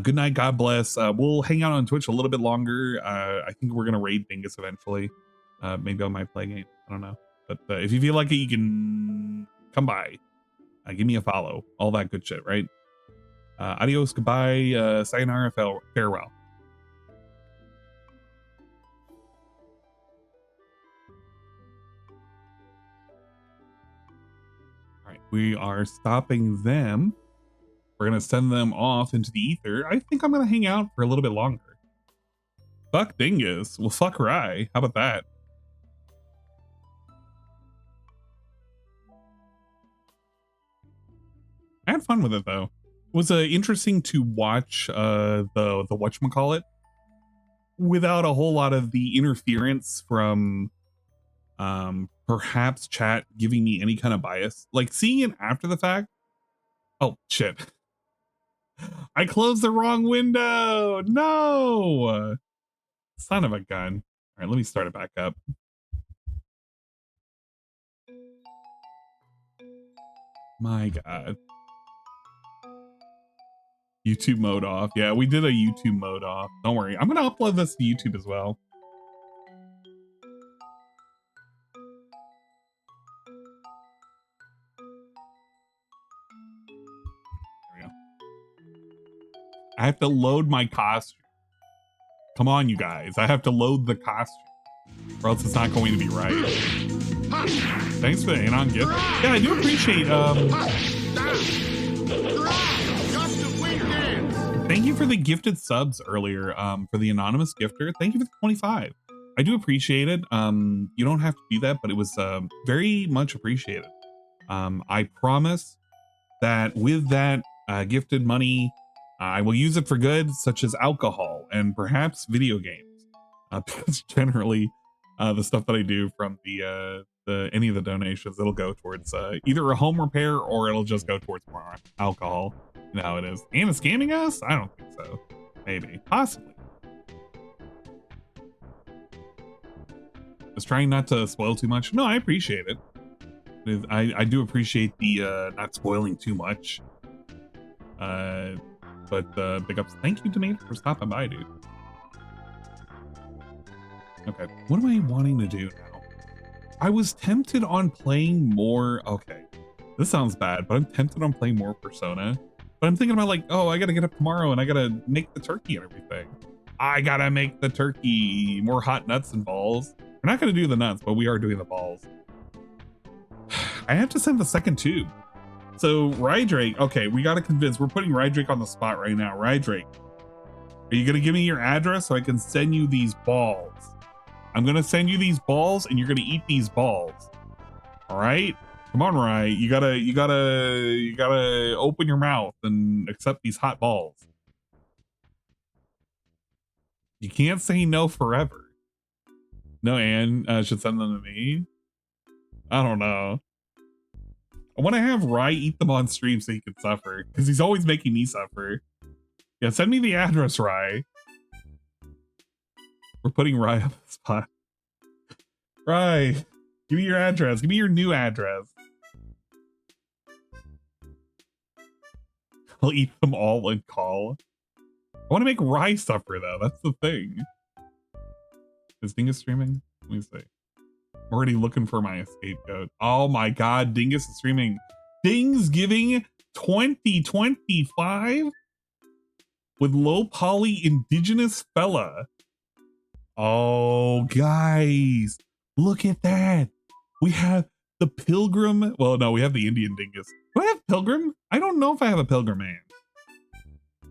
Good night. God bless. We'll hang out on Twitch a little bit longer. I think we're gonna raid Dingus eventually. Maybe I might play a game. I don't know. But if you feel like it, you can come by. Give me a follow. All that good shit, right? Adios. Goodbye. Sayonara. Farewell. All right, we are stopping them. We're going to send them off into the ether. I think I'm going to hang out for a little bit longer. Fuck Dingus. Well, fuck Rye. How about that? I had fun with it, though. It was interesting to watch the whatchamacallit without a whole lot of the interference from perhaps chat giving me any kind of bias. Like, seeing it after the fact. Oh, shit. I closed the wrong window. No, son of a gun. All right, let me start it back up. My God. YouTube mode off. Yeah, we did a YouTube mode off. Don't worry. I'm going to upload this to YouTube as well. I have to load my costume. Come on, you guys. I have to load the costume, or else it's not going to be right. Thanks for the Anon gift. Yeah, I do appreciate. Thank you for the gifted subs earlier. For the anonymous gifter. Thank you for the 25. I do appreciate it. You don't have to do that, but it was very much appreciated. I promise that with that gifted money, I will use it for good, such as alcohol and perhaps video games, because generally the stuff that I do from the any of the donations, it'll go towards either a home repair or it'll just go towards more alcohol. You know how it is. And it's scamming us? I don't think so. Maybe, possibly. Just trying not to spoil too much. No, I appreciate it. I do appreciate the not spoiling too much. But big ups. Thank you, Tomato, for stopping by, dude. Okay, what am I wanting to do now? I was tempted on playing more. Okay, this sounds bad, but I'm tempted on playing more Persona. But I'm thinking about like, oh, I gotta get up tomorrow and I gotta make the turkey and everything. I gotta make the turkey, more hot nuts and balls. We're not gonna do the nuts, but we are doing the balls. I have to send the second tube. So Rydrake, okay, we gotta convince. We're putting Rydrake on the spot right now. Rydrake, are you gonna give me your address so I can send you these balls? I'm gonna send you these balls, and you're gonna eat these balls. All right, come on, Rye. You gotta open your mouth and accept these hot balls. You can't say no forever. No, Anne should send them to me. I don't know. I want to have Rye eat them on stream so he can suffer, because he's always making me suffer. Yeah, send me the address, Rye. We're putting Rye on the spot. Rye, give me your address. Give me your new address. I'll eat them all and call. I want to make Rye suffer though. That's the thing. Is Dingus streaming? Let me see. I'm already looking for my scapegoat. Oh my god, Dingus is streaming. Dingsgiving 2025 with low poly indigenous fella. Oh, guys, look at that. We have the Pilgrim. Well, no, we have the Indian Dingus. Do I have Pilgrim? I don't know if I have a Pilgrim man.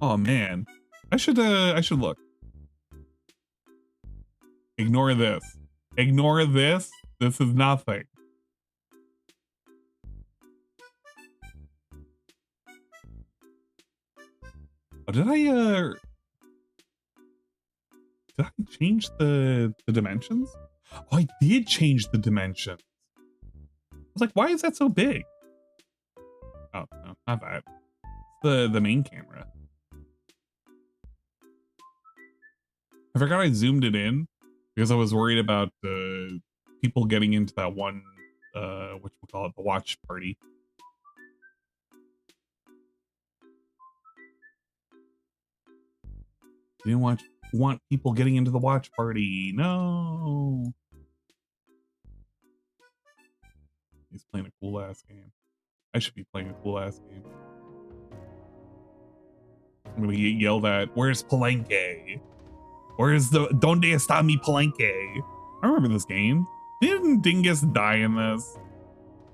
Oh man, I should look. Ignore this. Ignore this. This is nothing. Oh, did I change the dimensions? Oh, I did change the dimensions. I was like, why is that so big? Oh, no, not that. It's the main camera. I forgot I zoomed it in because I was worried about people getting into that one, whatchamacallit, the watch party. You didn't want people getting into the watch party. No. He's playing a cool ass game. I should be playing a cool ass game. I'm gonna get yelled at. Where's Palenque? Where's the Donde está mi Palenque? I remember this game. Didn't Dingus die in this?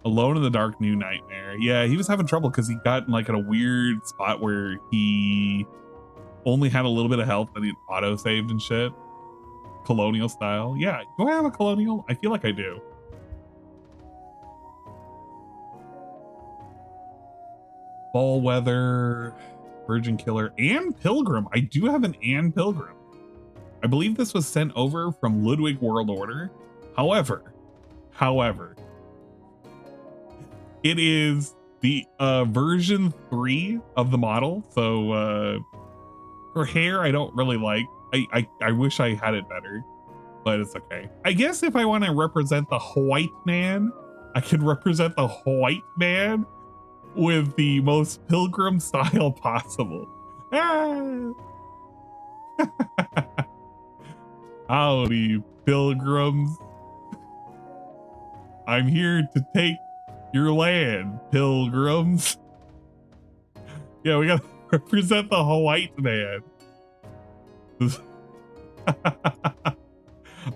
Alone in the Dark New Nightmare. Yeah, he was having trouble because he got in like in a weird spot where he only had a little bit of health and he auto saved and shit. Colonial style. Yeah, do I have a colonial? I feel like I do. Fall Weather, Virgin Killer, and Pilgrim. I do have an and Pilgrim. I believe this was sent over from Ludwig World Order. However, it is the version 3 of the model. So her hair I don't really like. I wish I had it better, but it's okay. I guess if I want to represent the white man, I can represent the white man with the most Pilgrim style possible. Ah. Howdy, pilgrims. I'm here to take your land, pilgrims. Yeah, we gotta represent the white man. I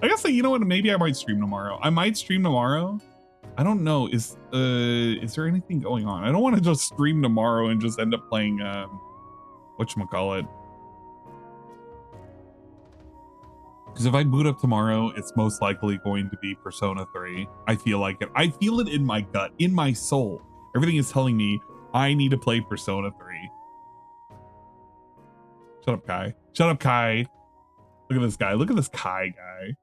guess, you know what, maybe I might stream tomorrow. I don't know. Is there anything going on? I don't want to just stream tomorrow and just end up playing whatchamacallit. Because if I boot up tomorrow, it's most likely going to be Persona 3. I feel like it. I feel it in my gut, in my soul. Everything is telling me I need to play Persona 3. Shut up, Kai. Shut up, Kai. Look at this guy. Look at this Kai guy.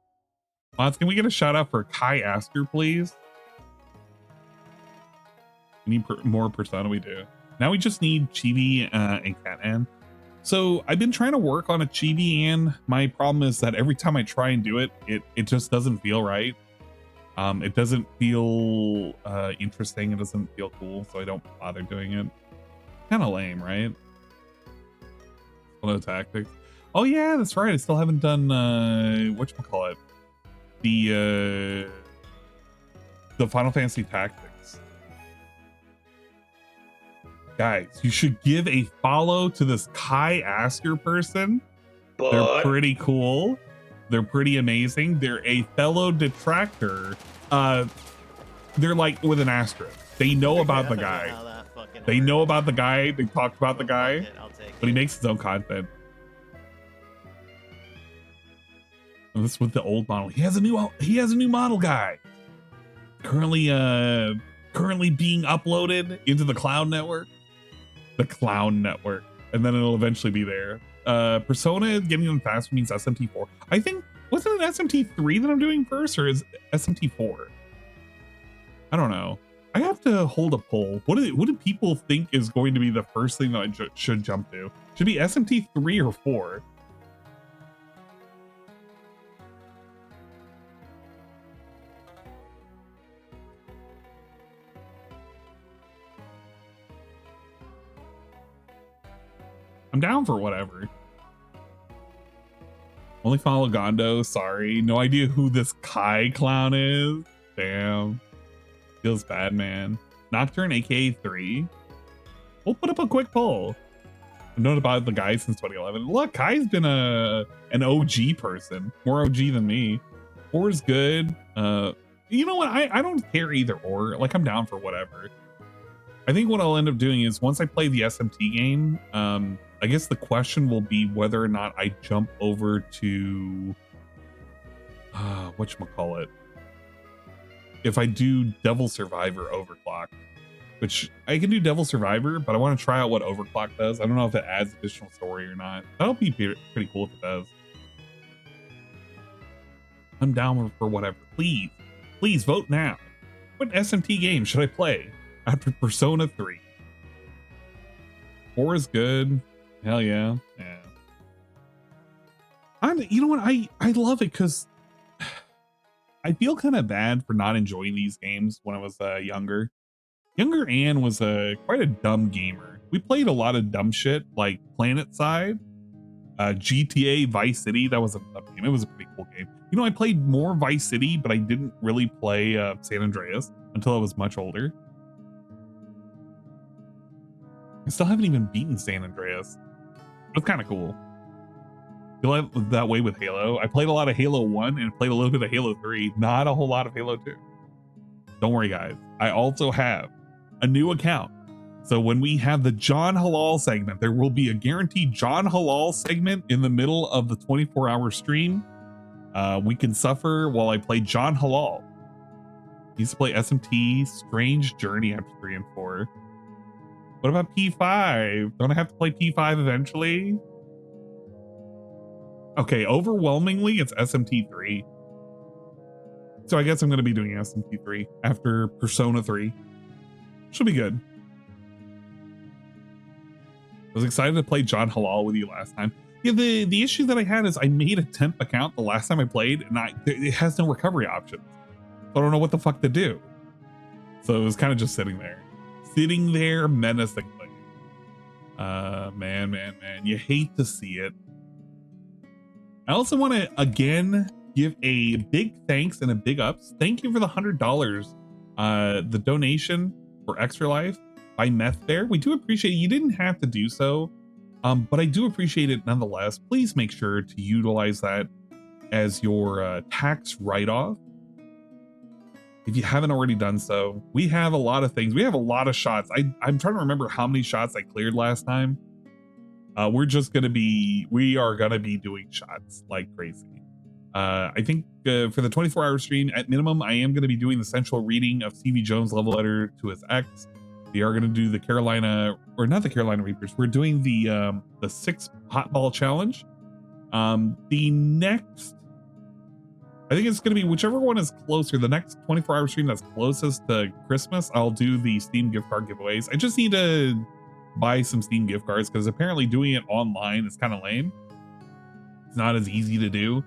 Mods, can we get a shout out for Kai Asker, please? We need more Persona. We do. Now we just need Chibi and Cat-An. So I've been trying to work on a Chibi-An. My problem is that every time I try and do it, it just doesn't feel right. It doesn't feel interesting. It doesn't feel cool, so I don't bother doing it. Kind of lame, right? No tactics. Oh yeah, that's right. I still haven't done whatchamacallit, the Final Fantasy Tactics. Guys, you should give a follow to this Kai Asker person. But they're pretty cool. They're pretty amazing. They're a fellow detractor. They're like with an asterisk. They know about the guy. They know about the guy. They talked about the guy, but he makes his own content. And this with the old model. He has a new model guy. Currently being uploaded into the Cloud Network. The Clown Network, and then it'll eventually be there. Persona getting them faster means SMT4. I think, wasn't it SMT3 that I'm doing first, or is SMT4? I don't know. I have to hold a poll. What do people think is going to be the first thing that I should jump to? Should it be SMT3 or 4? I'm down for whatever. Only follow Gondo. Sorry. No idea who this Kai clown is. Damn. Feels bad, man. Nocturne, aka 3. We'll put up a quick poll. I've known about the guy since 2011. Look, Kai's been an OG person. More OG than me. 4 is good. You know what? I don't care either or. Like, I'm down for whatever. I think what I'll end up doing is once I play the SMT game, I guess the question will be whether or not I jump over to whatchamacallit. If I do Devil Survivor Overclocked, which I can do Devil Survivor, but I want to try out what Overclocked does. I don't know if it adds additional story or not. That'll be pretty cool if it does. I'm down for whatever. Please vote now. What SMT game should I play after Persona 3? 4 is good. Hell yeah. You know what? I love it because I feel kind of bad for not enjoying these games when I was younger. Younger Anne was quite a dumb gamer. We played a lot of dumb shit like Planet Side, GTA, Vice City. That was a dumb game. It was a pretty cool game. You know, I played more Vice City, but I didn't really play San Andreas until I was much older. I still haven't even beaten San Andreas. It's kind of cool. I feel like that way with Halo. I played a lot of Halo 1 and played a little bit of Halo 3. Not a whole lot of Halo 2. Don't worry, guys. I also have a new account. So when we have the John Halal segment, there will be a guaranteed John Halal segment in the middle of the 24-hour stream. We can suffer while I play John Halal. He used to play SMT, Strange Journey after 3 and 4. What about P5? Don't I have to play P5 eventually? Okay, overwhelmingly it's SMT3. So I guess I'm going to be doing SMT3 after Persona 3. Should be good. I was excited to play John Halal with you last time. Yeah, the issue that I had is I made a temp account the last time I played, and it has no recovery options. So I don't know what the fuck to do. So it was kind of just sitting there menacingly. Man, you hate to see it. I also want to again give a big thanks and a big ups. Thank you for the $100, the donation for Extra Life by Meth Bear. We do appreciate it. You didn't have to do so, but I do appreciate it nonetheless. Please make sure to utilize that as your tax write-off. If you haven't already done so, we have a lot of things. We have a lot of shots. I'm trying to remember how many shots I cleared last time. We are gonna be doing shots like crazy. I think for the 24-hour stream, at minimum, I am gonna be doing the central reading of CV Jones' love letter to his ex. We are gonna do the Carolina, or not the Carolina Reapers. We're doing the 6 hot ball challenge. The next, I think it's going to be whichever one is closer. The next 24-hour stream that's closest to Christmas, I'll do the Steam gift card giveaways. I just need to buy some Steam gift cards because apparently doing it online is kind of lame. It's not as easy to do.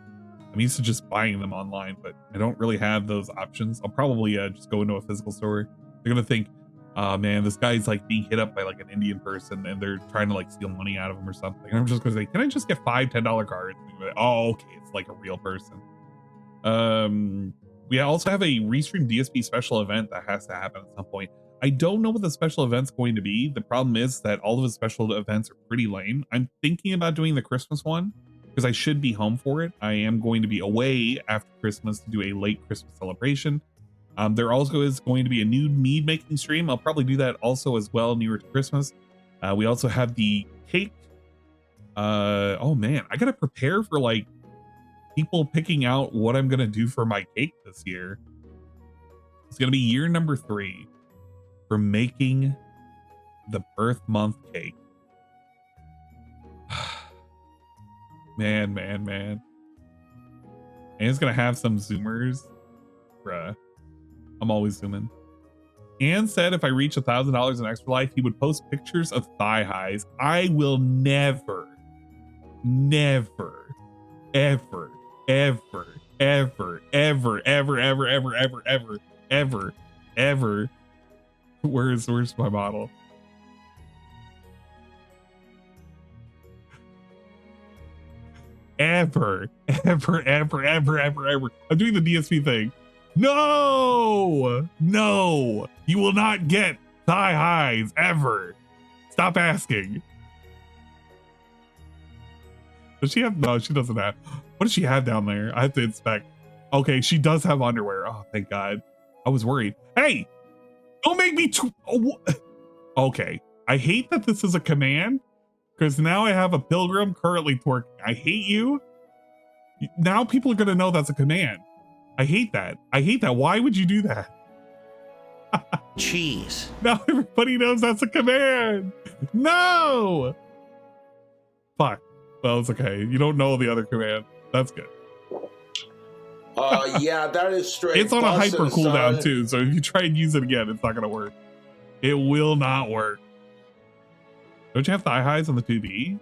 I'm used to just buying them online, but I don't really have those options. I'll probably just go into a physical store. They're going to think, oh man, this guy's like being hit up by like an Indian person and they're trying to like steal money out of him or something. And I'm just going to say, can I just get 5 $10 cards? Like, oh, okay, it's like a real person. We also have a Restream DSP special event that has to happen at some point. I don't know what the special event's going to be. The problem is that all of the special events are pretty lame. I'm thinking about doing the Christmas one because I should be home for it. I am going to be away after Christmas to do a late Christmas celebration. There also is going to be a new mead making stream. I'll probably do that also as well near Christmas. We also have the cake. Oh man, I gotta prepare for like people picking out what I'm gonna do for my cake this year. It's gonna be year number 3 for making the birth month cake. man. And it's gonna have some zoomers. Bruh. I'm always zooming. Ann said if I reach $1,000 in Extra Life, he would post pictures of thigh highs. I will never, ever. Where's my model? ever. I'm doing the DSP thing. No, you will not get thigh highs ever. Stop asking. Does she have? No, she doesn't have. What does she have down there? I have to inspect. Okay, she does have underwear. Oh, thank God. I was worried. Hey, don't make me okay. I hate that this is a command because now I have a pilgrim currently twerking. I hate you. Now people are going to know that's a command. I hate that. Why would you do that? Cheese. Now everybody knows that's a command. No. Fuck. Well, it's okay. You don't know the other command. That's good. Yeah, that is straight. It's on a hyper cooldown too, so if you try and use it again, it's not gonna work. It will not work. Don't you have thigh highs on the 2D?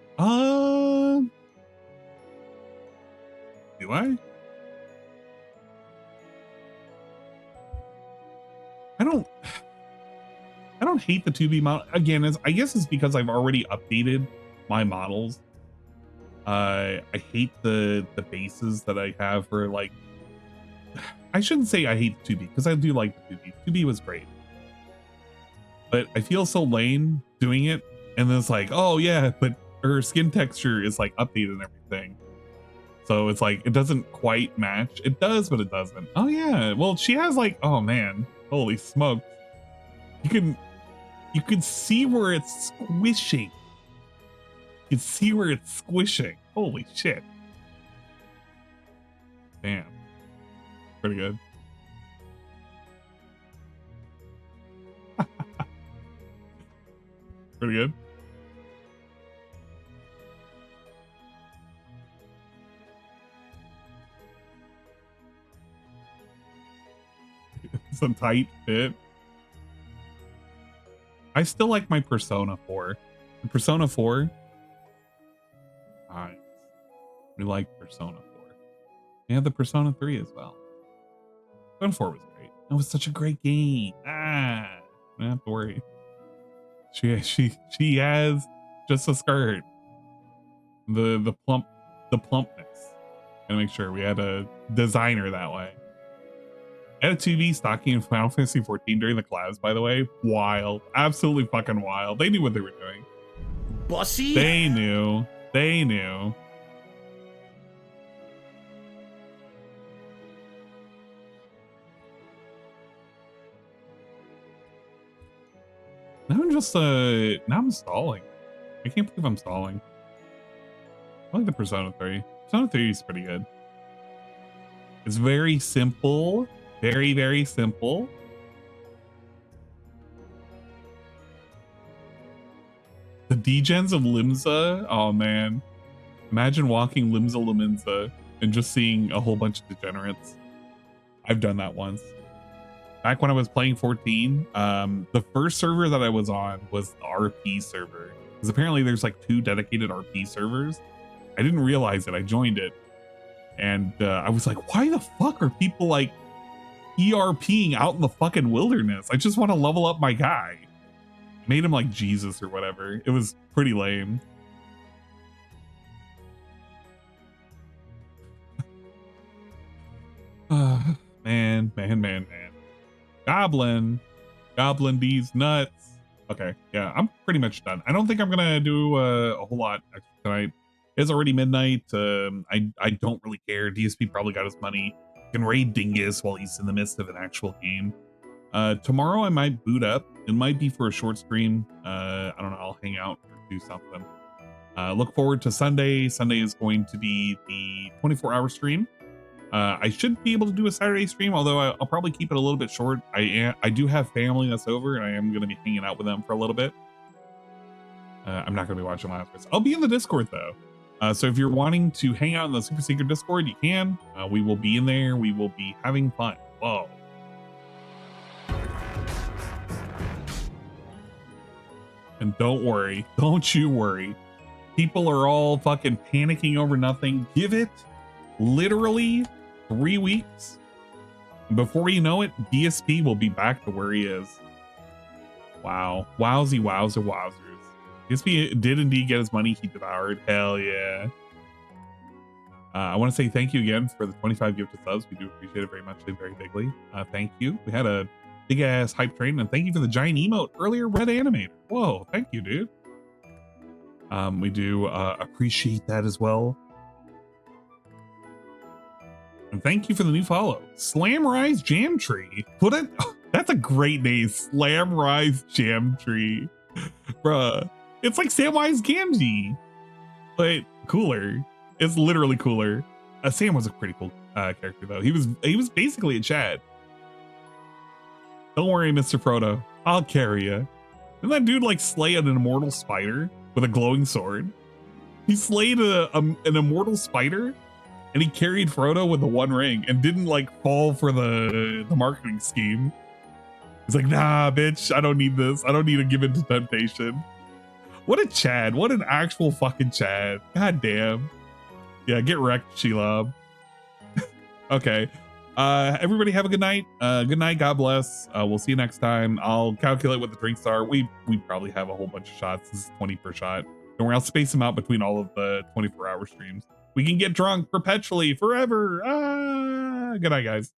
Do I? I don't hate the 2B model. Again, I guess it's because I've already updated my models. I hate the bases that I have for like, I shouldn't say I hate the 2B because I do like the 2B. 2B was great. But I feel so lame doing it. And then it's like, oh yeah, but her skin texture is like updated and everything. So it's like, it doesn't quite match. It does, but it doesn't. Oh yeah. Well, she has like, oh man, holy smokes. You can see where it's squishing. You can see where it's squishing. Holy shit. Damn. Pretty good. Pretty good. It's a tight fit. I still like my Persona 4. The Persona 4. Nice. We like Persona 4. We have the Persona 3 as well. Persona 4 was great. It was such a great game. I don't have to worry. She has just a skirt. The plumpness. Gotta make sure we had a designer that way. I had a 2D stocking in Final Fantasy 14 during the collabs, by the way. Wild. Absolutely fucking wild. They knew what they were doing. Bussy? They knew. Now I'm stalling. I can't believe I'm stalling. I like the Persona 3. Persona 3 is pretty good. It's very simple. Very, very simple. The degens of Limsa. Oh man. Imagine walking Limsa Laminsa and just seeing a whole bunch of degenerates. I've done that once. Back when I was playing 14, the first server that I was on was the RP server. Because apparently there's like 2 dedicated RP servers. I didn't realize it. I joined it. And I was like, why the fuck are people like ERPing out in the fucking wilderness? I just want to level up my guy. Made him like Jesus or whatever. It was pretty lame. Man. Goblin these nuts. Okay, yeah, I'm pretty much done. I don't think I'm gonna do a whole lot tonight. It's already midnight. I don't really care. DSP probably got his money. Can raid Dingus while he's in the midst of an actual game. Tomorrow I might boot up. It might be for a short stream. I don't know. I'll hang out or do something. Look forward to Sunday. Sunday is going to be the 24-hour stream. I should be able to do a Saturday stream, although I'll probably keep it a little bit short. I do have family that's over, and I am going to be hanging out with them for a little bit. I'm not going to be watching Last Words. I'll be in the Discord though. So if you're wanting to hang out in the super secret Discord, you can. We will be in there. We will be having fun. Whoa. And don't worry. Don't you worry. People are all fucking panicking over nothing. Give it literally 3 weeks. Before you know it, DSP will be back to where he is. Wow. Wowzy wowzer wowzers. DSP did indeed get his money he devoured. Hell yeah. I want to say thank you again for the 25 gifted subs. We do appreciate it very much and very bigly. Thank you. We had a big ass hype train, and thank you for the giant emote earlier, Red Animator. Whoa, thank you, dude. We do appreciate that as well. And thank you for the new follow. Slamrise Jam Tree. Put it. Oh, that's a great name. Slamrise Jam Tree. Bruh. It's like Samwise Gamgee, but cooler. It's literally cooler. Sam was a pretty cool character though. He was basically a Chad. Don't worry, Mr. Frodo. I'll carry you. Didn't that dude like slay an immortal spider with a glowing sword? He slayed an immortal spider, and he carried Frodo with the One Ring and didn't like fall for the marketing scheme. He's like, nah, bitch, I don't need this. I don't need to give in to temptation. What a Chad. What an actual fucking Chad. God damn. Yeah, get wrecked, Shelob. Okay. Everybody have a good night. Good night. God bless. We'll see you next time. I'll calculate what the drinks are. We probably have a whole bunch of shots. This is 20 per shot. Don't worry, I'll space them out between all of the 24-hour streams. We can get drunk perpetually forever. Good night, guys.